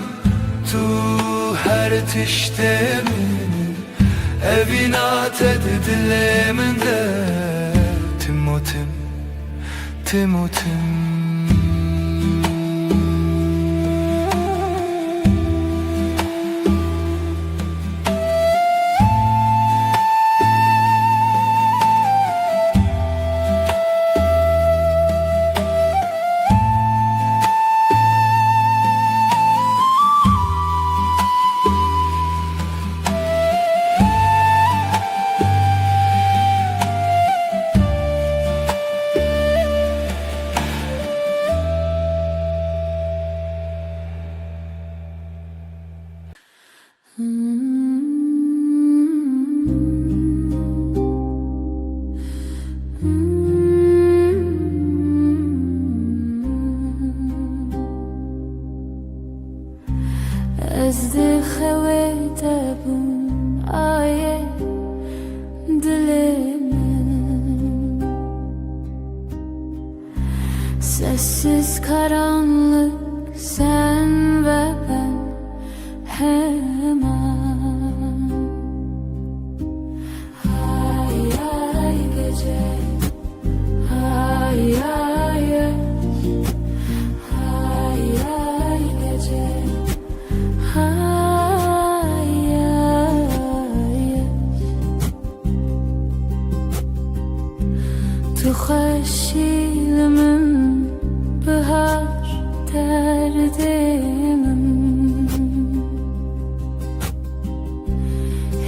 tu her tiştemin Evin ated dileminde Timotim Timotim از خویت بون آیه دل من Sessiz karanlık sen ve ben hemen Hay hay gece hay hay hay hay gece hay hay Tu خشیلمم بهار derdimim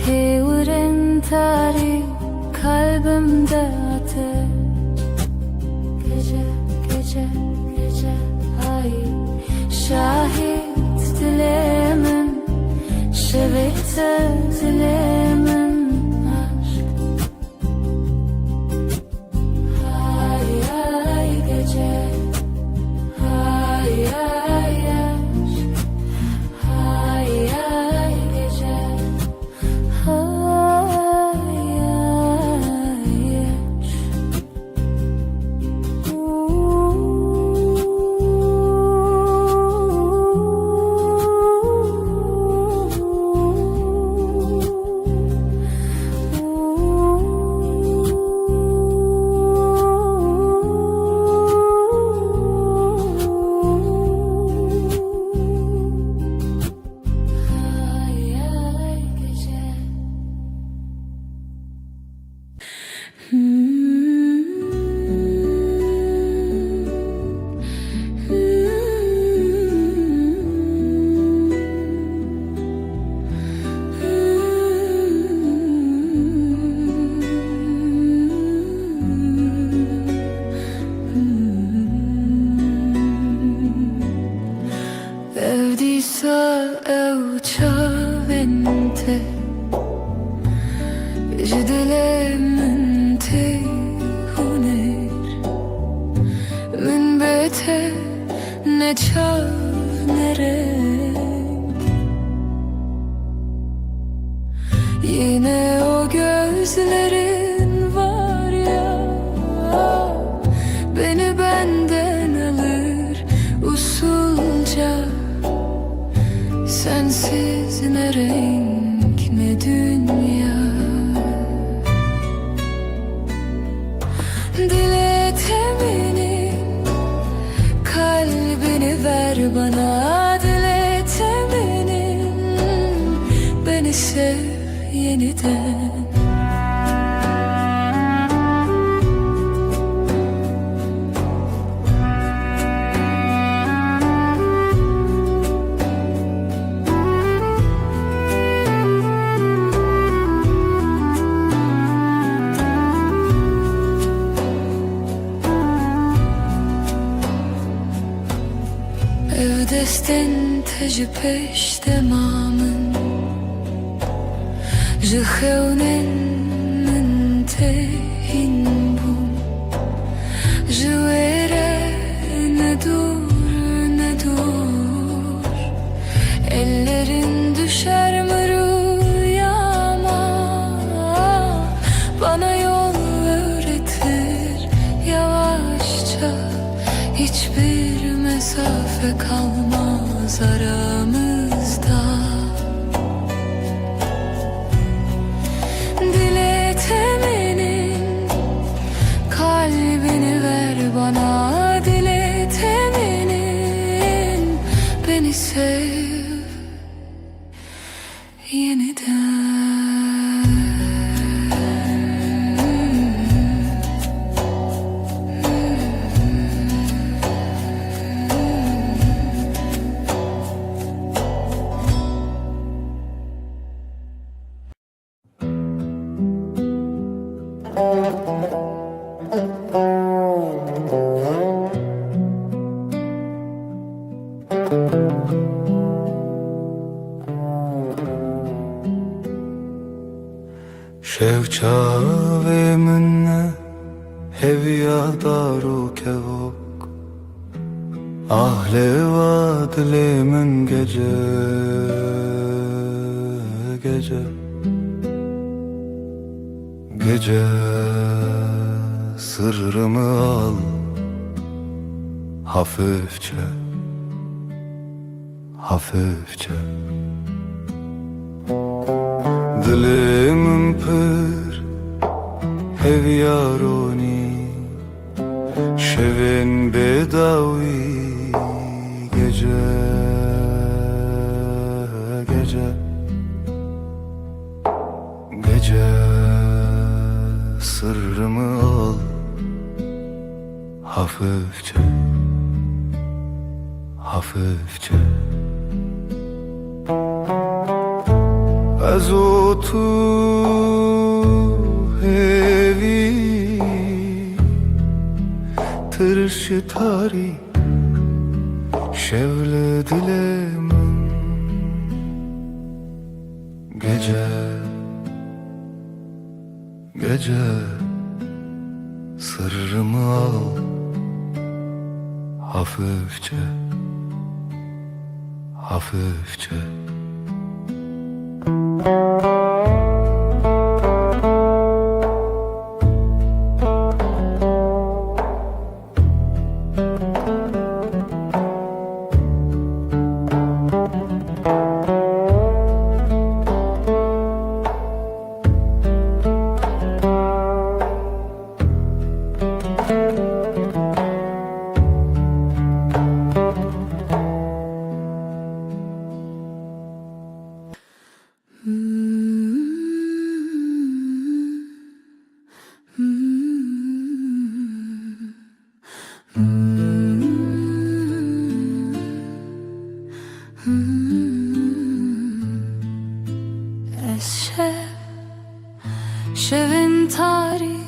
Hevren tarih kalbimde ateş Gece gece gece ay Şahit dilemin Şevete dilemin aşk Hay hay gece Hay hay aşk Hay hay gece Hay hay aşk Evdiyse ev çave انت جدل من تهونر من بيته نçar renk. Yine o gözlerin var ya, beni benden alır usulca. Sensiz ne renk ne dünya. Dile teminin kalbini ver bana, dile teminin beni sev yeniden. Evdesten teci peş demamın Jıhevnen min tehin bum Jıvere ne dur ne dur. Ellerin düşer mi rüyama, bana yol öğretir yavaşça. Hiçbir mesafe kalmaz aramızda. Dile teminin kalbini ver bana, dile teminin beni sev yeniden. Şevça ve minne hevya daru kevok Ahle va dilemin gece gece Gece sırrımı al hafifçe hafifçe. Dilimin pır hevyaroni şevin bedavi gece gece gece sırrımı al hafifçe hafifçe. از او تو هوی ترش تاری şevl dilemin gece gece sırrımı al hafifçe hafifçe. Şevin tarih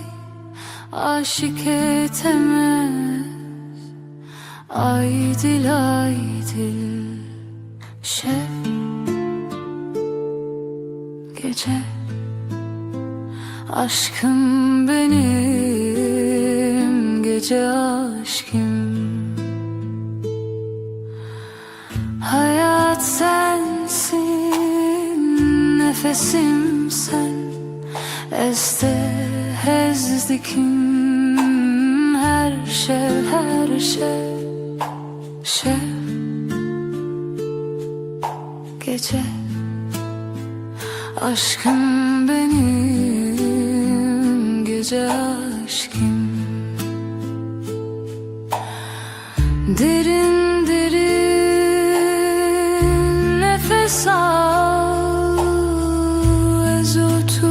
aşık etemez. Aydil aydil şev gece. Aşkım benim, gece aşkım. Hayat sensin, nefesim sen. Ezde hezdikim, her şey, her şey. Şev gece. Aşkım benim, gece aşkım. Derin derin nefes al, ezotu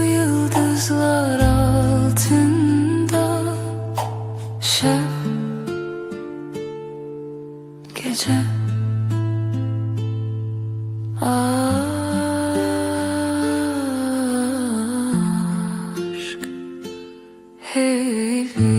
yıldızlar altında. Şev gece. Aşk heyli.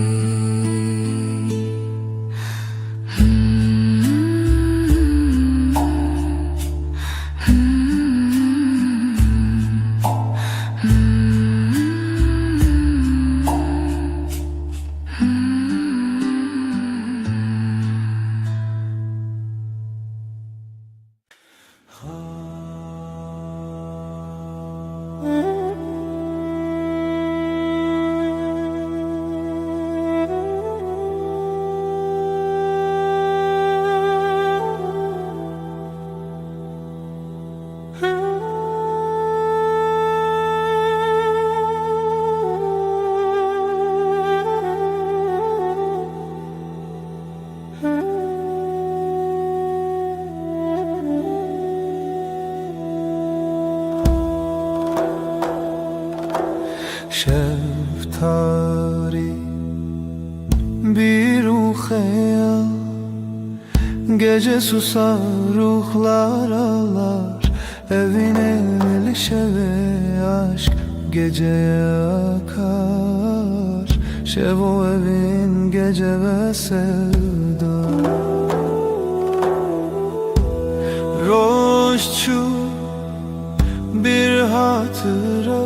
Şeftali bir ruhaya, gece susar ruhlar ağlar. Evine şeve aşk geceye akar. Şevo evin gece ve sevda. Roşçu bir hatıra,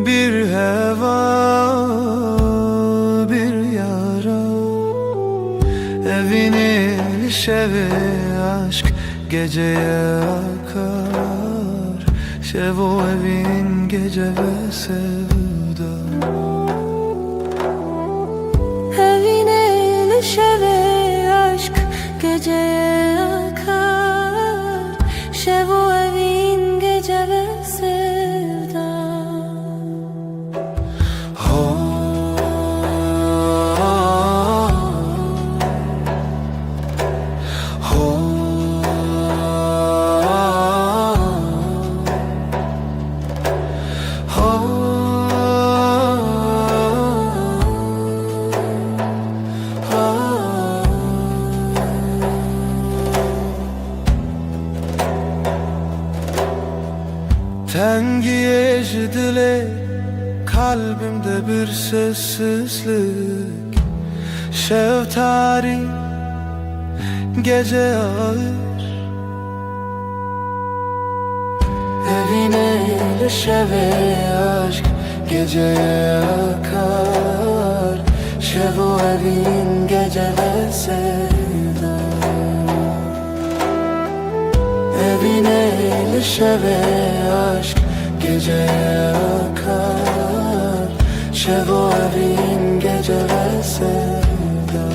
bir heva, bir yara. Evini şeve aşk geceye akar. Şevo evin gece ve sevda. Evine şeve aşk geceye akar. Şevo evin gece ve sevda. Tengiye dile kalbimde bir sessizlik. Şeftari gece ağır. Evine şeve aşk geceye akar. Şevo evin gece ve sevda. Evine şeve aşk geceye akar. Şevo evin gece ve sevda.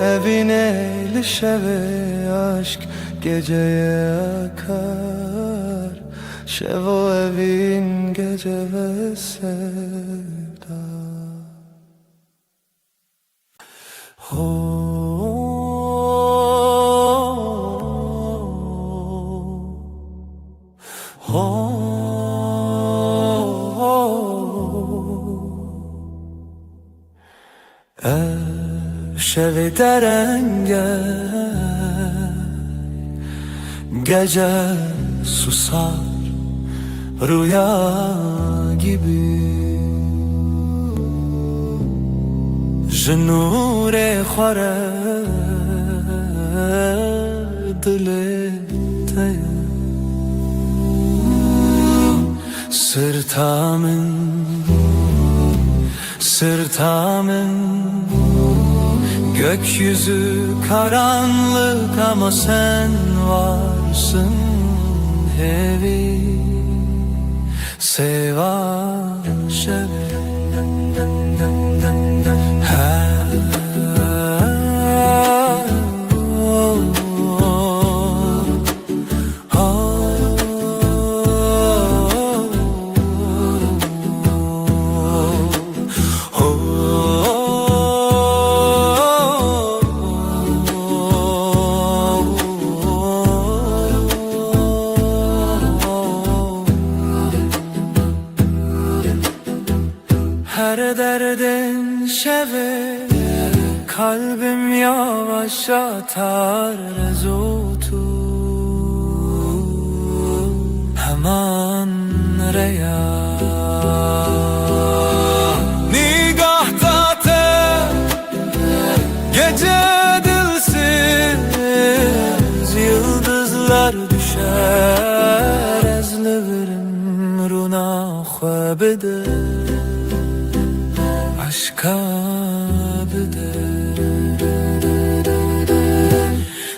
Evine şeve aşk geceye akar. Şevo evin gece ve sevda. Şevi derenge gece susar rüya gibi. Jinure xware dile Sırtamın gökyüzü karanlık ama sen varsın hevi seva şeve her derdin şeve kalbim yavaş atar rezotu hemen reya nigahta te gece dilsiz yıldızlar düşer ezlerim runa khwabede aşka bide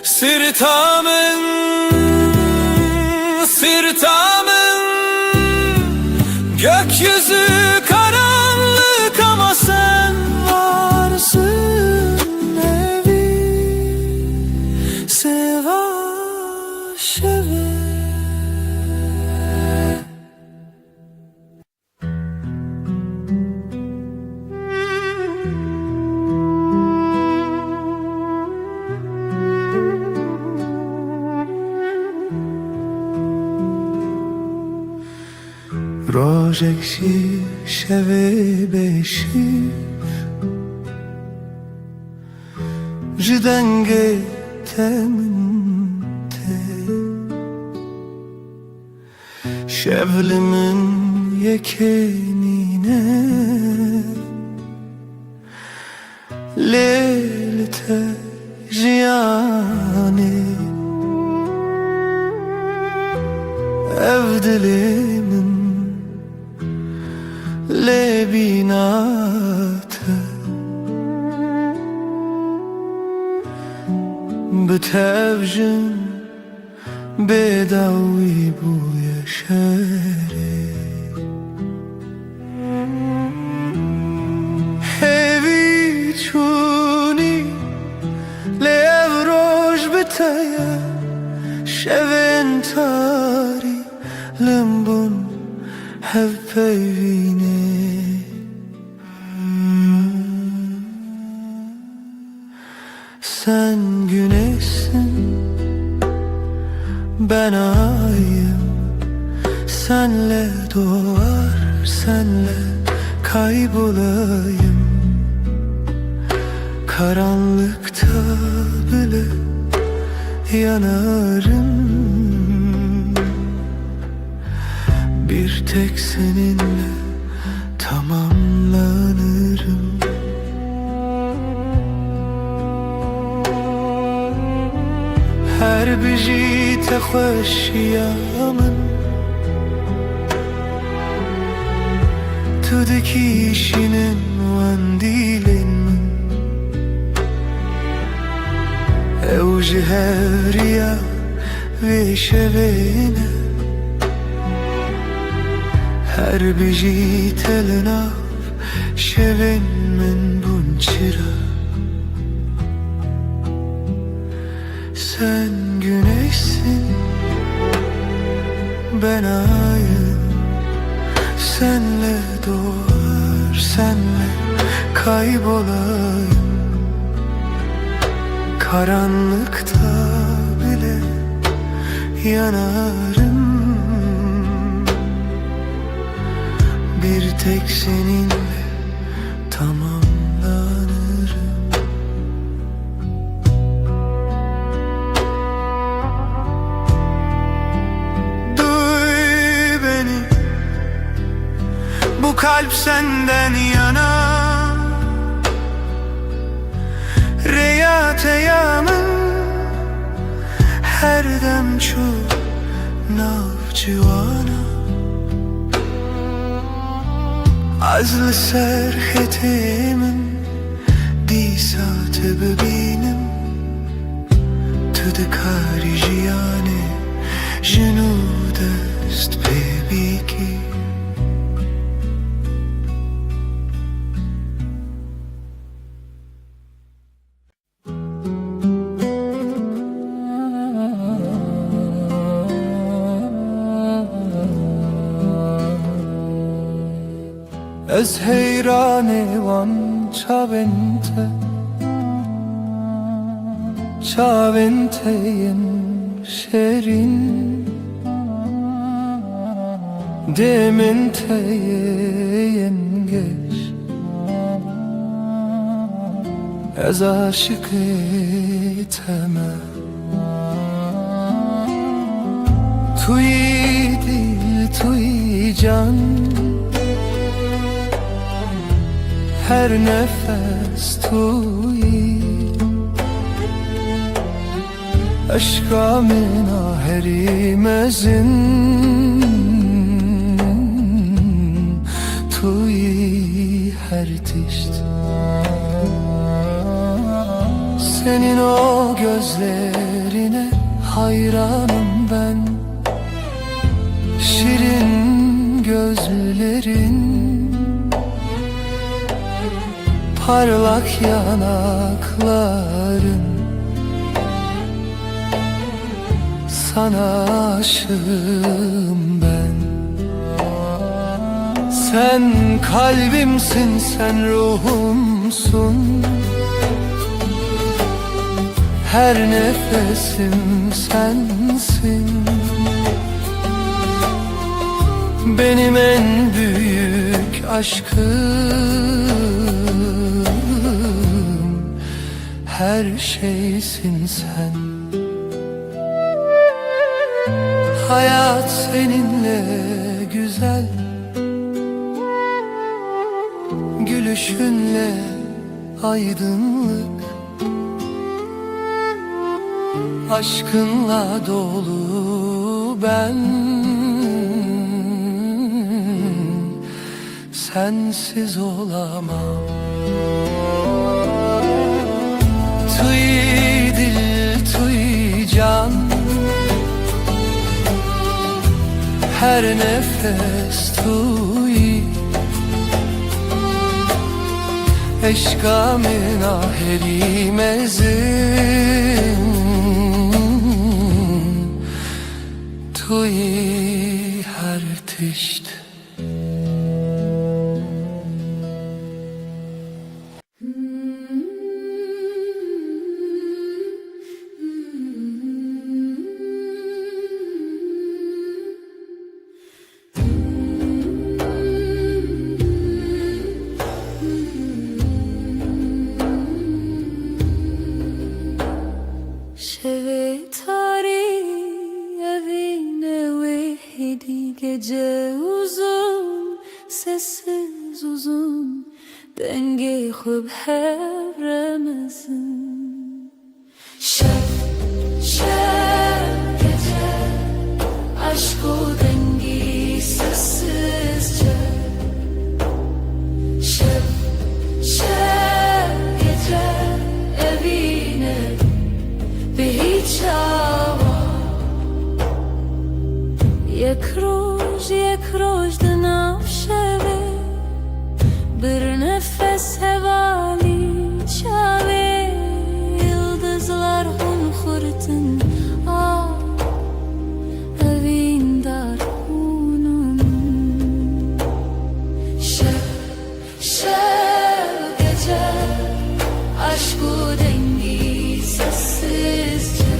sırtamın gökyüzü karanlık ama sen varsın evi seva şeve. روزکشی شب بشی جدنگ temte şevlimin yekenine lelte jiyani evdilimin lebinate بتوجن بداوی بوی شهری هیوی چونی لیو روش بتایا شوین تاری لمبون هف پیوینه sen güneşsin, ben ayım. Senle doğar, senle kaybolayım. Karanlıkta bile yanarım. Bir tek seninle tamamlanırım. Her biji te xoşiyamın Tu dikişinin vandilin min Ew ji hevriya vê şevêne Her biji te li nav şevên min bûn çira Sen güneşsin, ben ayım. Senle doğar, senle kaybolayım. Karanlıkta bile yanarım. Bir tek seninle tamamlanırım. Bu kalp senden yana Reyat eyamın her dem çو ناوجوانا از لسر من دیسات ببینم تو دکاری جیانه جنود است ببیکی از حیران وان çaventeyin şerin dementeyin geç az aşık eteme tuy dil tuy can her nefes tuy aşka menaherimezin tuy her tişt senin o gözlerine hayranım ben şirin gözlerin parlak yanakların sana aşığım ben sen kalbimsin sen ruhumsun her nefesim sensin benim en büyük aşkım her şeysin sen hayat seninle güzel gülüşünle aydınlık aşkınla dolu ben sensiz olamam tuy dil tuy can her nefes tuy eşka menaherimezin tuy her tişt Gece uzun, sessiz uzun Dengi khub hevremizin Şef, şef gece Aşk o dengi sessizce Şef, şef gece Evine bir hiç hava یک روز دنافشه bir nefes hevali çave yıldızlar hun kurtun ah evin dar hunun şev gece aşku dengi sessizce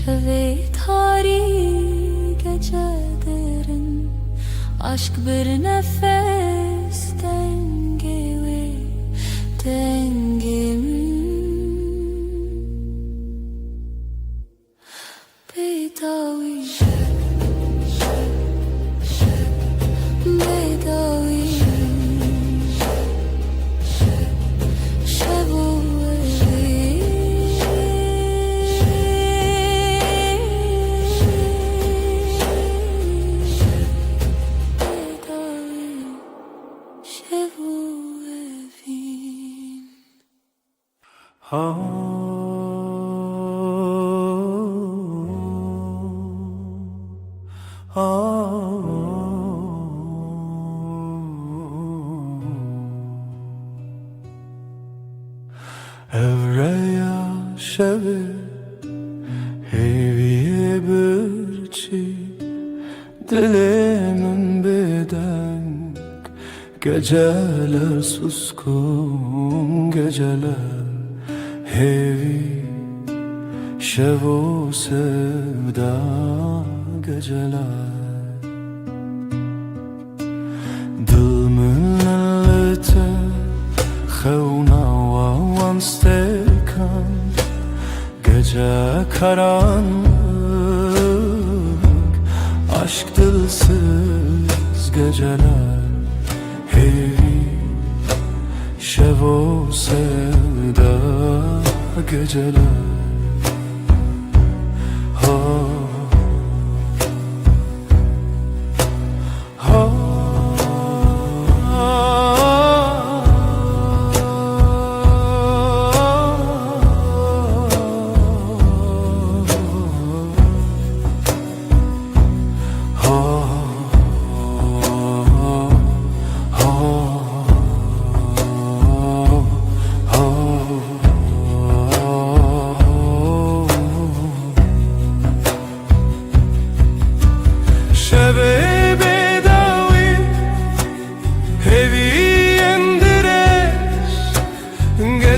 Şevi tarihi gecelerin Aşk bir nefes dengeli dengimin Bedavi Bedavi Evreya şevi heviye birçi dilimin bedenk geceler suskun geceler hevi şevo sevda geceler dılmın lete خونه و stekan gece karanlık aşk dilsiz geceler hevi şevo sevda geceler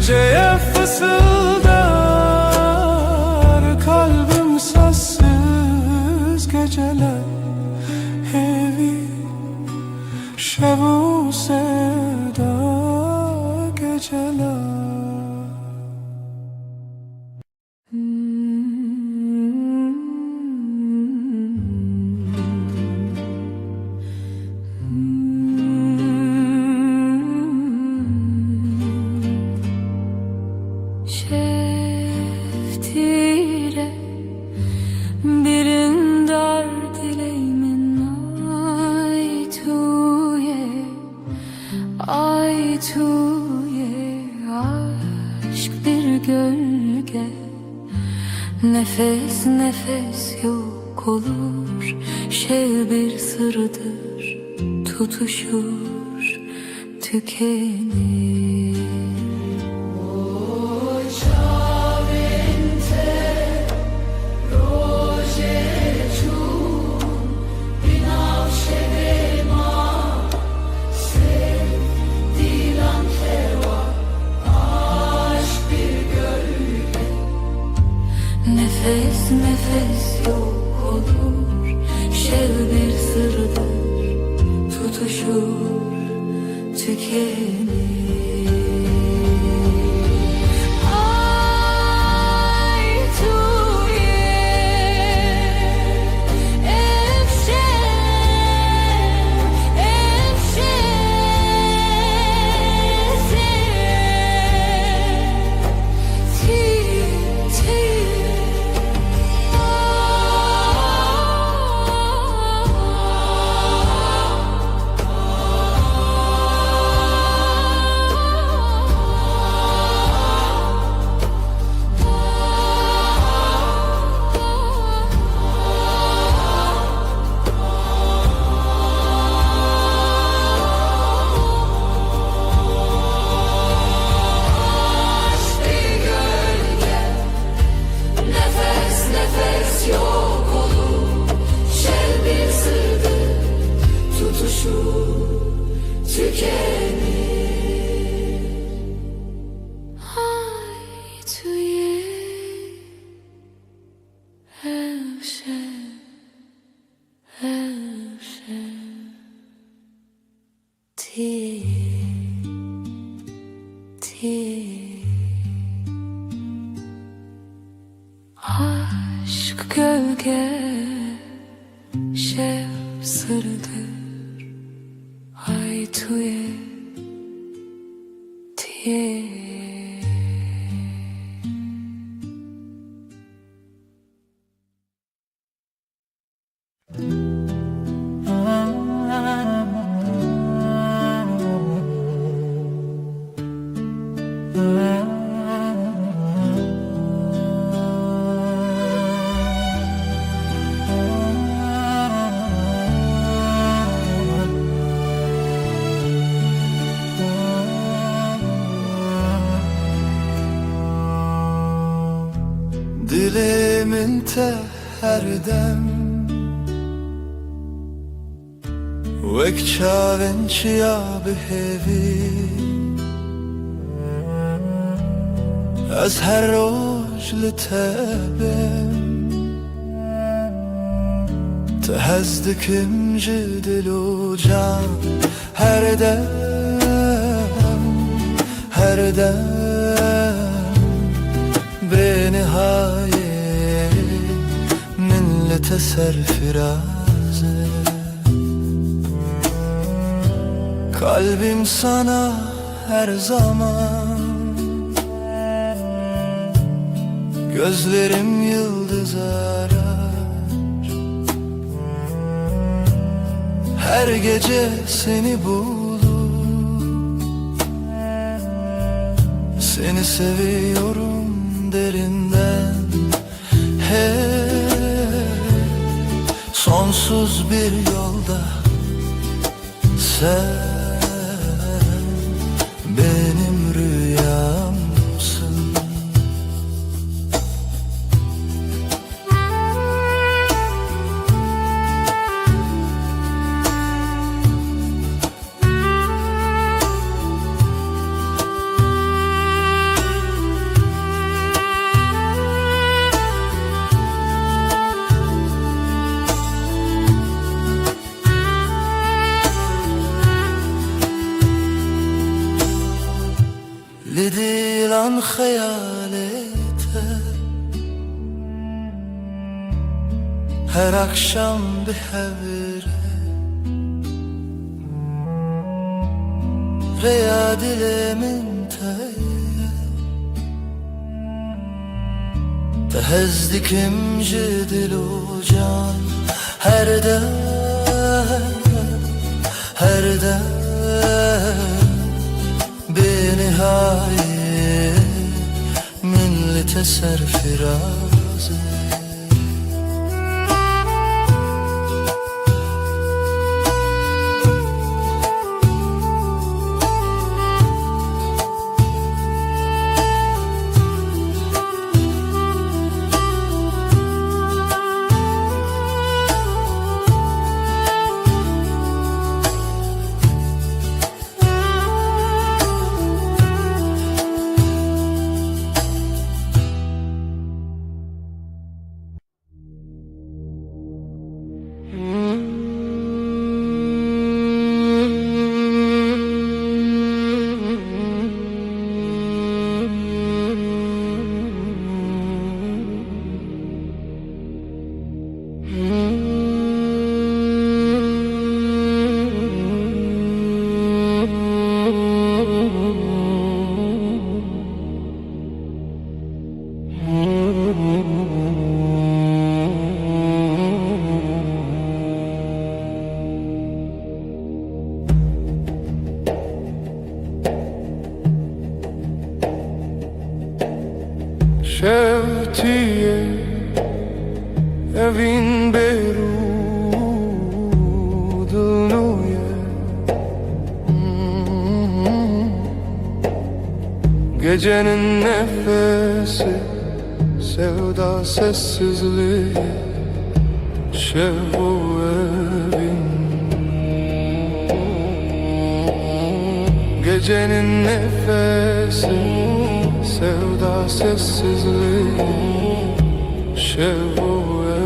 Geceye fısıldar kalbim sessiz geceler hevi şevu sevda geceler Şeftire birin dar dileğimin ay tuye aşk bir gölge nefes nefes yok olur şey bir sırdır tutuşur tükenir Nefes nefes yok olur şev bir sırdır tutuşur tükenir gölge şev sırdır Ay tuye tiye Dilimin te her dem Wek çavên çiya bihêvî Ez her roj li te bim Te hez dikim ji dil û can Her dem, her dem Benihayê min li te serfiraz e Kalbim sana her zaman Gözlerim yıldız arar Her gece seni bulur Seni seviyorum derinden Hep sonsuz bir yolda Sen benim rüyamsın لدل عن خيالته Her akşam bir hevre Reya dilimin teye Tehezdikim cidil u can Her dem, her dem Benihayê min li te serfiraz e Şevtiye evin berudunuye Gecenin nefesi sevda sessizliği Şev o evin Gecenin nefesi sevda sessizliği Şev o evin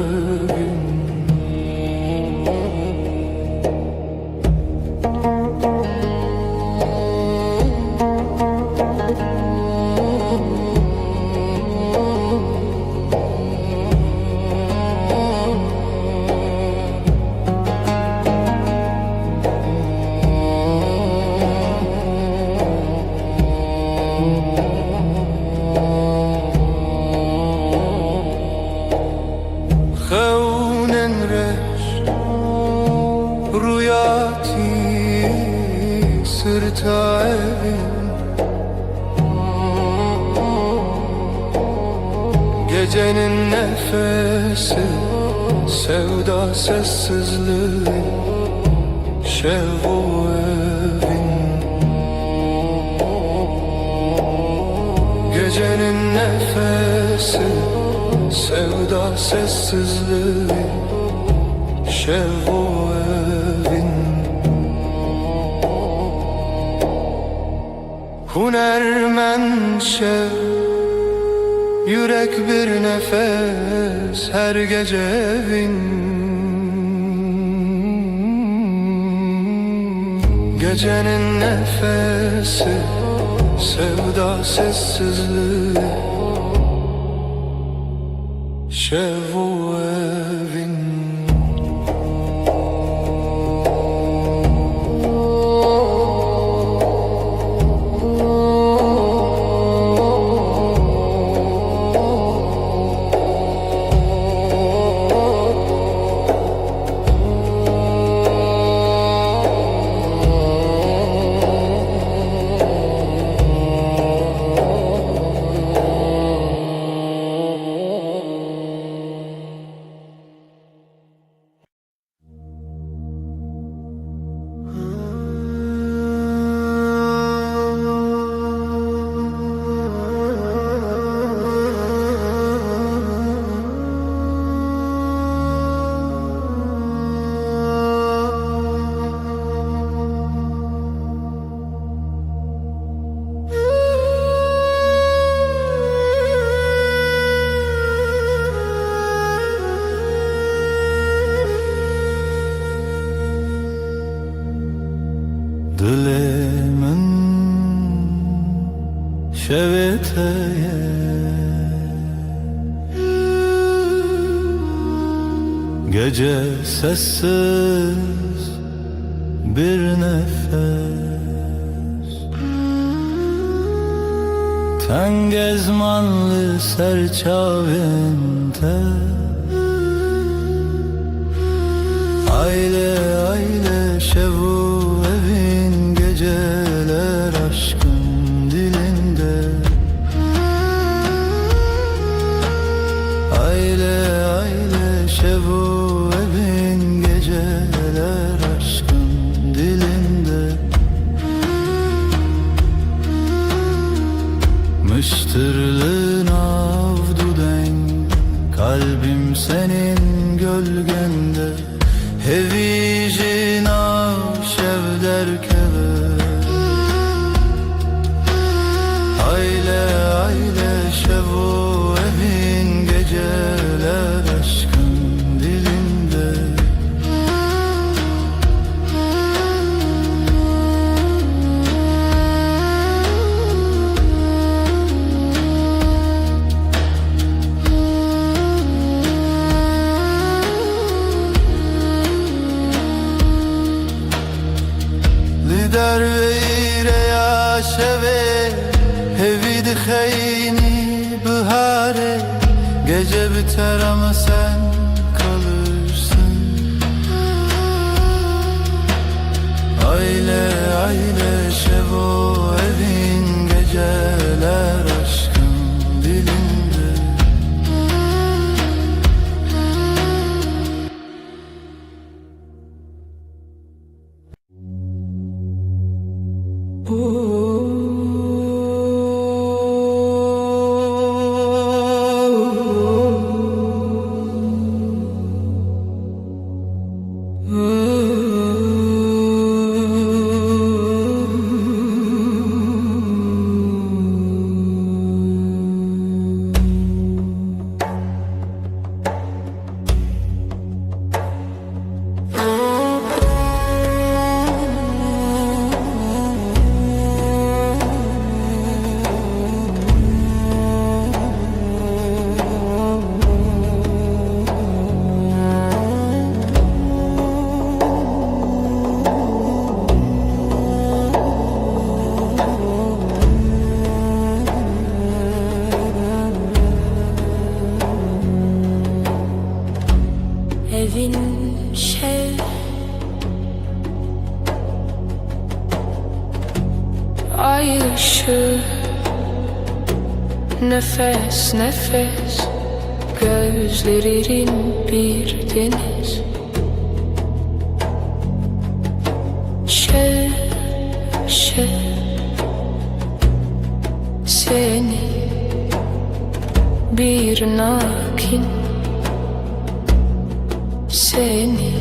Gecenin nefesi, sevda sessizliği, şevu evin. Gecenin nefesi, sevda sessizliği, şevu evin. Hunermen şev, yürek bir nefes her gece evin. Gecenin nefesi, sevda sessizliği, şevu evin. Dilimin şeveteye gece sessiz bir nefes, ten gezmanlı serçavinte, aile aile şevu evin, geceler aşkın dilinde. Aile aile şevu evin, geceler aşkın dilinde. Mıştırlığın avdu den, kalbim senin gölgende. Hevicin şev derkeve, aile aile şevu evin, geceler aşkın dilinde. Lider ve ireya şeve, hevid kheyni bihare. Gece biter ama sen kalırsın. Aile aile şevo evin, geceler aşkın dilinde. Evin şev, ay ışığı, nefes nefes gözlerin bir deniz. Seni bir nakin, seni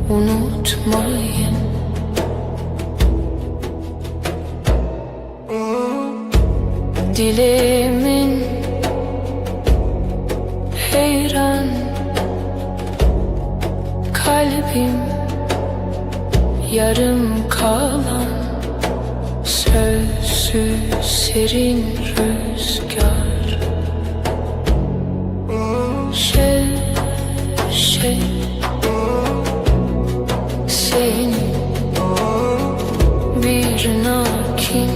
unutmayın. Dilimin heyran, kalbim yarım kalan, sözsüz serin rüzgar. Seni bir nakin,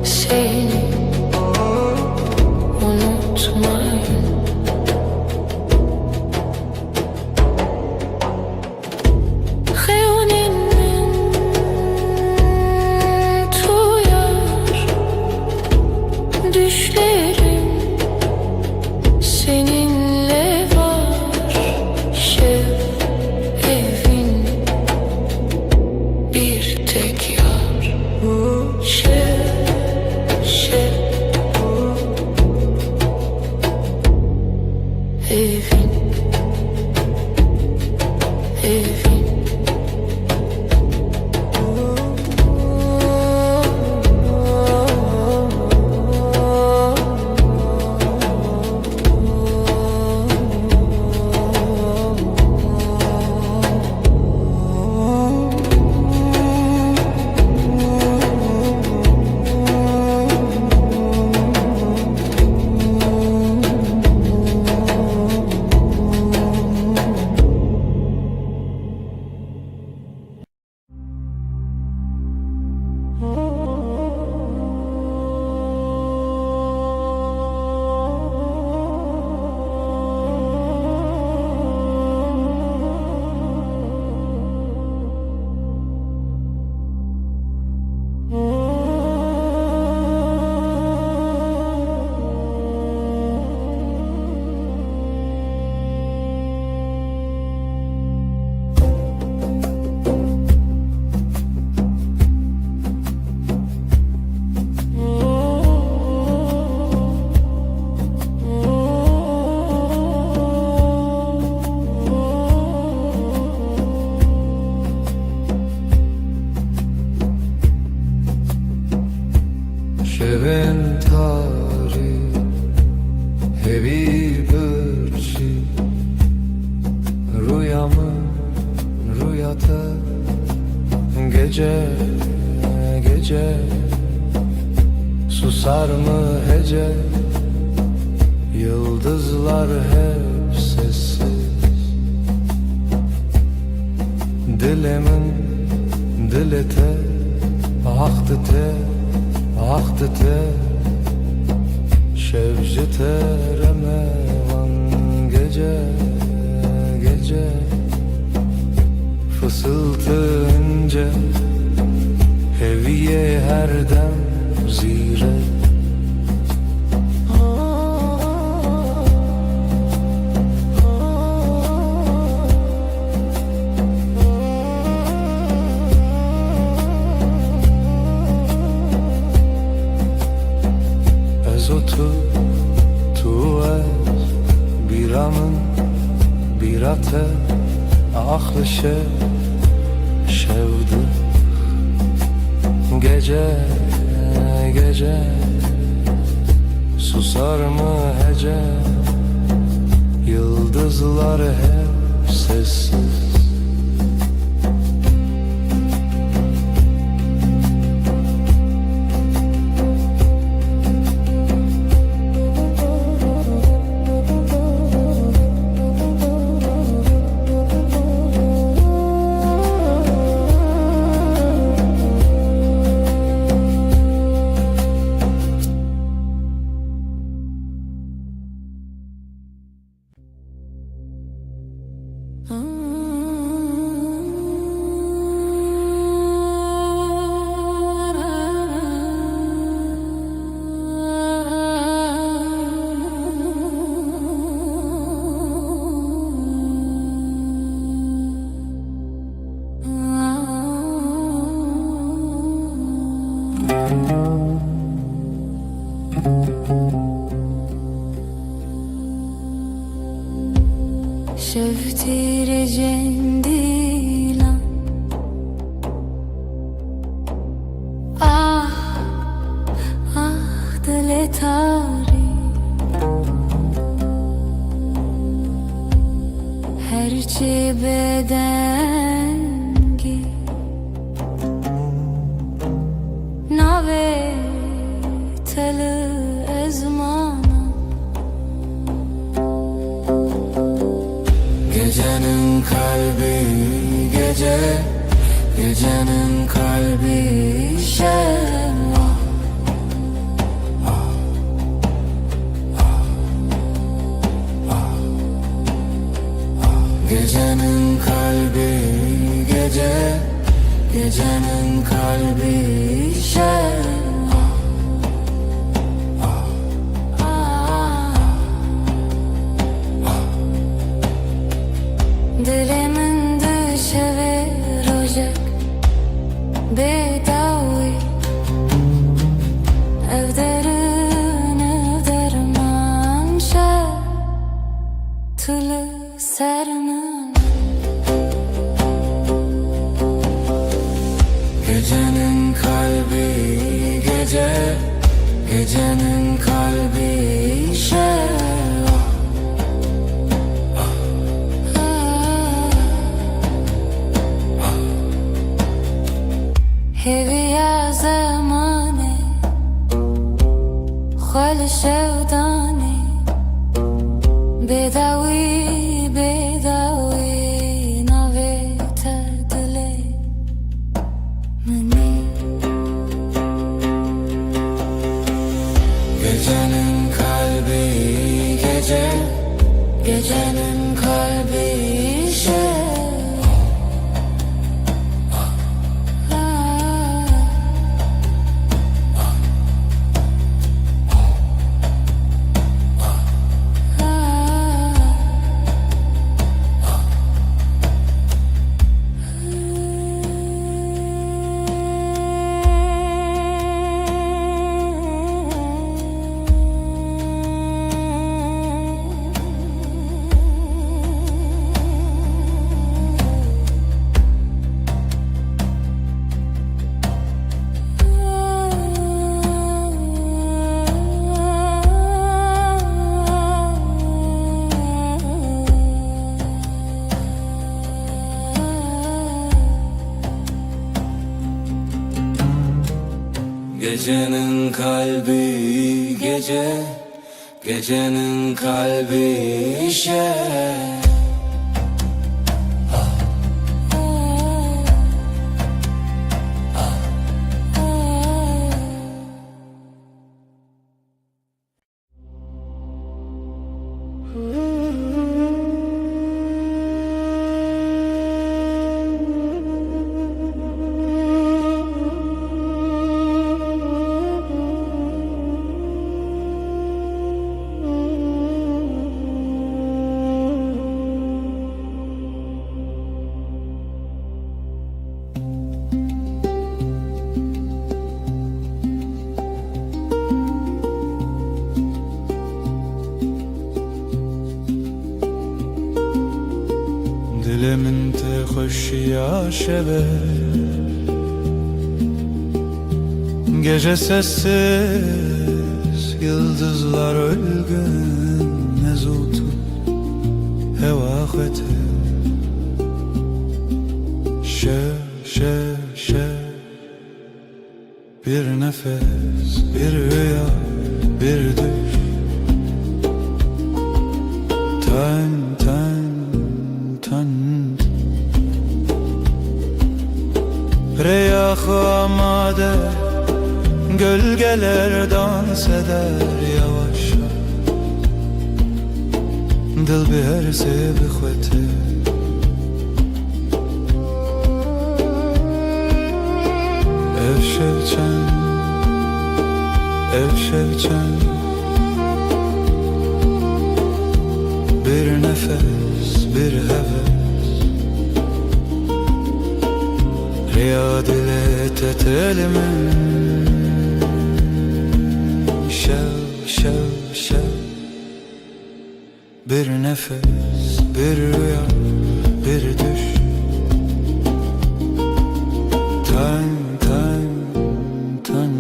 seni unutmayın. Xeyonimin tuyar düşlerim, seninle var evin bir tek yar. Evin, evin. Şevin tarih hevi bırçı, rüyamı rüyata, gece gece susar mı hece, yıldızlar hep sessiz. Dilimin dilete aktı te şevci teremevan, gece gece fısıltı ince, heviye her dem zire. Tu ez biramın birate ahlı şevdi, gece gece susar mı hece, yıldızlar hep sessiz. شفتي رجنديلا دل تاری هرچی بدنگی ناوی تل ازمانم Gecenin kalbi gece, gecenin kalbi şevva. Gecenin kalbi gece, gecenin kalbi şevva. Dilimin düşeverecek bedavi evderin evderman şatlı serinin Gecenin kalbi gece, gecenin kalbi şevva. هوی زمانه خال شودانه بداوی بداوی ناوی تدله منی Gecenin kalbi gece, gecenin kalbi şevva. Gecenin kalbi gece, gecenin kalbi şevva. Dilimin te hoş ya şeve Gece sessiz yıldızlar ölgün Nezutu hevahete Şe Bir nefes, bir rüya, bir düş Tan Reyah amade Gölgeler dans eder yavaşça Dil bi her se bixwete Ev şevçen Bir nefes, bir heves Riyad ile tetelimin şev şev. Bir nefes, bir rüya, bir düş. Tan tan tan.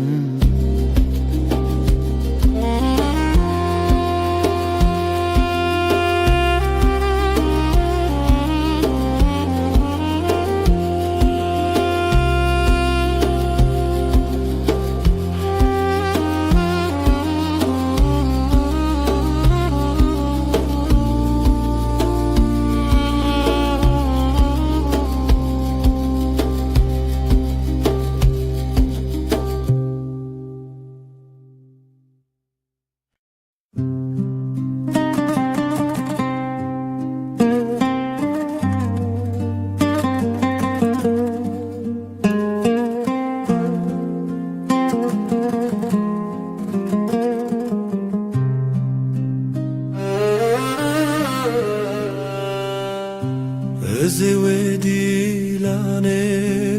Ezve dilane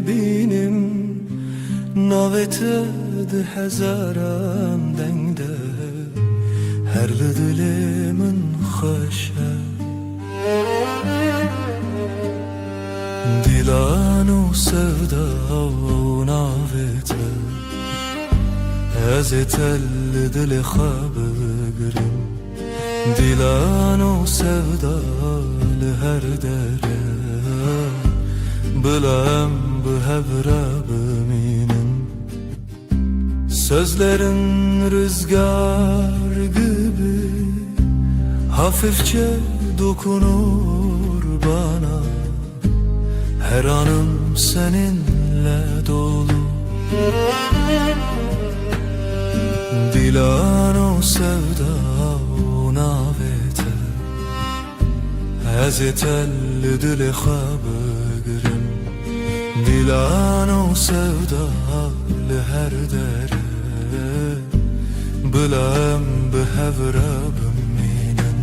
binim navete de hezaran dengde her dilimin hoşa dilanu sevda navete ezetel dil xabgrim dilanu sevda her dere bilem bu hebra biminin sözlerin rüzgar gibi hafifçe dokunur bana her anım seninle dolu dilano sevda navete ezetel dil xabgrim dilano sevda her dere bilem bi hevra biminin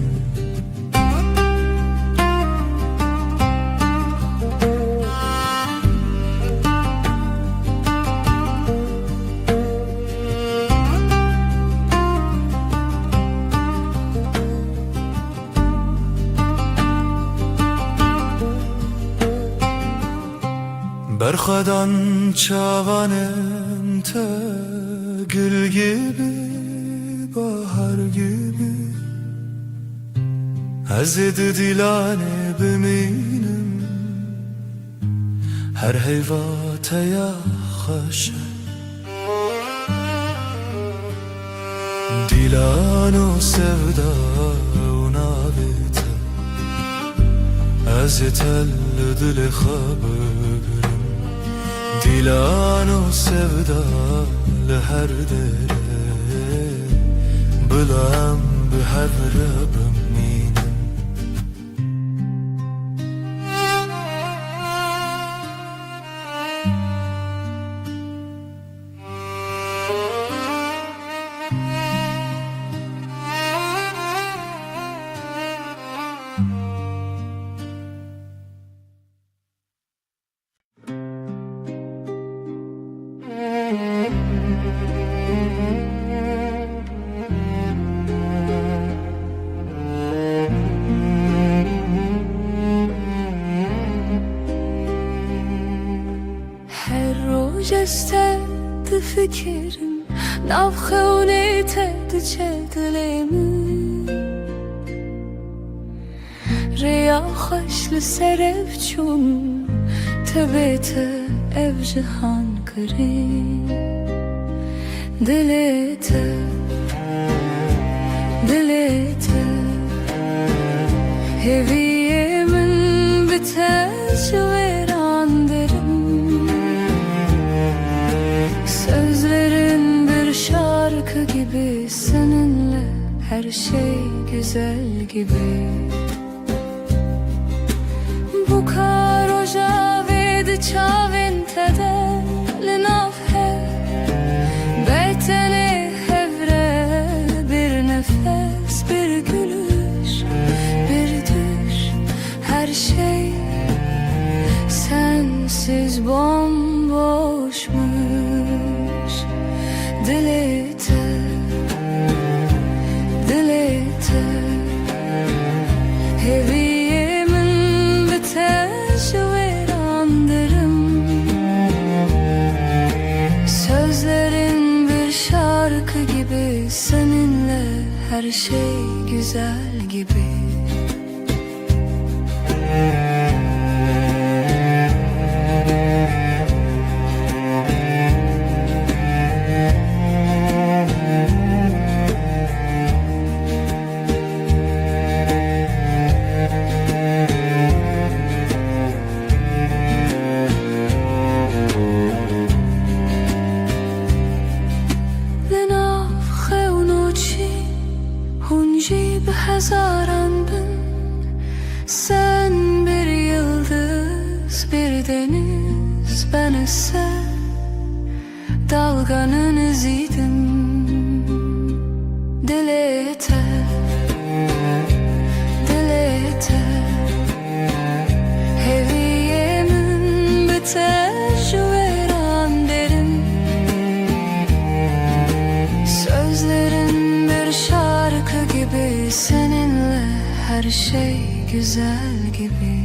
Berxadan çavanen te gül gibi bahar gibi Hazreti dilane biminim her heyvata ya haşa dilano sevda navete azetel dil xabgrim dilano sevda her dere bilem bi hevra biminin جستد فکرم ناف خونیتد چه دلمی ریا خوش لسرف چون تبیت ev cihan kırım dilete dilete heviyemin biter veranlarım sözlerin bir şarkı gibi seninle her şey güzel gibi bu karoja vedi çavin tede linafhe beytene hevre bir nefes bir gülüş bir düş her şey sensiz bomboşmuş dilete şarkı gibi, seninle her şey güzel gibi. Hezaran bin, sen bir yıldız, bir deniz, ben ise dalganın iziydim. Dil yeter, dil yeter, heviyemin biter veran derin. Sözlerin bir şarkı gibi, seninle her şey güzel gibi.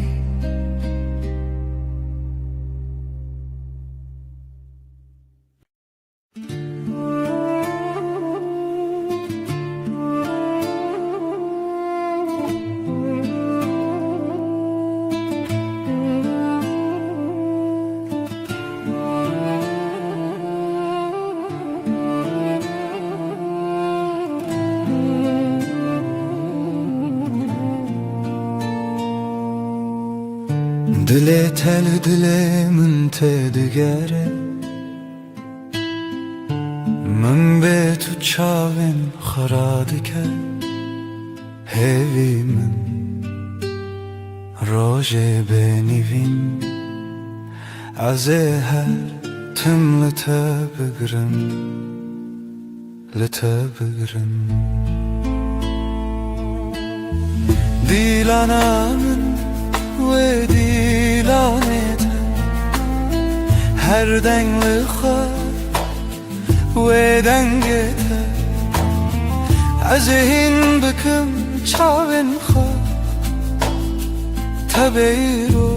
Dile tel dile min te digere, min be tu çavên xera dike. Hevî min rojê benîvîn, ez ê her tim li te bigirim, li te bigirim. Dîlana min ve dilanete her dengli xar ve dengete ez hin bikim çavên xar tebeyro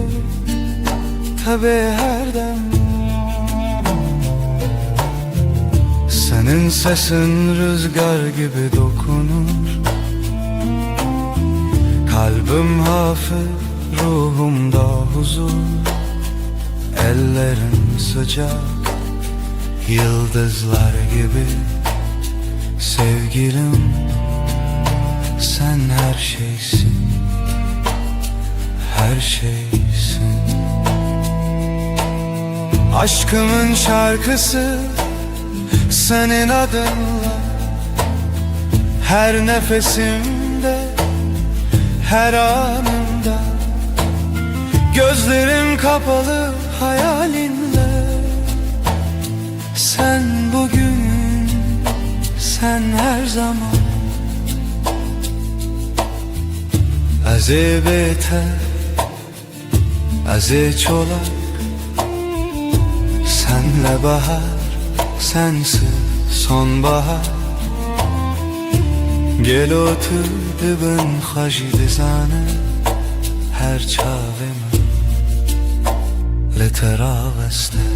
tebe her dem. Senin sesin rüzgar gibi dokunur, kalbim hafif, ruhumda huzur. Ellerin sıcak, yıldızlar gibi. Sevgilim, sen her şeysin, her şeysin. Aşkımın şarkısı senin adınla, her nefesimde, her anımda. Gözlerim kapalı hayalinle, sen bugün, sen her zaman. Ez ê bêter, ez ê çolak, senle bahar, sensiz sonbahar. Gel otur dibin xweşî dizane, her çavê min li te raweste.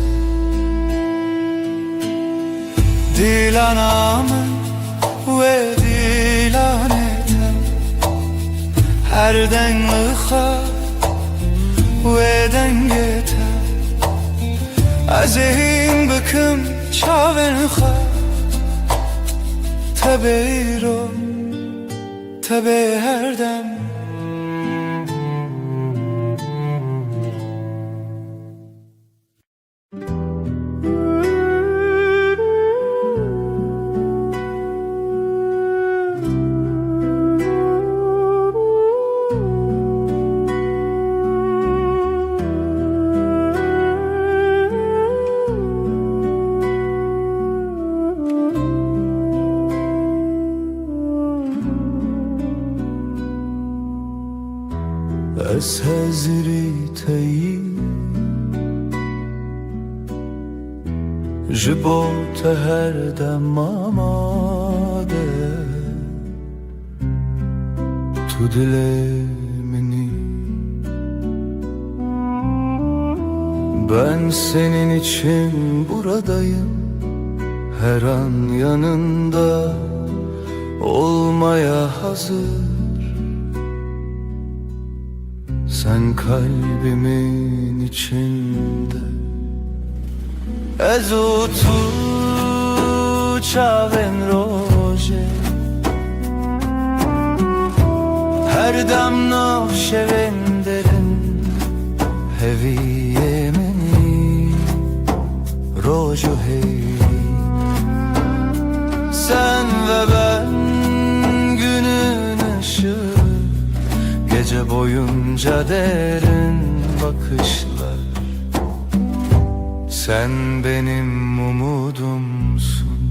Dîlana min wê dîlanê te, her dengli xar wê dengê te. Ez ê hîn bikim çavên xwe, tebe îro, tebe her dem. Ez hezirî teyî, ji bo te her dem amade. Tu dilê minî, ben senin için buradayım her an yanında olmaya hazır. Sen kalbimin içinde. Ez u tu çavên rojê, her dem nav şevên derin, heviyê minî roj û hêvî. Sen ve ben günün ışığı, gece boyunca derin bakışlar. Sen benim umudumsun,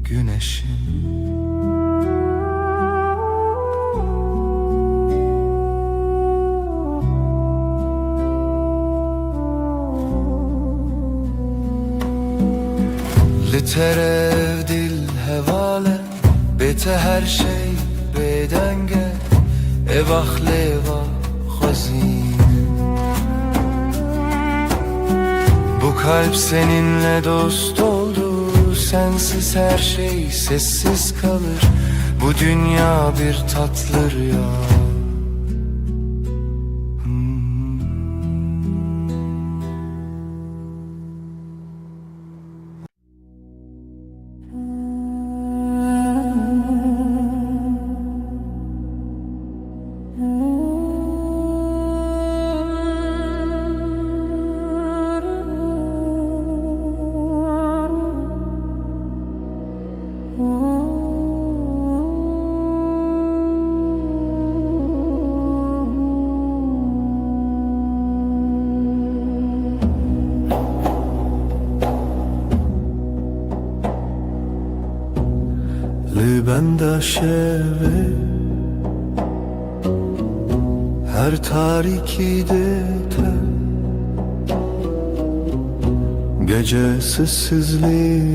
güneşim. Literev dil hevale, bete her şey bedenge, evah leva hazin. Bu kalp seninle dost oldu, sensiz her şey sessiz kalır. Bu dünya bir tatlı rüya. Li benda şeve, her tarikide te, gece sessizliği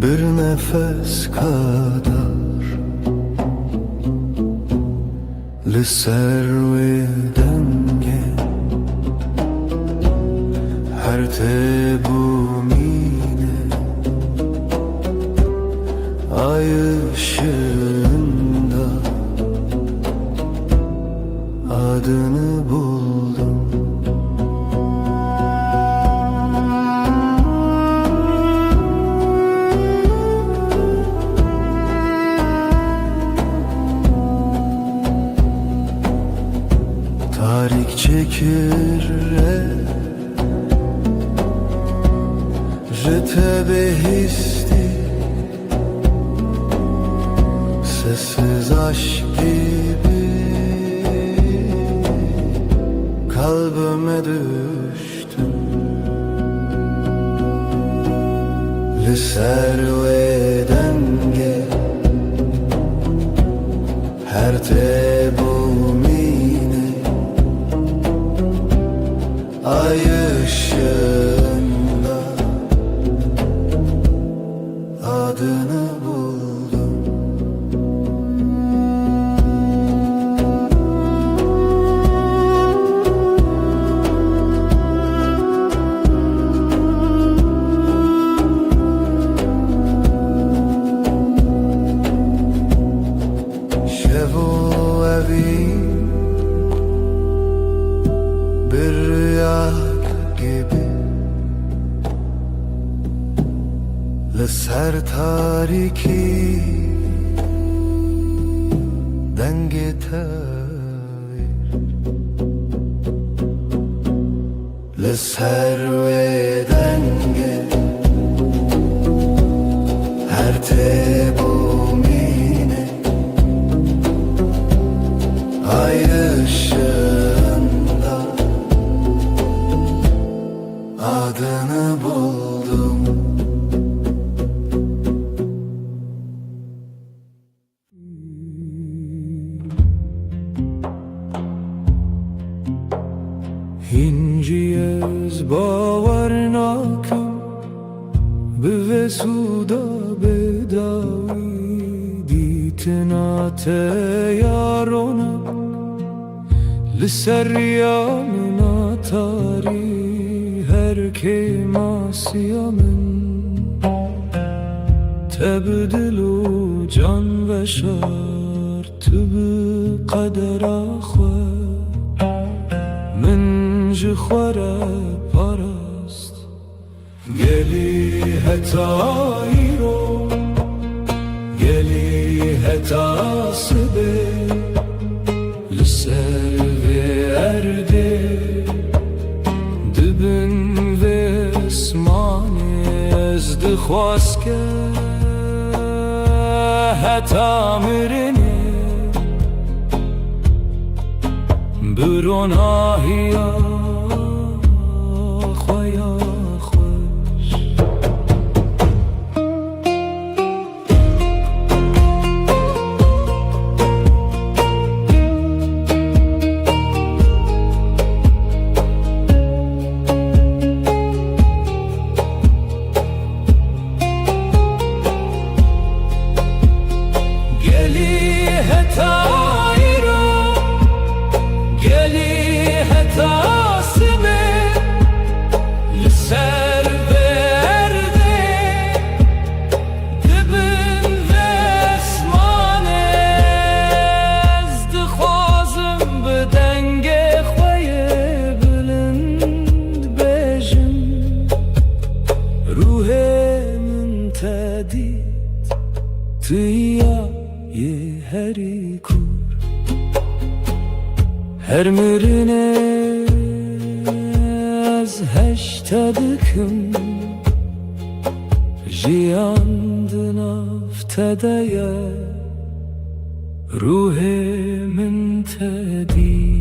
bir nefes kadar. Li serve denge, her tebumine ay ışığında adını buldum. Tarik çekire jete behisti, sessiz aşk gibi kalbime düştün. Li serve denge, her tebumine ay ışığında adını buldum. Şevo evi bir rüya gibi, li ser tariki denge tayr. Li serve denge, her tebumine ay ışığında adını buldum. Hinciyez bavar nakim, bevesuda bedavi ditinate yarona, li ser yanına tarih terki masiyamın تبدلو جان و شرط بقدر آخور من جخوره پرست گلی هتایی رو گلی هتاسبه لسر و ارده دبن و اسمانی از دخواست کرد حتی مرنه بروناهی خویا خوش هری کور her mirine az heştadıkım jiyandın aftedeye ruhimin tedid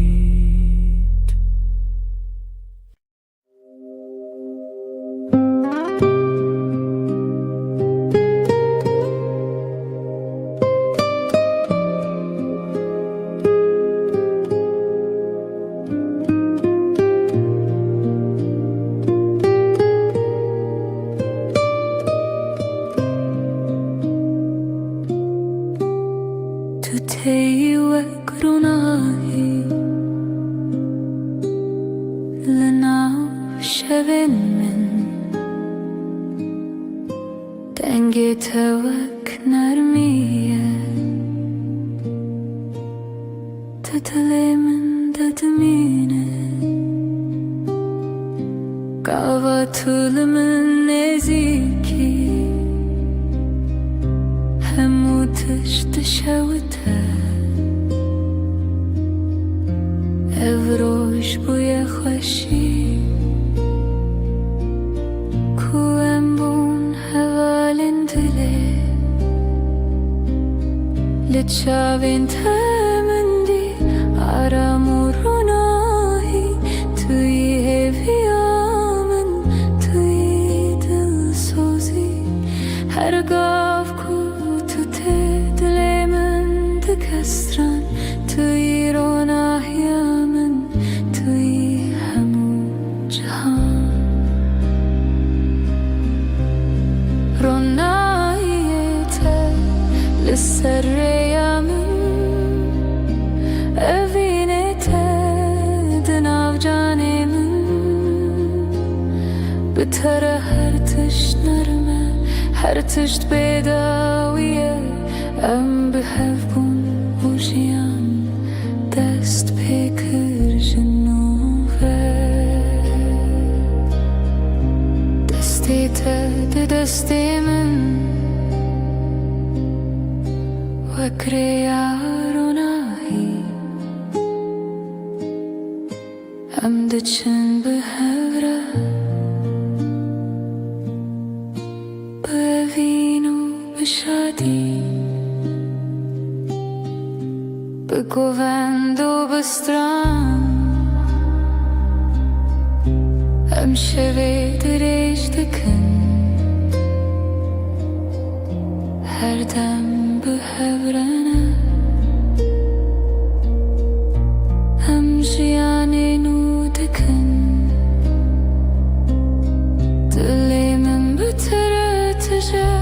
دنگ توک نرمیه تتلی من ددمینه قاوا طول من نزیکی همو تشت شوته evroş buya خوشی لتشافين تمندي أراموروناهي توي هفيامن توي دل سوزي هرقاف كوتو تدلي من دكسران توي روناهيامن توي همو جهان روناهيته للسرية من أفينته دناف جاني من بترى هر تشت نرمه هر تشت بداوية أم بهفبون وجيان دست بكر جنوبه دستي تد دستي من وكرياروناهي أمدتشن بهورة بفينو بشادي بكوفندو بستران أمشي دريج دكن هردم بهورنا همجياني نودكن دلي من بترتجا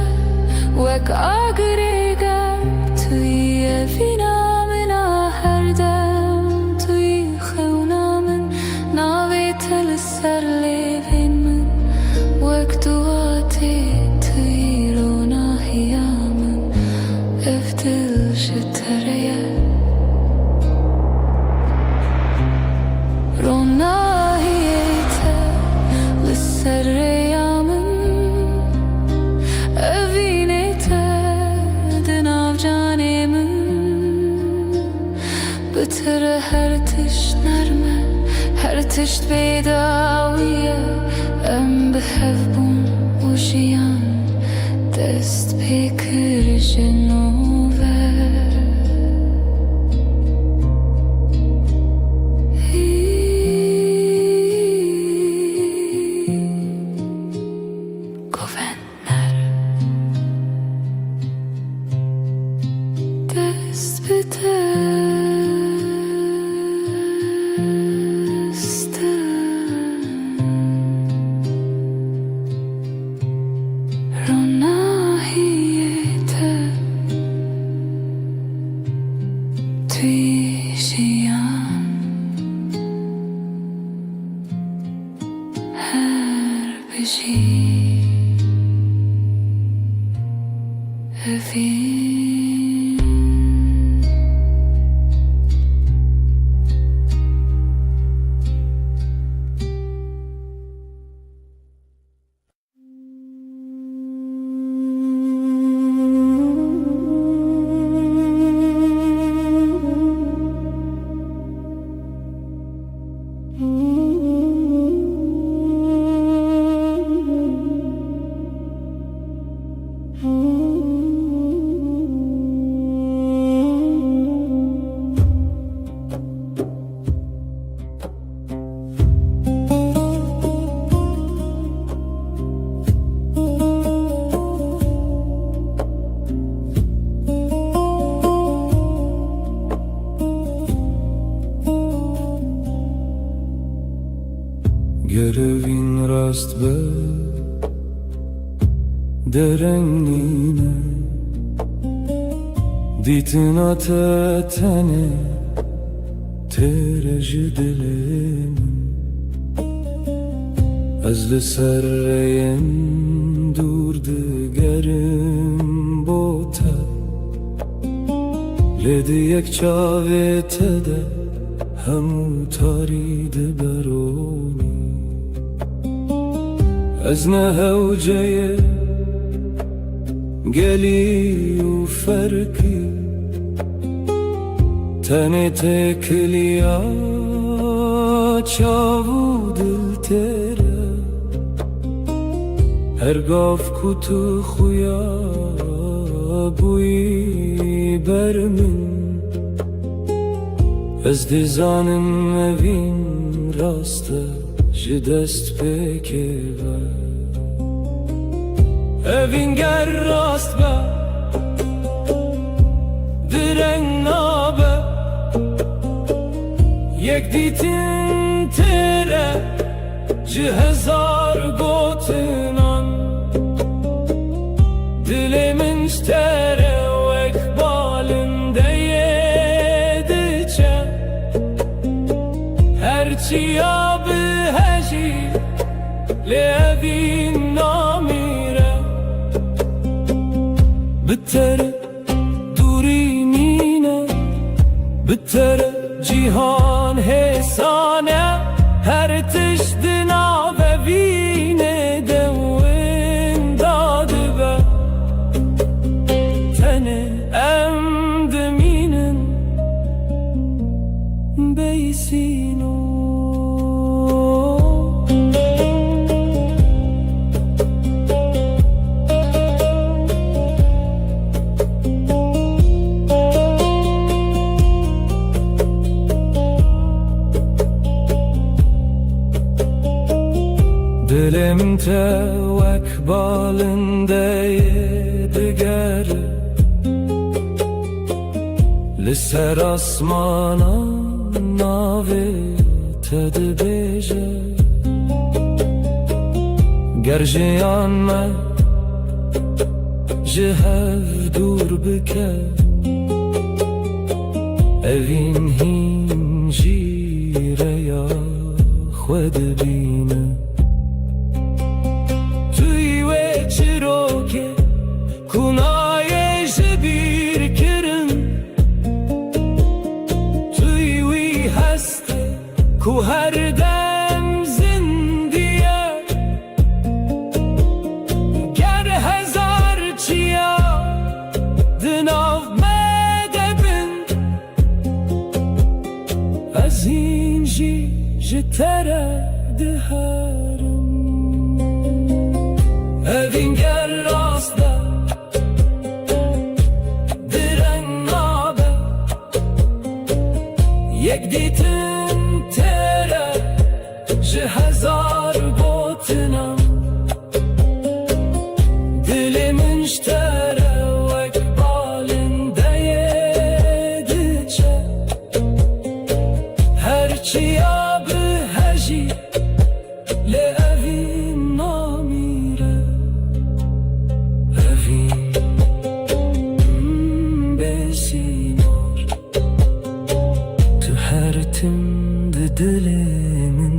وك آقريقا توي فينا منا هردم توي خونا من ناوي تلسر ليفين تشت بیداویه ام بحبون وشیان دست پیکر جنوبه گوهنر دست به Görevin rast be derenliğine Ditin atetene tereci dilim Ezli serreyem durdu gerim bota Ledi yek çavete de hemu taride beroni Ez ne hevceye geliyu ferki Tene tekliya çavu dil tere Her gav kutu xuya buyi bermin Ez dizanim evin rasta ji dest pekeve Evin ger rast be direng nabe Yek ditin tere ji hezar gotinan Dilimin tere vek balinde yedice Herçiya biheci levin namire Bitere durinine Bitere cihan hesane Her tişdina ve vine devin dadı be Tene emdeminin beysino Dilim tevek balinde yediger Liser asmana nave tedbeje Gerjiyan me jihev dur bike Evin hincire ya xwed bine Çiroke kunaye jibir kirin Tüyvi heste ku her dem zindiye Ger hezar çiya dinav medebin Azin ji jitere diherim evin gel rasta direng nabe yek ditin tere ji hezar gotinam dilimin jtere wek balinde yediçe herçiya bihejî le evin namire evin besinor tu her tim de dilimin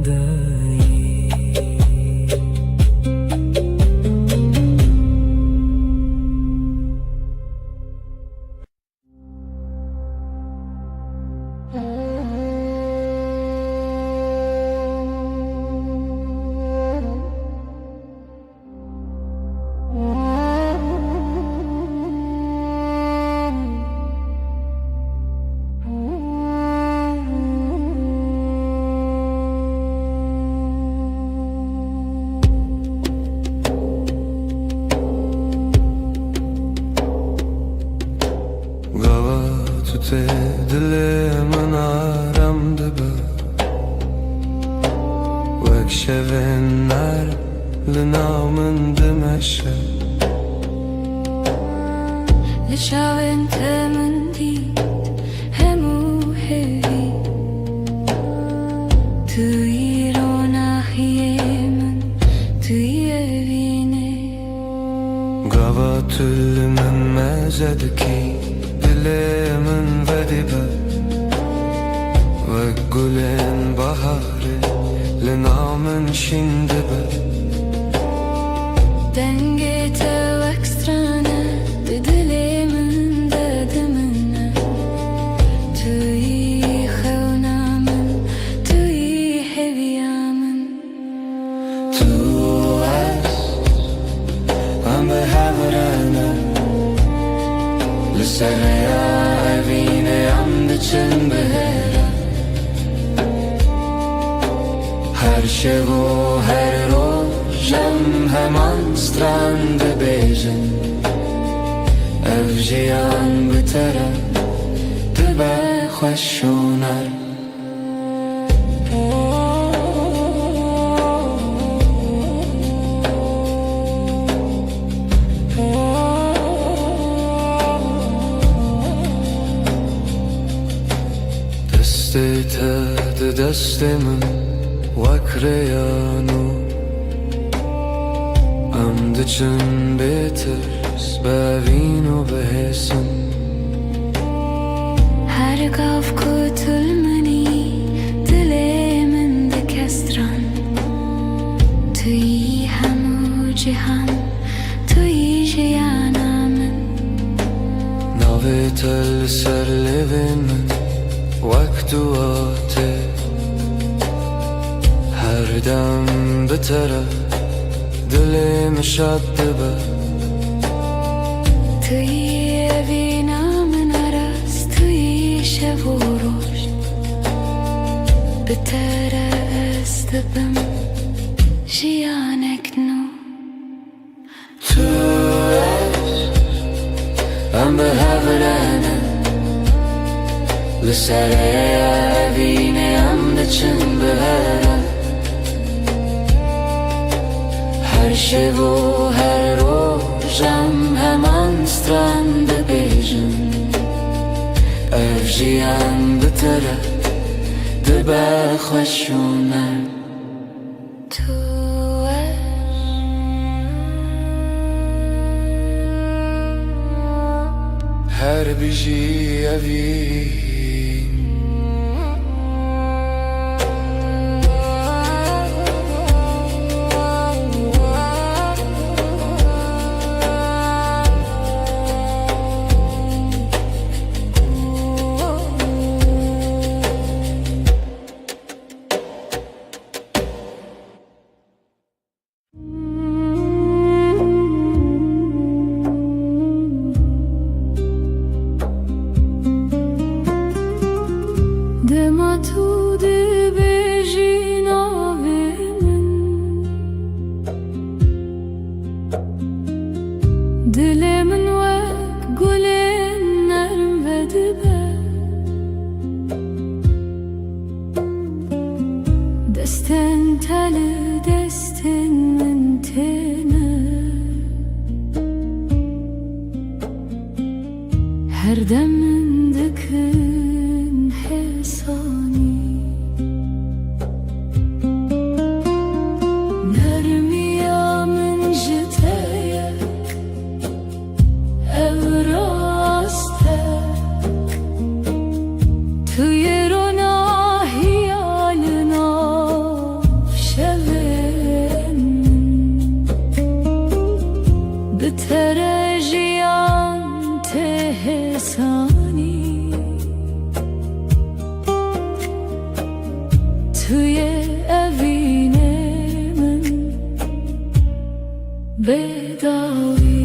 Gava tute dilimin aramda be Vek şevenler linamın dimeşe لشاون تمندید همو هوی توی روناخیه من توی evine Gava tülümün mezedeki dilimin vedibe Vek gülün baharı linamın şindibe denge tevek strana dilimin dedimine توی خونامن توی هویامن Tu es am behavrana Lisseya evine am diçin behera Her şevo her rojam heman strande bejin Evjiyan bitere dibe خوشوnar Destete de destemin vakreyanu Am diçin beter sbevinu behesin her gav kutulmani dilimin de kestran توی همو cihan توی jiyanamın Navet el serlevin vaktu ate Her dem betere dilim şaddibe توی evinamen aras توی şev و روش betere estibim jiyanek nu Tu es am behavrana Lisseya evine am diçin behera Her şevo her rojam heman strande bejin Evjiyan bitere dibe خوشوnar تو Her biji evin Dilimin ve gülün nervedi be Destin teli destin min tene Her demin dikin hesani Nermiya min jiteye evraste Tüyerona hiyalına şeven Biterejiyan tehesani Tüye evinemin bedavi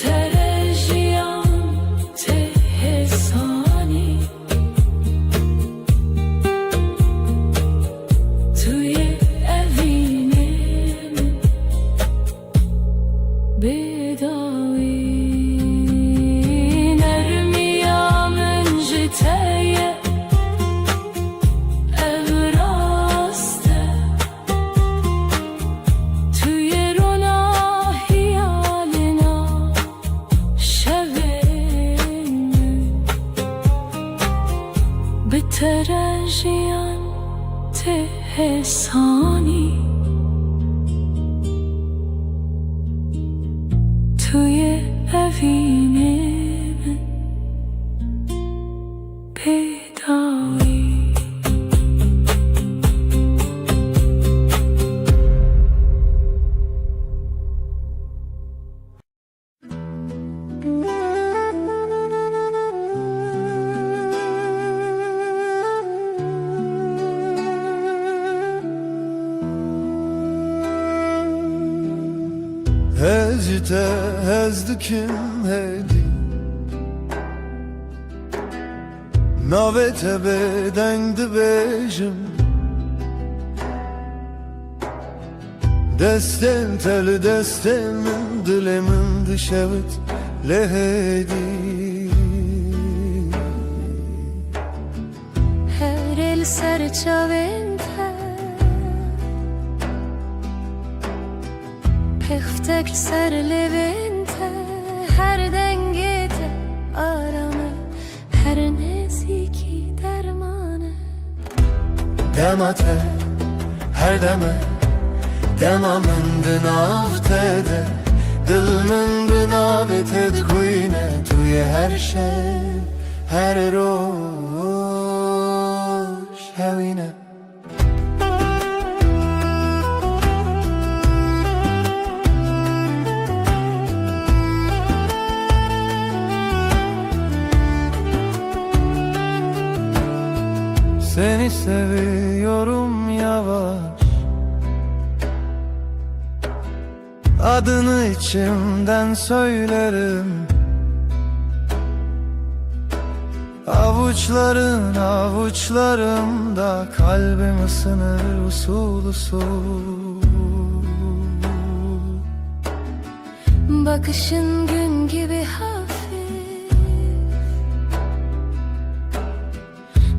Biterejiyan tehesani توی evine bedavi Hezite hezdikim hedi Navete bedengdi bejim Desten teli destemin dilemin dışevit lehedi Her el serçavente Peftek serlevente Her dengete aramı Her neziki dermanı Demate her deme دما من بنافتده دل من بنابتت خوینه توی هر شب هر روز هوینه Seni seviyorum yavaş, adını içimden söylerim. Avuçların avuçlarımda kalbim ısınır usul usul. Bakışın gün gibi hafif,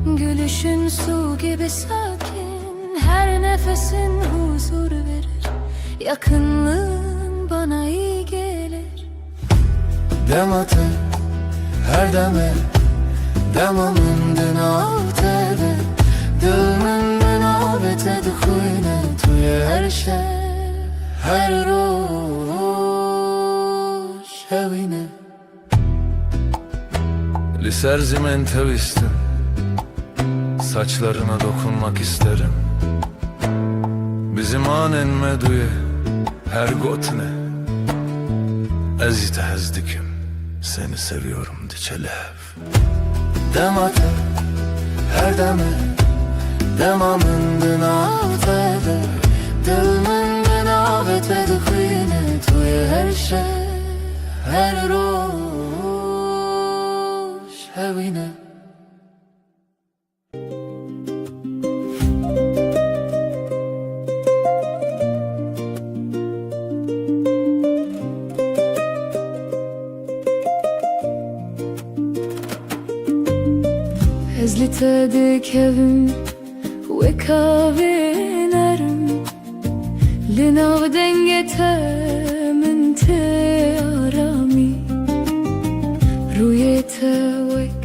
gülüşün su gibi sakin, her nefesin huzur verir. Yakınlığın bana iyi gelir. Dematı her deme demamın dınavtede Dılmın dınavete dıkhuyne tuye her şey her roş hevine Liserzimen tevistim saçlarına dokunmak isterim. Bizim anen meduye her gotne ezite hezdikim seni seviyorum diçelev. Dematı her deme demamın dınavtede Dılmın dınavete dıkhuyne tuye her şey her roş hevine Ezlite dikevim ve kahve nerim Linav dengete min te arami Ruyete vek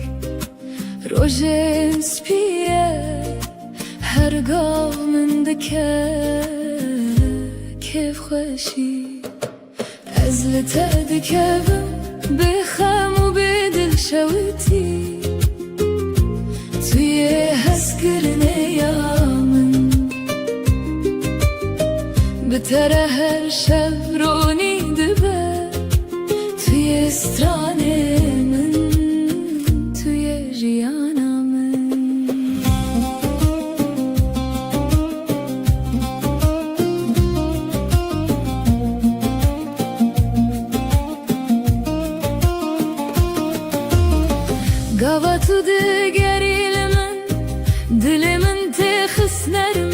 rojen spiye Her gav min dike kev خوشی Ezlite dikevim bixem u bedil şevti توی هسکرنه یامن بتره هر شب رونی دبه توی استرانه من توی جیانا من گاوا تو دگری Dilimin texisnerim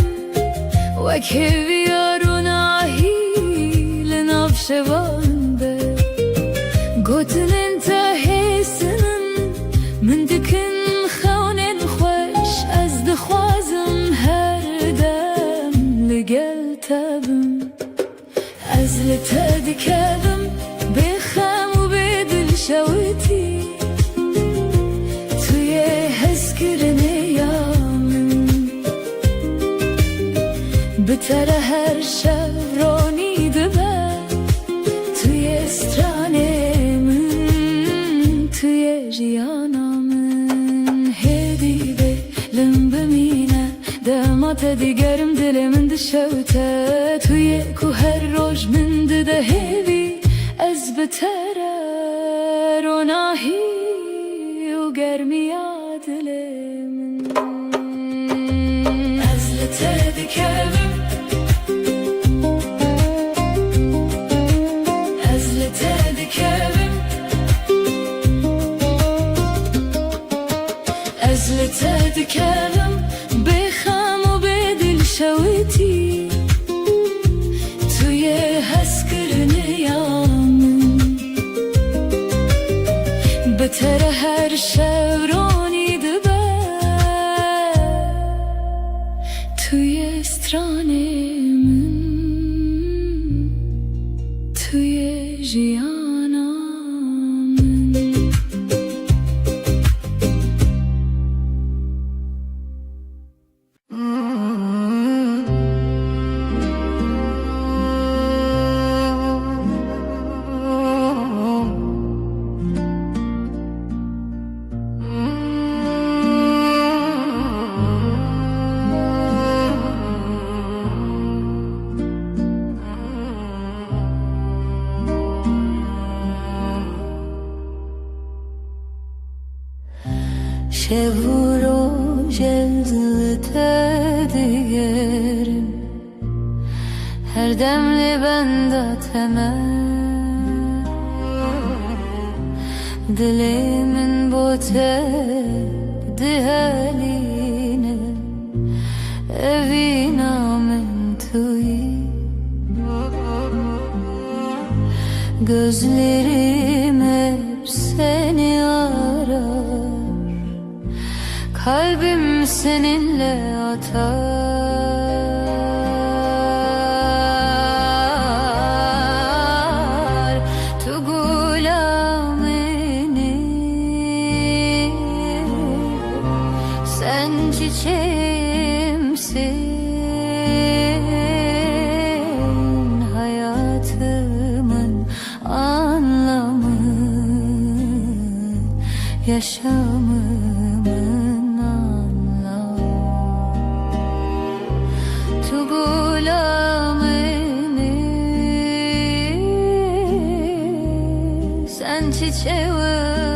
ve keviyorun ahilin avşevande Gotinin tahisinin min dikin xawnin xoş Ez dixwazim her dem li gel tebim Ez li te dikevim bêxem û bêdil şewitî Tuye hezkirinê بتره هر شب رانی دبه توی استرانه من توی جیانا من هدی به لم بمینه دمات دیگرم دلمن دشوته توی کو هر روش من ده هیوی از بتره روناهی و گرمیا دلمن از لته دیکرم Ezlete dikerim bêxem û bêdil şewitî Tuye hezkirinê ya min Bi tere her şev ronî dibe Tuye stran شهورو جلدته دیگرم her demli bende temel dilimin bote dihaline evina min tuyi gözlerim hep seni arar kalbim seninle atar sen çiçeğimsin hayatımın anlamı yaşamımın anlamı tugulamini sen çiçeğimsin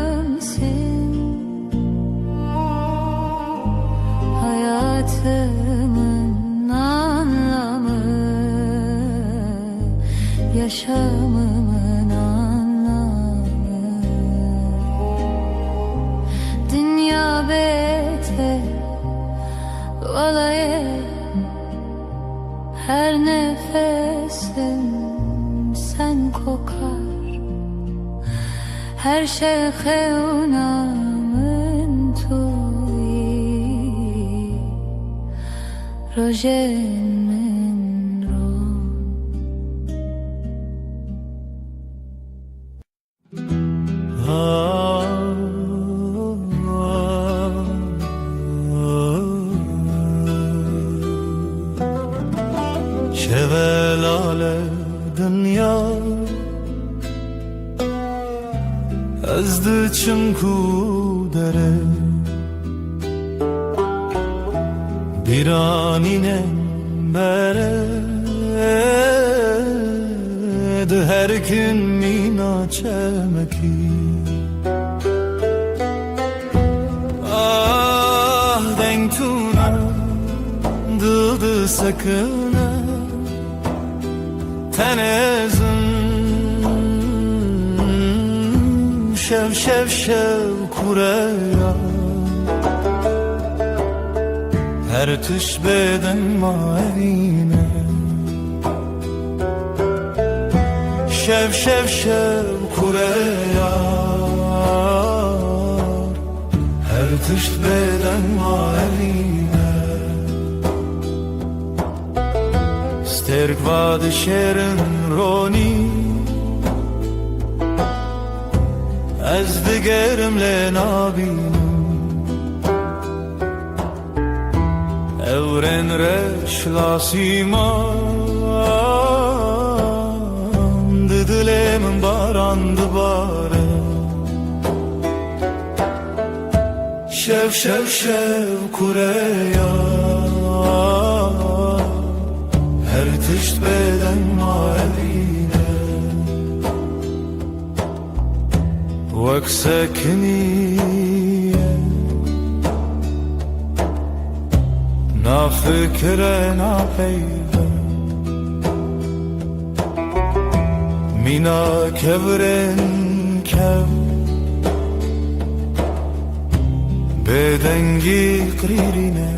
hayatımın anlamı yaşamımın anlamı dünya beter vallahi her nefesim sen kokar her şey hevnamın Rojen min ron Şevelale dünya ezdi çimku dere Biranine bered her gün mina çemeki Ah dengtuna dıdı sakına tenezin şev şev şev kureya her tüş beden mavine şev şev şev kureyar her tüş beden mavine sterk vad şerin roni ez digerim le nabin Evren reşlasiman dilemin barandı bare Şev şev şev kureya her tişt beden maline Vak sekniye Na fikre na peyve Mina kevren kev Bedengi kririne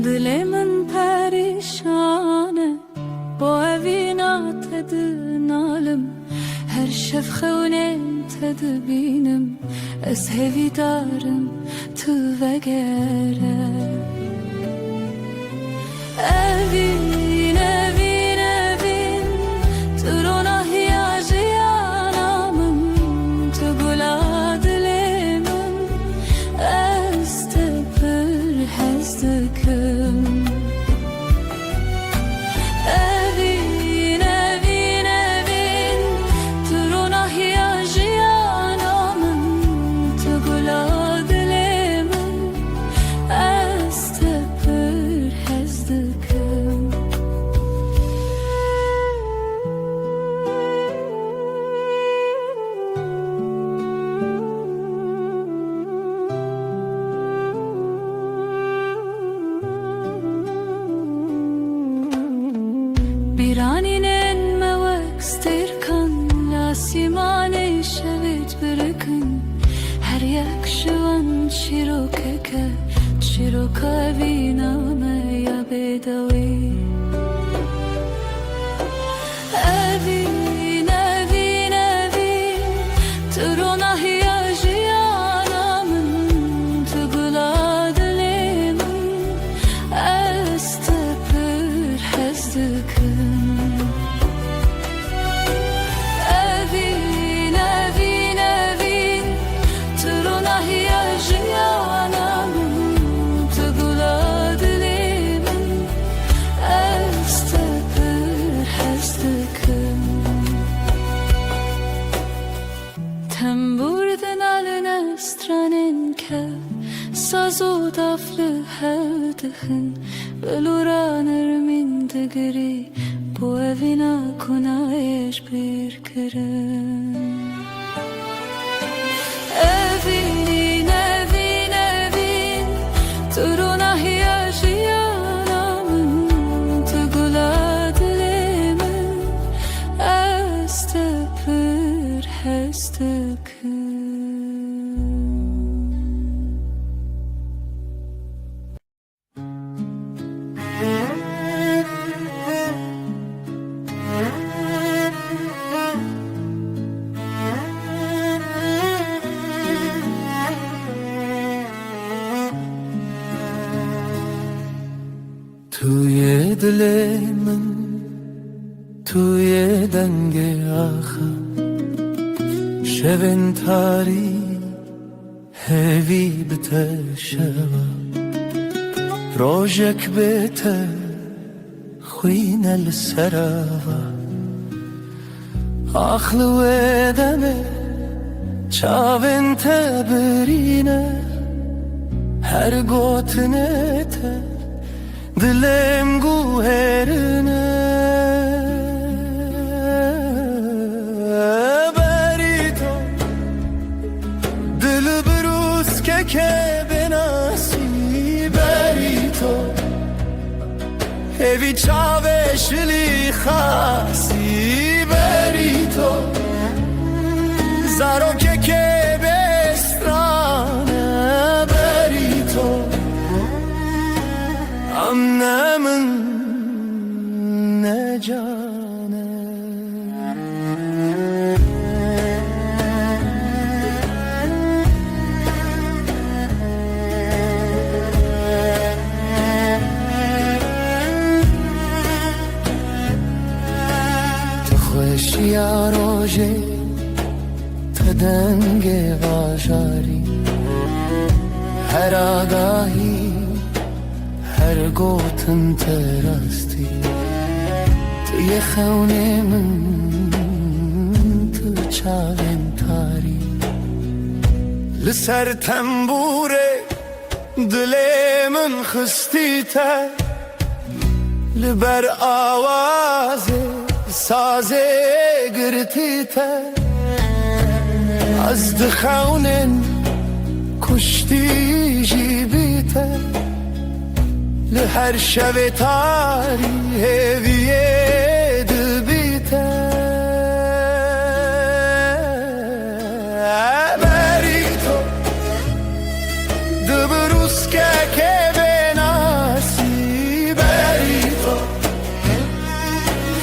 Dilemin perişane Bu evina tedinalım Her şef xevnen tedbinim Ez hevidarım tu vegere Evin evin evin Turona hiyajiyanamın Tu gula dilemin Ez te per hezdikim یک شوان چیروکه بینامه یا بدوی Evin, evin, evin Turuna hiyajiyanamın Tugula dilimin Estepir hezdikin Evin, evin, evin Turuna hiyajiyanamın Tugula dilimin Estepir hezdikin Temburden alın stranen ke Sazo daflı hevdihin Beluranır min digri Bu evina kunayeş bir kirin Evin, evin, evin Turuna hiyajiyanamın Tugula dilimin Estepir hezdikin توی دل من توی دنگ آخر شبن تاری هوی بته شوا روژک بته خوین السراوا آخل ودمه چاون تبرینه هر گوتنه ته Dilim guherine Berito Dil brus ke benasi Berito Evi çave şili khasi Berito Zaro ke bestrane Berito Annemin ne cane Tu خوش یا روژه تا دنگ واژاری هر آگاهی هر گوتن تراستی توی خونه من تو چاوم تاری لسر تنبوره دل من خستی تر لبر آواز سازه گرتی تر از دخونن کشتی جیبی تر لهر شب تاری هویه دبیته بریتو دبروس که بناسی بریتو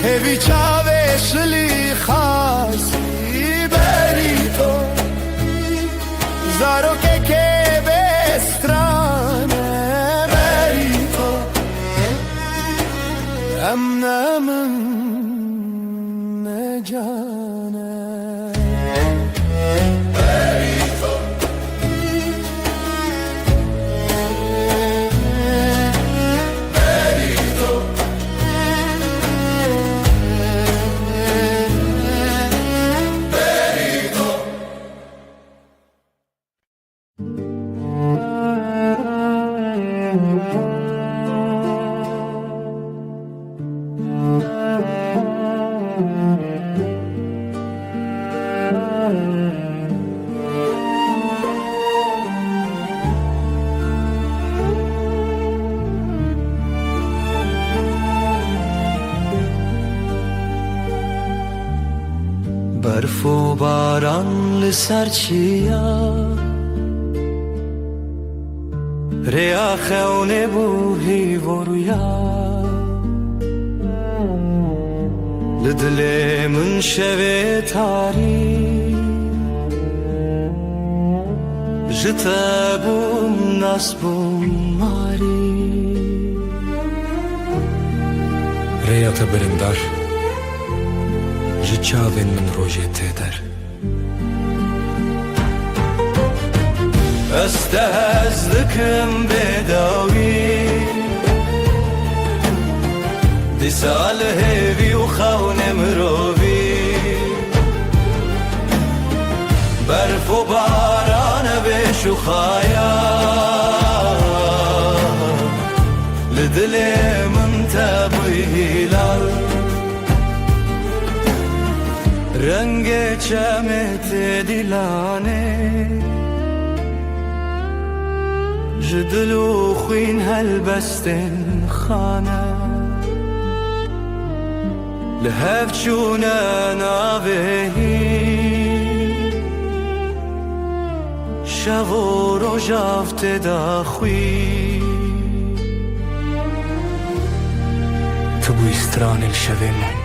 هوی چاوه شلی خاصی بریتو زارو که بسترانه Emnemin ne cane Berito Berito Berito برف و باران لسر چیا ریا خونه بوهی ورویا لدل من شوه تاری جتا بوم ناس بوم ماری ریا تبرندار جچاوین من روژه تیدر استهزدكم بداوي دسال هيفي وخون مروبي برف وباران بشخايا لدلي من تبهيلال رنگ چمت دلانه جدلو خوين هالبستن خانه لهف چونه ناوهی شو رو جافت دا خوی تبو استران الشبه من